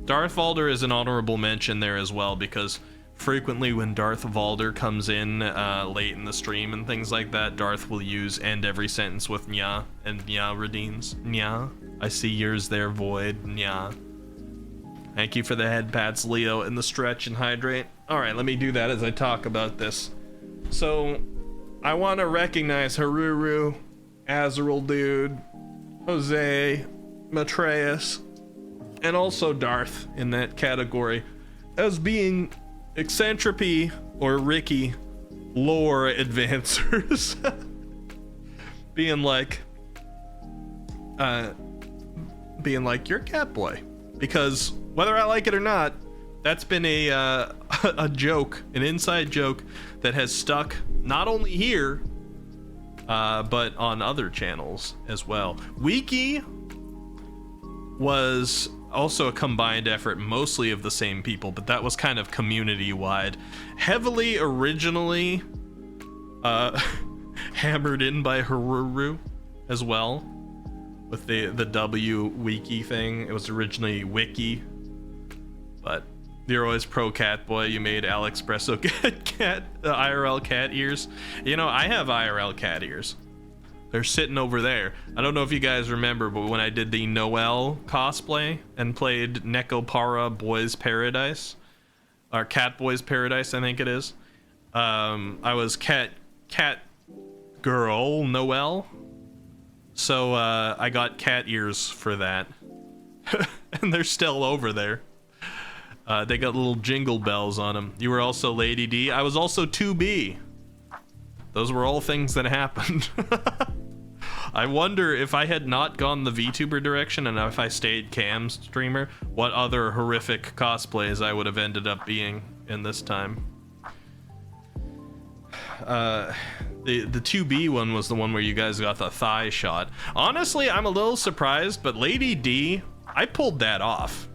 Darth Valder is an honorable mention there as well, because frequently when Darth Valder comes in late in the stream and things like that, Darth will use end every sentence with nya, and nya redeems. Nya. I see yours there, Void. Nya. Thank you for the head pats, Leo, and the stretch and hydrate. Alright, let me do that as I talk about this. So, I want to recognize Haruru, Azrael Dude, Jose, Matreus, and also Darth in that category as being Eccentripy or Ricky lore advancers. being like, you're Catboy. Because whether I like it or not, that's been a joke, an inside joke that has stuck not only here, but on other channels as well. Wiki was also a combined effort, mostly of the same people, but that was kind of community-wide. Heavily originally hammered in by Haruru as well, with the W Wiki thing. It was originally Wiki, but you're always pro Catboy. You made Alexpresso cat IRL cat ears. You know, I have IRL cat ears. They're sitting over there. I don't know if you guys remember, but when I did the Noel cosplay and played Nekopara Boys Paradise, or Catboys Paradise, I think it is. I was cat girl Noel. So I got cat ears for that. And they're still over there. They got little jingle bells on them. You were also Lady D. I was also 2B. Those were all things that happened. I wonder if I had not gone the VTuber direction and if I stayed cam streamer, what other horrific cosplays I would have ended up being in this time. The 2B one was the one where you guys got the thigh shot. Honestly, I'm a little surprised, but Lady D, I pulled that off.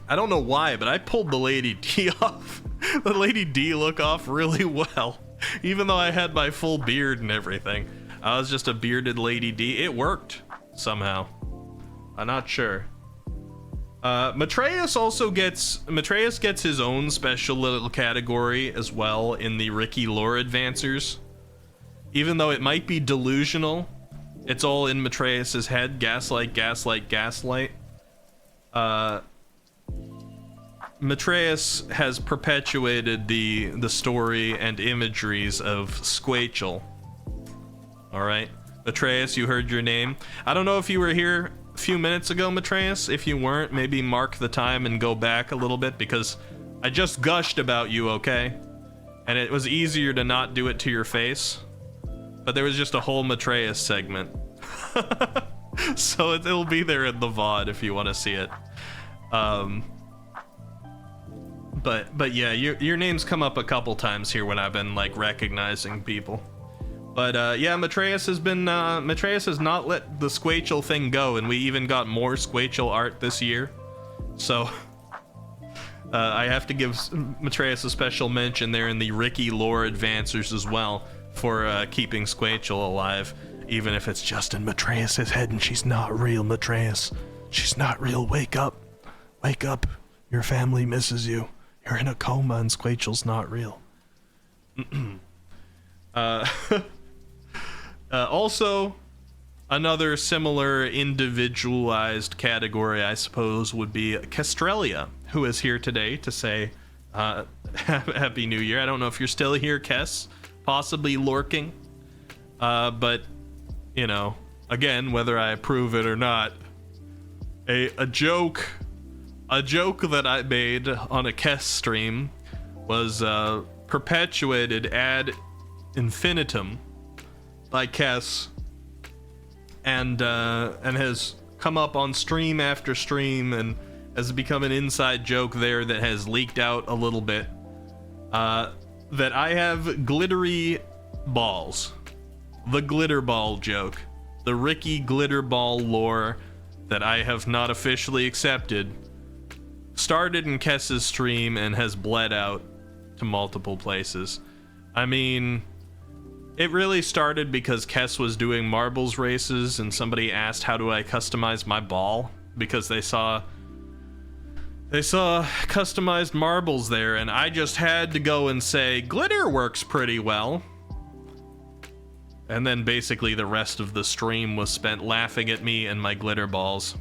I don't know why, but I pulled the Lady D off. The Lady D look off really well. Even though I had my full beard and everything. I was just a bearded Lady D. It worked somehow. I'm not sure. Matreus gets his own special little category as well in the Ricky lore advancers. Even though it might be delusional, it's all in Matreus's head. Gaslight, gaslight, gaslight. Matreus has perpetuated the story and imageries of Squachel. Alright, Matreus, you heard your name. I don't know if you were here a few minutes ago, Matreus. If you weren't, maybe mark the time and go back a little bit, because I just gushed about you, okay? And it was easier to not do it to your face. But there was just a whole Matreus segment. So it'll be there in the VOD if you want to see it. But yeah, your name's come up a couple times here when I've been like recognizing people. But yeah, Matreus has not let the Squachel thing go, and we even got more Squachel art this year. So I have to give Matreus a special mention there in the Ricky lore advancers as well for keeping Squachel alive, even if it's just in Matreus's head and she's not real. Matreus, she's not real. Wake up, wake up. Your family misses you. You're in a coma and Squachel's not real. Also, another similar individualized category, I suppose, would be Kestrelia, who is here today to say Happy New Year. I don't know if you're still here, Kes, possibly lurking. But, you know, again, whether I approve it or not, a joke that I made on a Kes stream was perpetuated ad infinitum by Kess, and has come up on stream after stream and has become an inside joke there that has leaked out a little bit, that I have glittery balls. The glitter ball joke. The Ricky glitter ball lore that I have not officially accepted started in Kess's stream and has bled out to multiple places. I mean, it really started because Kess was doing marbles races and somebody asked how do I customize my ball, because they saw customized marbles there, and I just had to go and say glitter works pretty well. And then basically the rest of the stream was spent laughing at me and my glitter balls.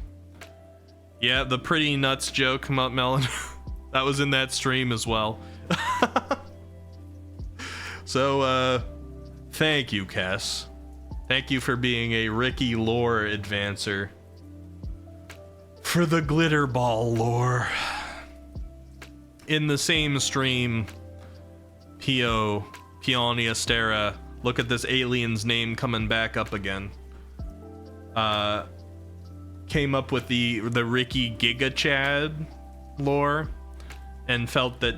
Yeah, the pretty nuts joke, Melon. That was in that stream as well. So, thank you, Kess. Thank you for being a Ricky lore advancer. For the glitter ball lore. In the same stream, Peony Astera, look at this alien's name coming back up again. Came up with the Ricky Giga Chad lore and felt that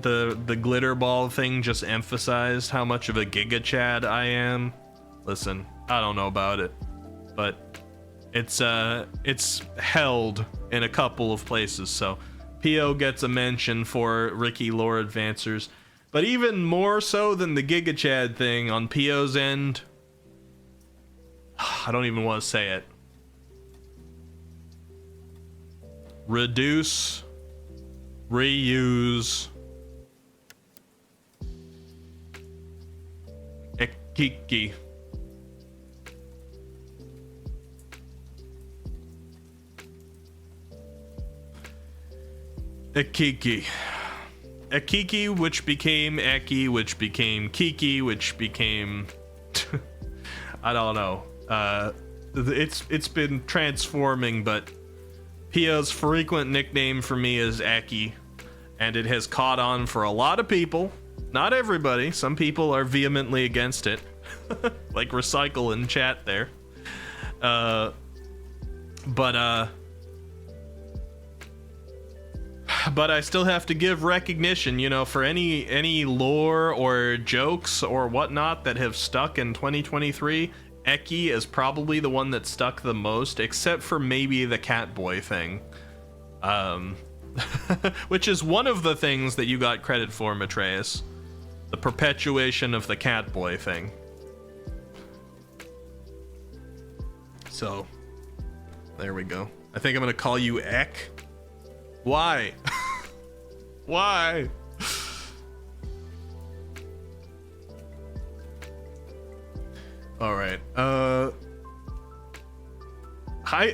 the glitter ball thing just emphasized how much of a Giga Chad I am. Listen, I don't know about it, but it's held in a couple of places, so P.O. gets a mention for Ricky lore advancers. But even more so than the Giga Chad thing on P.O.'s end, I don't even want to say it. Reduce, reuse, Ekiki. Ekiki. Ekiki, which became Eki, which became Kiki, which became I don't know. It's been transforming, but Pio's frequent nickname for me is Eki, and it has caught on for a lot of people. Not everybody. Some people are vehemently against it. Like Recycle in chat there. But I still have to give recognition, you know, for any lore or jokes or whatnot that have stuck in 2023. Eki is probably the one that stuck the most, except for maybe the Catboy thing. Which is one of the things that you got credit for, Matreus. The perpetuation of the Catboy thing. So, there we go. I think I'm gonna call you Ek. Why? Why? All right.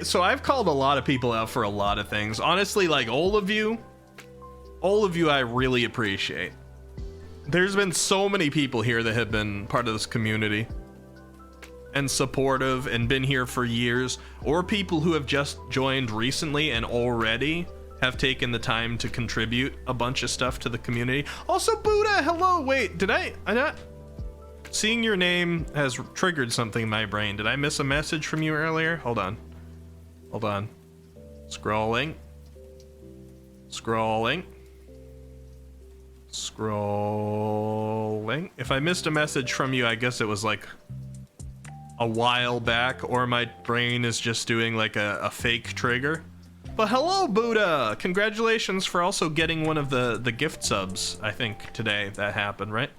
So I've called a lot of people out for a lot of things. Honestly, like all of you I really appreciate. There's been so many people here that have been part of this community and supportive and been here for years, or people who have just joined recently and already have taken the time to contribute a bunch of stuff to the community. Also, Buddha, hello. Wait, did I not? Seeing your name has triggered something in my brain. Did I miss a message from you earlier? Hold on. Scrolling. If I missed a message from you, I guess it was like a while back, or my brain is just doing like a fake trigger. But hello, Buddha! Congratulations for also getting one of the gift subs, I think, today. That happened, right?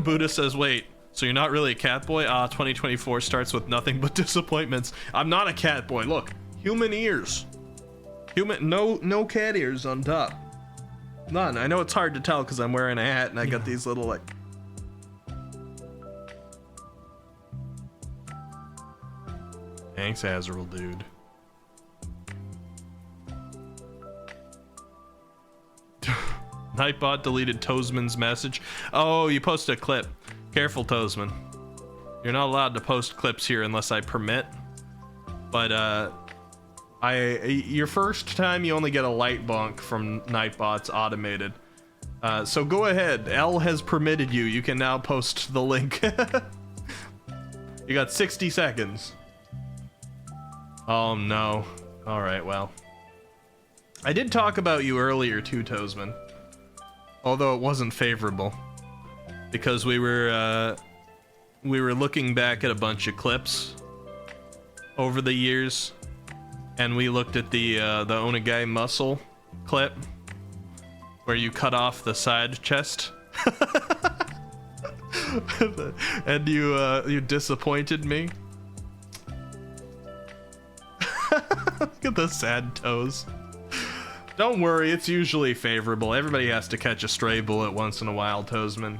Buddha says, wait, so you're not really a cat boy? 2024 starts with nothing but disappointments. I'm not a cat boy. Look, human ears. No cat ears on top. None. I know it's hard to tell because I'm wearing a hat and I got these little, like... Thanks, Azrael, dude. Nightbot deleted Toesman's message. Oh, you posted a clip. Careful, Toesman. You're not allowed to post clips here unless I permit. But your first time you only get a light bonk from Nightbot's automated. So go ahead. L has permitted you. You can now post the link. You got 60 seconds. Oh no. Alright, well. I did talk about you earlier too, Toesman. Although it wasn't favorable. Because we were looking back at a bunch of clips over the years. And we looked at the Onagai muscle clip. Where you cut off the side chest. And you disappointed me. Look at the sad toes. Don't worry, it's usually favorable. Everybody has to catch a stray bullet once in a while, Toesman.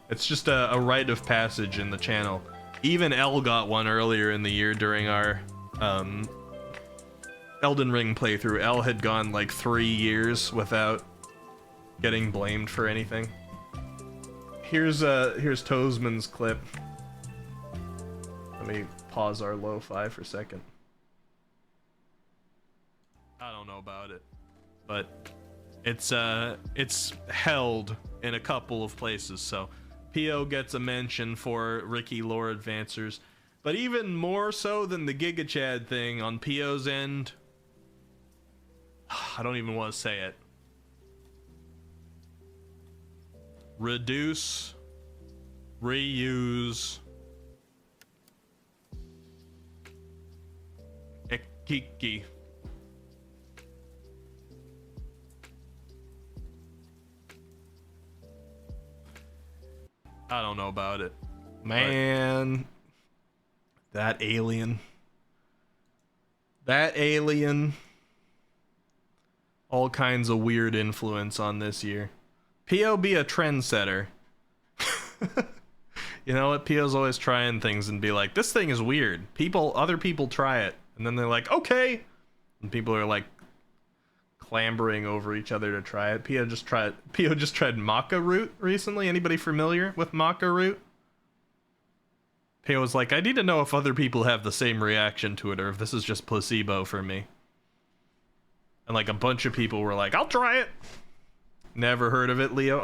It's just a rite of passage in the channel. Even L got one earlier in the year during our Elden Ring playthrough. L had gone like 3 years without getting blamed for anything. Here's Toesman's clip. Let me pause our lo-fi for a second. I don't know about it, but it's held in a couple of places, so Pio gets a mention for Ricky lore advancers, but even more so than the Giga Chad thing on Pio's end, I don't even want to say it. Reduce, reuse, Ekiki. I don't know about it. Man, that alien. That alien. All kinds of weird influence on this year. Pio be a trendsetter. You know what? Pio's always trying things and be like, this thing is weird. Other people try it. And then they're like, okay. And people are like clambering over each other to try it. Pio just tried maca root recently. Anybody familiar with maca root? Pio was like, I need to know if other people have the same reaction to it or if this is just placebo for me. And like a bunch of people were like, I'll try it. Never heard of it, Leo.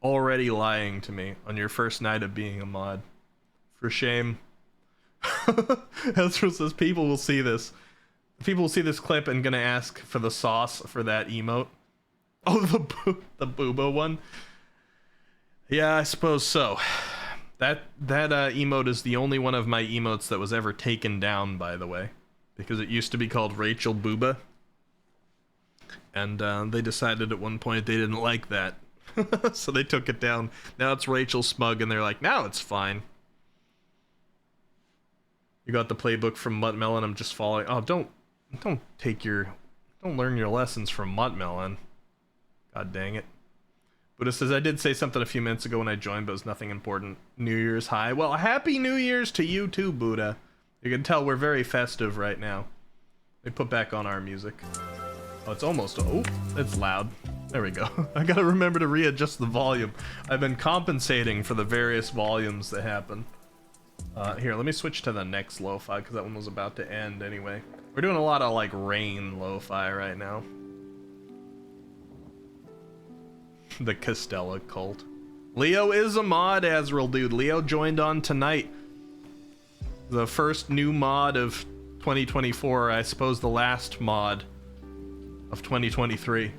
Already lying to me on your first night of being a mod. For shame. Ezra says people will see this. People will see this clip and gonna ask for the sauce for that emote. Oh, the booba one. Yeah, I suppose so. That emote is the only one of my emotes that was ever taken down, by the way, because it used to be called Rachel Booba, and they decided at one point they didn't like that, so they took it down. Now it's Rachel Smug, and they're like, now it's fine. You got the playbook from Muttmelon. I'm just following. Oh, don't learn your lessons from Muttmelon. God dang it. Buddha says, I did say something a few minutes ago when I joined, but it was nothing important. New Year's high. Well, happy New Year's to you too, Buddha. You can tell we're very festive right now. They put back on our music. Oh, it's almost... Oh, it's loud. There we go. I gotta remember to readjust the volume. I've been compensating for the various volumes that happen. Here, let me switch to the next lo-fi, because that one was about to end anyway. We're doing a lot of, like, rain lo-fi right now. The Costella cult. Leo is a mod, Azrael dude. Leo joined on tonight. The first new mod of 2024, I suppose the last mod of 2023.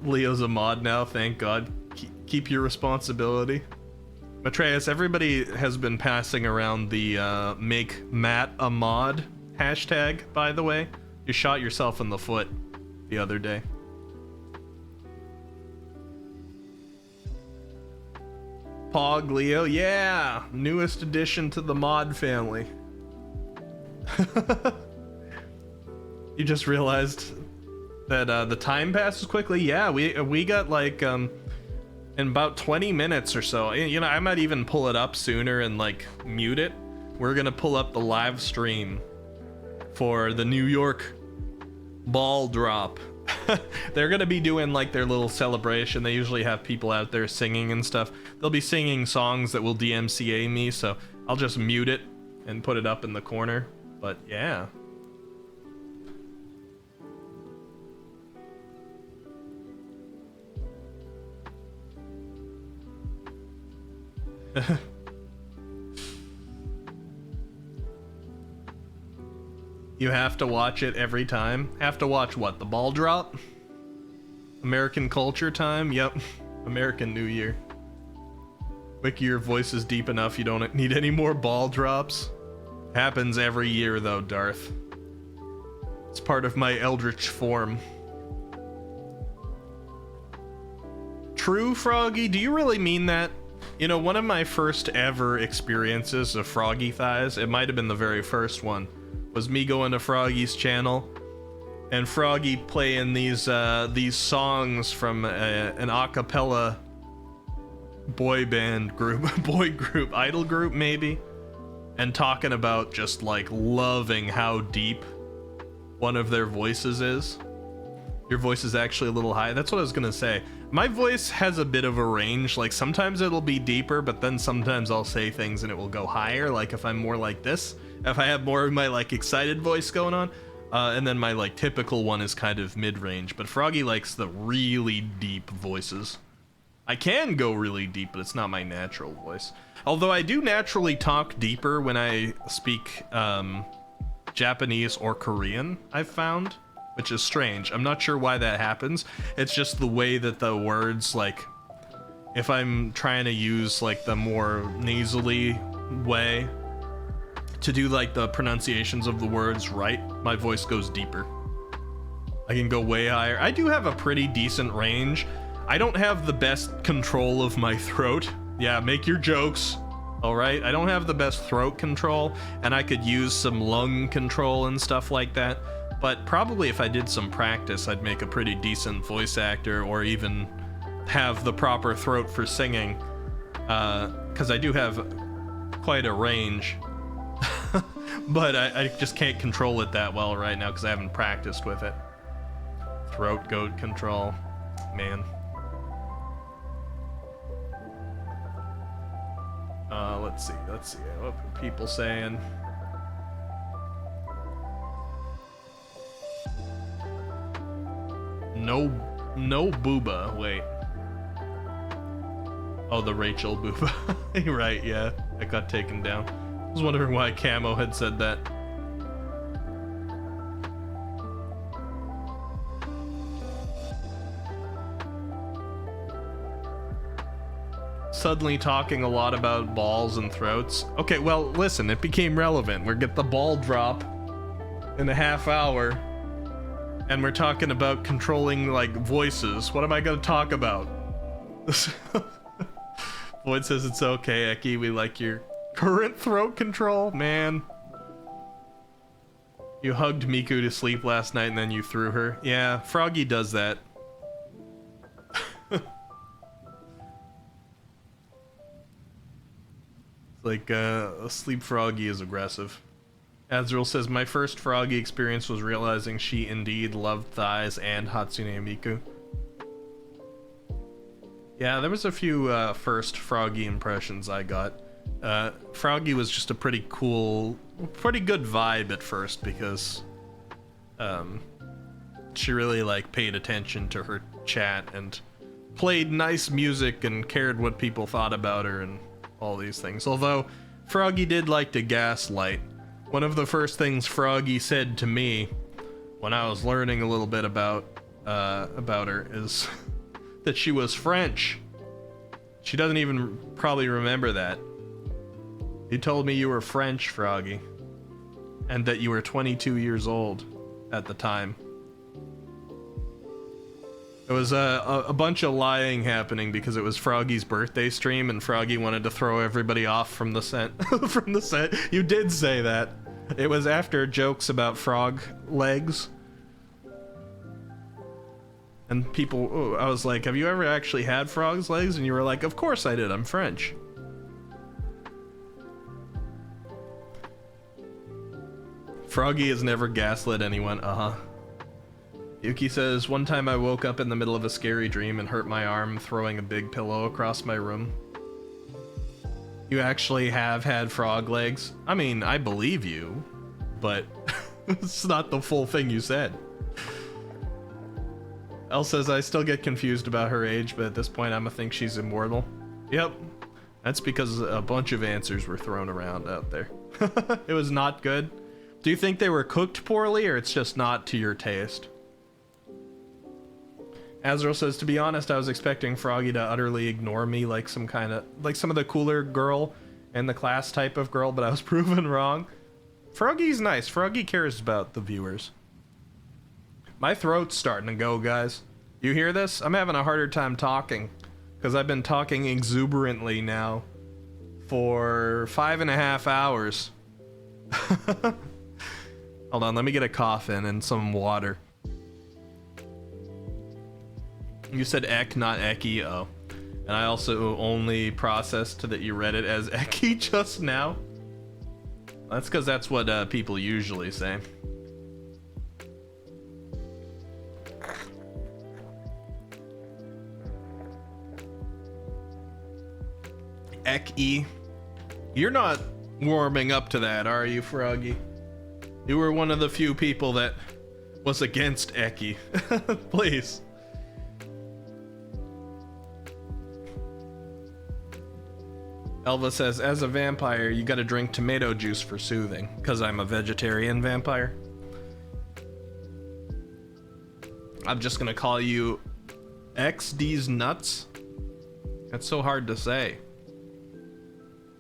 Leo's a mod now, thank God. Keep your responsibility. Matreus, everybody has been passing around the make Matt a mod hashtag, by the way. You shot yourself in the foot the other day. Pog Leo, yeah! Newest addition to the mod family. You just realized that the time passes quickly. Yeah, we got like in about 20 minutes or so. You know, I might even pull it up sooner and like mute it. We're gonna pull up the live stream for the New York ball drop. They're gonna be doing like their little celebration. They usually have people out there singing and stuff. They'll be singing songs that will DMCA me, so I'll just mute it and put it up in the corner. But yeah, You have to watch it every time. Have to watch what? The ball drop? American culture time? Yep. American New Year. Wiki, your voice is deep enough. You don't need any more ball drops. Happens every year though, Darth. It's part of my eldritch form. True, Froggy? Do you really mean that? You know, one of my first ever experiences of Froggy Thighs, it might have been the very first one, was me going to Froggy's channel and Froggy playing these songs from an a cappella boy band group, idol group maybe, and talking about just like loving how deep one of their voices is. Your voice is actually a little high. That's what I was gonna say. My voice has a bit of a range. Like sometimes it'll be deeper, but then sometimes I'll say things and it will go higher. Like if I'm more like this, if I have more of my like excited voice going on, and then my like typical one is kind of mid-range. But Froggy likes the really deep voices. I can go really deep, but it's not my natural voice. Although I do naturally talk deeper when I speak Japanese or Korean, I've found. Which is strange. I'm not sure why that happens. It's just the way that the words, like, if I'm trying to use like the more nasally way to do like the pronunciations of the words right, my voice goes deeper. I can go way higher. I do have a pretty decent range. I don't have the best control of my throat. Yeah, make your jokes. All right, I don't have the best throat control, and I could use some lung control and stuff like that. But probably if I did some practice, I'd make a pretty decent voice actor, or even have the proper throat for singing, because I do have quite a range. But I just can't control it that well right now because I haven't practiced with it. Throat goat control, man. Let's see. What are people saying? No booba. Wait. Oh, the Rachel booba. Right, yeah. It got taken down. I was wondering why Camo had said that. Suddenly talking a lot about balls and throats. Okay, well, listen, it became relevant. We're get the ball drop in a half hour. And we're talking about controlling, like, voices. What am I gonna talk about? Void says it's okay, Eki. We like your current throat control, man. You hugged Miku to sleep last night and then you threw her. Yeah, Froggy does that. Like, Sleep Froggy is aggressive. Azrael says, my first Froggy experience was realizing she indeed loved thighs and Hatsune Miku. Yeah, there was a few first Froggy impressions I got. Froggy was just a pretty cool, pretty good vibe at first because she really like paid attention to her chat and played nice music and cared what people thought about her and all these things. Although Froggy did like to gaslight. One of the first things Froggy said to me when I was learning a little bit about her is that she was French. She doesn't even probably remember that. You told me you were French, Froggy, and that you were 22 years old at the time. There was a bunch of lying happening because it was Froggy's birthday stream and Froggy wanted to throw everybody off from the set. From the set. You did say that. It was after jokes about frog legs. And people, I was like, have you ever actually had frog's legs? And you were like, of course I did, I'm French. Froggy has never gaslit anyone, Yuki says, one time I woke up in the middle of a scary dream and hurt my arm throwing a big pillow across my room. You actually have had frog legs? I mean, I believe you, but it's not the full thing you said. Elle says, I still get confused about her age, but at this point I'ma think she's immortal. Yep. That's because a bunch of answers were thrown around out there. It was not good. Do you think they were cooked poorly, or it's just not to your taste? Azrael says, to be honest, I was expecting Froggy to utterly ignore me like some of the cooler girl in the class type of girl, but I was proven wrong. Froggy's nice. Froggy cares about the viewers. My throat's starting to go, guys. You hear this? I'm having a harder time talking because I've been talking exuberantly now for 5.5 hours. Hold on, let me get a cough in and some water. You said Ek, not Eki. Oh. And I also only processed that you read it as Eki just now. That's because that's what people usually say. Eki. You're not warming up to that, are you, Froggy? You were one of the few people that was against Eki. Please. Elva says, as a vampire, you gotta drink tomato juice for soothing, because I'm a vegetarian vampire. I'm just gonna call you XD's nuts. That's so hard to say.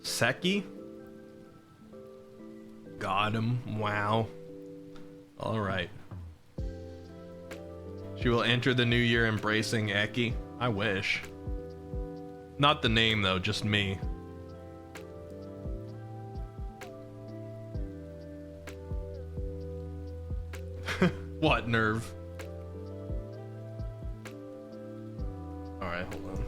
Seki? Got him. Wow. Alright. She will enter the new year embracing Eki. I wish. Not the name, though, just me. What nerve? Alright, hold on.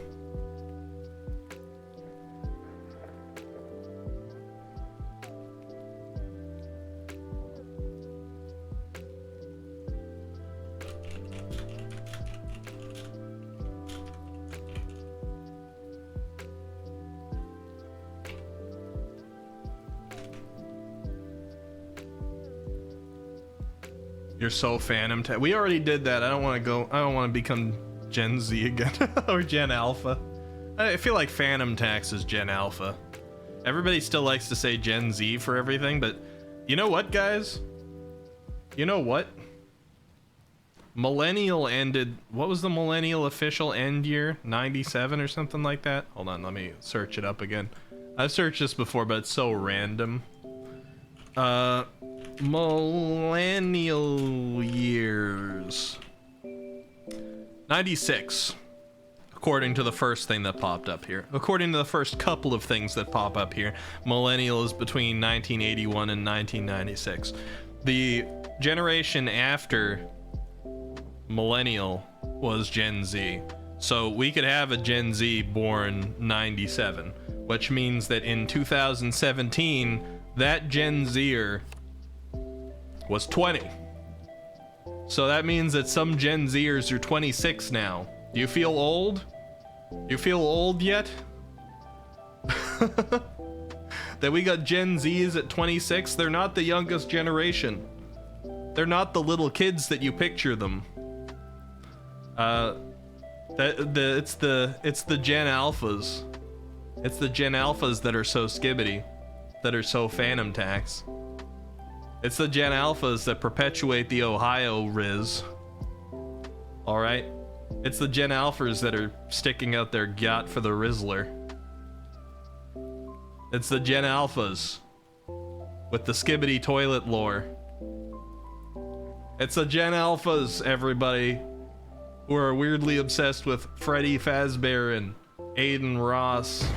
You're so Phantom Tax. We already did that. I don't want to become Gen Z again. Or Gen Alpha. I feel like Phantom Tax is Gen Alpha. Everybody still likes to say Gen Z for everything, but you know what, guys? You know what? Millennial ended... What was the Millennial official end year? 97 or something like that? Hold on, let me search it up again. I've searched this before, but it's so random. Millennial years. 96. According to the first thing that popped up here. According to the first couple of things that pop up here, millennial is between 1981 and 1996. The generation after millennial was Gen Z. So we could have a Gen Z born 97, which means that in 2017, that Gen Zer was 20. So that means that some Gen Zers are 26 now. Do you feel old? You feel old yet? That we got Gen Zs at 26? They're not the youngest generation. They're not the little kids that you picture them. It's the Gen Alphas. It's the Gen Alphas that are so skibbity, that are so Phantom Tax. It's the Gen Alphas that perpetuate the Ohio Riz. Alright? It's the Gen Alphas that are sticking out their gut for the Rizzler. It's the Gen Alphas with the skibbity toilet lore. It's the Gen Alphas, everybody, who are weirdly obsessed with Freddy Fazbear and Aiden Ross.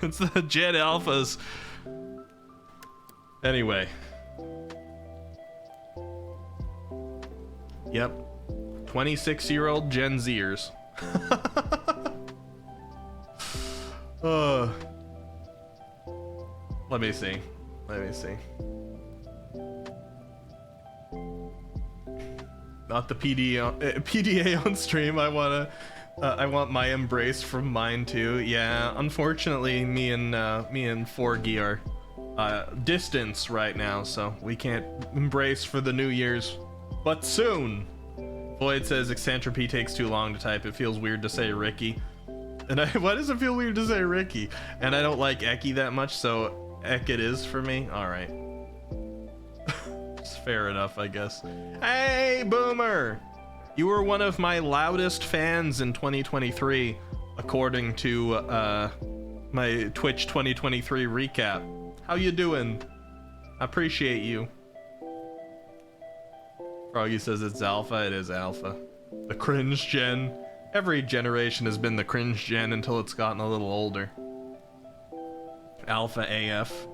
It's the Gen Alphas. Anyway. Yep. 26-year-old Gen Zers. Let me see. Not the PDA on stream. I want my embrace from mine too. Yeah, unfortunately, me and Forgy are distance right now, so we can't embrace for the New Year's, but soon. Void says Eccentripy takes too long to type. It feels weird to say Ricky. And why does it feel weird to say Ricky? And I don't like Eki that much, so Ek it is for me. All right. It's fair enough, I guess. Hey, Boomer! You were one of my loudest fans in 2023, according to my Twitch 2023 recap. How you doing? I appreciate you. Froggy says it's alpha. It is alpha. The cringe gen. Every generation has been the cringe gen until it's gotten a little older. Alpha AF.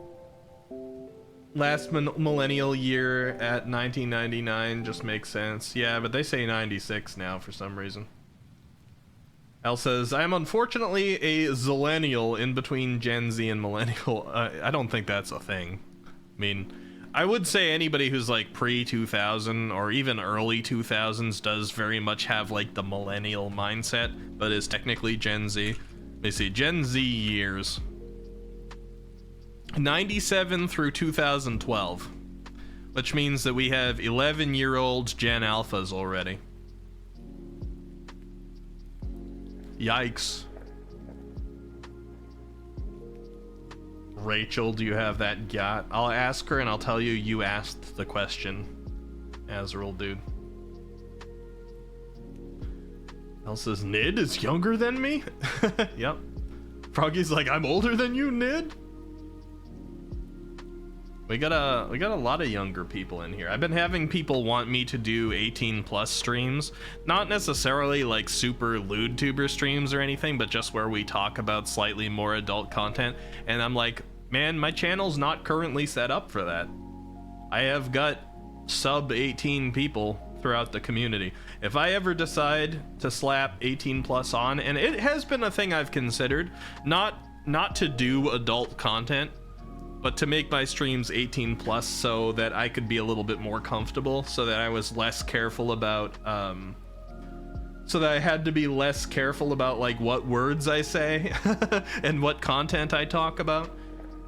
Last millennial year at 1999 just makes sense. Yeah, but they say 96 now for some reason. Al says, I am unfortunately a zillennial in between Gen Z and millennial. I don't think that's a thing. I mean, I would say anybody who's like pre-2000 or even early 2000s does very much have like the millennial mindset, but is technically Gen Z. Let me see, Gen Z years. 97 through 2012, which means that we have 11-year-old Gen Alphas already. Yikes. Rachel, do you have that got? I'll ask her and I'll tell you you asked the question. Azrael, dude. Elle says, Nid is younger than me? Yep. Froggy's like, I'm older than you, Nid? We got a lot of younger people in here. I've been having people want me to do 18 plus streams, not necessarily like super lewd tuber streams or anything, but just where we talk about slightly more adult content. And I'm like, man, my channel's not currently set up for that. I have got sub 18 people throughout the community. If I ever decide to slap 18 plus on, and it has been a thing I've considered, not to do adult content, but to make my streams 18 plus so that I could be a little bit more comfortable, so that I was less careful about, so that I had to be less careful about like what words I say and what content I talk about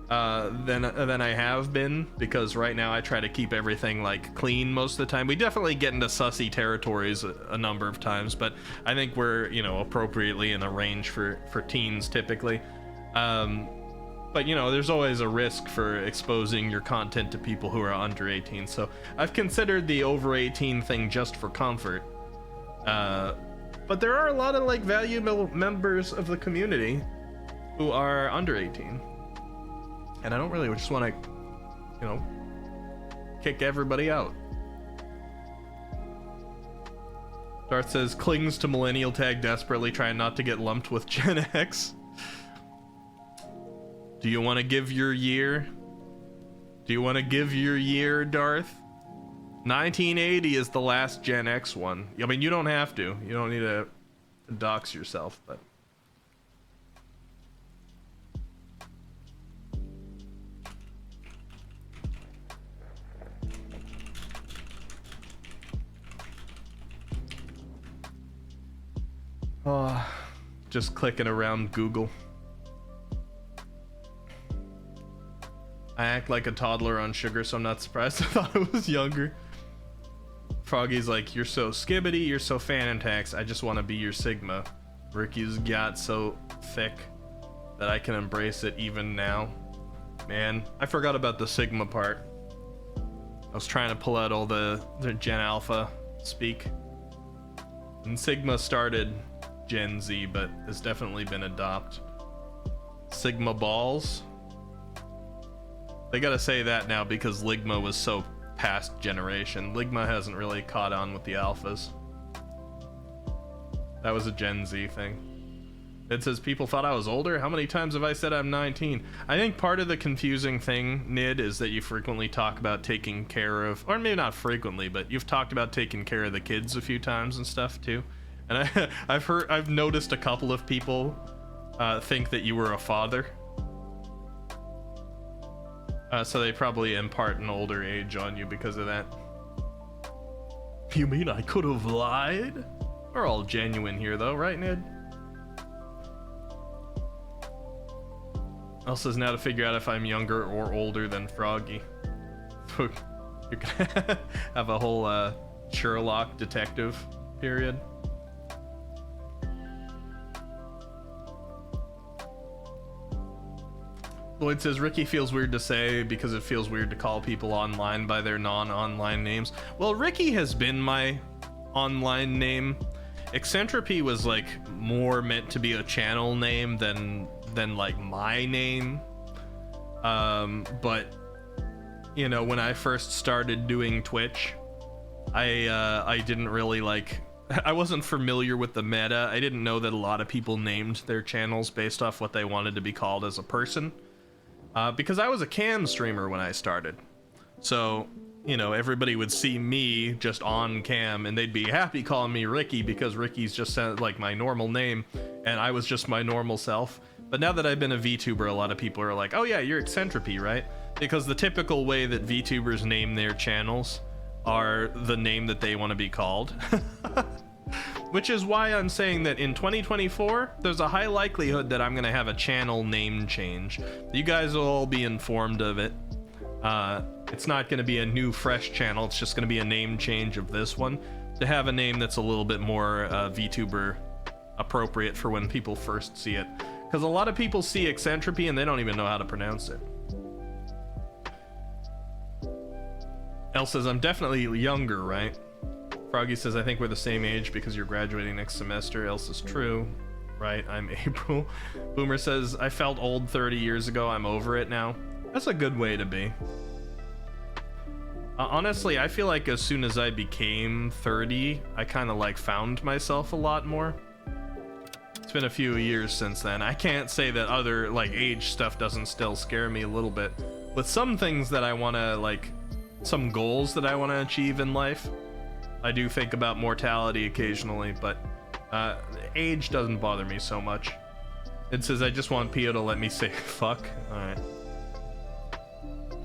than I have been, because right now I try to keep everything like clean most of the time. We definitely get into sussy territories a number of times, but I think we're, you know, appropriately in a range for teens typically. But, you know, there's always a risk for exposing your content to people who are under 18. So I've considered the over 18 thing just for comfort. But there are a lot of, like, valuable members of the community who are under 18. And I don't really just want to, you know, kick everybody out. Darth says, clings to millennial tag desperately, trying not to get lumped with Gen X. Do you want to give your year? Do you want to give your year, Darth? 1980 is the last Gen X one. I mean, you don't have to. You don't need to dox yourself, but... Oh, just clicking around Google. I act like a toddler on sugar, so I'm not surprised. I thought I was younger. Froggy's like, you're so skibbity, you're so Fanatax, I just want to be your Sigma. Ricky's got so thick that I can embrace it even now. Man, I forgot about the Sigma part. I was trying to pull out all the Gen Alpha speak. And Sigma started Gen Z, but has definitely been adopted. Sigma balls. They gotta say that now because Ligma was so past generation. Ligma hasn't really caught on with the alphas. That was a Gen Z thing. It says people thought I was older. How many times have I said I'm 19? I think part of the confusing thing, Nid, is that you frequently talk about taking care of, or maybe not frequently, but you've talked about taking care of the kids a few times and stuff too. And I've noticed a couple of people think that you were a father. So they probably impart an older age on you because of that. You mean I could have lied? We're all genuine here though, right, Ned? Also says now to figure out if I'm younger or older than Froggy. You're gonna have a whole Sherlock detective period. Lloyd says Ricky feels weird to say because it feels weird to call people online by their non-online names. Well, Ricky has been my online name. Eccentripy was like more meant to be a channel name than like my name. But you know, when I first started doing Twitch, I didn't really like, I wasn't familiar with the meta. I didn't know that a lot of people named their channels based off what they wanted to be called as a person. Because I was a cam streamer when I started. So, you know, everybody would see me just on cam and they'd be happy calling me Ricky because Ricky's just like my normal name and I was just my normal self. But now that I've been a VTuber, a lot of people are like, oh yeah, you're Eccentripy, right? Because the typical way that VTubers name their channels are the name that they want to be called. Which is why I'm saying that in 2024, there's a high likelihood that I'm going to have a channel name change. You guys will all be informed of it. It's not going to be a new, fresh channel. It's just going to be a name change of this one to have a name that's a little bit more VTuber appropriate for when people first see it. Because a lot of people see Eccentripy and they don't even know how to pronounce it. Elle says, I'm definitely younger, right? Froggy says, I think we're the same age because you're graduating next semester. Else is true. Right, I'm April. Boomer says, I felt old 30 years ago. I'm over it now. That's a good way to be. Honestly, I feel like as soon as I became 30, I kind of like found myself a lot more. It's been a few years since then. I can't say that other like age stuff doesn't still scare me a little bit. With some things that I want to like, some goals that I want to achieve in life, I do think about mortality occasionally, but age doesn't bother me so much. It says, I just want Pio to let me say fuck. Alright.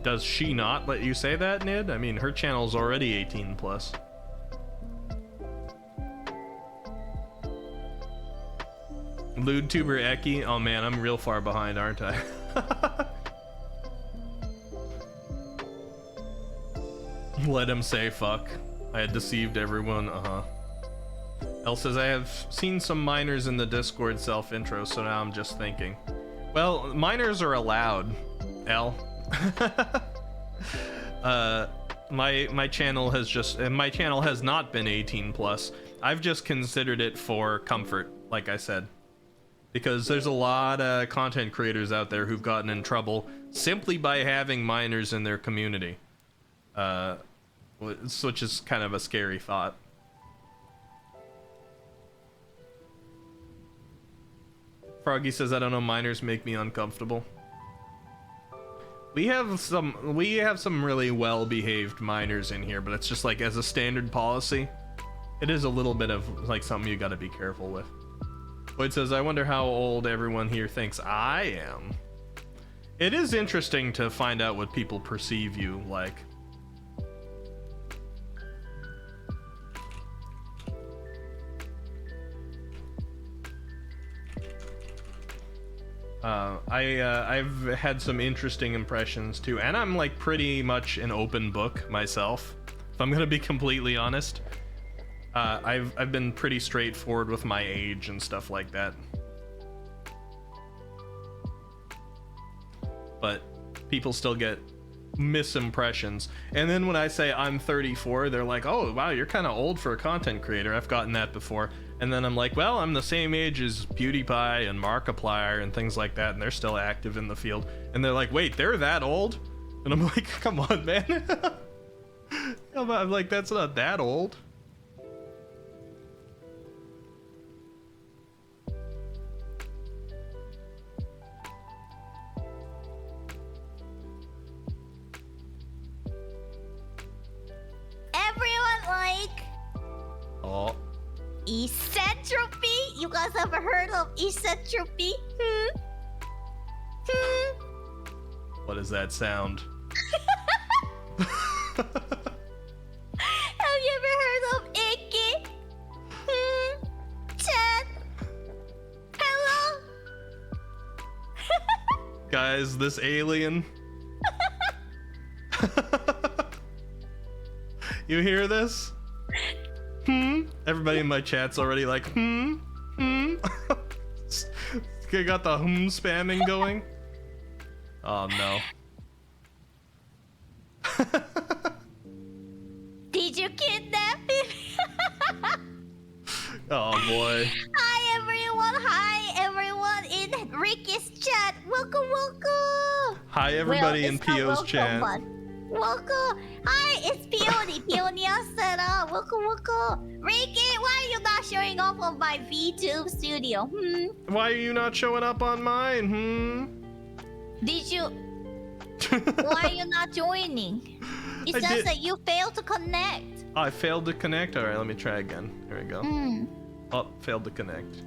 Does she not let you say that, Nid? I mean, her channel's already 18 plus. LewdTuber Eki? Oh man, I'm real far behind, aren't I? Let him say fuck. I had deceived everyone, Elle says, I have seen some minors in the Discord self-intro, so now I'm just thinking. Well, minors are allowed, Elle. My channel has not been 18 plus. I've just considered it for comfort, like I said. Because there's a lot of content creators out there who've gotten in trouble simply by having minors in their community. Which is kind of a scary thought. Froggy says, I don't know, minors make me uncomfortable. We have some really well-behaved minors in here, but it's just like as a standard policy, it is a little bit of like something you gotta be careful with. Lloyd says, I wonder how old everyone here thinks I am. It is interesting to find out what people perceive you like. I've had some interesting impressions too, and I'm like pretty much an open book myself, if I'm gonna be completely honest. I've been pretty straightforward with my age and stuff like that. But people still get misimpressions. And then when I say I'm 34, they're like, oh wow, you're kind of old for a content creator. I've gotten that before. And then I'm like, well, I'm the same age as PewDiePie and Markiplier and things like that, and they're still active in the field. And they're like, wait, they're that old? And I'm like, come on, man. I'm like, that's not that old. Everyone like Oh. eccentripy? You guys ever heard of eccentripy? What does that sound? Have you ever heard of icky? Chat? Hello? Guys, this alien. You hear this? Everybody in my chat's already like, I got the spamming going. Oh no. Did you kidnap him? Oh boy. Hi everyone in Ricky's chat. Welcome. Hi everybody Well, in it's not Pio's welcome, chat. but welcome. Hi, it's Peony. Peony set up. Welcome. Ricky, why are you not showing up on my VTube studio? Why are you not showing up on mine? Did you? Why are you not joining? It I says did- that you failed to connect. I failed to connect. All right, let me try again. Here we go. Hmm. Oh, failed to connect.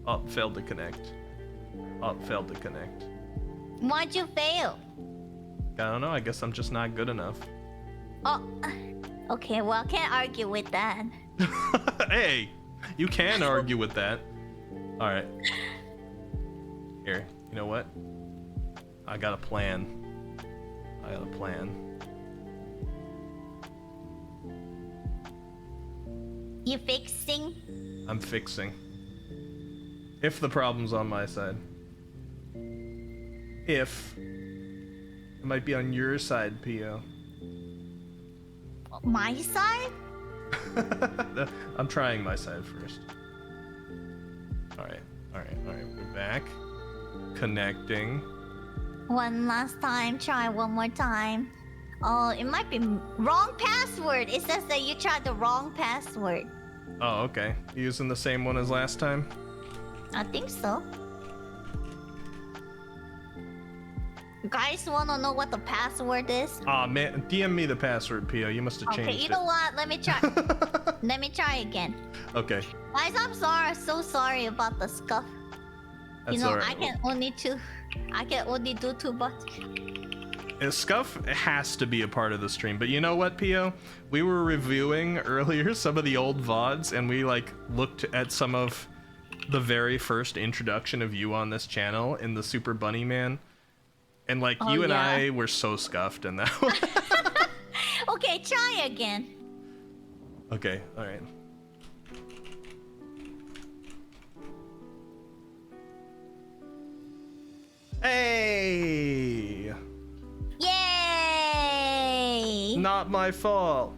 Oh, failed to connect. Oh, failed to connect. Why'd you fail? I don't know. I guess I'm just not good enough. Oh, okay. Well, can't argue with that. Hey, you can argue with that. All right. Here, you know what? I got a plan. You fixing? I'm fixing. If the problem's on my side. If. It might be on your side, Pio. My side? I'm trying my side first. Alright. We're back. Connecting. One last time. Try one more time. Oh, it might be wrong password. It says that you tried the wrong password. Oh, okay. Using the same one as last time? I think so. You guys wanna know what the password is? Aw, man. DM me the password, Pio. You must have Okay, changed you it. know what? Let me try. Let me try again. Okay. Guys, I'm sorry. So sorry about the scuff. That's You know, alright. I can only do too much. Scuff has to be a part of the stream, but you know what, Pio? We were reviewing earlier some of the old VODs, and we like looked at some of the very first introduction of you on this channel in the Super Bunny Man, and like Oh, you and yeah. I were so scuffed in that one. Okay, try again. Okay, all right. Hey! Yay! Not my fault.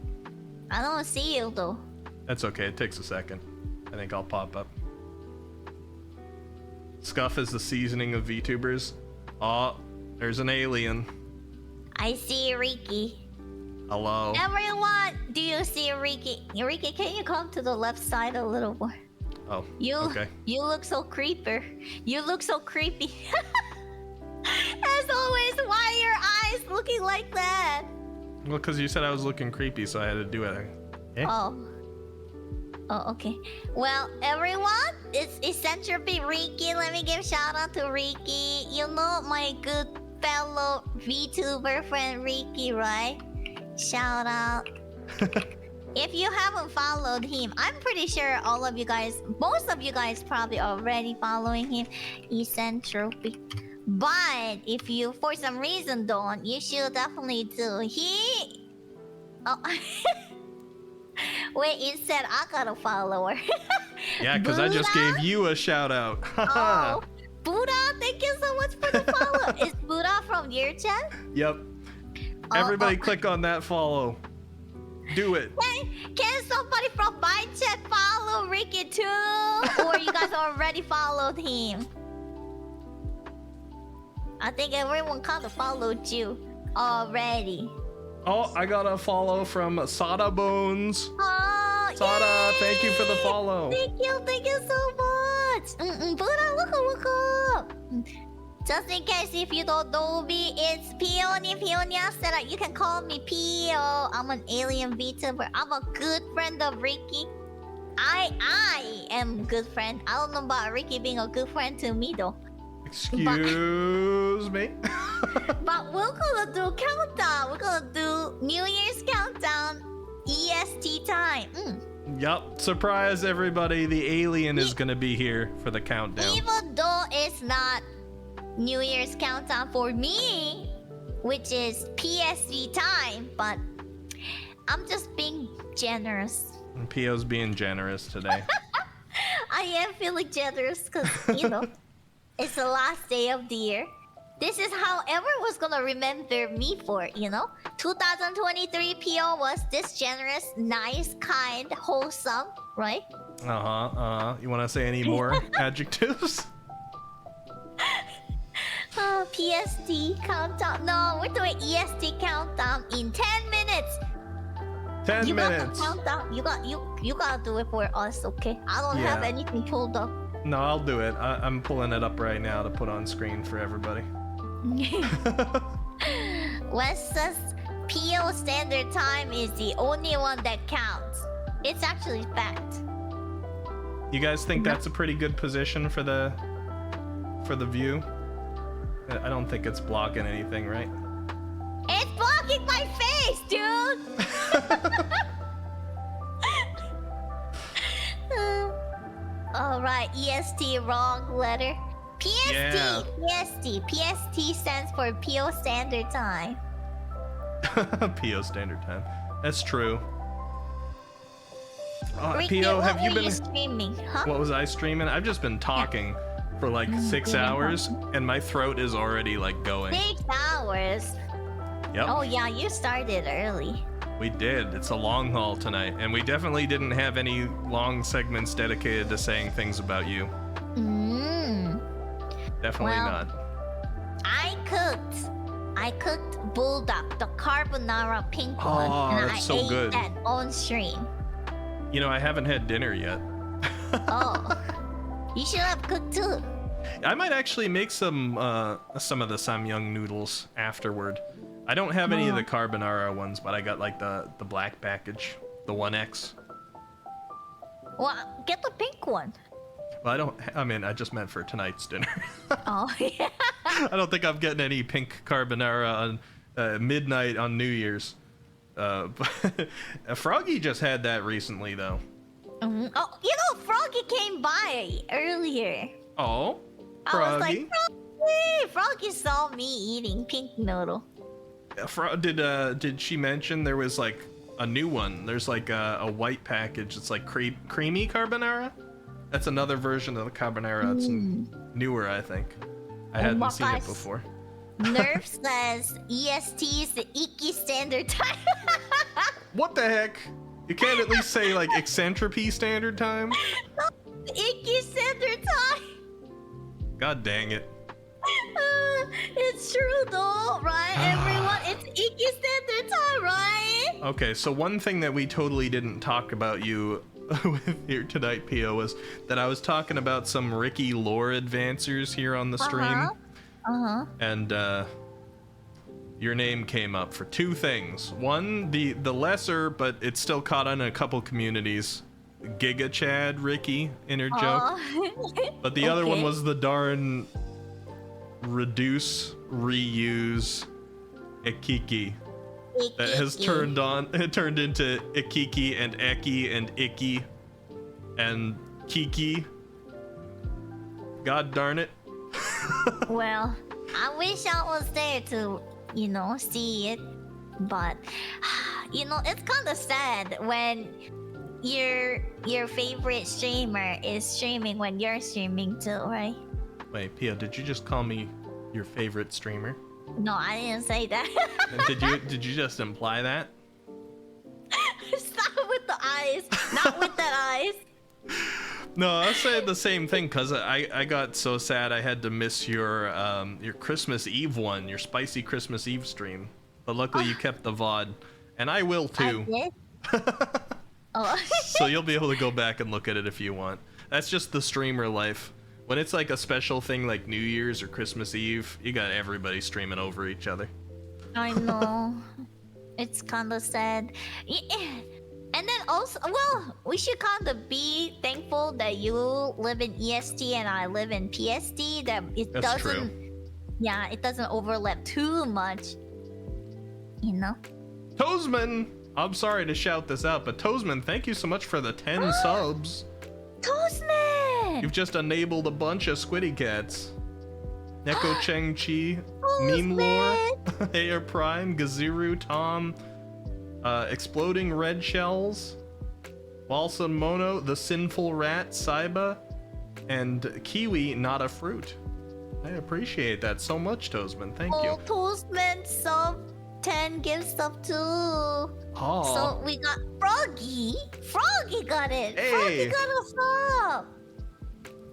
I don't see you though. That's okay, it takes a second. I think I'll pop up. Scuff is the seasoning of VTubers. Aw, there's an alien. I see Ricky. Hello. Everyone, do you see Ricky? Ricky, can you come to the left side a little more? Oh, You okay. You look so creeper. You look so creepy. As always, why are your eyes looking like that? Well, because you said I was looking creepy, so I had to do it. Eh? Oh, okay. Well, everyone, it's Eccentric Ricky. Let me give shout out to Ricky. You know my good fellow VTuber friend Ricky, right? Shout out. If you haven't followed him, I'm pretty sure all of you guys, most of you guys probably already following him, Eccentric. But if you for some reason don't, you should definitely do. Oh. Wait, instead I got a follower. Yeah, because I just Buddha? gave you a shout out. Oh, Buddha, thank you so much for the follow. Is Buddha from your chat? Yep. Oh, Everybody click on that follow. Do it. Can somebody from my chat follow Ricky too? Or you guys already followed him? I think everyone kind of followed you already. Oh, I got a follow from Sada Bones. Oh, Sada, yay! thank you for the follow. Thank you so much. Buddha, look up. Just in case if you don't know me, it's Peony Said you can call me Pio. I'm an alien VTuber. I'm a good friend of Ricky. I am good friend. I don't know about Ricky being a good friend to me though. Excuse me. But we're gonna do countdown. We're gonna do New Year's countdown EST time. Yup. Surprise, everybody. The alien is going to be here for the countdown. Even though it's not New Year's countdown for me, which is PSV time, but I'm just being generous. And Pio's being generous today. I am feeling generous because, you know, it's the last day of the year. This is how everyone was gonna remember me for, you know? 2023 PO was this generous, nice, kind, wholesome, right? You want to say any more adjectives? PST countdown. No, we're doing EST countdown in 10 minutes. 10 You minutes. got the countdown. You gotta do it for us, okay? I don't have Yeah. anything pulled up. No, I'll do it. I'm pulling it up right now to put on screen for everybody. West's PO standard time is the only one that counts. It's actually fact. You guys think that's a pretty good position for the view? I don't think it's blocking anything, right? It's blocking my face, dude! Alright, EST, wrong letter. PST, Yeah. PST stands for PO standard time. PO standard time. That's true. Ricky, PO, what have you were been? you streaming? Huh? What was I streaming? I've just been talking for like 6 yeah. hours, and my throat is already like going. 6 hours. Yep. Oh yeah, you started early. We did. It's a long haul tonight, and we definitely didn't have any long segments dedicated to saying things about you. Definitely Well, not. I cooked bulldog, the carbonara pink one, Oh, and that's I so ate good. that on stream. You know, I haven't had dinner yet. Oh, you should have cooked too. I might actually make some of the samyang noodles afterward. I don't have any of the carbonara ones, but I got like the black package, the 1X. Well, get the pink one. Well, I just meant for tonight's dinner. Oh yeah. I don't think I'm getting any pink carbonara on midnight on New Year's. But Froggy just had that recently, though. Oh, you know, Froggy came by earlier. Oh, I was like, Froggy. Froggy saw me eating pink noodle. Did she mention there was like a new one? There's like a white package. It's like creamy carbonara. That's another version of the carbonara. It's newer, I think. I hadn't seen it before. Nerf says EST is the Iki standard time. What the heck? You can't at least say like eccentricity standard time? Iki standard time. God dang it. It's true though, right? Everyone, it's Iki standard time, right? Okay, so one thing that we totally didn't talk about you with here tonight, Pio, was that I was talking about some Ricky lore advancers here on the stream. And your name came up for two things. One, the lesser, but it's still caught on a couple communities, Giga Chad Ricky inner joke. But the other one was the darn reduce, reuse Ikiki. That has turned into Ikiki and Eki and Icky and Kiki. God darn it. Well, I wish I was there to, you know, see it. But, you know, it's kind of sad when your favorite streamer is streaming when you're streaming too, right? Wait, Pia, did you just call me your favorite streamer? No, I didn't say that. Did you just imply that? Stop with the eyes. Not with that eyes. No, I was saying the same thing because I got so sad I had to miss your Christmas Eve one, your spicy Christmas Eve stream. But luckily you kept the VOD, and I will too. I did? Oh. So you'll be able to go back and look at it if you want. That's just the streamer life. When it's like a special thing like New Year's or Christmas Eve, you got everybody streaming over each other. I know. It's kind of sad. And then also, well, we should kind of be thankful that you live in EST and I live in PST. That it That's doesn't, true. Yeah, it doesn't overlap too much. You know. Toesman, I'm sorry to shout this out, but Toesman, thank you so much for the 10 subs. Toastman! You've just enabled a bunch of Squiddy Cats. Neko Cheng Chi, Meme Lore, Air Prime, Gazuru, Tom, Exploding Red Shells, Walson Mono, The Sinful Rat, Saiba, and Kiwi, Not a Fruit. I appreciate that so much, Toastman. Thank you. Oh, Toastman sub 10 gift sub too. Oh. So we got Froggy. Froggy got it. Hey. Froggy got a sub.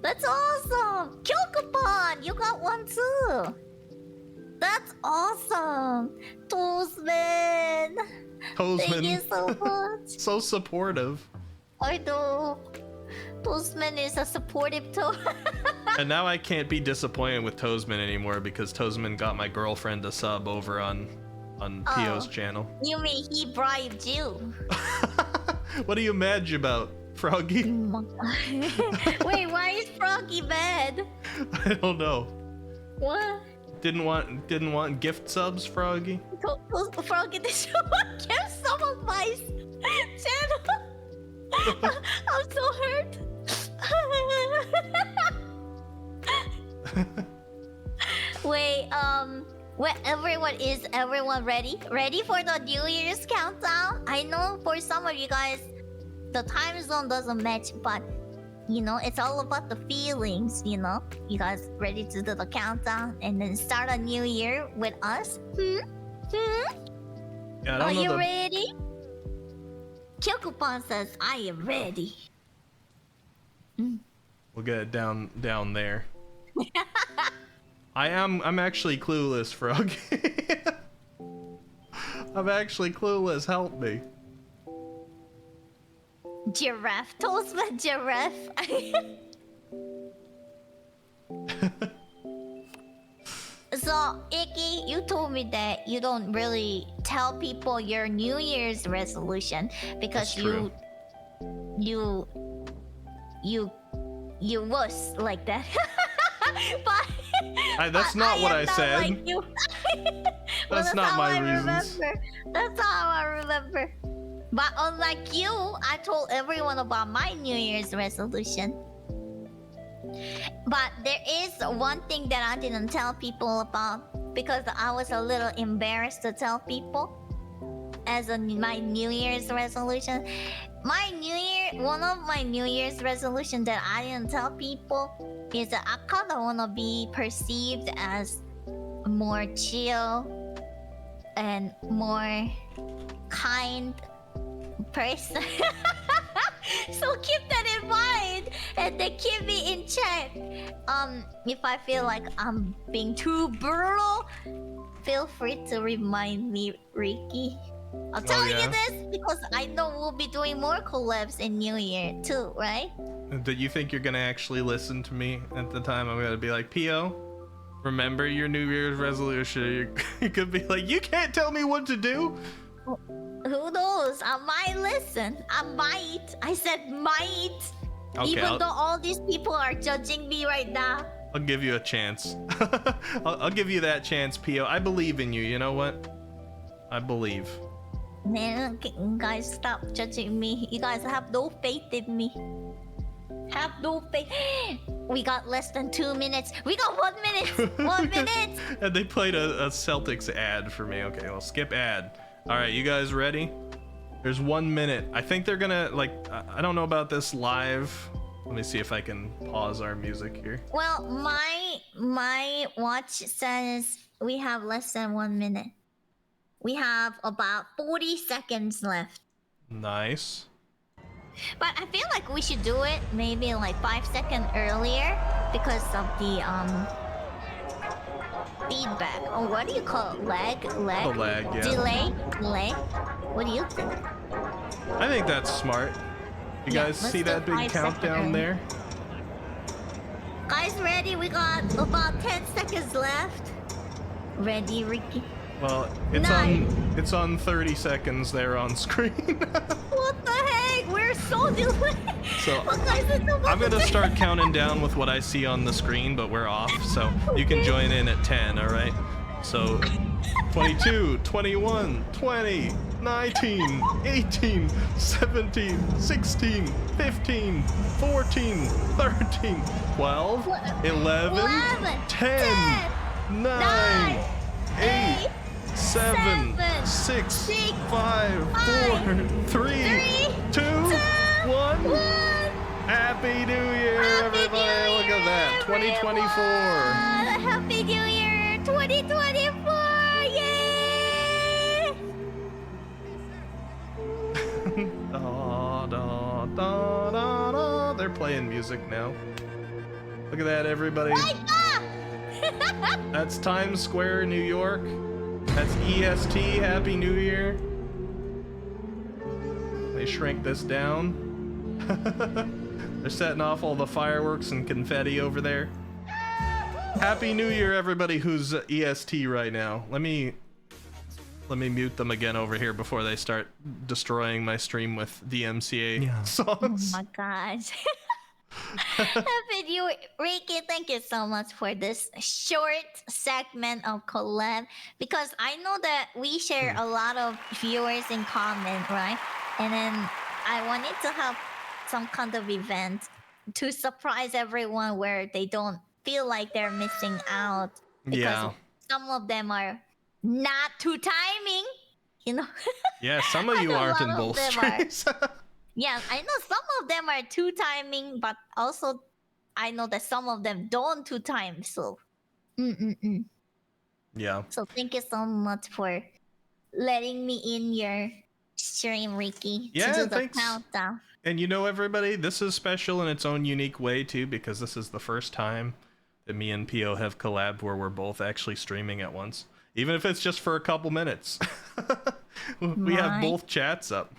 That's awesome. Kyokopon, you got one too. That's awesome. Toastman. Thank you so much. So supportive. I know. Toastman is a supportive toad. And now I can't be disappointed with Toastman anymore because Toastman got my girlfriend a sub over on Pio's channel. You mean he bribed you? What are you mad about, Froggy? Wait, why is Froggy mad? I don't know. What? Didn't want gift subs, Froggy? Froggy, did you give some of my channel? I'm so hurt. Wait, where everyone ready? Ready for the New Year's countdown? I know for some of you guys, the time zone doesn't match, but you know, it's all about the feelings, you know? You guys ready to do the countdown and then start a new year with us? Yeah, I don't Are know you ready? Kyokopon says, I am ready. We'll get it down there. I'm actually clueless, Froggy. I'm actually clueless. Help me. Giraffe. Toastman giraffe. So, Icky, you told me that you don't really tell people your New Year's resolution because That's true. you was like that. But That's not what I am not said. like you. Well, That's not how my I reasons. remember. That's how I remember. But unlike you, I told everyone about my New Year's resolution. But there is one thing that I didn't tell people about because I was a little embarrassed to tell people as my New Year's resolution. One of my New Year's resolution that I didn't tell people is that I kind of want to be perceived as more chill and more kind person. So keep that in mind and then keep me in check. If I feel like I'm being too brutal, feel free to remind me, Ricky. I'm telling you this because I know we'll be doing more collabs in New Year too, right? Do you think you're gonna actually listen to me at the time? I'm gonna be like, Pio, remember your New Year's resolution. You could be like, you can't tell me what to do. Who knows? I might listen. I might. I said might. Okay, Even though all these people are judging me right now. I'll give you a chance. I'll give you that chance, Pio. I believe in you. You know what? I believe. Man, guys, stop judging me. You guys have no faith in me. Have no faith. We got less than 2 minutes. We got 1 minute. 1 minute. And they played a Celtics ad for me. Okay, well, skip ad. All right, you guys ready? There's 1 minute. I think they're gonna, like, I don't know about this live. Let me see if I can pause our music here. Well, my watch says we have less than 1 minute. We have about 40 seconds left. Nice. But I feel like we should do it maybe like 5 seconds earlier because of the feedback. Or what do you call it? Lag? Oh, lag, yeah. Delay? What do you think? I think that's smart. You Yeah, guys let's see do that big 5 countdown seconds. there? Guys, ready? We got about 10 seconds left. Ready, Ricky? Well, it's on 30 seconds there on screen. What the heck? We're so delayed. So What guys is so I'm gonna much- start counting down with what I see on the screen, but we're off, so you can join in at 10, all right? So 22, 21, 20, 19, 18, 17, 16, 15, 14, 13, 12, 11, 10, 9, 8, 7, 6, 5, 4, 3, 2, 1. Happy New Year, everybody! Look at that, 2024. Happy New Year 2024! Yay! Da, da, da, da, da. They're playing music now. Look at that, everybody. That's Times Square, New York. That's EST. Happy New Year. They shrink this down. They're setting off all the fireworks and confetti over there. Happy New Year, everybody who's EST right now. Let me mute them again over here before they start destroying my stream with DMCA songs. Oh my gosh. Happy New Year. Ricky, thank you so much for this short segment of collab, because I know that we share a lot of viewers in common, right? And then I wanted to have some kind of event to surprise everyone where they don't feel like they're missing out, because some of them are not too timing, you know. Yeah, some of you aren't in both streams. Yeah, I know some of them are two timing, but also I know that some of them don't two time. So, Yeah. So thank you so much for letting me in your stream, Ricky. Yeah, to do the thanks. countdown. And you know, everybody, this is special in its own unique way too, because this is the first time that me and Pio have collabed where we're both actually streaming at once, even if it's just for a couple minutes. We have both chats up.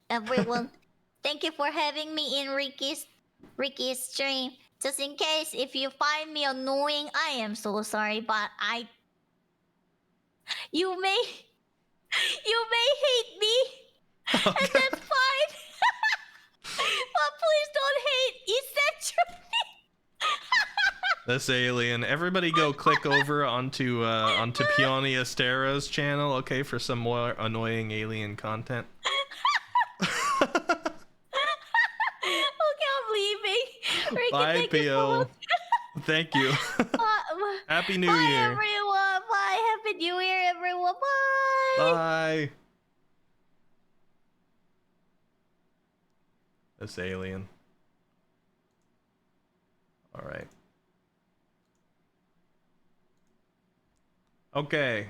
Everyone, thank you for having me in Ricky's stream. Just in case if you find me annoying, I am so sorry, but you may hate me, and that's fine. But please don't hate essentially. This alien. Everybody go click over onto Peony Astera's channel, okay, for some more annoying alien content. Okay, I'm leaving. Ricky, Bye, thank you so Pio. much. Thank you. Happy New Bye, Year. everyone. Bye. Happy New Year, everyone. Bye. Bye. This alien. All right. Okay.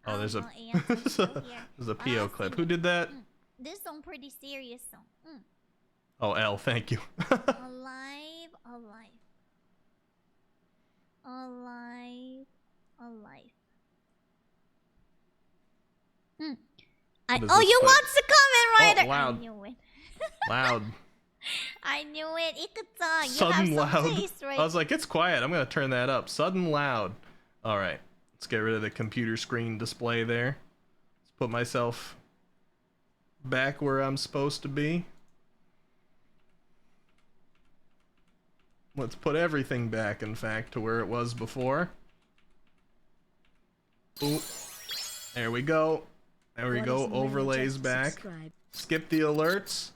Oh, there's a there's a Pio clip. Who did that? This song pretty serious song. Oh, L. Thank you. Alive, alive, alive, alive. What is Oh, this you clip? want to comment, Ryder? loud. I knew it. Loud. I knew it. Ikuta, you Sudden have some loud. taste, right? I was like, it's quiet. I'm gonna turn that up. Sudden loud. All right. Let's get rid of the computer screen display there. Let's put myself back where I'm supposed to be. Let's put everything back, in fact, to where it was before. Ooh. There we go. There we go. Overlays back. Skip the alerts.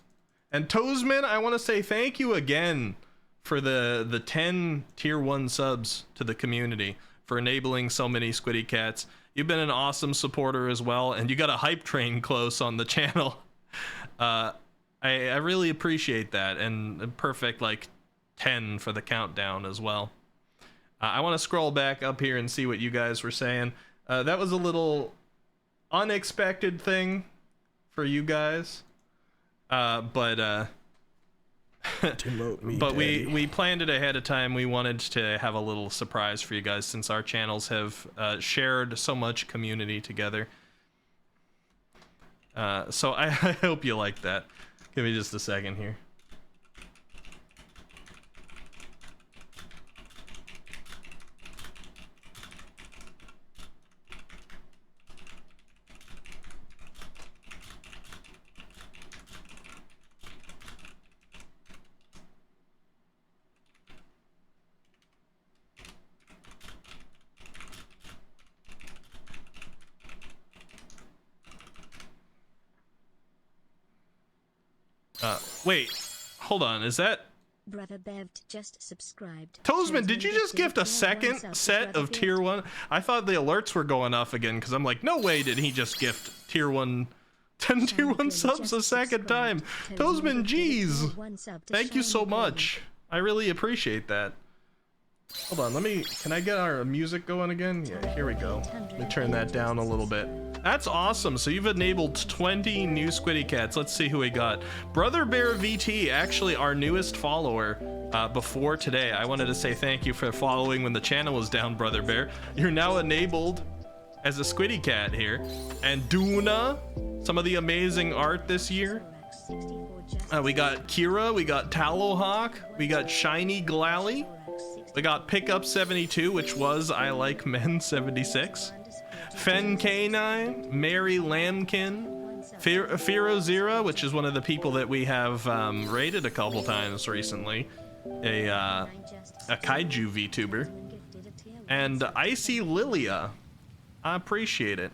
And Toesman, I want to say thank you again for the 10 tier 1 subs to the community, for enabling so many Squiddy Cats. You've been an awesome supporter as well, and you got a hype train close on the channel. I really appreciate that, and a perfect like 10 for the countdown as well. I want to scroll back up here and see what you guys were saying. That was a little unexpected thing for you guys. But we planned it ahead of time. We wanted to have a little surprise for you guys, since our channels have shared so much community together. So I hope you like that. Give me just a second here. Wait, hold on, is that... Brother Bevt just subscribed. Toesman, did you just gift a second set of tier 1? I thought the alerts were going off again, because I'm like, no way did he just gift tier 1 10 tier 1 subs a second time. Toesman, jeez. Thank you so much. I really appreciate that. Hold on, can I get our music going again? Yeah, here we go. Let me turn that down a little bit. That's awesome. So you've enabled 20 new Squiddy Cats. Let's see who we got. Brother Bear VT, actually our newest follower before today. I wanted to say thank you for following when the channel was down, Brother Bear. You're now enabled as a Squiddy Cat here. And Duna, some of the amazing art this year. We got Kira, we got Tallowhawk, we got Shiny Glally. We got Pickup 72, which was I Like Men 76. Fen K9, Mary Lambkin, Firo Zero, which is one of the people that we have raided a couple times recently. A kaiju VTuber. And Icy Lilia. I appreciate it.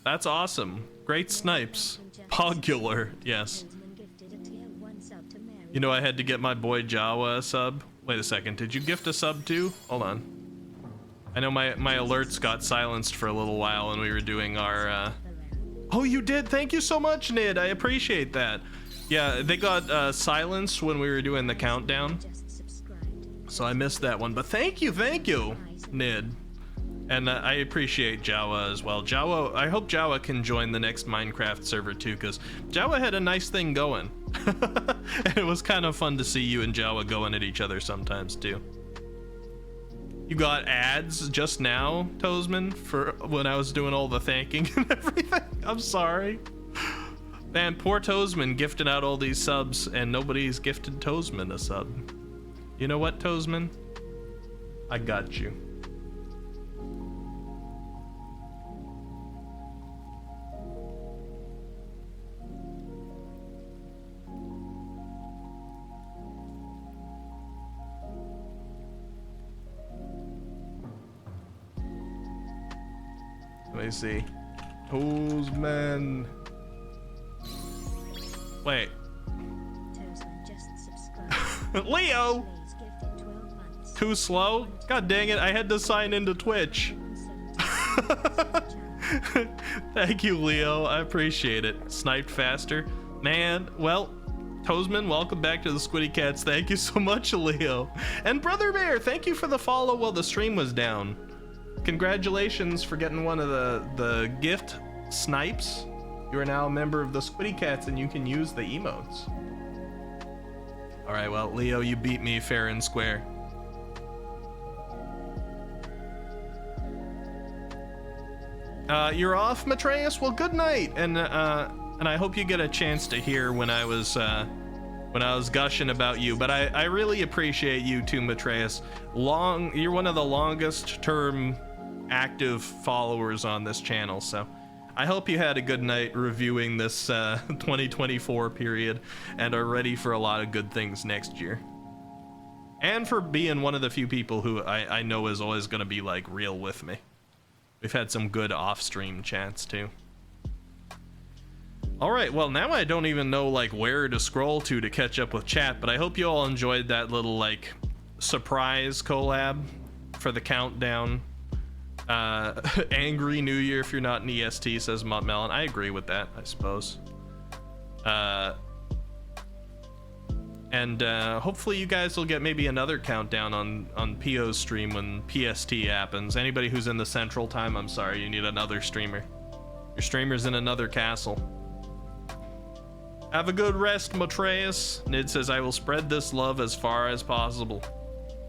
That's awesome. Great snipes. Pogular, yes. You know I had to get my boy Jawa a sub. Wait a second, did you gift a sub too? Hold on. I know my alerts got silenced for a little while when we were doing our Oh, you did? Thank you so much, Nid. I appreciate that. Yeah, they got silenced when we were doing the countdown. So I missed that one, but thank you, Nid. And I appreciate Jawa as well. Jawa, I hope Jawa can join the next Minecraft server too, because Jawa had a nice thing going. And it was kind of fun to see you and Jawa going at each other sometimes too. You got ads just now, Toesman, for when I was doing all the thanking and everything. I'm sorry. Man, poor Toesman gifted out all these subs and nobody's gifted Toesman a sub. You know what, Toesman? I got you. Let me see. Toesman. Wait. Leo! Too slow? God dang it, I had to sign into Twitch. Thank you, Leo. I appreciate it. Sniped faster. Man, well, Toesman, welcome back to the Squiddy Cats. Thank you so much, Leo. And Brother Bear, thank you for the follow while the stream was down. Congratulations for getting one of the gift snipes. You are now a member of the Squiddy Cats and you can use the emotes. All right, well, Leo, you beat me fair and square. You're off, Matreus? Well, good night, and I hope you get a chance to hear when I was gushing about you. But I really appreciate you too, Matreus. You're one of the longest term active followers on this channel, so I hope you had a good night reviewing this 2024 period and are ready for a lot of good things next year. And for being one of the few people who I know is always going to be like real with me. We've had some good off-stream chats too. All right, well, now I don't even know like where to scroll to catch up with chat, but I hope you all enjoyed that little like surprise collab for the countdown. Angry New Year if you're not an EST, says Mutt Melon. I agree with that, I suppose. And hopefully you guys will get maybe another countdown on PO's stream when PST happens. Anybody who's in the Central Time, I'm sorry, you need another streamer. Your streamer's in another castle. Have a good rest, Matreus. Nid says, I will spread this love as far as possible.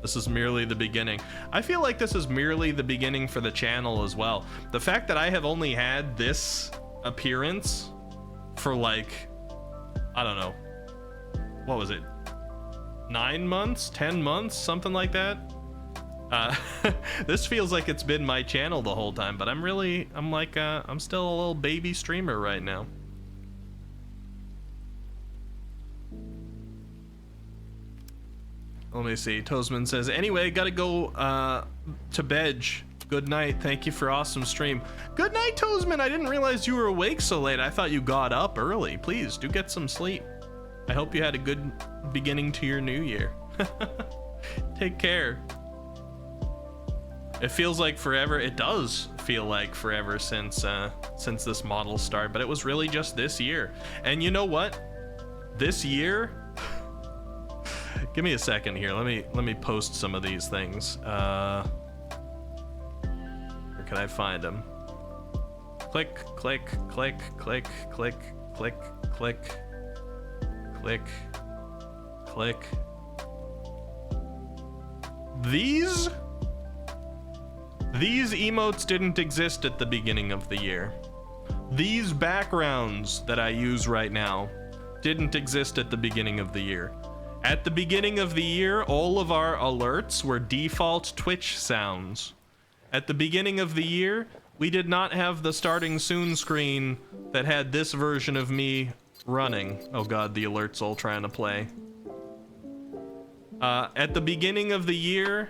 This is merely the beginning. I feel like this is merely the beginning for the channel as well. The fact that I have only had this appearance for like, I don't know, what was it? 9 months, 10 months, something like that. This feels like it's been my channel the whole time, but I'm still a little baby streamer right now. Let me see. Toesman says, anyway, gotta go to bed. Good night. Thank you for awesome stream. Good night, Toesman. I didn't realize you were awake so late. I thought you got up early. Please do get some sleep. I hope you had a good beginning to your new year. Take care. It feels like forever. It does feel like forever since this model started, but it was really just this year. And you know what? This year, give me a second here. Let me post some of these things. Where can I find them? Click, click, click, click, click, click, click, click, click. These emotes didn't exist at the beginning of the year. These backgrounds that I use right now didn't exist at the beginning of the year. At the beginning of the year, all of our alerts were default Twitch sounds. At the beginning of the year, we did not have the starting soon screen that had this version of me running. Oh god, the alert's all trying to play. At the beginning of the year,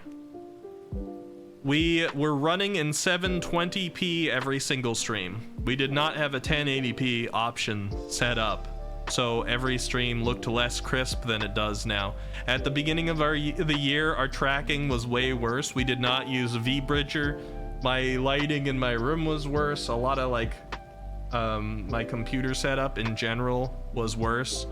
we were running in 720p every single stream. We did not have a 1080p option set up, so every stream looked less crisp than it does now. At the beginning of the year, our tracking was way worse. We did not use VBridger. My lighting in my room was worse. A lot of my computer setup in general was worse.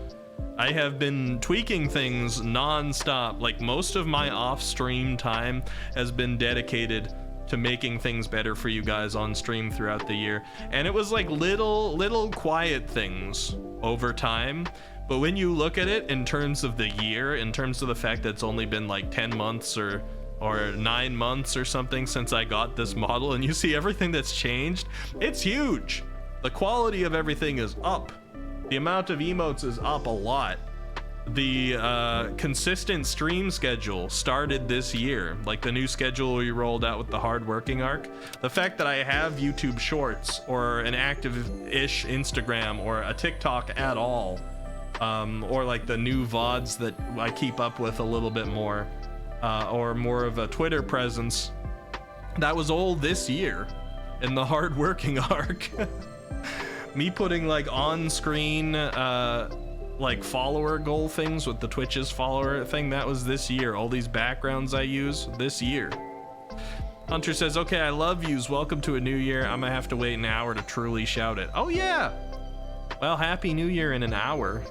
I have been tweaking things non-stop. Like, most of my off-stream time has been dedicated to making things better for you guys on stream throughout the year. And it was like little quiet things over time. But when you look at it in terms of the year, in terms of the fact that it's only been like 10 months or 9 months or something since I got this model, and you see everything that's changed, it's huge. The quality of everything is up. The amount of emotes is up a lot. The consistent stream schedule started this year, like the new schedule we rolled out with the hardworking arc. The fact that I have YouTube Shorts or an active-ish Instagram or a TikTok at all, or like the new VODs that I keep up with a little bit more, or more of a Twitter presence, that was all this year in the hardworking arc. Me putting like on-screen like follower goal things with the Twitch's follower thing, that was this year. All these backgrounds I use this year. Hunter says, okay, I love yous. Welcome to a new year. I'm gonna have to wait an hour to truly shout it. Oh yeah. Well, happy new year in an hour,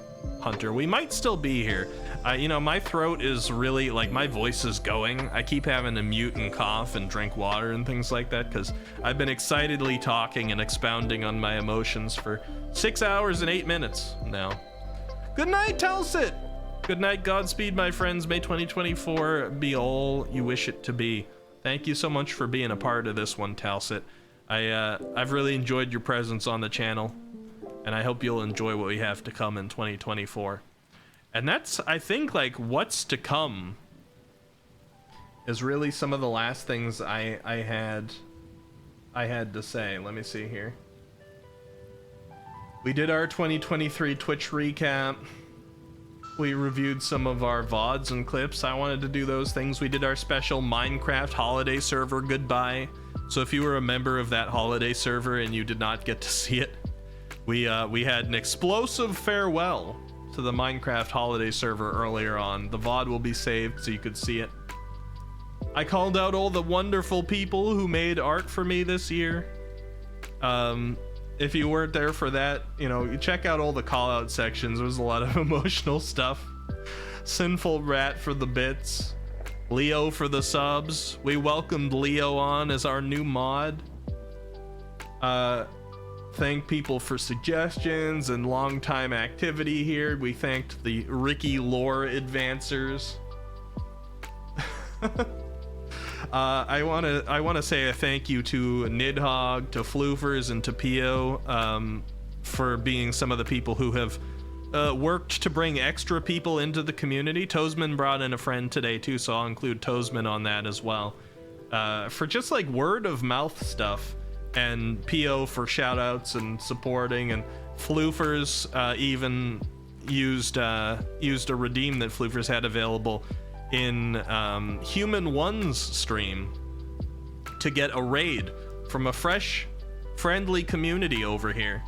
Hunter. We might still be here. You know, my throat is really, like, my voice is going. I keep having to mute and cough and drink water and things like that because I've been excitedly talking and expounding on my emotions for 6 hours and 8 minutes now. Good night, Talsit. Good night, Godspeed, my friends. May 2024 be all you wish it to be. Thank you so much for being a part of this one, Talsit. I've really enjoyed your presence on the channel, and I hope you'll enjoy what we have to come in 2024. And that's, I think, like, what's to come is really some of the last things I had to say. Let me see here. We did our 2023 Twitch recap. We reviewed some of our VODs and clips. I wanted to do those things. We did our special Minecraft holiday server goodbye. So if you were a member of that holiday server and you did not get to see it, we had an explosive farewell to the Minecraft holiday server earlier on. The VOD will be saved so you could see it. I called out all the wonderful people who made art for me this year. If you weren't there for that, you know, you check out all the call out sections. There was a lot of emotional stuff. Sinful Rat for the bits. Leo for the subs. We welcomed Leo on as our new mod. Thank people for suggestions and long time activity here. We thanked the Ricky lore advancers. I want to say a thank you to Nidhogg, to Floofers, and to Pio for being some of the people who have worked to bring extra people into the community. Toesman brought in a friend today too, so I'll include Toesman on that as well. For just like word of mouth stuff. And Pio for shoutouts and supporting, and Floofers even used a redeem that Floofers had available in Human One's stream to get a raid from a fresh, friendly community over here,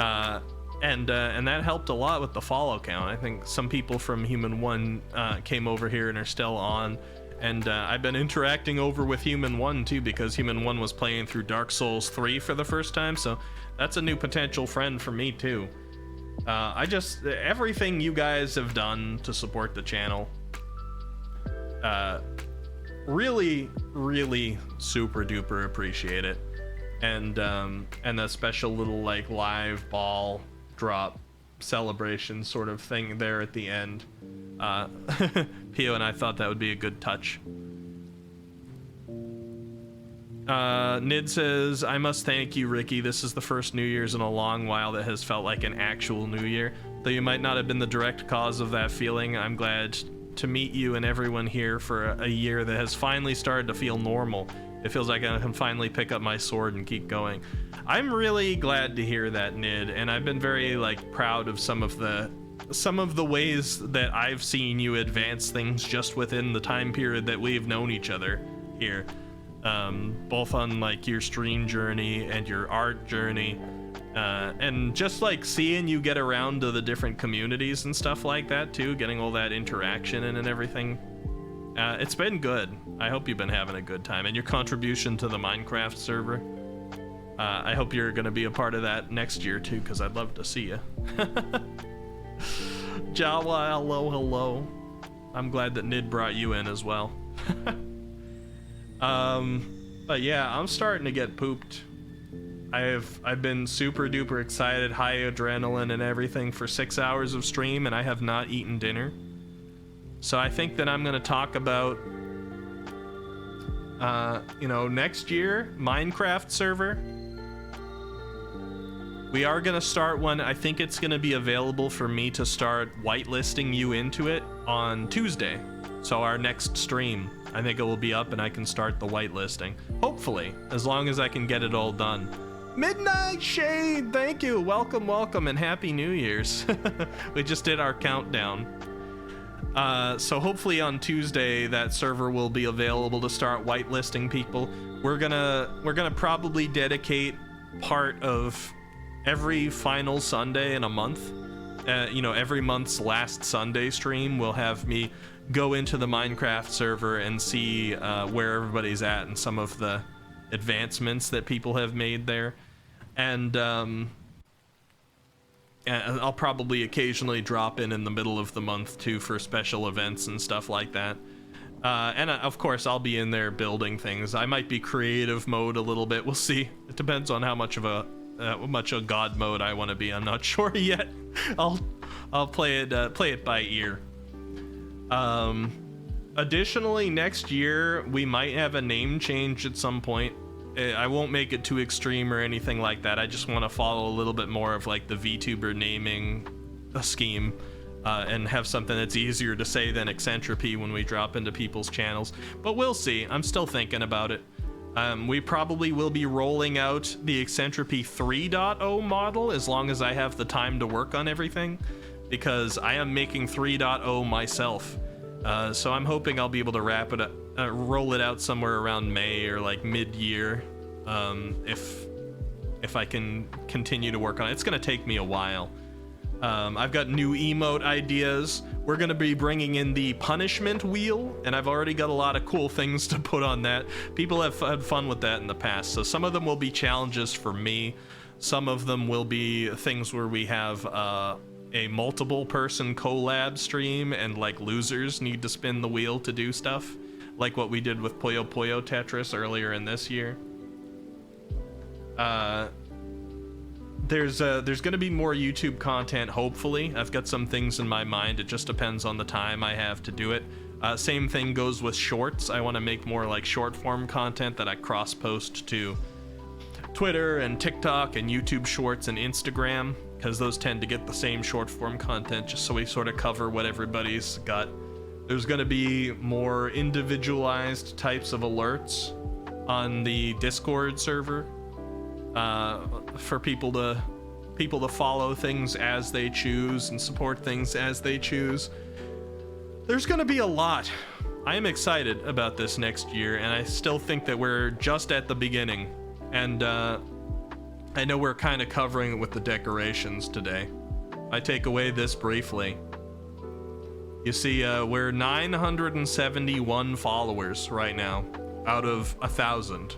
and that helped a lot with the follow count. I think some people from Human One came over here and are still on, And I've been interacting over with Human 1 too, because Human 1 was playing through Dark Souls 3 for the first time, so that's a new potential friend for me too. Everything you guys have done to support the channel, really, really super duper appreciate it. And a special little like live ball drop celebration sort of thing there at the end. Pio and I thought that would be a good touch. Nid says, I must thank you, Ricky. This is the first New Year's in a long while that has felt like an actual New Year. Though you might not have been the direct cause of that feeling, I'm glad to meet you and everyone here for a year that has finally started to feel normal. It feels like I can finally pick up my sword and keep going. I'm really glad to hear that, Nid, and I've been very like proud of some of the ways that I've seen you advance things just within the time period that we've known each other here. Both on like your stream journey and your art journey, and just like seeing you get around to the different communities and stuff like that too, getting all that interaction and everything. It's been good. I hope you've been having a good time, and your contribution to the Minecraft server. I hope you're gonna be a part of that next year too, because I'd love to see you. Jawa, hello. I'm glad that Nid brought you in as well. But yeah, I'm starting to get pooped. I've been super duper excited, high adrenaline and everything for 6 hours of stream, and I have not eaten dinner. So I think that I'm gonna talk about, next year, Minecraft server. We are gonna start one. I think it's gonna be available for me to start whitelisting you into it on Tuesday. So our next stream, I think it will be up and I can start the whitelisting. Hopefully, as long as I can get it all done. Midnight Shade, thank you. Welcome, and Happy New Year's. We just did our countdown. So hopefully on Tuesday that server will be available to start whitelisting people. We're gonna probably dedicate part of every final Sunday in a month. Every month's last Sunday stream will have me go into the Minecraft server and see where everybody's at and some of the advancements that people have made there. And I'll probably occasionally drop in the middle of the month too for special events and stuff like that. And of course I'll be in there building things. I might be creative mode a little bit. We'll see. It depends on how much of a god mode I want to be. I'm not sure yet. I'll play it by ear. Additionally, next year we might have a name change at some point. I won't make it too extreme or anything like that. I just want to follow a little bit more of like the VTuber naming scheme, and have something that's easier to say than Eccentripy when we drop into people's channels. But we'll see. I'm still thinking about it. We probably will be rolling out the Eccentripy 3.0 model as long as I have the time to work on everything, because I am making 3.0 myself. So I'm hoping I'll be able to roll it out somewhere around May or like mid-year, if I can continue to work on it. It's gonna take me a while. I've got new emote ideas. We're gonna be bringing in the punishment wheel, and I've already got a lot of cool things to put on that. People have had fun with that in the past, so some of them will be challenges for me. Some of them will be things where we have a multiple person collab stream and like losers need to spin the wheel to do stuff, like what we did with Puyo Puyo Tetris earlier in this year. There's gonna be more YouTube content, hopefully. I've got some things in my mind. It just depends on the time I have to do it. Same thing goes with shorts. I want to make more like short form content that I cross post to Twitter and TikTok and YouTube Shorts and Instagram, because those tend to get the same short form content, just so we sort of cover what everybody's got. There's going to be more individualized types of alerts on the Discord server, for people to follow things as they choose and support things as they choose. There's going to be a lot. I am excited about this next year, and I still think that we're just at the beginning. And I know we're kind of covering it with the decorations today. I take away this briefly. You see, we're 971 followers right now out of 1,000.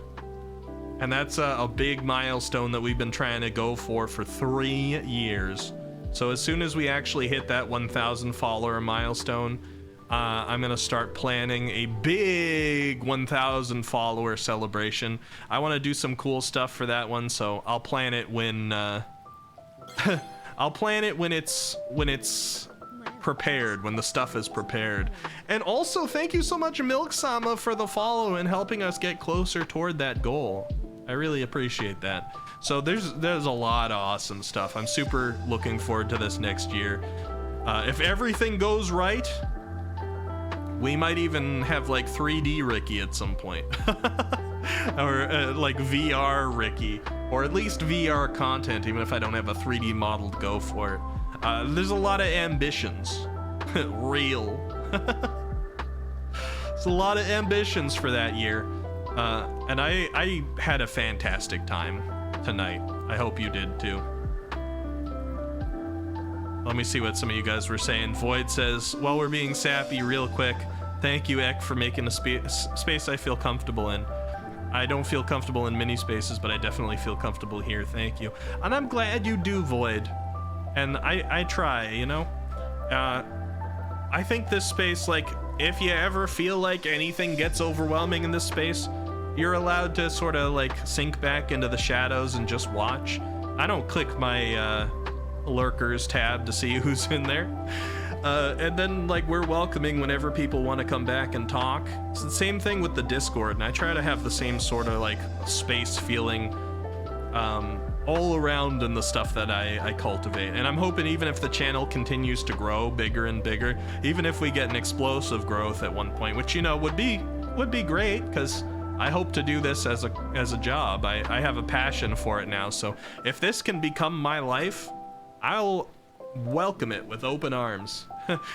And that's a big milestone that we've been trying to go for 3 years. So as soon as we actually hit that 1,000 follower milestone, I'm gonna start planning a big 1,000 follower celebration. I want to do some cool stuff for that one, so I'll plan it when I'll plan it when it's prepared, when the stuff is prepared. And also, thank you so much, Milk Sama, for the follow and helping us get closer toward that goal. I really appreciate that. So there's a lot of awesome stuff. I'm super looking forward to this next year. If everything goes right, we might even have like 3D Ricky at some point. Or like VR Ricky, or at least VR content, even if I don't have a 3D model to go for it. There's a lot of ambitions. Real. There's a lot of ambitions for that year. And I had a fantastic time tonight. I hope you did too. Let me see what some of you guys were saying. Void says, while we're being sappy real quick, thank you, Ek, for making a space I feel comfortable in. I don't feel comfortable in mini spaces, but I definitely feel comfortable here. Thank you. And I'm glad you do, Void. And I try, you know? I think this space, like, if you ever feel like anything gets overwhelming in this space, you're allowed to sort of like sink back into the shadows and just watch. I don't click my lurkers tab to see who's in there. And then like we're welcoming whenever people want to come back and talk. It's the same thing with the Discord, and I try to have the same sort of like space feeling all around in the stuff that I cultivate. And I'm hoping even if the channel continues to grow bigger and bigger, even if we get an explosive growth at one point, which, you know, would be great, because I hope to do this as a job. I have a passion for it now, so if this can become my life, I'll welcome it with open arms.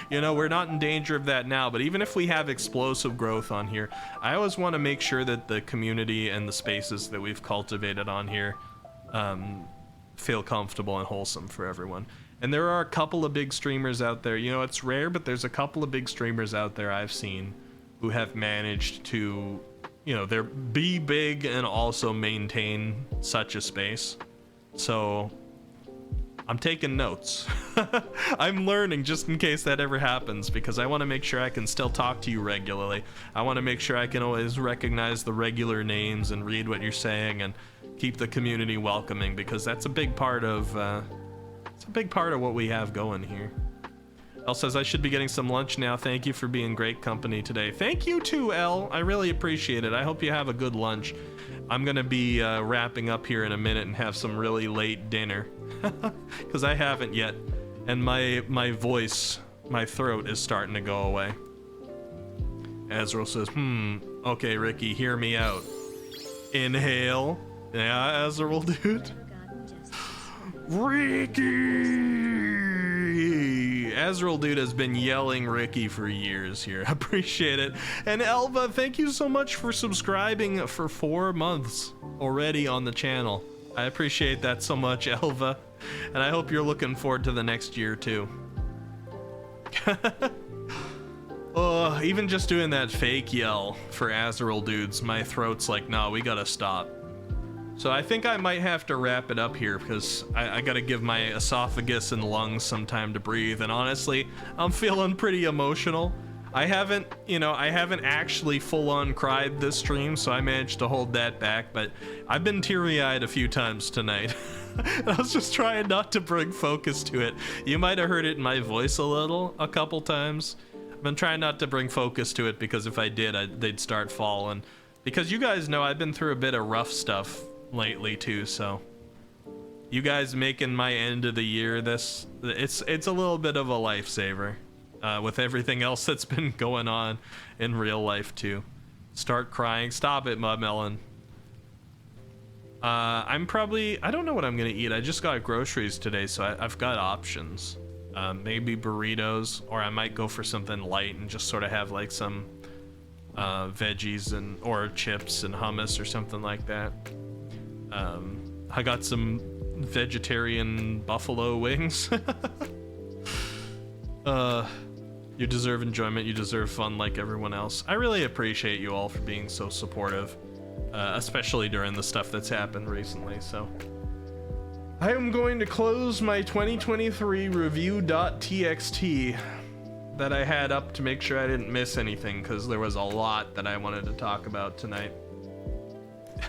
You know, we're not in danger of that now, but even if we have explosive growth on here, I always want to make sure that the community and the spaces that we've cultivated on here feel comfortable and wholesome for everyone. And there are a couple of big streamers out there, you know, it's rare, but there's a couple of big streamers out there I've seen who have managed to, you know, they're be big and also maintain such a space. So I'm taking notes. I'm learning just in case that ever happens, because I want to make sure I can still talk to you regularly. I want to make sure I can always recognize the regular names and read what you're saying and keep the community welcoming, because that's a big part of what we have going here. Elle says I should be getting some lunch now. Thank you for being great company today. Thank you too, Elle. I really appreciate it. I hope you have a good lunch. I'm gonna be wrapping up here in a minute and have some really late dinner, because I haven't yet, and my voice, my throat is starting to go away. Azrael says, okay, Ricky, hear me out. Inhale. Yeah, Azrael, dude. Ricky! Azrael dude has been yelling Ricky for years here. I appreciate it. And Elva, thank you so much for subscribing for 4 months already on the channel. I appreciate that so much, Elva. And I hope you're looking forward to the next year too. Oh, even just doing that fake yell for Azrael dudes, my throat's like, nah, we gotta stop. So I think I might have to wrap it up here, because I gotta give my esophagus and lungs some time to breathe. And honestly, I'm feeling pretty emotional. I haven't actually full-on cried this stream, so I managed to hold that back, but I've been teary-eyed a few times tonight. I was just trying not to bring focus to it. You might have heard it in my voice a couple times. I've been trying not to bring focus to it, because if I did, they'd start falling. Because you guys know I've been through a bit of rough stuff lately too, so you guys making my end of the year it's a little bit of a lifesaver, with everything else that's been going on in real life too. Start crying. Stop it, Mud Melon. I don't know what I'm gonna eat. I just got groceries today, so I've got options. Maybe burritos, or I might go for something light and just sort of have like some veggies or chips and hummus or something like that. I got some vegetarian buffalo wings. You deserve enjoyment, you deserve fun like everyone else. I really appreciate you all for being so supportive, especially during the stuff that's happened recently, so. I am going to close my 2023 review.txt that I had up to make sure I didn't miss anything, because there was a lot that I wanted to talk about tonight.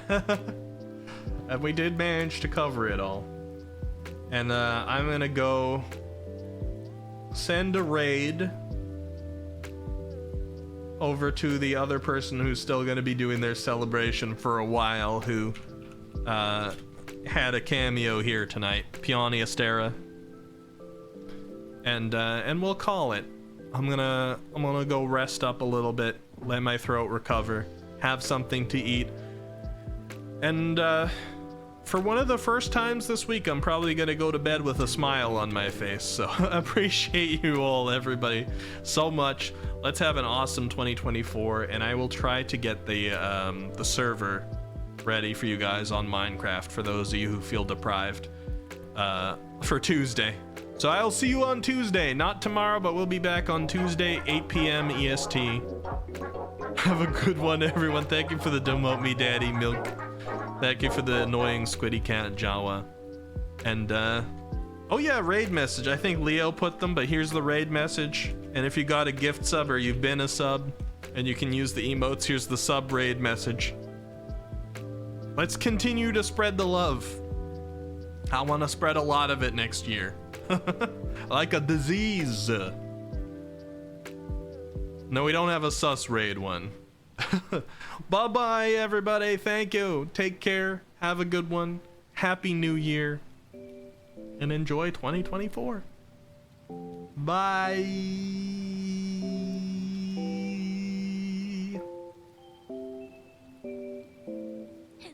And we did manage to cover it all. And I'm gonna go send a raid over to the other person who's still gonna be doing their celebration for a while, who had a cameo here tonight, Peony Astera. And we'll call it. I'm gonna go rest up a little bit, let my throat recover, have something to eat. And for one of the first times this week, I'm probably gonna go to bed with a smile on my face. So I appreciate you all, everybody, so much. Let's have an awesome 2024, and I will try to get the server ready for you guys on Minecraft for those of you who feel deprived for Tuesday. So I'll see you on Tuesday, not tomorrow, but we'll be back on Tuesday, 8 p.m. EST. Have a good one, everyone. Thank you for the Demote Me Daddy Milk. Thank you for the annoying Squiddy Cat Jawa. And oh yeah, raid message. I think Leo put them, but here's the raid message. And if you got a gift sub or you've been a sub and you can use the emotes, here's the sub raid message. Let's continue to spread the love. I want to spread a lot of it next year. Like a disease. No, we don't have a sus raid one. Bye bye, everybody. Thank you. Take care. Have a good one. Happy New Year. And enjoy 2024. Bye.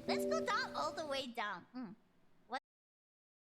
Let's go down all the way down.